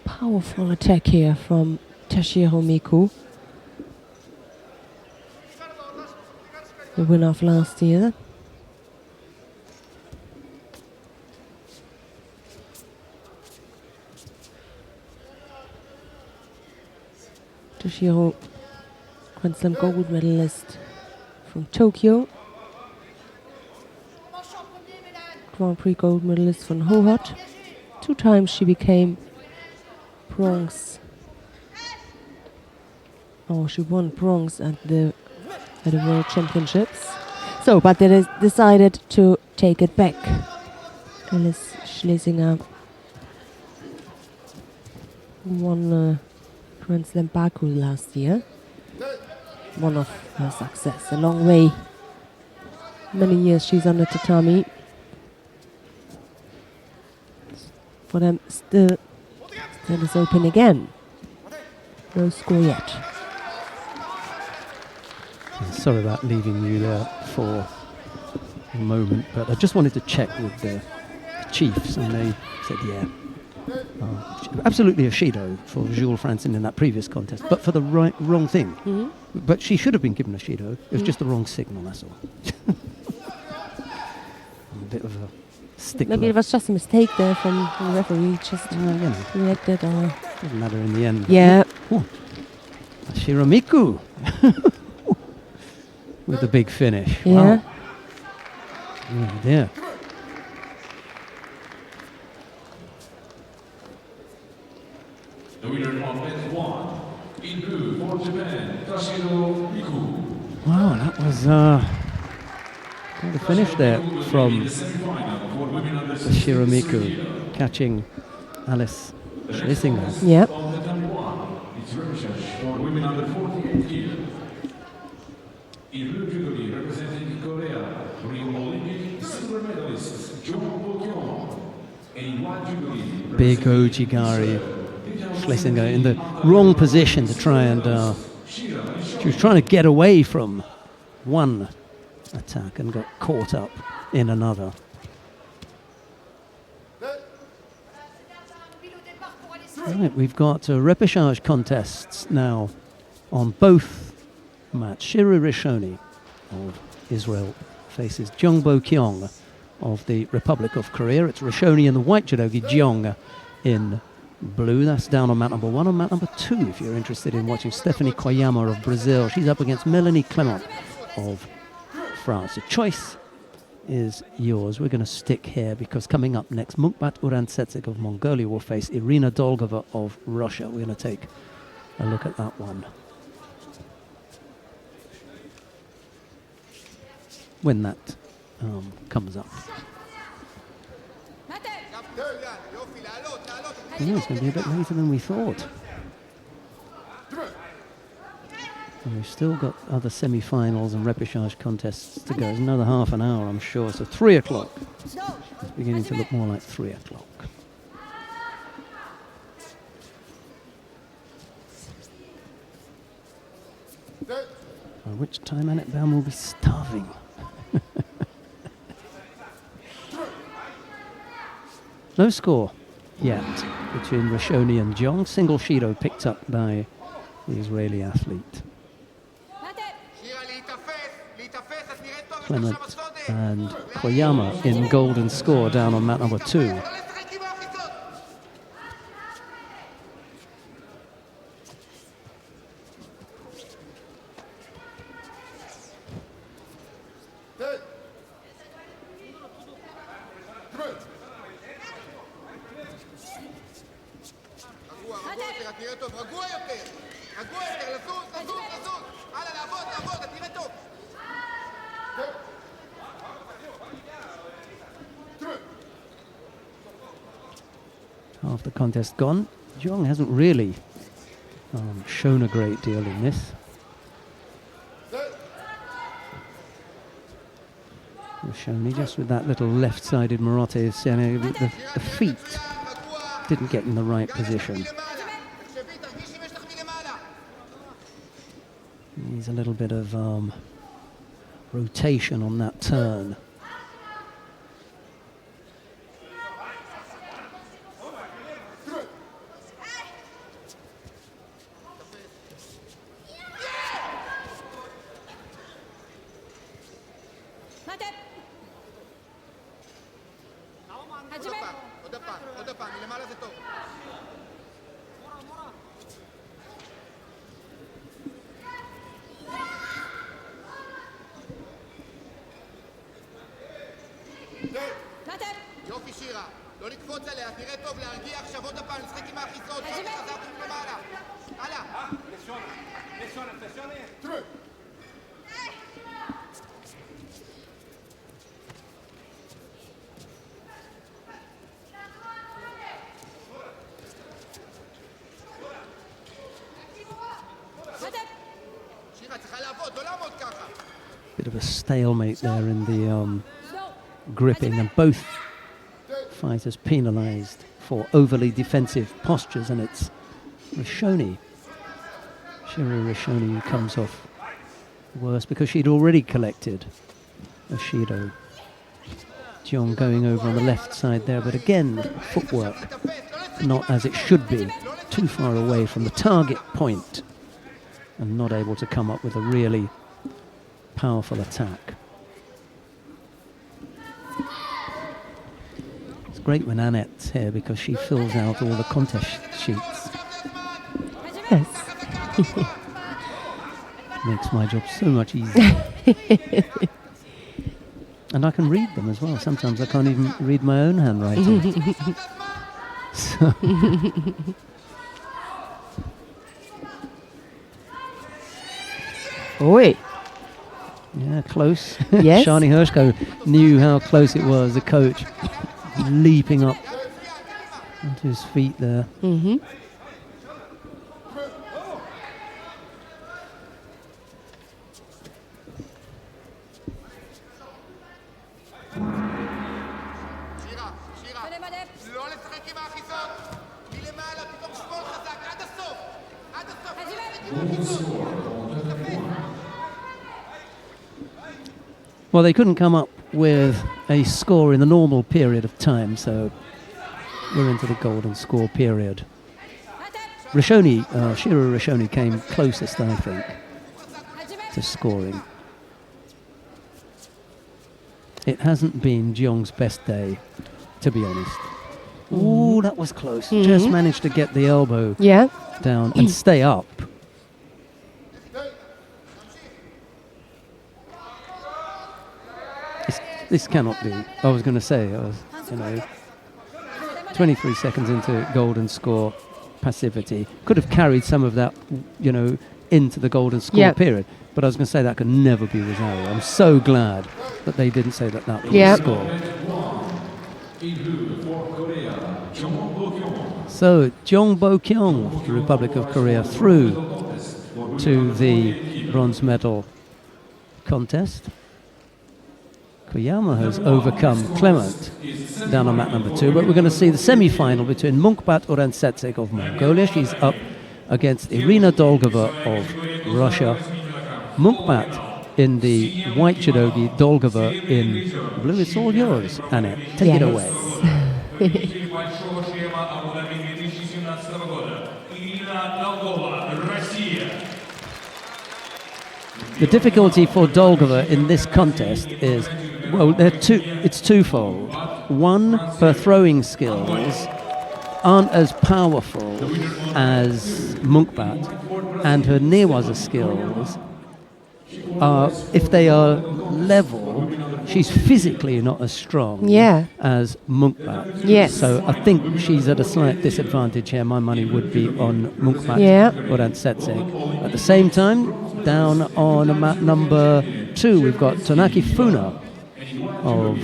Speaker 2: Powerful attack here from Toshiro Miku, the winner of last year. Toshiro, Grand Slam gold medalist from Tokyo, Grand Prix gold medalist from Hohhot. 2 times she became bronze. Oh, she won bronze at the World Championships. So, but they decided to take it back. Alice Schlesinger won Grand Slam Baku last year. One of her success. A long way. Many years she's on the tatami. For them, still is open again. No score yet.
Speaker 1: Sorry about leaving you there for a moment, but I just wanted to check with the chiefs, and they said, yeah, absolutely a Shido for Jules Franzen in that previous contest, but for the wrong thing.
Speaker 2: Mm-hmm.
Speaker 1: But she should have been given a Shido. It was just the wrong signal, that's all. A bit of a stickler.
Speaker 2: Maybe it was just a mistake there from the referee, just reacted.
Speaker 1: Doesn't matter in the end.
Speaker 2: Yeah.
Speaker 1: Shiramiku with the big finish.
Speaker 2: Yeah.
Speaker 1: Wow. Oh dear.
Speaker 3: The winner of match 1 in blue for Japan, Tashiro Miku.
Speaker 1: Wow, that was quite a finish there from Tashiro Miku, catching Alice Schlesinger.
Speaker 2: Yep.
Speaker 3: It's representative for women under 48 years. In blue judo representing Korea, Rio Olympic silver medalist Jong Bo-kyung. And in white judo,
Speaker 1: Big Ojigari Schlesinger in the wrong position to try and she was trying to get away from one attack and got caught up in another. Right, we've got repechage contests now on both matches. Shiro Rishoni of Israel faces Jong Bo-kyung of the Republic of Korea. It's Rishoni in the white judogi, Jeong in blue. That's down on mat number 1. On mat number 2, if you're interested in watching, Stephanie Koyama of Brazil. She's up against Melanie Clement of France. The choice is yours. We're going to stick here because coming up next, Mukbat Urantsetsik of Mongolia will face Irina Dolgova of Russia. We're going to take a look at that one when that comes up. Yeah, it's going to be a bit later than we thought. And we've still got other semi-finals and repechage contests to go. There's another half an hour, I'm sure. So 3 o'clock. It's beginning to look more like 3 o'clock. By which time Annette Baum will be starving. No score yet between Rishoni and Jeong. Single Shido picked up by the Israeli athlete. Clement and Koyama in golden score down on mat number 2. Half the contest gone. Jeong hasn't really shown a great deal in this. Rishoni just with that little left-sided marotte, the feet didn't get in the right position. Needs a little bit of rotation on that turn.
Speaker 6: יופי שירה, לא לקפוץ עליה, תראה טוב, להרגיע עכשיו עוד הפעם, לשחק עם האחיזות, עוד חזרתם למעלה. הלאה.
Speaker 1: Bit of a stalemate there in the gripping, and both fighters penalised for overly defensive postures, and it's Shiro Rishoni who comes off worse because she'd already collected a Shido. Jeong going over on the left side there, but again, footwork not as it should be, too far away from the target point and not able to come up with a really powerful attack. It's great when Annette's here because she fills out all the contest sheets.
Speaker 2: Yes.
Speaker 1: Makes my job so much easier. And I can read them as well. Sometimes I can't even read my own handwriting. So
Speaker 2: Oi.
Speaker 1: yeah, close.
Speaker 2: Yes.
Speaker 1: Shani Hershko knew how close it was. The coach leaping up onto his feet there.
Speaker 2: Mm-hmm.
Speaker 1: Well, they couldn't come up with a score in the normal period of time, so we're into the golden score period. Shiro Rishoni came closest, I think, to scoring. It hasn't been Jeong's best day, to be honest. Ooh, that was close. Just managed to get the elbow down and stay up. This cannot be. I was going to say, 23 seconds into golden score, passivity. Could have carried some of that, into the golden score period. But I was going to say that could never be Rosario. I'm so glad that they didn't say that was the score. So, Jeong Bo-kyung, the Republic of Korea, through to the bronze medal contest. Koyama has overcome Clement down on mat number 2, but we're going to see the semi-final between Munkbat Urantsetsek of Mongolia. She's up against Irina Dolgova of Russia. Munkbat in the white judogi, Dolgova in blue. It's all yours, Annette. Take it away. The difficulty for Dolgova in this contest is, well, it's twofold. One, her throwing skills aren't as powerful as Munkbat, and her nearwaza skills are, if they are level, she's physically not as strong as Munkbat.
Speaker 2: Yes.
Speaker 1: So I think she's at a slight disadvantage here. My money would be on Munkbat Urantsetsek. At the same time, down on mat number 2, we've got Tanaki Funa of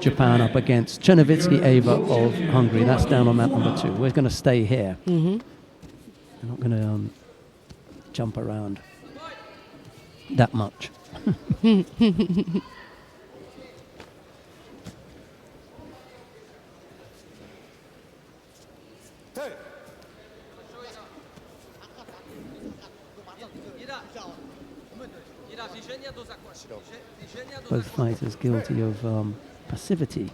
Speaker 1: Japan up against Chernovitsky Ava of Hungary. That's down on mat number 2. We're going to stay here. We're not going to jump around that much. Both fighters guilty of passivity,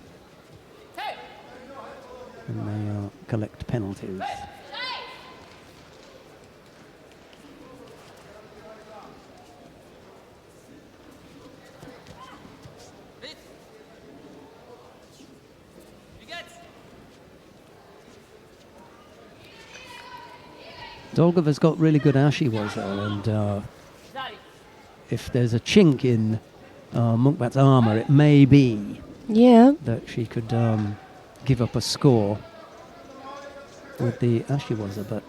Speaker 1: and they collect penalties. Dolgova's got really good ashiwaza, and if there's a chink in Munkbat's armour, it may be that she could give up a score with the ashiwaza, but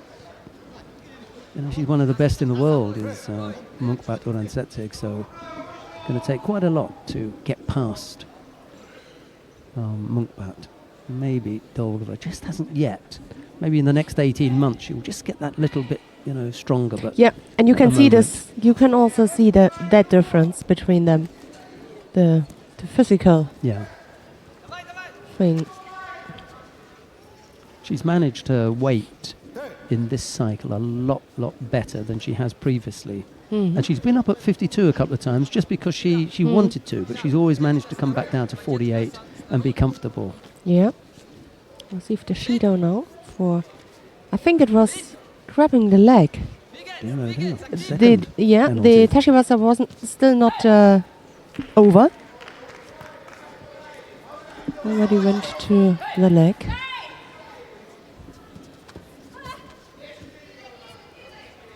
Speaker 1: she's one of the best in the world, is Munkbat Urantsetsek, so going to take quite a lot to get past Munkbat. Maybe Dolgova just hasn't yet. Maybe in the next 18 months she'll just get that little bit, stronger. But
Speaker 2: and you can see this. You can also see that difference between them. the physical
Speaker 1: Yeah.
Speaker 2: thing.
Speaker 1: She's managed her weight in this cycle a lot better than she has previously. And she's been up at 52 a couple of times just because she wanted to, but she's always managed to come back down to 48 and be comfortable.
Speaker 2: Yeah. We'll see if the Judo now I think it was grabbing the leg.
Speaker 1: Yeah, no, yeah.
Speaker 2: The
Speaker 1: Second
Speaker 2: the
Speaker 1: penalty.
Speaker 2: Tashiwasa wasn't still not over. Already went to the leg.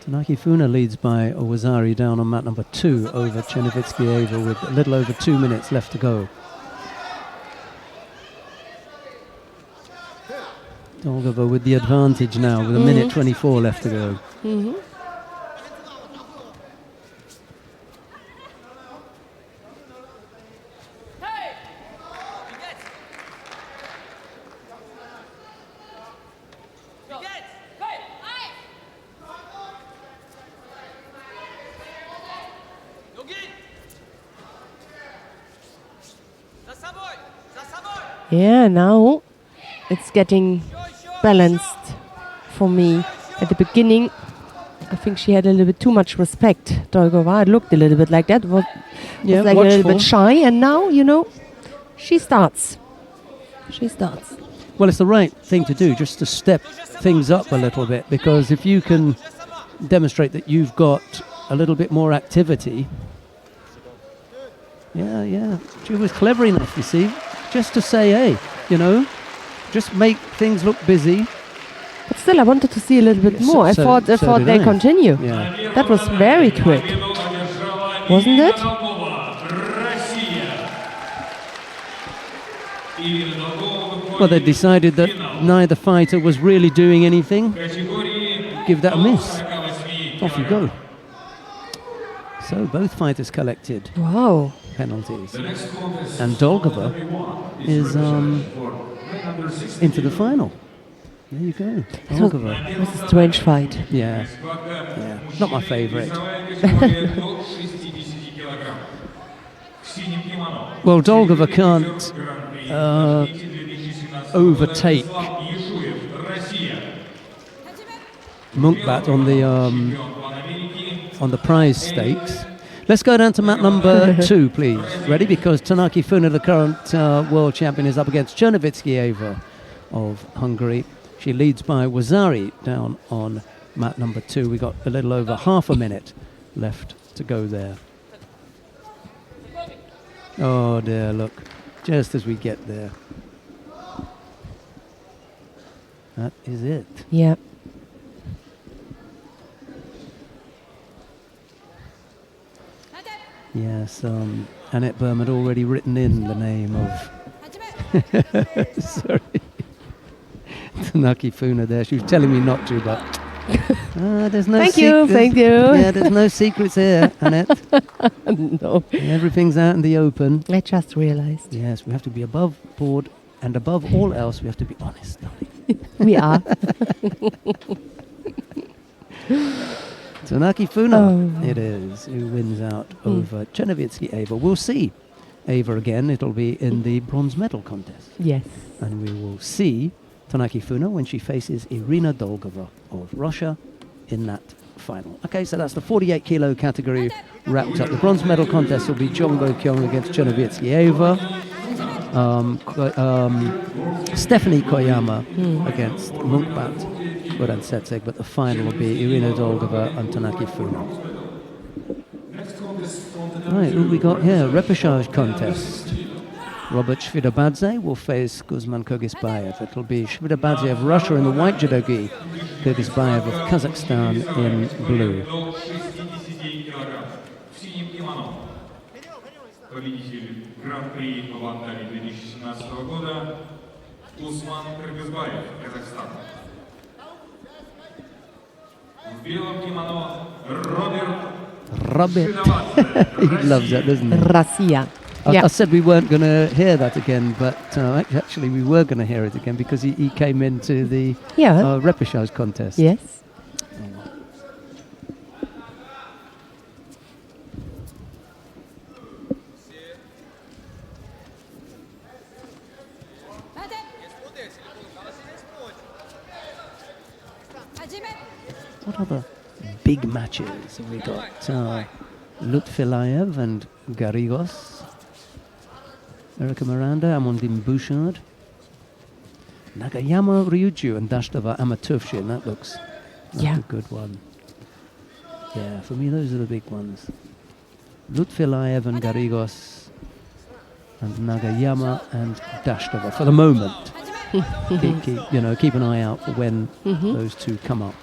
Speaker 1: Tanaki Funa leads by Owazari down on mat number 2 over Chernovitsky-Eva with a little over 2 minutes left to go. Dolgova with the advantage now with a minute 24 left to go.
Speaker 2: Yeah, now it's getting balanced for me. At the beginning, I think she had a little bit too much respect, Dolgova. It looked a little bit like that. Was like a little bit shy, and now, she starts.
Speaker 1: Well, it's the right thing to do, just to step things up a little bit, because if you can demonstrate that you've got a little bit more activity. Yeah. She was clever enough, you see, just to say, hey, just make things look busy.
Speaker 2: But still, I wanted to see a little bit more. I thought
Speaker 1: did
Speaker 2: they
Speaker 1: I.
Speaker 2: continue.
Speaker 1: Yeah.
Speaker 2: That was very quick, wasn't it?
Speaker 1: Well, they decided that neither fighter was really doing anything. Give that a miss. Off you go. So both fighters collected
Speaker 2: Wow.
Speaker 1: penalties. And Dolgova is into the final. There you go. Dolgova.
Speaker 2: It was a strange fight.
Speaker 1: Yeah. Not my favourite. Well, Dolgova can't overtake Munkbat on the prize stakes. Let's go down to mat number 2, please. Ready? Because Tanaki Funa, the current world champion, is up against Chernovitsky-Eva of Hungary. She leads by Wazari down on mat number 2. We got a little over half a minute left to go there. Oh dear, look. Just as we get there. That is it.
Speaker 2: Yeah.
Speaker 1: Yes, Annette Berm had already written in the name of sorry, Tanaki Funa there. She was telling me not to, but there's no
Speaker 2: Thank you.
Speaker 1: Yeah, there's no secrets here, Annette.
Speaker 2: No.
Speaker 1: Everything's out in the open.
Speaker 2: I just realized.
Speaker 1: Yes, we have to be above board, and above all else, we have to be honest, darling.
Speaker 2: We are.
Speaker 1: Tanaki Funa, it is, who wins out over Chernovitsky-Eva. We'll see Eva again. It'll be in the bronze medal contest.
Speaker 2: Yes.
Speaker 1: And we will see Tanaki Funa when she faces Irina Dolgova of Russia in that final. Okay, so that's the 48 kilo category wrapped up. The bronze medal contest will be Jongbo Kyung against Chernovitsky-Eva. Stephanie Koyama against Munkbat Goransetseg, but the final will be Irina Dolgova and Tanaki Funa. Right, who we got here? Repechage contest. Robert Shvidabadze will face Guzman Kyrgyzbayev. It'll be Shvidabadze of Russia in the white judogi, Kyrgyzbayev of Kazakhstan in blue.
Speaker 9: Победитель Гран-при в Анталии 2017 года Гузман Кыргызбаев, Казахстан. В белом кимоно
Speaker 1: Robert. He loves that, doesn't he?
Speaker 2: Russia.
Speaker 1: I said we weren't going to hear that again, but actually we were going to hear it again because he came into the repechage contest.
Speaker 2: Yes.
Speaker 1: What other big matches have we got? Lutfilayev and Garrigos. Erika Miranda, Amandine Bouchard. Nagayama Ryuju and Dashtava Amatufshin. That looks like a good one. Yeah, for me those are the big ones. Lutfilayev and Garrigos and Nagayama and Dashtava for the moment. keep an eye out for when those two come up.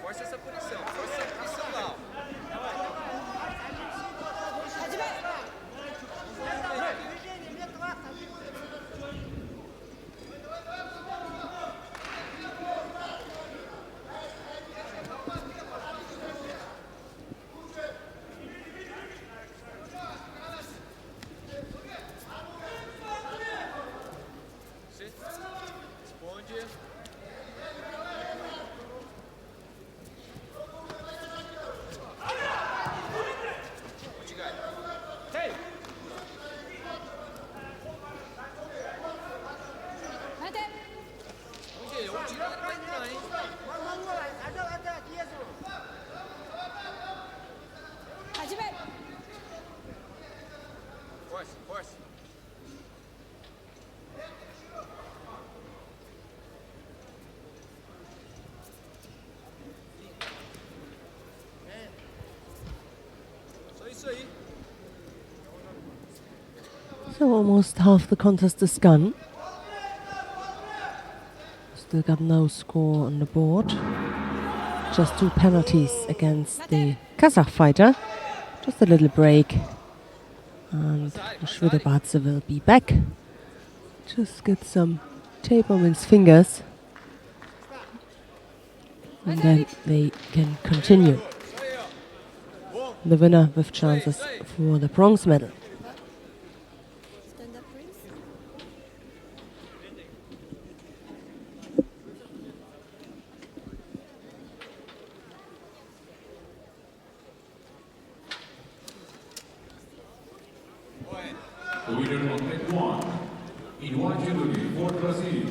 Speaker 7: Força essa punição lá.
Speaker 2: So almost half the contest is gone. Still got no score on the board. Just 2 penalties against the Kazakh fighter. Just a little break. And Shvidobatse will be back. Just get some tape on his fingers. And then they can continue. The winner with chances for the bronze medal.
Speaker 3: The winner of Net 1 in white judogi for Brazil,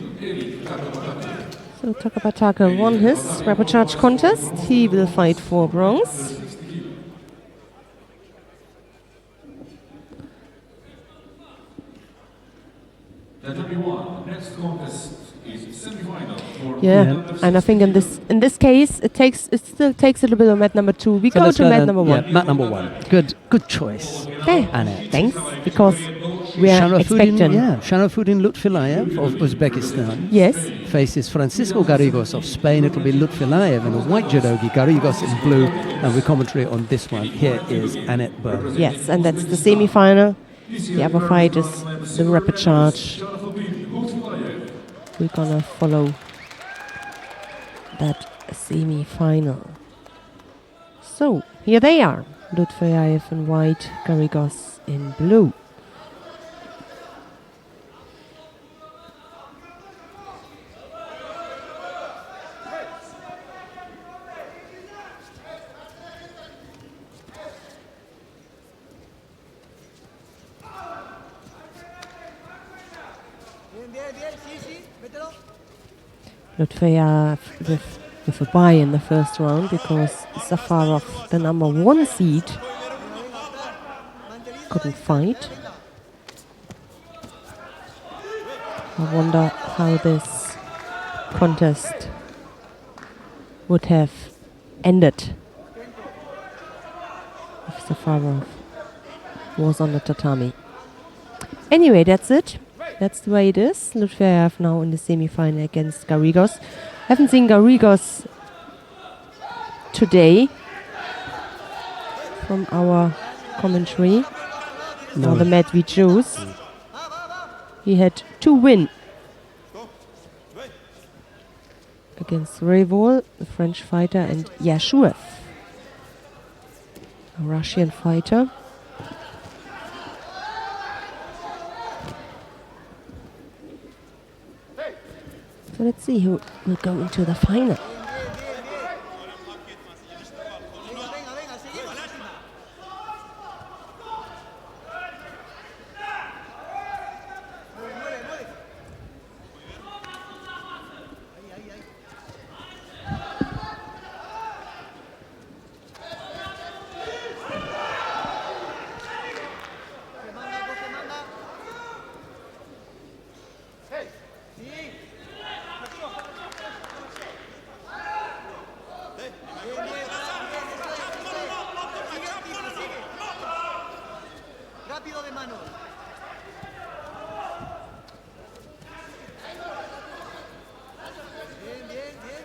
Speaker 2: So Takabataka won his repertoire contest. He will fight for bronze.
Speaker 3: Next contest is semi-final for
Speaker 2: And I think in this case it still takes a little bit of mat number 2. We go to mat number 1.
Speaker 1: Yeah, mat number 1. Good choice.
Speaker 2: Okay,
Speaker 1: Annette.
Speaker 2: thanks, because we are expecting.
Speaker 1: Sharafuddin Lutfilayev of Uzbekistan.
Speaker 2: Yes.
Speaker 1: Faces Francisco Garrigos of Spain. It'll be Lutfilayev in a white judogi, Garrigos in blue, and with commentary on this one. Here is Annette Burr.
Speaker 2: Yes, and that's the semi-final. The other fight is the rapid charge. We're gonna follow that semi-final. So here they are: Lutfilayev in white, Garrigos in blue. Lutfilayev with a bye in the first round because Zafarov, the number 1 seed, couldn't fight. I wonder how this contest would have ended if Zafarov was on the tatami. Anyway, that's it. That's the way it is. Lutfilayev now in the semi-final against Garrigos. Haven't seen Garrigos today from our commentary.
Speaker 1: No.
Speaker 2: Or the mat we chose. He had 2 wins against Revol, the French fighter, and Yashuev, a Russian fighter. So let's see who will go into the final.
Speaker 4: Rápido de mano. Bien, bien, bien.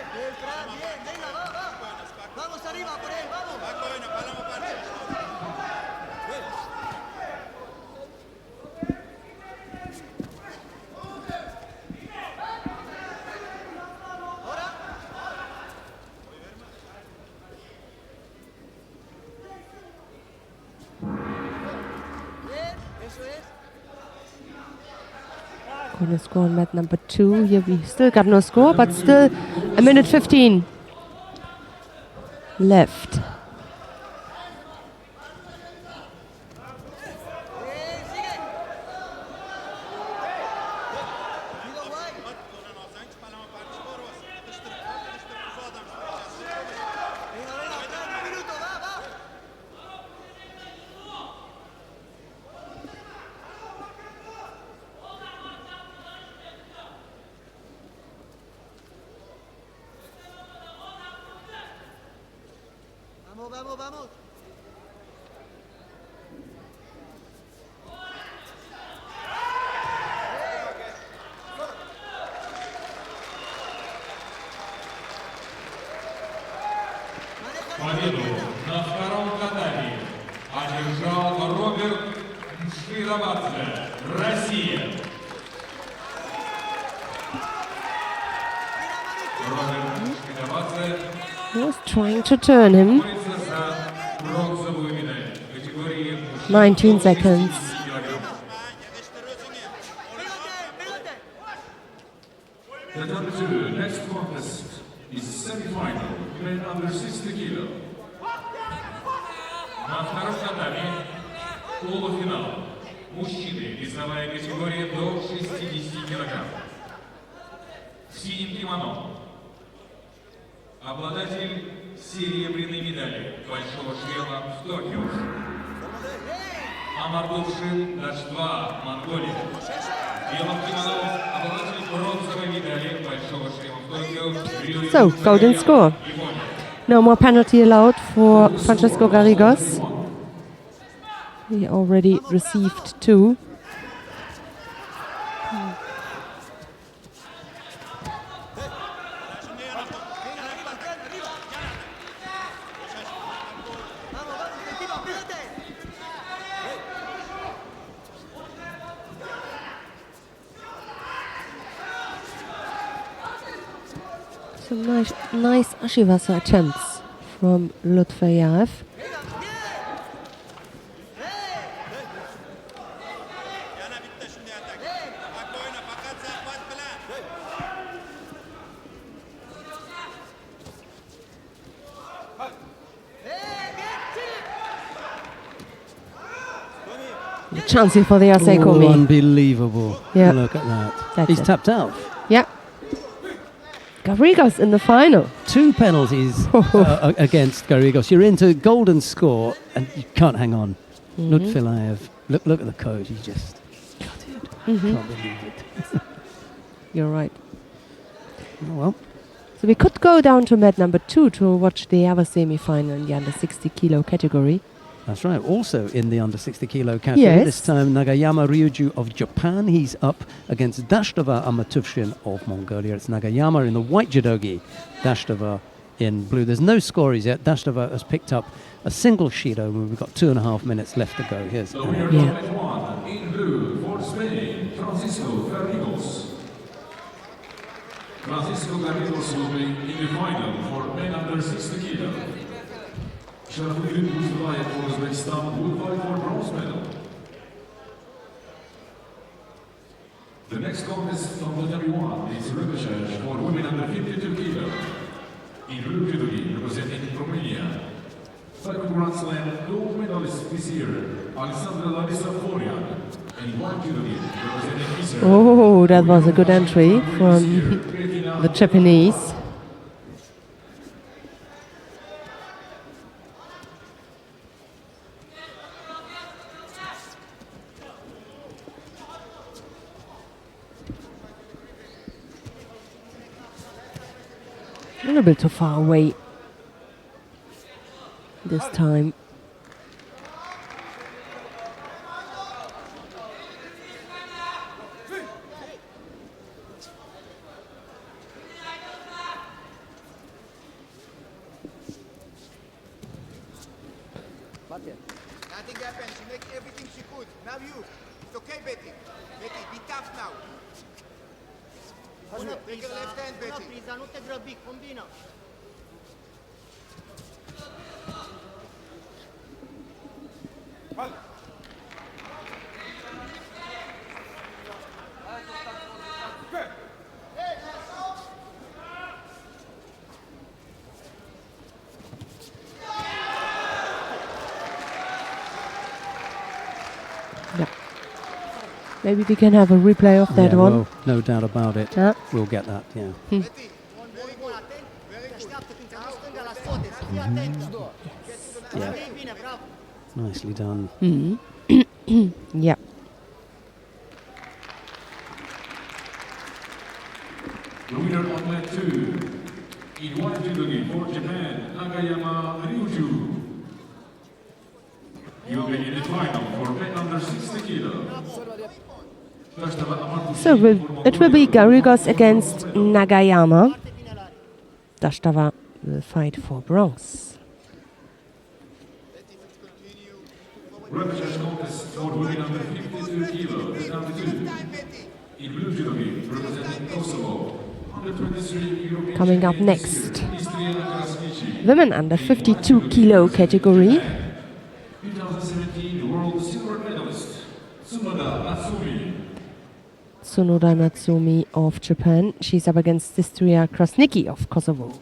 Speaker 4: Bien, venga, va. Vamos arriba por él, vamos. Bien, eso es.
Speaker 2: Corner score on mat number 2. Here we still got no score, but still a minute 15 left.
Speaker 4: Vamos.
Speaker 9: Победу на втором катании одержал Роберт Швидовадзе, Россия. Роберт Швидовадзе
Speaker 2: He was trying to turn him.
Speaker 9: борется за бронзовую медаль в категории
Speaker 2: 19 seconds.
Speaker 3: Number 2, next contest is semi-final, men under 60 kilo.
Speaker 9: На втором катании полуфинал. Мужчины, весовая категория до 60 килограмм. В синем кимоно. Обладатель серебряной медали большого шлема в Токио. Амардовшин Даш-2, Монголия. В белом кимоно обладатель бронзовой медали большого шлема в Токио.
Speaker 2: So, golden score. No more penalty allowed for Francesco Garrigos. He already received 2. Some nice Ashivasa attempts from Lutfeyev. Chance here for the
Speaker 1: Oh,
Speaker 2: Asekomi.
Speaker 1: unbelievable.
Speaker 2: Yeah.
Speaker 1: Look at that.
Speaker 2: That's
Speaker 1: He's
Speaker 2: it.
Speaker 1: tapped out.
Speaker 2: Yeah. Garrigos in the final.
Speaker 1: 2 penalties against Garrigos. You're into golden score and you can't hang on. Lutfilayev, look at the code. He just cut it. Can't believe it.
Speaker 2: You're right.
Speaker 1: Oh, well.
Speaker 2: So we could go down to mat number 2 to watch the other semi-final in the under 60 kilo category.
Speaker 1: That's right. Also in the under 60 kilo category,
Speaker 2: Yes.
Speaker 1: this time Nagayama Ryuju of Japan. He's up against Dashtova Amatuvshin of Mongolia. It's Nagayama in the white judogi, Dashtova in blue. There's no scories yet. Dashtova has picked up a single Shido. We've got 2.5 minutes left to go. Here's
Speaker 3: The winner
Speaker 2: Yeah.
Speaker 3: of mat 1 in blue, Spain, Francisco Garridos. Francisco Garridos will be in the final for men under 60 kilo. Sharafuddin Buzvayev for Uzbekistan will fight for bronze medal. The next contest from the W1 is repechage for women under 52 kilo. In blue judo representing Romania. Second Grand Slam gold medalist this year, Alexandra Larissa Florian. In white judo representing Israel.
Speaker 2: Oh, that was a good entry from the Japanese. A little bit too far away this time.
Speaker 6: Nothing happened. She made everything she could. Now you. It's okay, Betty. Betty, be tough now. Take your left hand, Betty.
Speaker 7: Priza, nu te grăbi, combină.
Speaker 2: Yeah. Maybe we can have a replay of that one.
Speaker 1: Well, no doubt about it.
Speaker 2: Yeah.
Speaker 1: We'll get that, yeah.
Speaker 6: Betty, very good. Te așteaptă când te duci stânga la sote. Să fii atentă.
Speaker 1: Yeah.
Speaker 6: Ei bine, bravo.
Speaker 1: Nicely done.
Speaker 2: Yeah.
Speaker 3: The winner on leg 2, in white judo for Japan, Nagayama Ryuju. You'll be in the final for men under 60 kilo.
Speaker 2: So it will be Garrigos against Nagayama. Dashtava will fight for bronze.
Speaker 3: Repechage contest for women under 52 kilo, round 2. In blue judo representing Kosovo, under 23 European
Speaker 2: Coming up
Speaker 3: champions
Speaker 2: next,
Speaker 3: Istria Krasniqi.
Speaker 2: women under 52 kilo category.
Speaker 3: 2017 world silver medalist, Tsunoda Natsumi.
Speaker 2: Tsunoda Natsumi of Japan. She's up against Istria Krasniqi of Kosovo.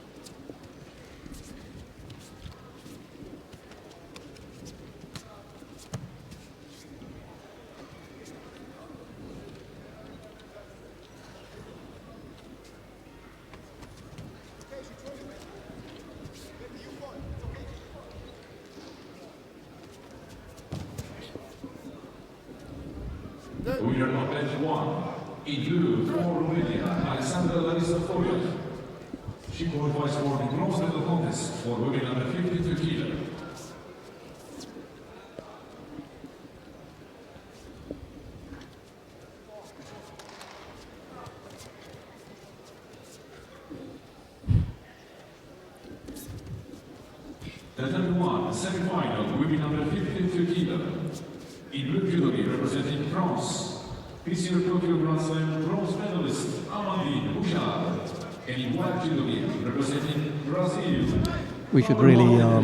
Speaker 3: Winner of match 1, in blue for Romania, Alexandra Larissa Florian. She qualifies for the bronze medal contest for women under 52 kilo. The number 1 semi-final, women under 52 kilo. In blue judo representing France, this year Tokyo Grand Slam bronze medalist Amandine Bouchard, and in white judo representing Brazil.
Speaker 1: We should really,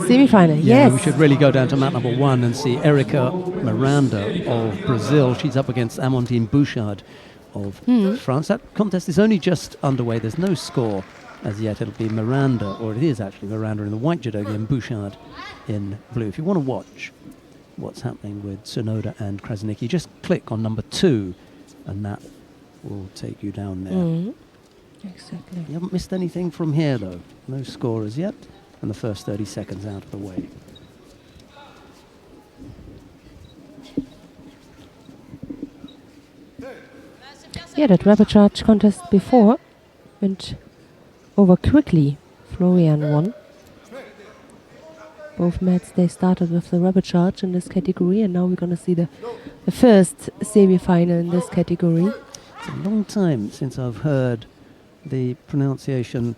Speaker 2: Semi-final, yes.
Speaker 1: we should really go down to mat number 1 and see Erica Miranda of Brazil. She's up against Amandine Bouchard of France. That contest is only just underway. There's no score as yet. It'll be Miranda, or it is actually Miranda in the white judogi and Bouchard in blue. If you want to watch what's happening with Tsunoda and Krasniqi, just click on number 2 and that will take you down there.
Speaker 2: Exactly.
Speaker 1: You haven't missed anything from here though. No score as yet, and the first 30 seconds out of the way.
Speaker 2: Yeah, that repechage contest before went over quickly. Florian won. Both mats, they started with the repechage in this category, and now we're going to see the first semi-final in this category.
Speaker 1: It's a long time since I've heard the pronunciation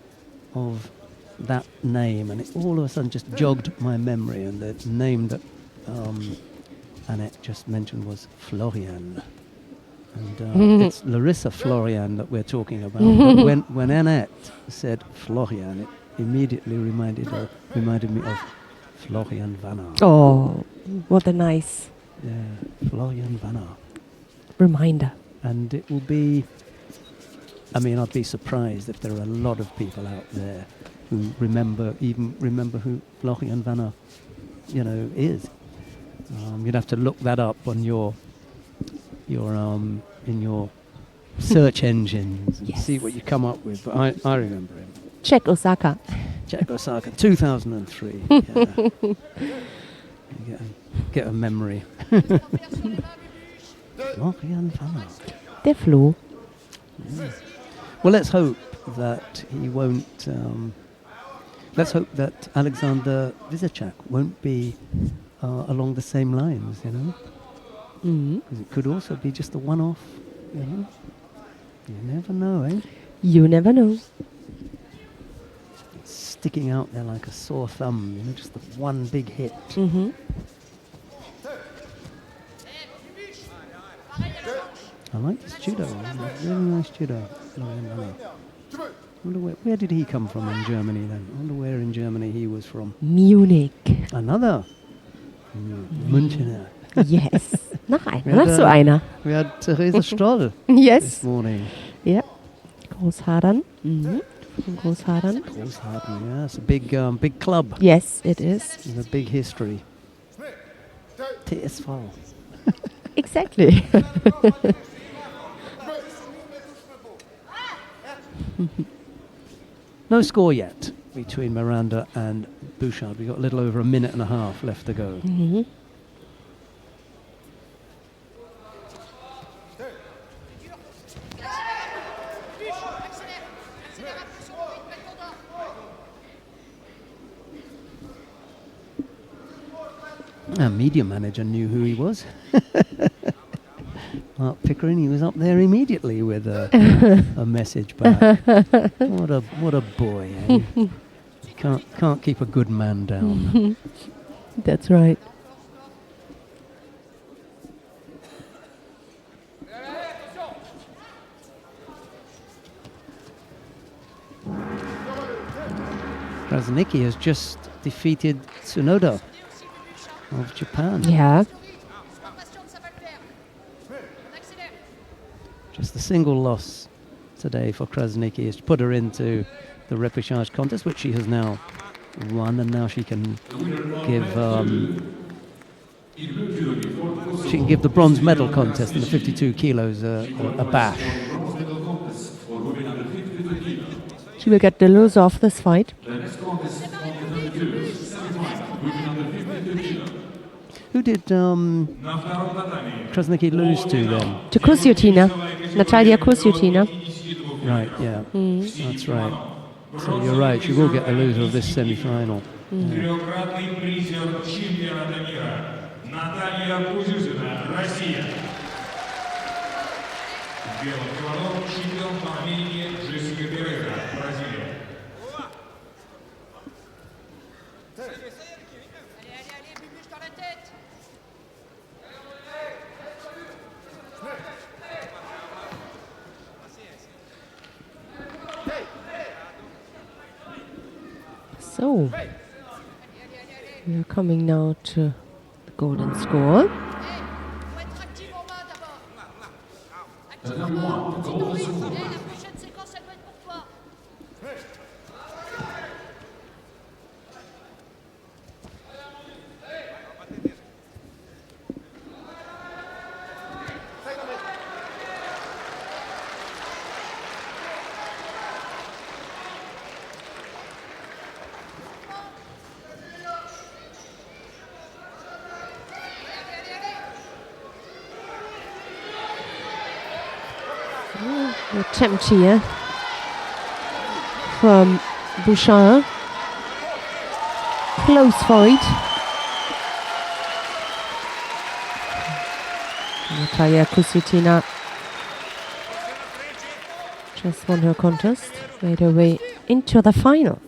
Speaker 1: of that name, and it all of a sudden just jogged my memory, and the name that Annette just mentioned was Florian. And it's Larissa Florian that we're talking about. But when Annette said Florian, it immediately reminded me of Florian Vanna.
Speaker 2: Oh, what a nice
Speaker 1: Florian Vanna.
Speaker 2: reminder.
Speaker 1: And it will be, I mean, I'd be surprised if there are a lot of people out there who remember who Florian Vanna, is. You'd have to look that up on your in your search engines and see what you come up with. But I remember him.
Speaker 2: Czech Osaka.
Speaker 1: 2003. Get a memory. Florian Vanna.
Speaker 2: Der Flo.
Speaker 1: Well, let's hope that he won't. Let's hope that Alexander Vyzacek won't be along the same lines, Because it could also be just a one-off, You never know, eh?
Speaker 2: You never know.
Speaker 1: It's sticking out there like a sore thumb, just the one big hit. I like this judo. Really nice judo. Where did he come from in Germany then? I wonder where in Germany he was from.
Speaker 2: Munich.
Speaker 1: Another Münchener.
Speaker 2: Yes. Noch einer.
Speaker 1: We had Theresa Stoll
Speaker 2: Yes.
Speaker 1: this morning.
Speaker 2: Yep. Großhadern. From Großhadern.
Speaker 1: Großhadern, yeah. It's a big club.
Speaker 2: Yes, it is.
Speaker 1: With a big history. TSV.
Speaker 2: Exactly.
Speaker 1: No score yet between Miranda and Bouchard. We've got a little over a minute and a half left to go. Our media manager knew who he was. Mark Pickering, he was up there immediately with a message back. What a boy, eh? Can't keep a good man down.
Speaker 2: That's right.
Speaker 1: Krasnicki has just defeated Tsunoda of Japan.
Speaker 2: Yeah.
Speaker 1: Just the single loss today for Krasnicki is to put her into the repechage contest, which she has now won, and now she can give the bronze medal contest in the 52 kilos a bash.
Speaker 2: She will get the loser of this fight.
Speaker 1: Who did Krasnicki lose to then?
Speaker 2: To Kusyutina. Natalia Kusyutina.
Speaker 1: Right, yeah. That's right. So you're right, she will get the loser of this semi-final.
Speaker 9: Трехкратный призер чемпионата мира Наталья Кузюзина, Россия. Белый киванов, чемпион по Америке Джессика Перейра, Бразилия.
Speaker 5: Allez, Bubuche dans la tête.
Speaker 2: So, we are coming now to the golden score.
Speaker 5: Faut être active en main d'abord. Active en main, petit en rythme. La prochaine séquence, elle doit être pour toi.
Speaker 2: The attempt here from Bouchard. Close fight. Natalia Kusyutina just won her contest, made her way into the final.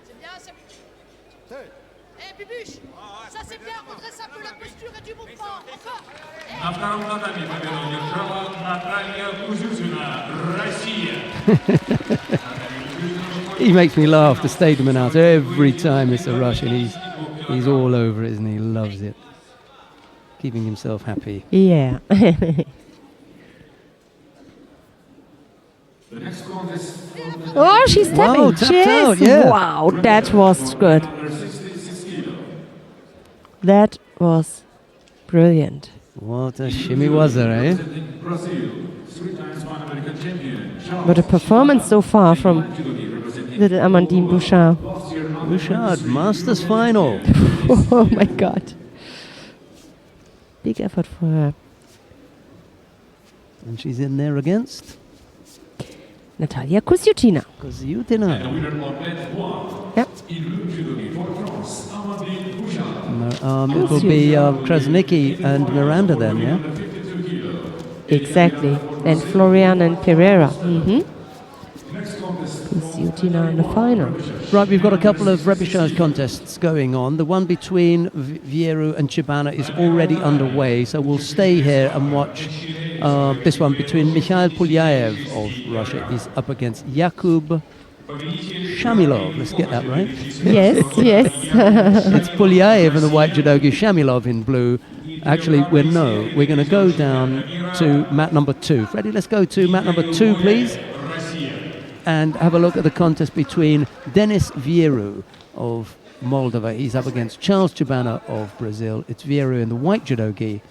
Speaker 5: C'est bien, c'est... Bubuche, ça c'est bien, redresse un peu la posture et du
Speaker 9: втором татаме победу одержала Наталья Кузюзина, Россия.
Speaker 1: He makes me laugh, the stadium announcer. Every time it's a Russian, he's all over it, isn't he? He loves it. Keeping himself happy.
Speaker 2: Yeah.
Speaker 3: The next contest.
Speaker 2: Oh, she's tapping.
Speaker 1: Wow, tapped out,
Speaker 2: Jeez.
Speaker 1: yeah.
Speaker 2: Wow, that was good.
Speaker 3: Number 66 kilo.
Speaker 2: That was brilliant.
Speaker 1: What a shimmy was there, eh?
Speaker 3: Representing Brazil, 3 times Pan American champion.
Speaker 2: What a performance so far from little Amandine Bouchard.
Speaker 1: Bouchard, Masters final.
Speaker 2: Oh my God. Big effort for her.
Speaker 1: And she's in there against
Speaker 2: Natalia Kusyutina.
Speaker 1: Kozyutina.
Speaker 3: The winner of bet 1
Speaker 2: Yep.
Speaker 3: in blue judo for France, Amandine Bouchard.
Speaker 1: It will be Krasnicki and Miranda then, yeah?
Speaker 3: 52 kilo.
Speaker 2: Exactly. And Florian and Pereira.
Speaker 3: Next contest.
Speaker 2: Kusyutina in the final.
Speaker 1: Right, we've got a couple of repechage contests going on. The one between Vieru and Chibana is already underway, so we'll stay here and watch this one between Mikhail Pulyaev of Russia is up against Yakub Shamilov. Let's get that right.
Speaker 2: Yes, yes.
Speaker 1: It's Pulyaev in the white judogi, Shamilov in blue. Actually, we're going to go down to mat number 2. Freddie, let's go to mat number 2, please. And have a look at the contest between Denis Vieru of Moldova. He's up against Charles Chibana of Brazil. It's Vieru in the white judogi,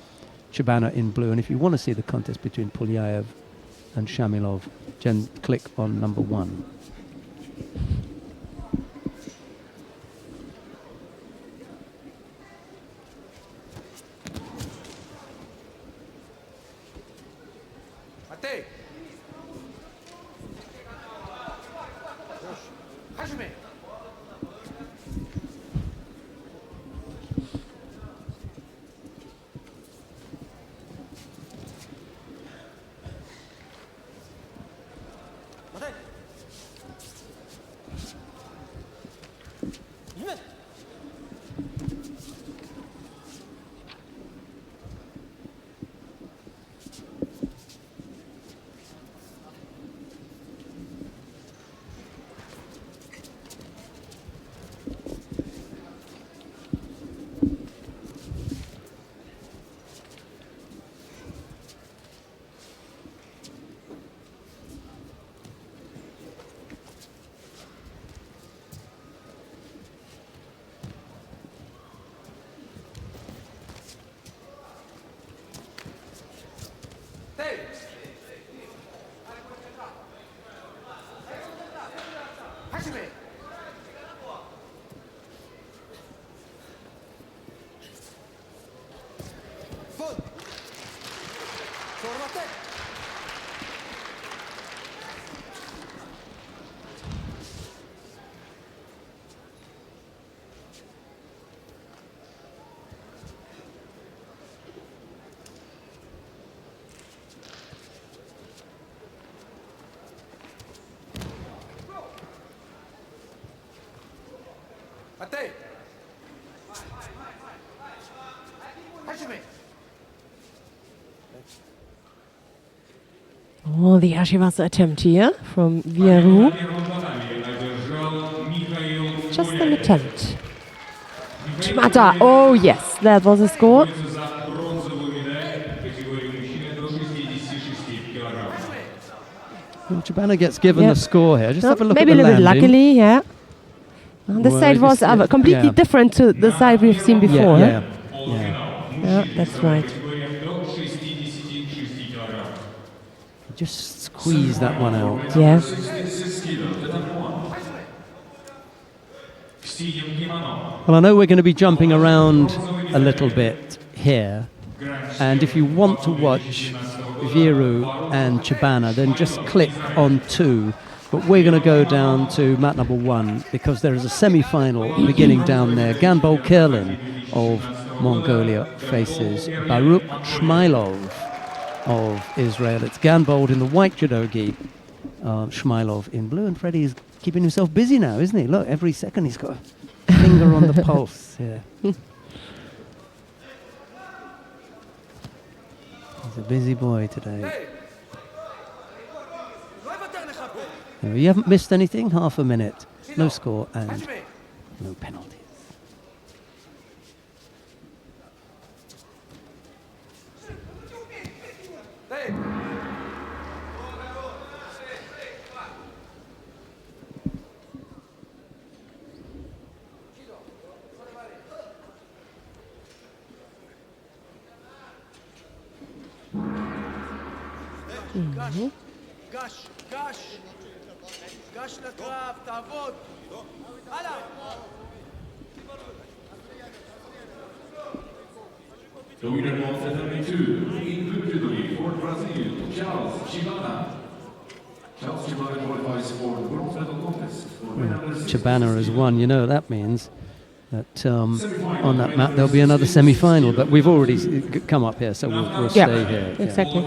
Speaker 1: Chibana in blue. And if you want to see the contest between Pulyaev and Shamilov, click on number 1.
Speaker 7: Matej! Hajime! Matej! Yime! Hajime! Fun! Formate! Matej! Hajime!
Speaker 2: Oh, the Ashiwaza attempt here from Vieru. Just an attempt. Chimata. Oh, yes, that was a score.
Speaker 1: Chibana gets given
Speaker 2: Yeah.
Speaker 1: the score here. Just have a look
Speaker 2: Maybe
Speaker 1: at
Speaker 2: a
Speaker 1: the
Speaker 2: little bit
Speaker 1: landing.
Speaker 2: luckily, yeah. And the
Speaker 1: Well,
Speaker 2: side was
Speaker 1: just-
Speaker 2: completely
Speaker 1: yeah.
Speaker 2: different to the side we've seen before.
Speaker 1: Yeah,
Speaker 2: huh?
Speaker 1: yeah.
Speaker 2: Yeah, that's right.
Speaker 1: Just squeeze that one out.
Speaker 2: Yeah.
Speaker 3: 66 kilo.
Speaker 1: Well, I know we're going to be jumping around a little bit here, and if you want to watch Vieru and Chibana, then just click on 2. But we're going to go down to mat number 1 because there is a semi-final beginning down there. Ganbol Kerlin of Mongolia faces Baruch Shmailov of Israel. It's Ganbold in the white judogi, Shmailov in blue, and Freddie is keeping himself busy now, isn't he? Look, every second he's got a finger on the pulse. Yeah. He's a busy boy today.
Speaker 4: לא יוותר לך פה.
Speaker 1: You haven't missed anything, half a minute. No score and no penalties.
Speaker 4: גש, גש. גש לקרב, תעבוד. הלאה.
Speaker 3: The winner of the 72 in Judo for Brazil, Charles Chibana. Charles Chibana qualifies for the bronze medal contest for winners.
Speaker 1: Chibana has won. You know what that means. That on that map there'll be another semi-final, but we've already come up here, so we'll stay here.
Speaker 2: Exactly.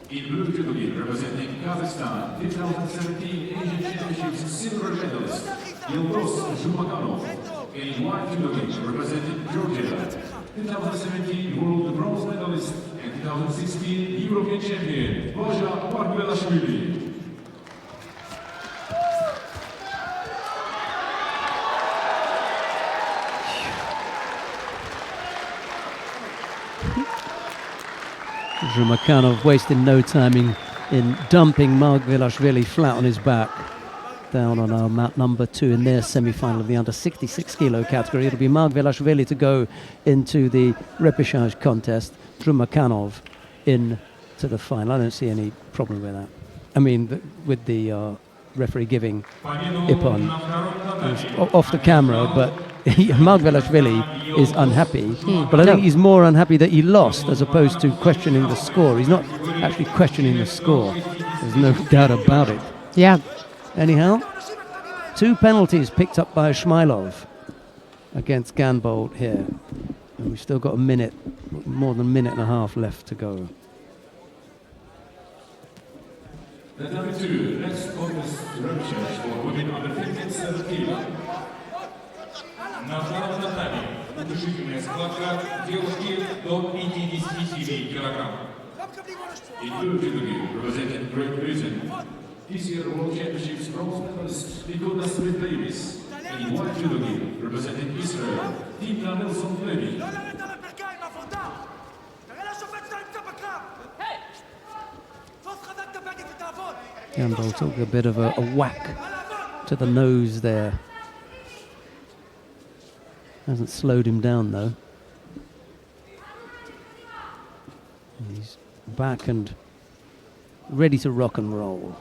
Speaker 3: In blue judo representing Kazakhstan, 2017 Asian Championships silver medalist Yildiz Zhumakanov. In white judo representing Georgia, 2017 world bronze medalist and 2016 European champion Boja Margvelashvili.
Speaker 1: Zhumakanov wasting no time in dumping Margvelashvili flat on his back down on our map number 2 in their semi-final of the under 66 kilo category. It'll be Margvelashvili to go into the repechage contest, Zhumakanov into the final. I don't see any problem with that. I mean, with the referee giving Ippon off the camera, but Margvelashvili is unhappy, but I think he's more unhappy that he lost as opposed to questioning the score. He's not actually questioning the score. There's no doubt about it.
Speaker 2: Yeah.
Speaker 1: Anyhow, 2 penalties picked up by Shmailov against Ganbold here. And we've still got a minute, more than a minute and a half left to go.
Speaker 3: The number 2, next contest repechage for women under 57 kilo.
Speaker 9: На втором татаме удушительная схватка девушки до 57 килограмм.
Speaker 3: In blue judo representing Great Britain, this year World Championships bronze medalist Nicola Smith Davis. In white judo representing Israel, Tina Nelson Levy.
Speaker 4: לא לרדת על הברכיים, עבודה. תראה לשופט שאתה נמצא בקרב. תפוס חזק את הבגד ותעבוד.
Speaker 1: Ganbold took a bit of a whack to the nose there. Hasn't slowed him down though. He's back and ready to rock and roll.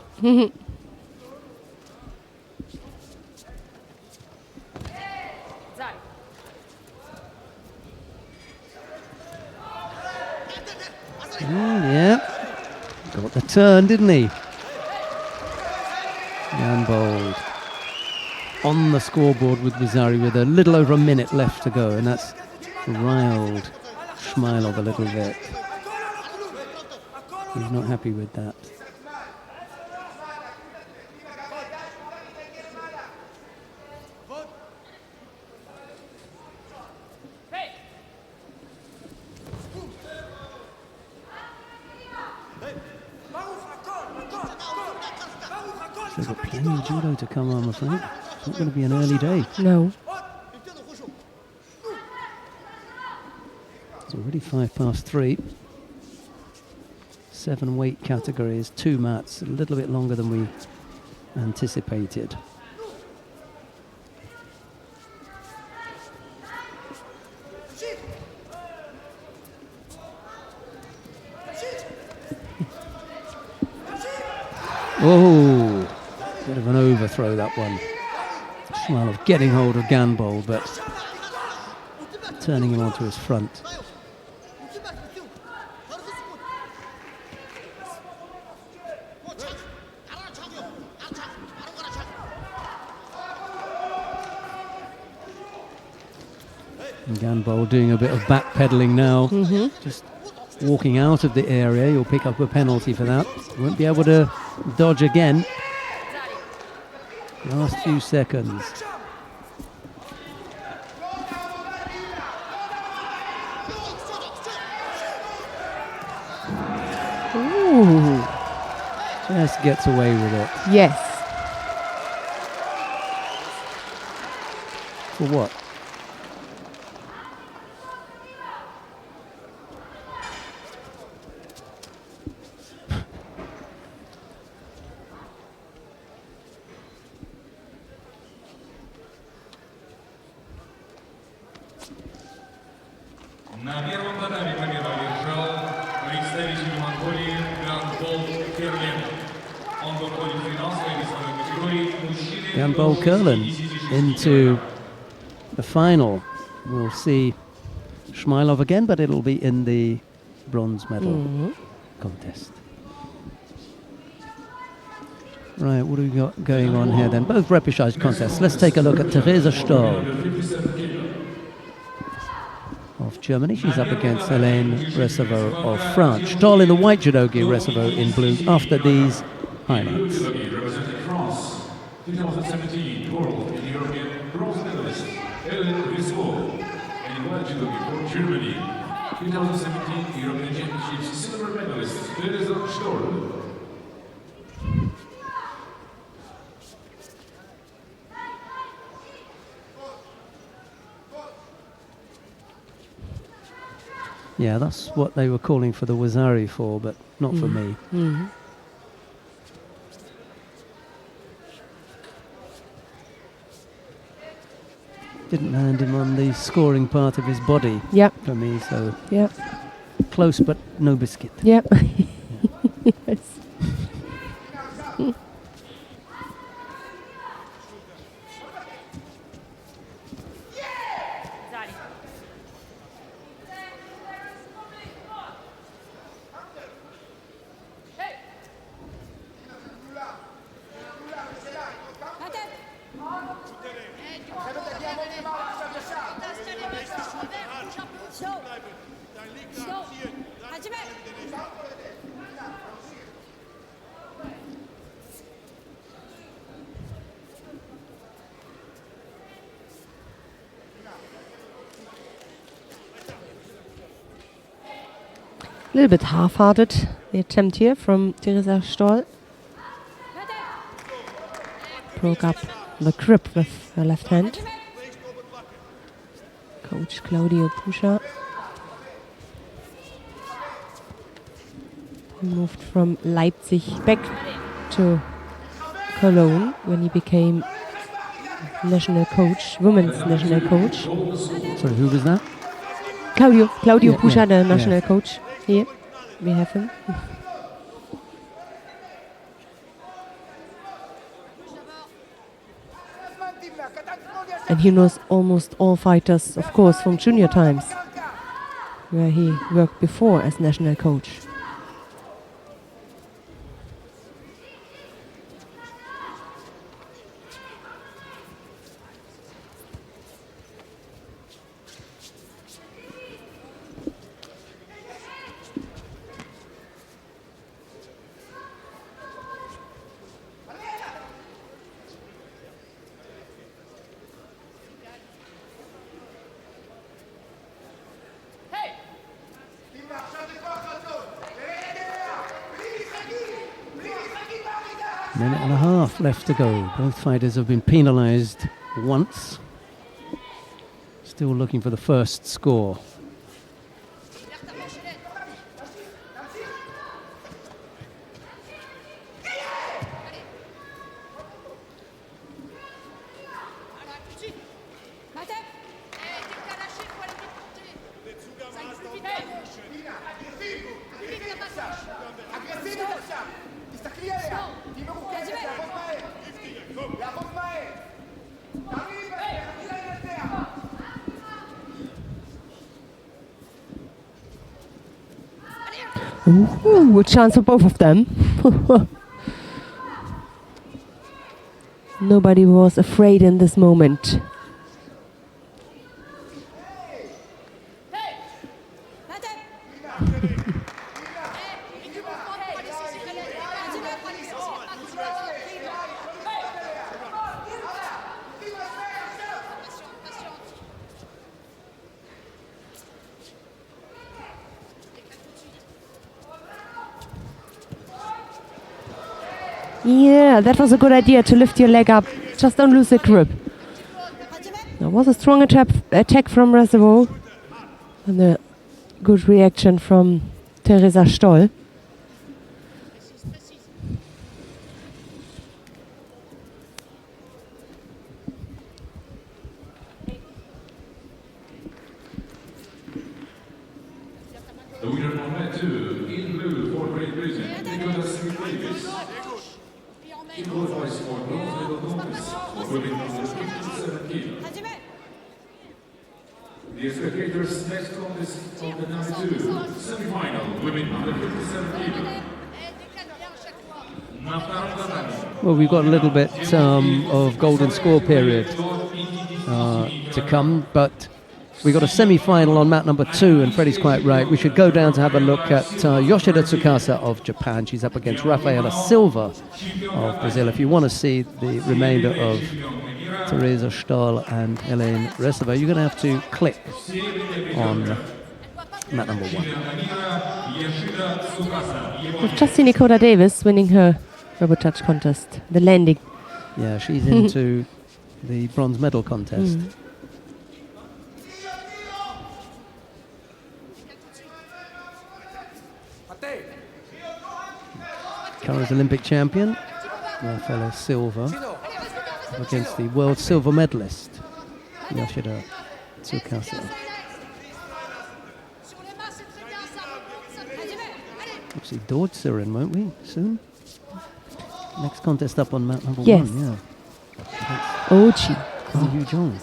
Speaker 1: Yeah, got the turn, didn't he? Ganbold on the scoreboard with Vizari with a little over a minute left to go, and that's riled Shmailov a little bit. He's not happy with that. There's got plenty of judo to come, I'm afraid. It's not going to be an early day.
Speaker 2: No.
Speaker 1: It's already 3:05. 7 weight categories, 2 mats, a little bit longer than we anticipated. Oh, bit of an overthrow that one. Shmailov getting hold of Ganbold, but turning him onto his front. And Ganbold doing a bit of backpedaling now, just walking out of the area. You'll pick up a penalty for that. Won't be able to dodge again. Last few seconds. Just gets away with it.
Speaker 2: Yes.
Speaker 1: For what?
Speaker 9: На первом татаме победу одержал представитель Монголии Гандбол Керлин. Он выходит в финал своей весовой категории мужчины.
Speaker 1: Gandbol Kurlan into the final. We'll see Shmylov again, but it'll be in the bronze medal contest. Right, what do we got going on here then? Both repechage contests. Let's take a look at Theresa Stoll of Germany. She's up against Hélène Receveau of France. Stoll in the white judogi, Receveau in blue. After these highlights.
Speaker 3: Representing France, 2017 World and European bronze medalist Hélène Receveau, and in white judogi for Germany, 2017 European Championships silver medalist Theresa Stoll.
Speaker 1: Yeah, that's what they were calling for the Wazari for, but not for me. Didn't land him on the scoring part of his body for me, so close but no biscuit.
Speaker 2: Yep. Yes. A little bit half-hearted, the attempt here from Theresa Stoll. Broke up the grip with her left hand. Coach Claudio Pusha moved from Leipzig back to Cologne when he became national coach, women's national coach.
Speaker 1: Sorry, who was that?
Speaker 2: Claudio Pusha, the national coach. Here we have him. And he knows almost all fighters, of course, from junior times, where he worked before as national coach.
Speaker 1: Minute and a half left to go. Both fighters have been penalised once. Still looking for the first score.
Speaker 2: Ooh, a chance for both of them. Nobody was afraid in this moment. Yeah, that was a good idea to lift your leg up. Just don't lose the grip. There was a strong attack from Reservoir and a good reaction from Teresa Stoll.
Speaker 3: The winner on mat 2, in blue for Great Britain, Nicholas Davis. He qualifies for bronze medal contest for women under 57 kilos. The spectators' next contest of the number 2, semi-final, women under 57 kilos.
Speaker 1: Well, we've got a little bit of golden score period to come, but we got a semi-final on mat number 2, and Freddie's quite right. We should go down to have a look at Yoshida Tsukasa of Japan. She's up against Rafaela Silva of Brazil. If you want to see the remainder of Teresa Stoll and Helene Resova, you're going to have to click on mat number 1.
Speaker 2: We've just seen Dakota Davis winning her rubber touch contest, the landing.
Speaker 1: Yeah, she's into the bronze medal contest. Current Olympic champion, Rafaela Silva, against the world silver medalist, Yoshida Tsukasa. We'll see Dordtser in, won't we, soon? Next contest up on mat number 1, yeah.
Speaker 2: Ochi.
Speaker 1: Yu Jong.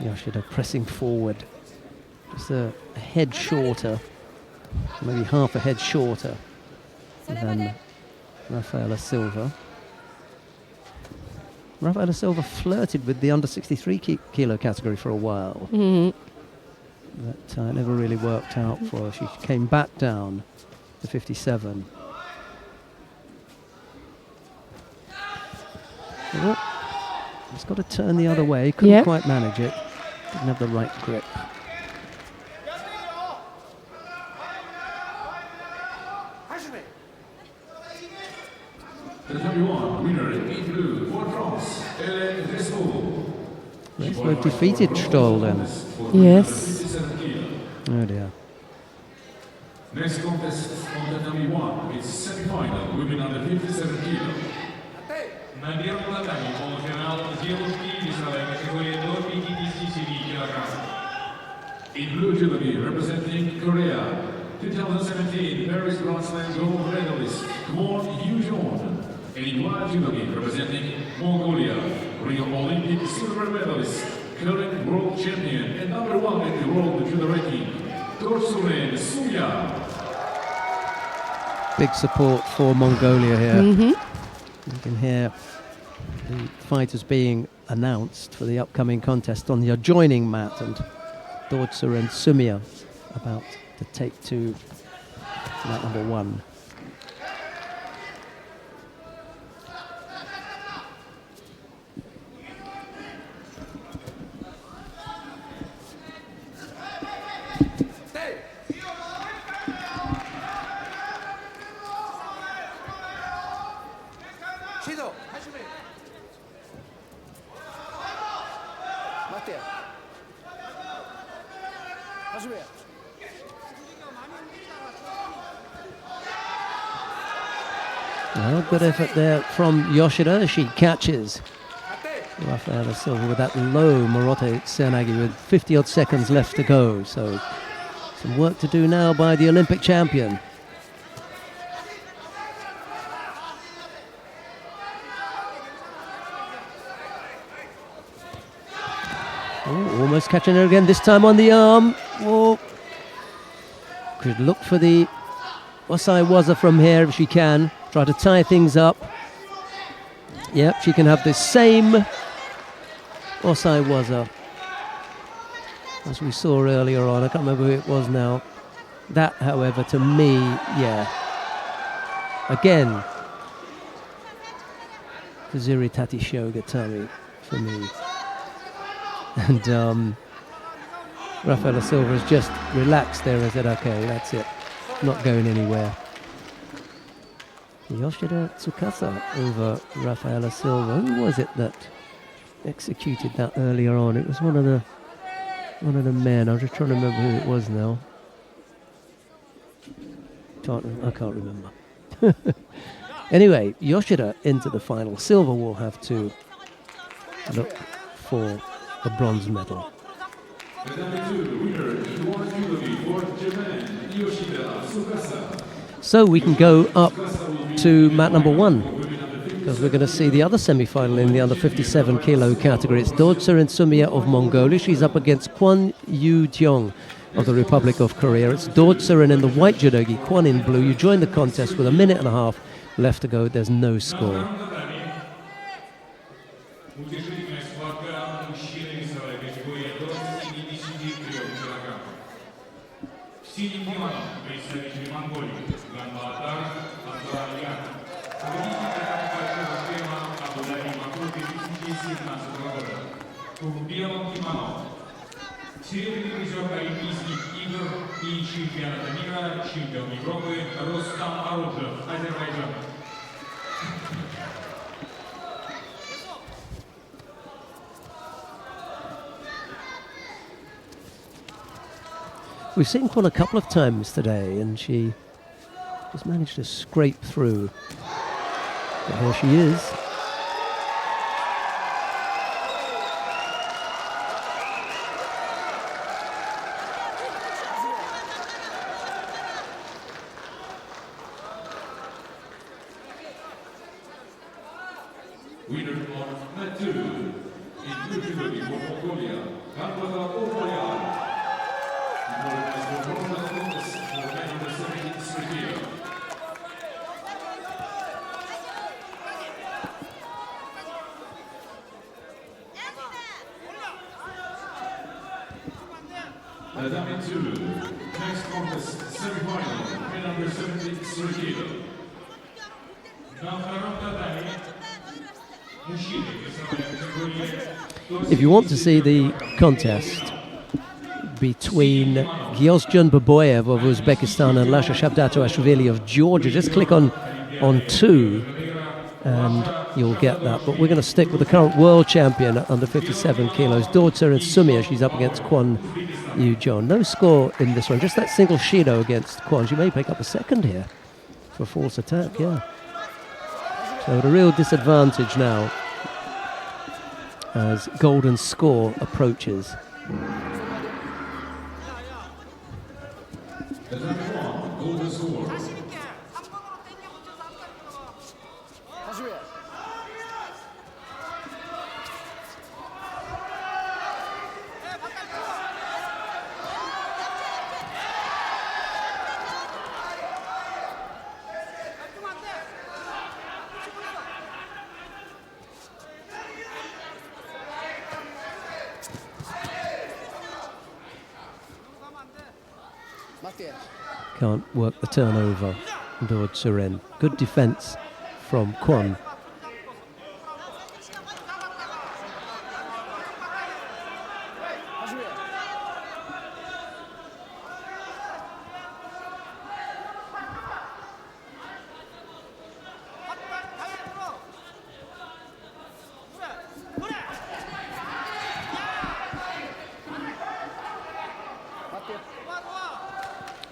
Speaker 1: Yoshida pressing forward, just a head shorter, maybe half a head shorter than Rafaela Silva. Rafaela Silva flirted with the under 63 kilo category for a while, but never really worked out for her. She came back down to 57. Oh, it's got to turn the other way, couldn't quite manage it. Didn't have the right grip.
Speaker 3: The #1 winner in blue for France, Helene Resova.
Speaker 1: Resova defeated Stoll then.
Speaker 2: Yes.
Speaker 1: Oh dear.
Speaker 3: Next contest on the #1 is semi-final, women under 57 kilos.
Speaker 9: На первом татаме полуфинал девушки весовой категории до 57 килограмм.
Speaker 3: In blue judo representing Korea, 2017 Paris Grand Slam gold medalist Kwon Yu-jeon. And in white judo representing Mongolia, Rio Olympic silver medalist, current world champion and number 1 in the world judo ranking, Dorsuren Suya.
Speaker 1: Big support for Mongolia here. You can hear the fighters being announced for the upcoming contest on the adjoining mat, and Dordtser and Sumia about to take to mat number 1. Well, good effort there from Yoshida as she catches Rafaela Silva with that low Morote Tsunagi with 50-odd seconds left to go. So some work to do now by the Olympic champion. Oh, almost catching her again, this time on the arm. Oh. Could look for the Osai Waza from here if she can. Try to tie things up. Yep, she can have the same Osai Waza as we saw earlier on. I can't remember who it was now. That, however, to me, yeah. Again, Kazuri Tati Shogatari for me. And Rafaela Silva has just relaxed there and said, okay, that's it. Not going anywhere. Yoshida Tsukasa over Rafaela Silva. Who was it that executed that earlier on? It was one of the men. I'm just trying to remember who it was now. I can't remember. Anyway, Yoshida into the final. Silva will have to look for a bronze medal. So we can go up to mat number 1, because we're going to see the other semi-final in the under 57 kilo category. It's Dortsurin Sumia of Mongolia. She's up against Kwon Yoo-jeong of the Republic of Korea. It's Dortsurin in the white judogi, Kwon in blue. You join the contest with a minute and a half left to go. There's no score.
Speaker 9: В белом кимоно. Серебряный призер Олимпийских игр и чемпионата мира, чемпион Европы Рустам Аруджев, Азербайджан.
Speaker 1: We've seen Kwon a couple of times today, and she just managed to scrape through. But here she is.
Speaker 3: Winner of mat 2 in blue judogi for Mongolia, Barbara O'Brien. For bronze contest for men under 73 kilo. Madame 2, next contest semi-final, men under 73 kilo.
Speaker 9: На втором татаме мужчины весовой категории.
Speaker 1: If you want to see the contest between Gyozjun Baboyev of Uzbekistan and Lasha Shabdatoashvili of Georgia, just click on 2 and you'll get that. But we're going to stick with the current world champion at under 57 kilos, Dortsurin Sumia. She's up against Kwon Yoo-jeong. No score in this one, just that single Shido against Kwon. She may pick up a second here for false attack, yeah. So at a real disadvantage now as golden score approaches.
Speaker 3: Golden score.
Speaker 1: Can't work the turnover, Dortsurin. Good defence from Kwon.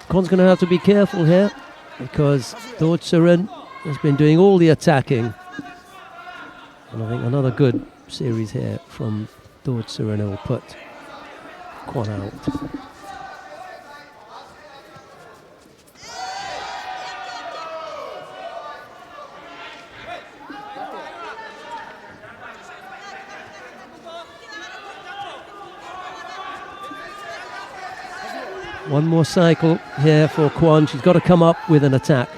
Speaker 1: Kwon's going to have to be careful here because Dortsurin has been doing all the attacking. And I think another good series here from Dortsurin will put Kwon out. One more cycle here for Kwon. She's got to come up with an attack.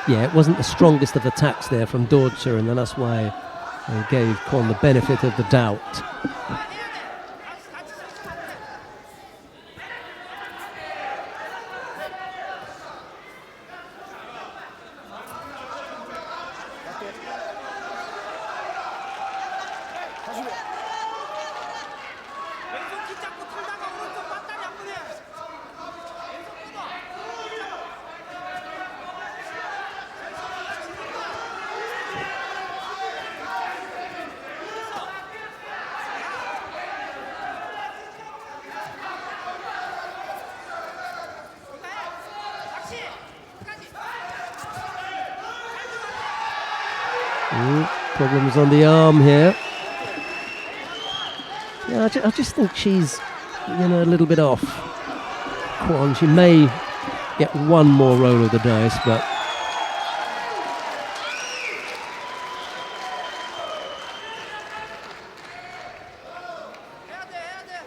Speaker 1: Yeah, it wasn't the strongest of attacks there from Dortzer, and that's why they gave Kwon the benefit of the doubt.
Speaker 6: 왼손 키 잡고 털다가 오른쪽 맞다리 한 번에. 왼손 끊어.
Speaker 1: Problems on the arm here. Yeah, I just think she's, a little bit off. Kwon, she may get one more roll of the dice, but
Speaker 6: 해야 돼.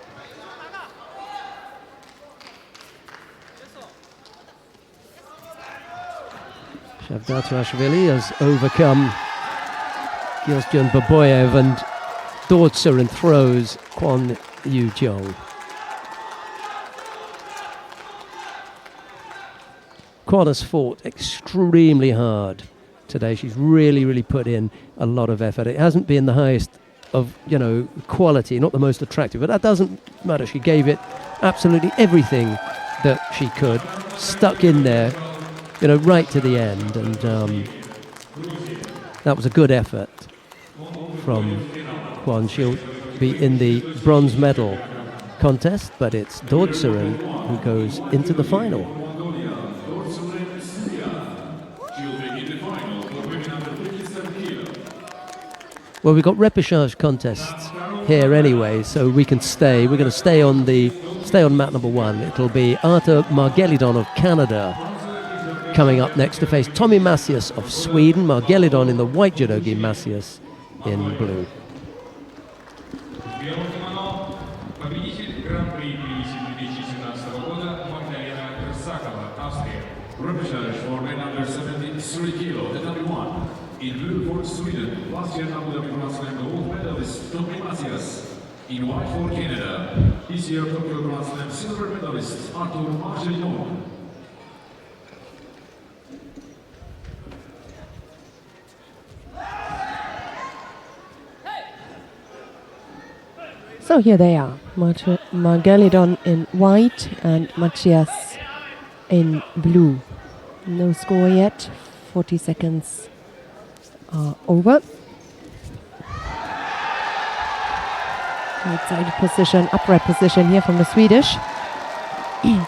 Speaker 6: 나가. 됐어.
Speaker 1: Shavdaturashvili has overcome Gyosjun Baboyev and Dortzer and throws Kwon Yu-jong. Kwon has fought extremely hard today. She's really put in a lot of effort. It hasn't been the highest of, quality, not the most attractive, but that doesn't matter. She gave it absolutely everything that she could, stuck in there, right to the end, and that was a good effort from Kwon. She'll be in the bronze medal contest, but it's Dortzer who goes into the final. Well, we've got repechage contests here anyway, so we can stay. We're going to stay on mat number 1. It'll be Arthur Margelidon of Canada coming up next to face Tommy Macias of Sweden. Margelidon in the white judogi, Macias in blue.
Speaker 3: Repechage for men under 73 kilo, the W1. In blue for Sweden, last year Abu Dhabi Grand Slam gold medalist Tommy Macias. In white for Canada, this year Tokyo Grand Slam silver medalist Arthur Margelidon.
Speaker 2: So here they are, Margelidon in white and Macias in blue. No score yet, 40 seconds are over. Right-sided position, upright position here from the Swedish.
Speaker 1: A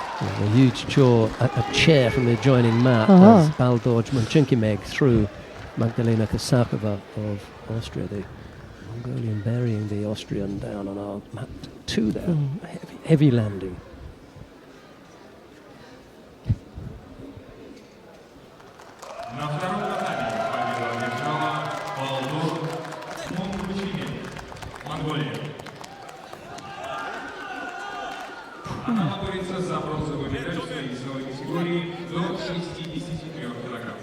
Speaker 1: huge chair from the adjoining mat as Baldorj Munchinkimeg threw Magdalena Kasakova of Austria, the Mongolian, burying the Austrian down on our mat 2 there. Heavy landing.
Speaker 9: На втором татаме победу одержала Бaldor Munchinkimeg, Монголия. Она борется за бронзовую медаль в своей весовой категории до 63 килограмм.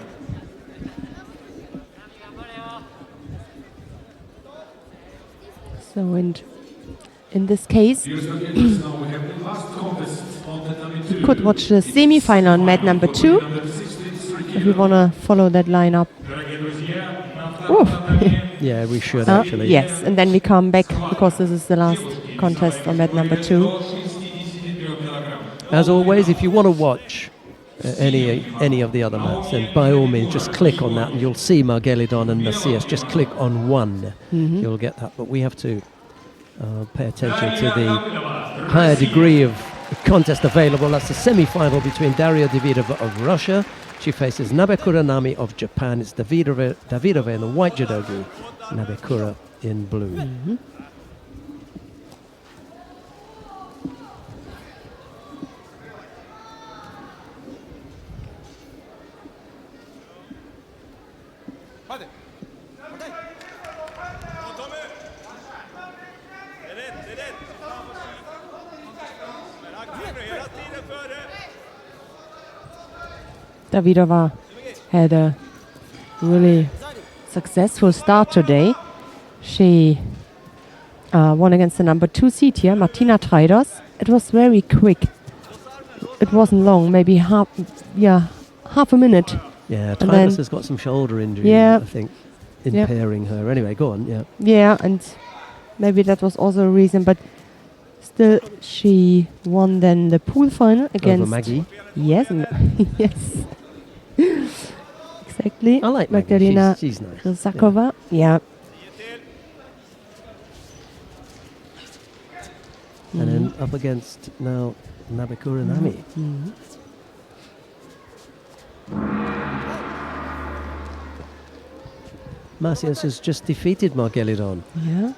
Speaker 2: So in this case,
Speaker 3: Now we have the last contest on tatami 2.
Speaker 2: you could watch the semi-final on mat number 2 if you want to follow that lineup.
Speaker 9: Дорогие друзья, на втором татаме
Speaker 1: Yeah, we should actually.
Speaker 2: Yes, and then we come back because this is the last contest on mat number 2.
Speaker 9: до 63 килограмм.
Speaker 1: As always, if you want to watch any of the other mats, then by all means just click on that and you'll see Margelidon and Macias. Just click on one, you'll get that. But we have to pay attention to the higher degree of contest available. That's the semi-final between Daria Davidova of Russia. She faces Nabekura Nami of Japan. It's Davidova in the white judogi, Nabekura in blue.
Speaker 2: Davidova had a really successful start today. She won against the number 2 seed here, Martina Traidos. It was very quick. It wasn't long, maybe half a minute.
Speaker 10: Yeah,
Speaker 2: And
Speaker 10: Traidos
Speaker 2: then-
Speaker 10: has got some shoulder injury,
Speaker 2: Yeah.
Speaker 10: I think, impairing her. Anyway, go on, yeah.
Speaker 2: Yeah, and maybe that was also a reason, but still she won then the pool final against
Speaker 10: Over Maggie.
Speaker 2: Yes, yes. Exactly.
Speaker 10: I like Maggie.
Speaker 2: Magdalena
Speaker 10: She's nice.
Speaker 2: Rzakova. Yeah.
Speaker 10: And then up against now Nabikura Nami. Macias has just defeated Margelidon
Speaker 2: Yeah.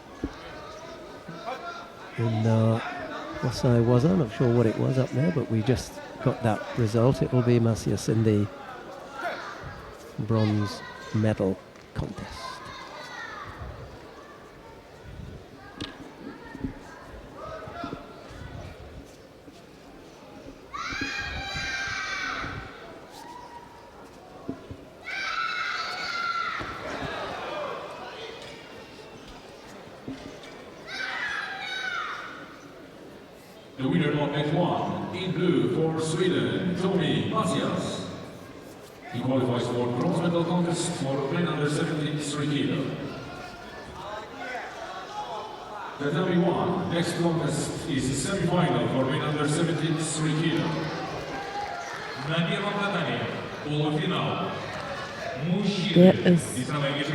Speaker 10: in Wasai Waza. I'm not sure what it was up there, but we just got that result. It will be Macias in the bronze medal contest.
Speaker 3: The winner of match 1, in blue for Sweden, Tommy Macias. He qualifies for bronze medal contest for men under 73 kilo. Tatami 1, next contest is semi-final for men under 73 kilo.
Speaker 9: На первом татаме полуфинал.
Speaker 2: There
Speaker 9: Мужчины.
Speaker 2: is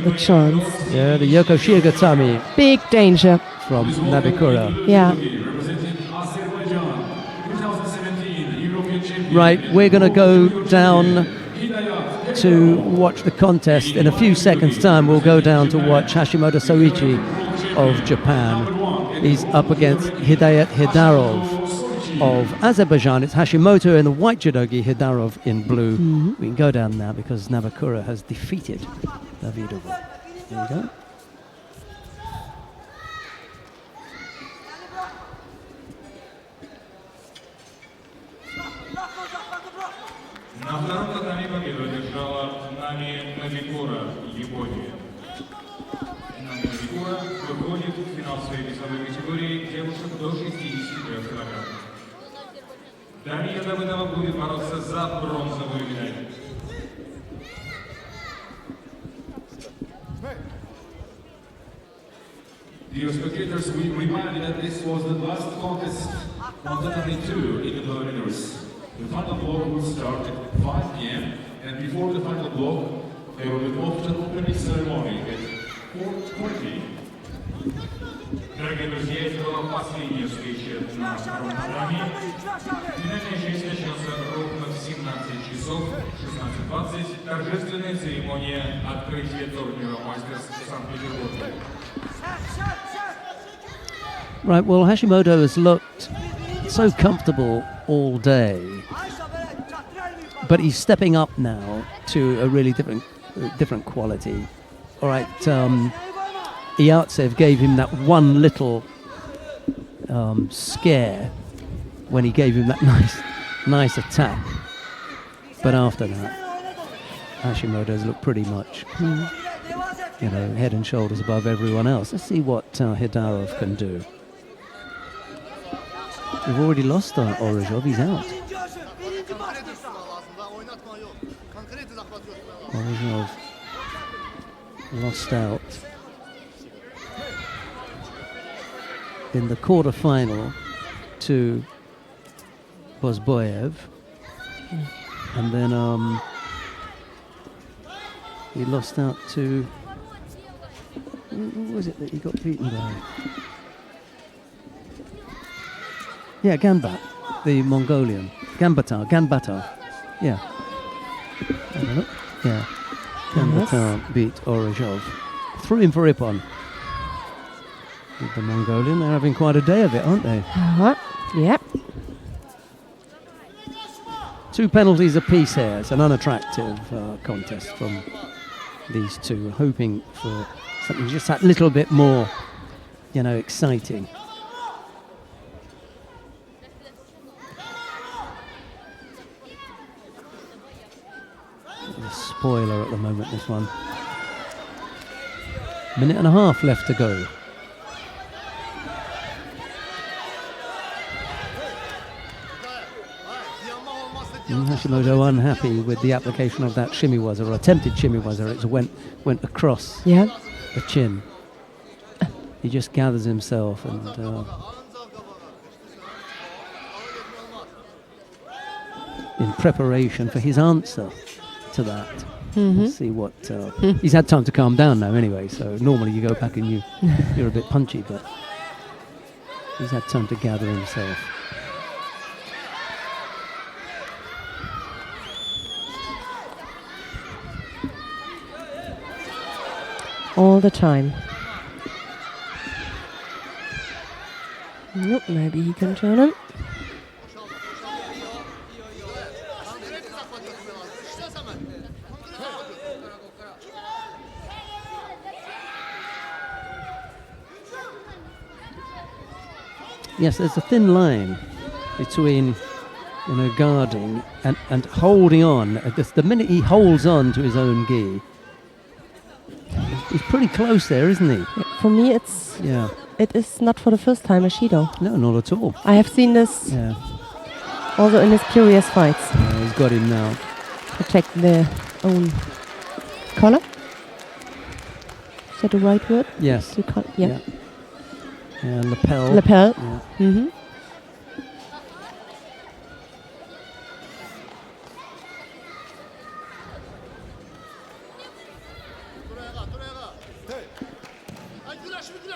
Speaker 2: the chance.
Speaker 10: Yeah, the Yoko Shigatami
Speaker 2: Big danger.
Speaker 10: from Nabikura.
Speaker 2: Yeah.
Speaker 3: Representing Azerbaijan, 2017 European champion.
Speaker 1: Right, we're going to go down to watch the contest. In a few seconds' time, we'll go down to watch Hashimoto Soichi of Japan. He's up against Hidayat Hidarov of Azerbaijan. It's Hashimoto in the white judogi, Hidarov in blue. We can go down now because Nabakura has defeated Davidova. There you go.
Speaker 9: На втором татаме победу одержала Нами Набикура, Япония. Нами Набикура выходит в финал своей весовой категории девушек до 63 килограмм. Дарья Давыдова будет бороться за бронзовую медаль.
Speaker 3: Dear spectators, we remind you that this was the last contest on Tatami 2 in the preliminaries. The final block will start at 5 p.m. and before the final block, there will be official opening ceremony at 4:20.
Speaker 9: Дорогие друзья, это была последняя встреча на втором татаме. Финальная часть начнется ровно в 17 часов 16:20. Торжественная церемония открытия турнира мастерс в Санкт-Петербурге.
Speaker 1: Right, well, Hashimoto has looked so comfortable all day, but he's stepping up now to a really different quality. All right, Iatsev gave him that one little scare when he gave him that nice attack, but after that, Hashimoto's looked pretty much, head and shoulders above everyone else. Let's see what Hidarov can do. We've already lost Orozhov, he's out. Orozhov lost out in the quarter-final to Bozboyev. And then he lost out to... Who was it that he got beaten by? Yeah, Ganbat, the Mongolian. Ganbatar. Yeah. I don't know. Yeah. Ganbatar beat Orozhov. Threw him for Ippon. With the Mongolian, they're having quite a day of it, aren't they?
Speaker 2: Yeah.
Speaker 1: 2 penalties apiece here. It's an unattractive contest from these two. We're hoping for something just that little bit more, exciting. spoiler at the moment, this one. Minute and a half left to go. Hashimoto unhappy with the application of that shimiwaza, or attempted shimiwaza. It went across
Speaker 2: Yeah.
Speaker 1: the chin. He just gathers himself and in preparation for his answer to that. Let's see what he's had time to calm down now anyway, so normally you go back and you're a bit punchy, but he's had time to gather himself.
Speaker 2: All the time. Nope, maybe he can turn him.
Speaker 1: Yes, there's a thin line between, guarding and holding on. The minute he holds on to his own gi, he's pretty close there, isn't he?
Speaker 2: For me, it is not for the first time a Judo.
Speaker 1: No, not at all.
Speaker 2: I have seen this also in his previous fights.
Speaker 1: He's got him now.
Speaker 2: Protect their own collar. Is that the right word?
Speaker 1: Yes.
Speaker 2: Yeah.
Speaker 1: And lapel.
Speaker 2: Lapel.
Speaker 1: Yeah.
Speaker 2: Mm-hmm.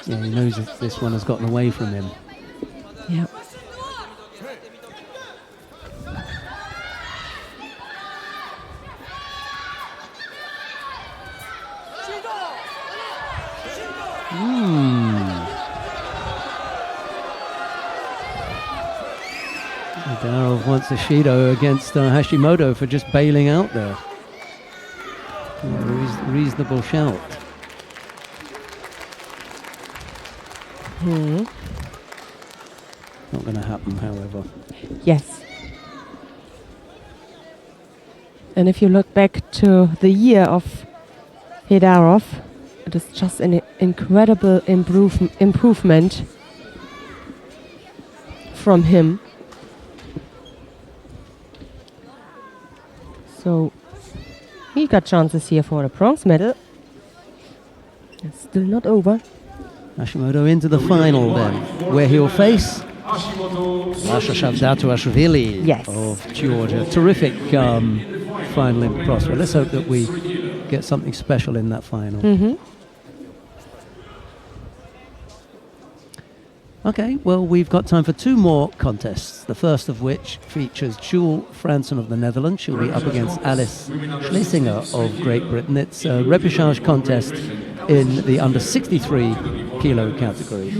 Speaker 1: Yeah, he knows that this one has gotten away from him.
Speaker 2: Yeah.
Speaker 1: Darrell wants a Judo against Hashimoto for just bailing out there. Reasonable shout. Not going to happen, however.
Speaker 2: Yes. And if you look back to the year of Hedarov, it is just an incredible improvement from him. So he got chances here for the bronze medal. It's still not over.
Speaker 1: Hashimoto into the final then, where he'll face Lasha Shavdatuashvili of Georgia. Terrific final in prospect. Let's hope that we get something special in that final. Okay, well, we've got time for two more contests, the first of which features Jule Franson of the Netherlands. She'll be up against Alice Schlesinger of Great Britain. It's a repechage contest in the under 63 kilo category.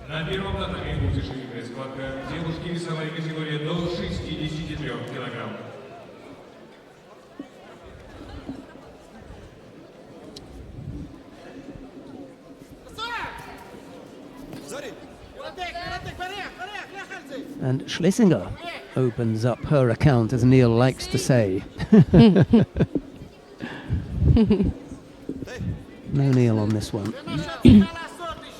Speaker 9: На первом татаме будет широкая схватка. Девушки весовая категория до 63 килограмм.
Speaker 1: And Schlesinger opens up her account, as Neil likes to say. No Neil on this one.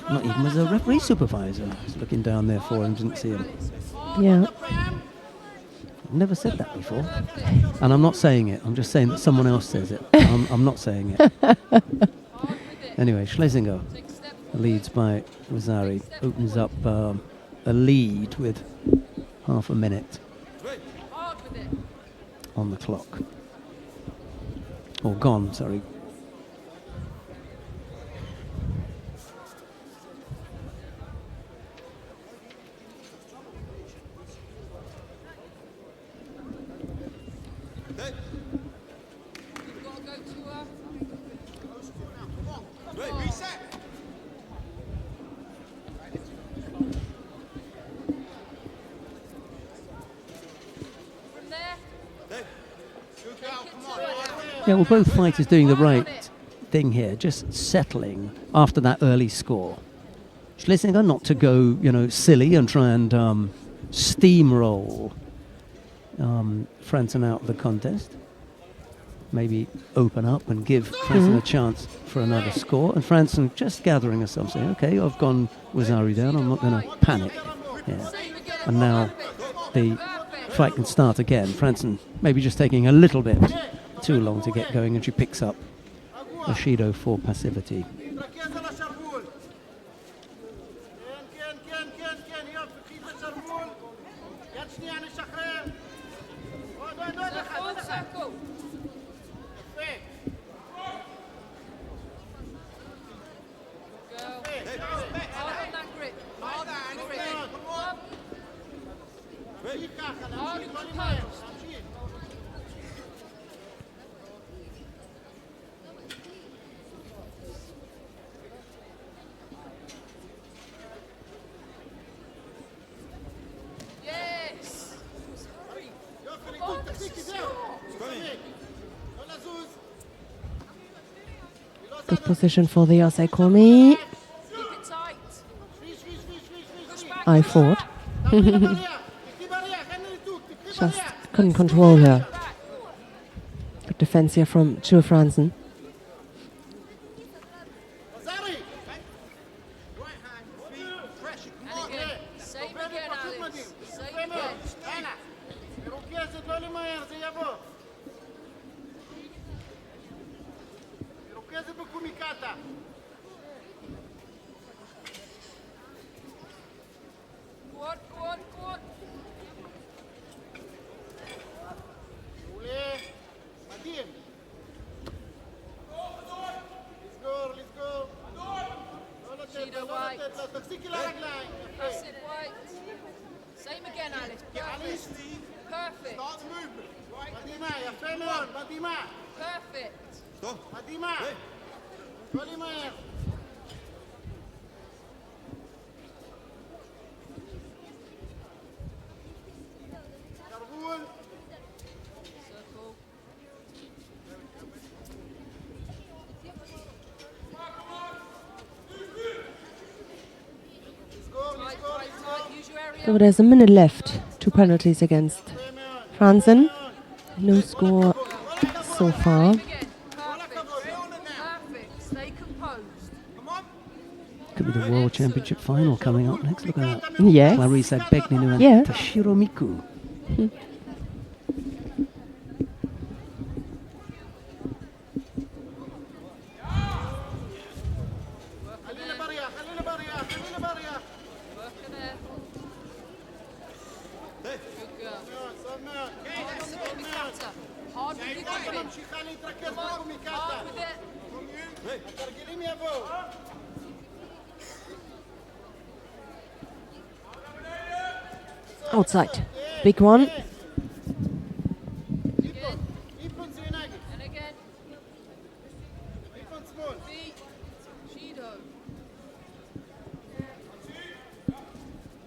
Speaker 1: Not even as a referee supervisor. I was looking down there for him, didn't see him.
Speaker 2: Yeah.
Speaker 1: I've never said that before. And I'm not saying it. I'm just saying that someone else says it. I'm not saying it. Anyway, Schlesinger leads by Rosari. Opens up a lead with half a minute on the clock. Or gone, sorry. Yeah, well, both fighters doing the right thing here, just settling after that early score. Schlesinger not to go, silly and try and steamroll Franson out of the contest. maybe open up and give Franzen a chance for another score. And Franzen just gathering herself, saying, okay, I've gone Wazari down, I'm not going to panic. Yeah. And now the fight can start again. Franzen maybe just taking a little bit too long to get going, and she picks up a Shido for passivity.
Speaker 2: Good position for the Osaikomi. I fought. Just couldn't control her. Good defense here from Jules Franzen.
Speaker 5: Same again, Alice. Perfect. Start the movement. Right. Perfect. Stop.
Speaker 2: So there's a minute left. 2 penalties against Franzen. No score so far.
Speaker 1: Could be the World Championship final coming up next. Look at that.
Speaker 2: Yes.
Speaker 1: Clarissa Begninu and
Speaker 2: Yeah.
Speaker 1: Toshiro Miku.
Speaker 2: Outside. Big one.
Speaker 5: And again. Feet. Shido.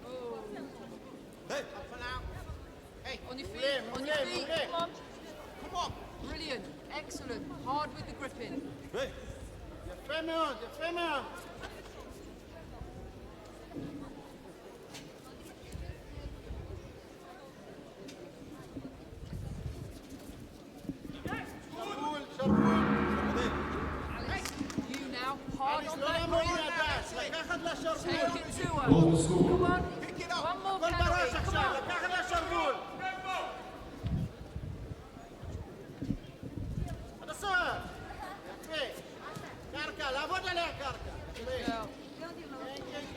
Speaker 5: Oh. Hey. On your feet. On your feet. Come on. Come on. Brilliant. Excellent. Hard with the gripping. You now, hard on that grip. Take it to her. Come on. Pick it up. One more penalty. Come on.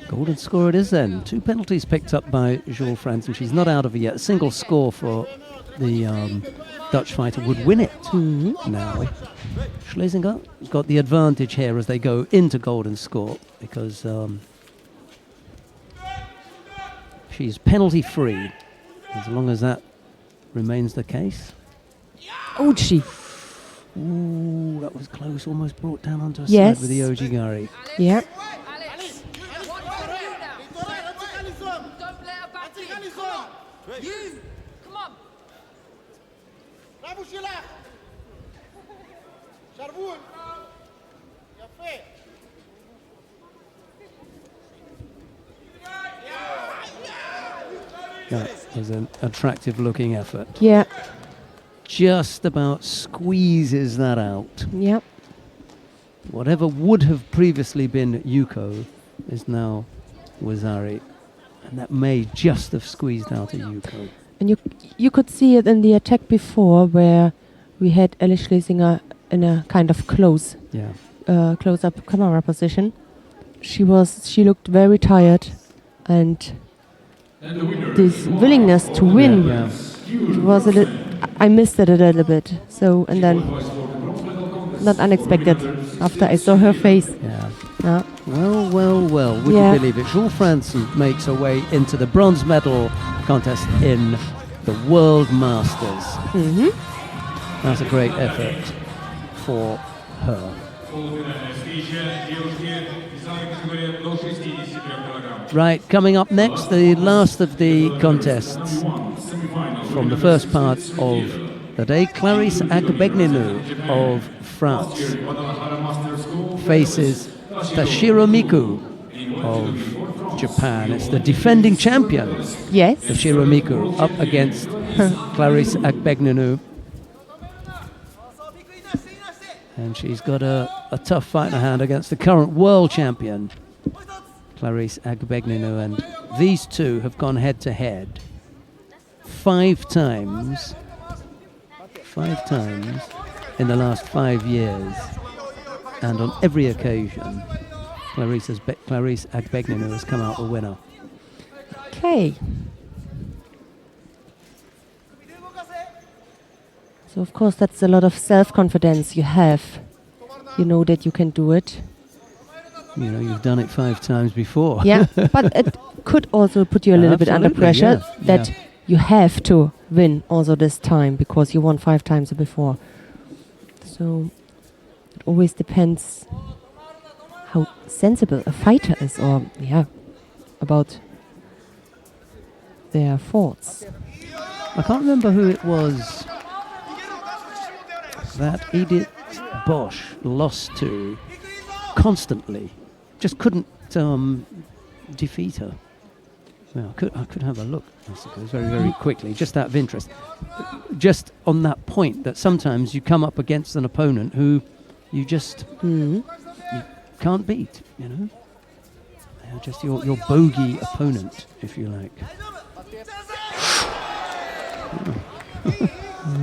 Speaker 1: Golden score it is then. 2 penalties picked up by Jules Franzen. She's not out of it yet. A single score for the Dutch fighter would win it now. Schlesinger got the advantage here as they go into golden score because she's penalty free. As long as that remains the case.
Speaker 2: Ouchie.
Speaker 1: Ooh, that was close. Almost brought down onto a
Speaker 2: Yes.
Speaker 1: side with the Ojigari.
Speaker 2: Yeah.
Speaker 5: Alex, what do you do now? Don't let her back in. Come on. You. Come on.
Speaker 1: That was an attractive looking effort.
Speaker 2: Yeah.
Speaker 1: just about squeezes that out.
Speaker 2: Yep.
Speaker 1: Whatever would have previously been Yuko is now Wazari. And that may just have squeezed out a Yuko.
Speaker 2: And you could see it in the attack before, where we had Alice Schlesinger in a kind of close-up camera position. She looked very tired, and this willingness to win, it was I missed it a little bit. So, and then not unexpected after I saw her face.
Speaker 1: Yeah. Well. Would you believe it? Jules Franzen makes her way into the bronze medal contest in the World Masters. That's a great effort for her. Right, coming up next, the last of the contests from the first part of the day. Clarisse Agbegninu of France faces Toshiro Miku of Japan. It's the defending champion.
Speaker 2: Yes.
Speaker 1: Toshiro Miku up against Clarisse Agbegninu. And she's got a tough fight in her hand against the current world champion, Clarisse Agbegninu. And these two have gone head to head 5 times in the last 5 years. And on every occasion, Clarisse Agbegninu has come out the winner.
Speaker 2: Okay. So of course that's a lot of self-confidence you have. You know that you can do it.
Speaker 1: You know, you've done it 5 times before.
Speaker 2: Yeah, but it could also put you a little bit under pressure that you have to win also this time because you won 5 times before. So it always depends how sensible a fighter is, or about their thoughts.
Speaker 1: I can't remember who it was that Edith Bosch lost to constantly. Just couldn't defeat her. Well, I could have a look, I suppose, very, very quickly, just out of interest. Just on that point, that sometimes you come up against an opponent who you just you can't beat, you know? They're just your bogey opponent, if you like.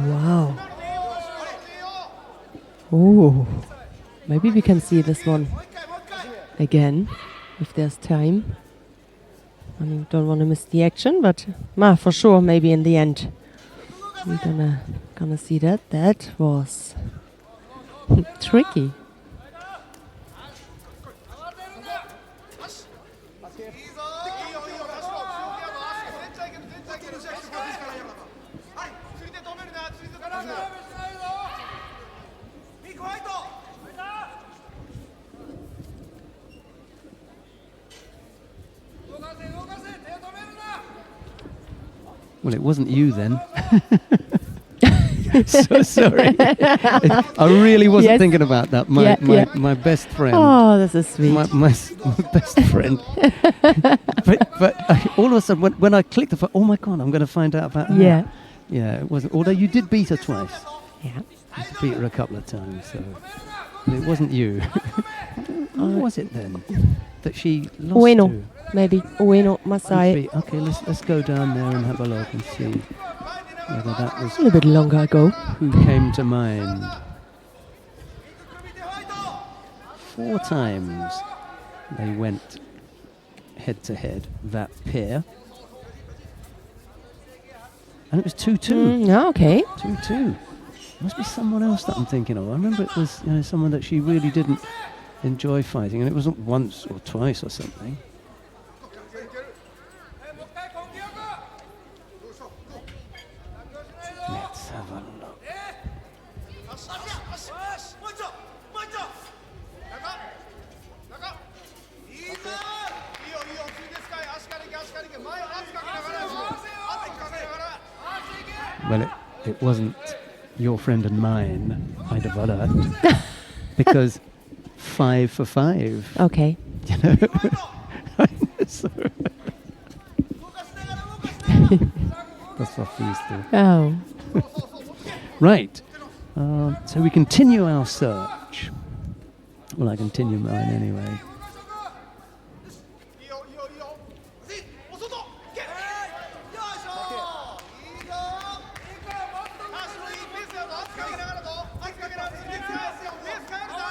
Speaker 2: Wow. Oh, maybe we can see this one again, if there's time. I mean, don't want to miss the action, but for sure, maybe in the end, we're gonna see that. That was tricky.
Speaker 1: Well, it wasn't you then. So sorry. I really wasn't thinking about that. My best friend.
Speaker 2: Oh, this is sweet.
Speaker 1: My best friend. but all of a sudden, when I clicked the phone, oh my God, I'm going to find out about her. Yeah, it wasn't. Although you did beat her twice.
Speaker 2: Yeah.
Speaker 1: You beat her a couple of times, so. But it wasn't you. Who was it then that she lost
Speaker 2: Ueno,
Speaker 1: to?
Speaker 2: maybe. Ueno Masai.
Speaker 1: Okay, let's go down there and have a look and see whether that was
Speaker 2: A little bit longer ago.
Speaker 1: who came to mind. 4 times they went head to head, that pair. And it was 2-2.
Speaker 2: Okay.
Speaker 1: 2-2. Must be someone else that I'm thinking of. I remember it was someone that she really didn't enjoy fighting, and it wasn't once or twice or something. Let's have a look. Well, it wasn't your friend and mine, I'd have learned, because 5 for 5.
Speaker 2: Okay.
Speaker 1: You know? That's what we used to.
Speaker 2: Oh.
Speaker 1: Right. So we continue our search. Well, I continue mine anyway.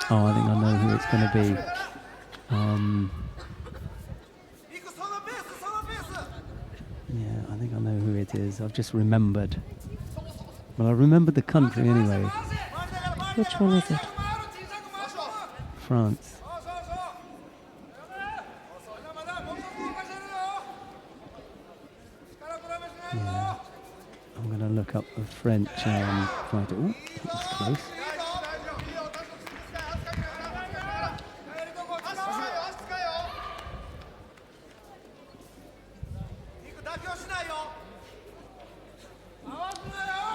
Speaker 1: Oh, I think I know who it's going to be. Yeah, I think I know who it is. I've just remembered. Well, I remembered the country anyway.
Speaker 2: Which one is it?
Speaker 1: France. Yeah. I'm going to look up the French fighter. Ooh, that was close.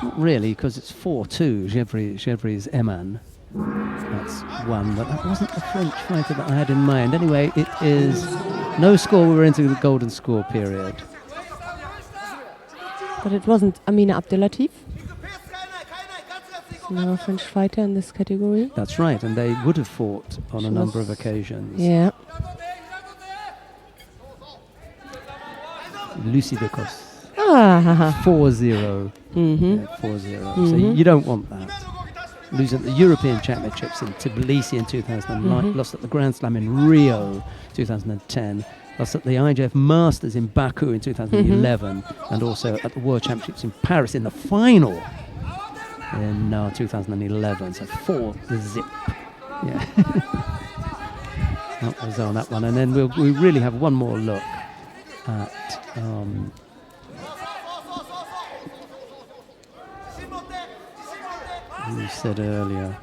Speaker 1: Not really, because it's 4-2. Gevry's Eman. That's one, but that wasn't the French fighter that I had in mind. Anyway, it is no score. We were into the golden score period.
Speaker 2: But it wasn't Amina Abdelatif. No French fighter in this category.
Speaker 1: That's right, and they would have fought on a number of occasions.
Speaker 2: Yeah.
Speaker 1: Lucie de Cos.
Speaker 2: 4-0.
Speaker 1: 4-0. So you don't want that. Losing at the European Championships in Tbilisi in 2009, lost at the Grand Slam in Rio 2010, lost at the IJF Masters in Baku in 2011, and also at the World Championships in Paris in the final in 2011. So 4-0. Yeah. That was on that one. And then we really have one more look at you said earlier.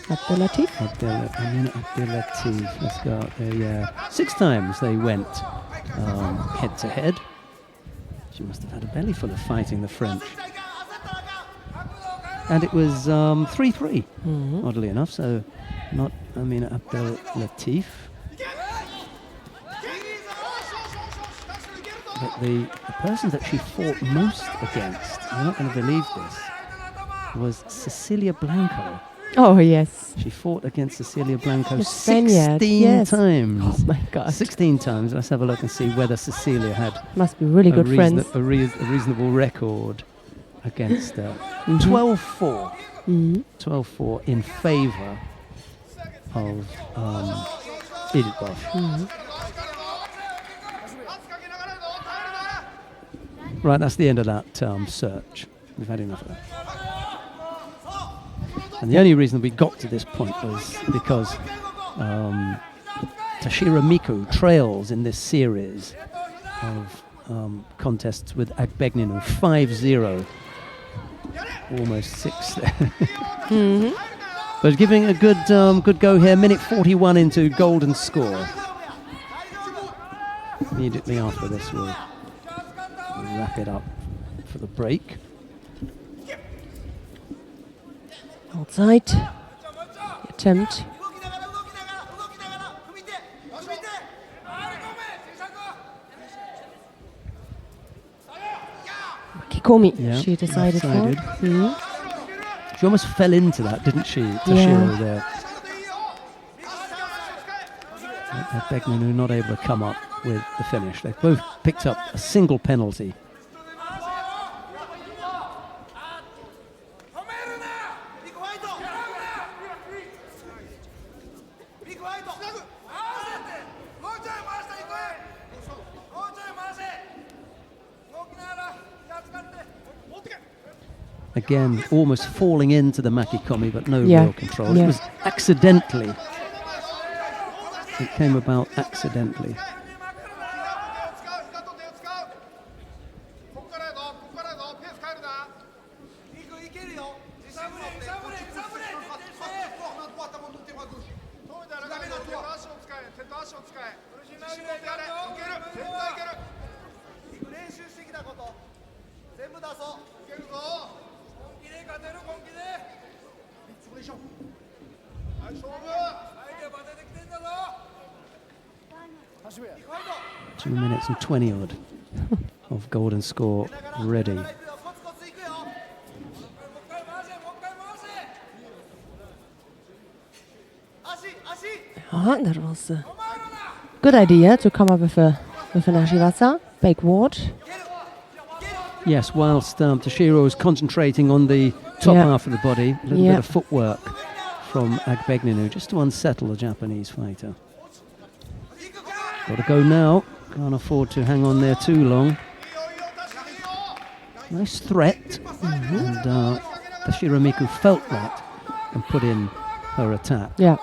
Speaker 2: Abdelatif?
Speaker 1: Amina Abdelatif. Let's go out there, yeah. 6 times they went head to head. She must have had a belly full of fighting the French. And it was 3-3, oddly enough, so not Amina Abdelatif. But the person that she fought most against, you're not going to believe this, was Cecilia Blanco.
Speaker 2: Oh, yes.
Speaker 1: She fought against Cecilia Blanco
Speaker 2: The Spaniard,
Speaker 1: 16 times.
Speaker 2: Oh, my God.
Speaker 1: 16 times. Let's have a look and see whether Cecilia had
Speaker 2: Must be really good friends.
Speaker 1: a reasonable record against her. 12-4. 12-4 in favour of Edith Bosch. Right, that's the end of that search. We've had enough of that. And the only reason we got to this point was because Toshiro Miku trails in this series of contests with Agbegninu 5-0. Almost 6 there. But giving a good go here. Minute 41 into golden score. Immediately after this we'll wrap it up for the break.
Speaker 2: Outside. Attempt. Kikomi,
Speaker 1: Yeah,
Speaker 2: she decided for.
Speaker 1: She almost fell into that, didn't she, Toshiro there? Agbegninu not able to come up with the finish. They've both picked up a single penalty. Again, almost falling into the Makikomi, but no real control. It was accidentally. It came about accidentally. Two minutes and 20 odd of golden score ready.
Speaker 2: Oh, that was a good idea to come up with an Ashiwatsa, backward.
Speaker 1: Yes, whilst Toshiro is concentrating on the top half of the body, a little bit of footwork from Agbegninu just to unsettle the Japanese fighter. Got to go now. Can't afford to hang on there too long. Nice threat. And Toshiro Miku felt that and put in her attack.
Speaker 2: Yeah.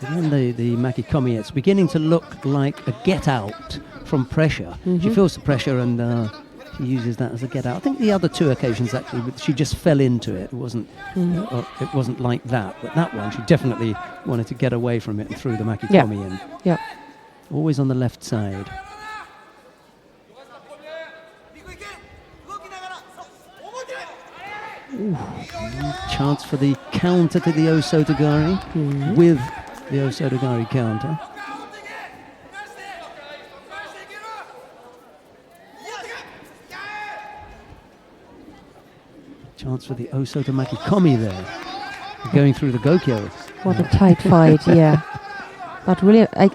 Speaker 1: Again, the Makikomi, it's beginning to look like a get out from pressure. She feels the pressure and she uses that as a get out. I think the other two occasions actually, she just fell into it. It wasn't like that, but that one she definitely wanted to get away from it and threw the Makikomi in.
Speaker 2: Yeah.
Speaker 1: Always on the left side. Ooh. Chance for the counter to the Osotogari with the Osotogari counter. Chance for the Osoto Makikomi there. Going through the Gokyo.
Speaker 2: What a tight fight, yeah. But really, I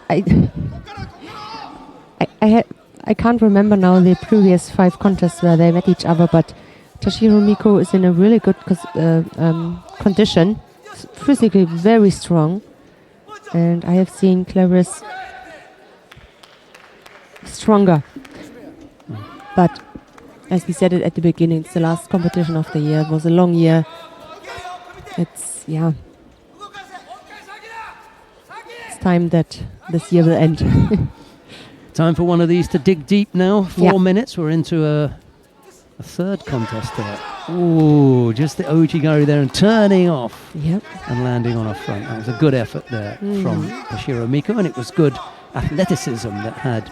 Speaker 2: can't remember now the previous 5 contests where they met each other, but Toshiro Miku is in a really good condition, physically very strong, and I have seen Clarice stronger. But as we said it at the beginning, it's the last competition of the year. It was a long year. It's time that this year will end.
Speaker 1: Time for one of these to dig deep now. 4 minutes. We're into a third contest there. Ooh, just the Ouchigari there and turning off and landing on her front. That was a good effort there from Toshiro Miku, and it was good athleticism that had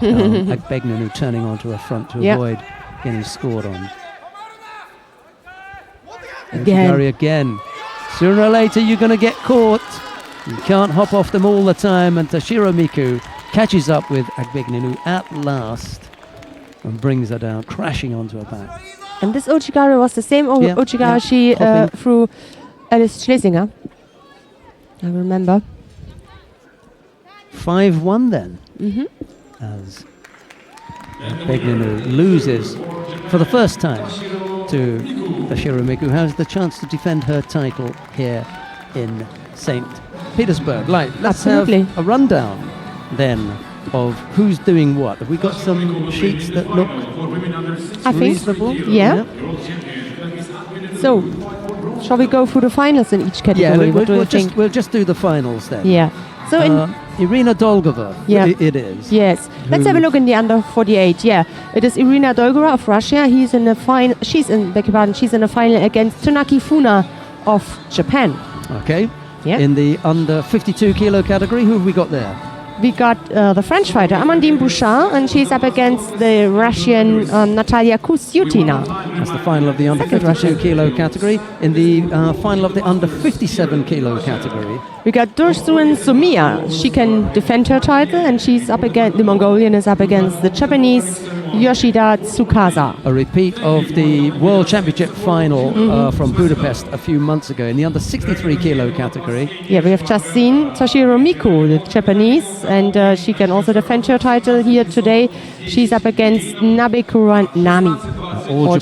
Speaker 1: Agbegninu turning onto her front to avoid getting scored on. Again. Sooner or later you're going to get caught. You can't hop off them all the time, and Toshiro Miku catches up with Agbegninu at last and brings her down, crashing onto her back.
Speaker 2: And this Ouchigari was the same Ouchigari she threw Alice Schlesinger. I remember.
Speaker 1: 5-1 then. As Agbegninu loses for the first time to Toshiro Miku, who has the chance to defend her title here in St. Petersburg. Let's have a rundown then of who's doing what. Have we got some sheets that look reasonable?
Speaker 2: Yeah. So, shall we go through the finals in each category?
Speaker 1: We'll just do the finals then.
Speaker 2: Yeah. So
Speaker 1: Irina Dolgova, it is.
Speaker 2: Yes. Let's have a look in the under 48. Yeah, it is Irina Dolgova of Russia. She's in the final against Tsunaki Funa of Japan.
Speaker 1: Okay.
Speaker 2: Yeah.
Speaker 1: In the under 52 kilo category, who have we got there?
Speaker 2: We got the French fighter Amandine Bouchard, and she's up against the Russian Natalia Kusyutina.
Speaker 1: That's the final of the under 52 kilo category. In the final of the under 57 kilo category,
Speaker 2: we got Dursun Sumia. She can defend her title, and she's up against the Mongolian is up against the Japanese Yoshida Tsukasa.
Speaker 1: A repeat of the World Championship final from Budapest a few months ago in the under 63 kilo category.
Speaker 2: Yeah, we have just seen Toshiro Miku, the Japanese, and she can also defend her title here today. She's up against Nabe Kuranami.
Speaker 1: All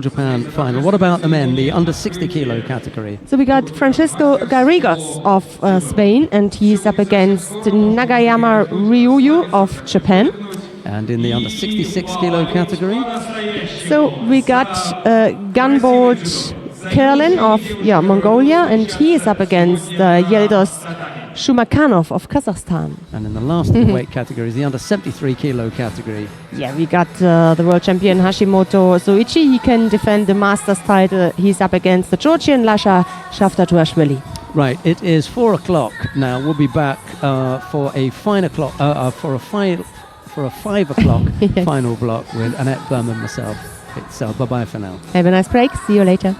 Speaker 1: Japan final. What about the men, the under 60 kilo category?
Speaker 2: So we got Francisco Garrigos of Spain, and he's up against Nagayama Ryuyu of Japan.
Speaker 1: And in the under 66 kilo category?
Speaker 2: So we got Gunboard Kerlin of Mongolia, and he is up against Yeldos Shumakanov of Kazakhstan.
Speaker 1: And in the last of the weight categories, the under 73 kilo category.
Speaker 2: Yeah, we got the world champion Hashimoto Soichi. He can defend the Masters title. He's up against the Georgian Lasha Shaftatuashvili.
Speaker 1: Right, it is 4 o'clock now. We'll be back for a 5 o'clock final block with Annette Blum and myself. It's bye-bye for now.
Speaker 2: Have a nice break. See you later.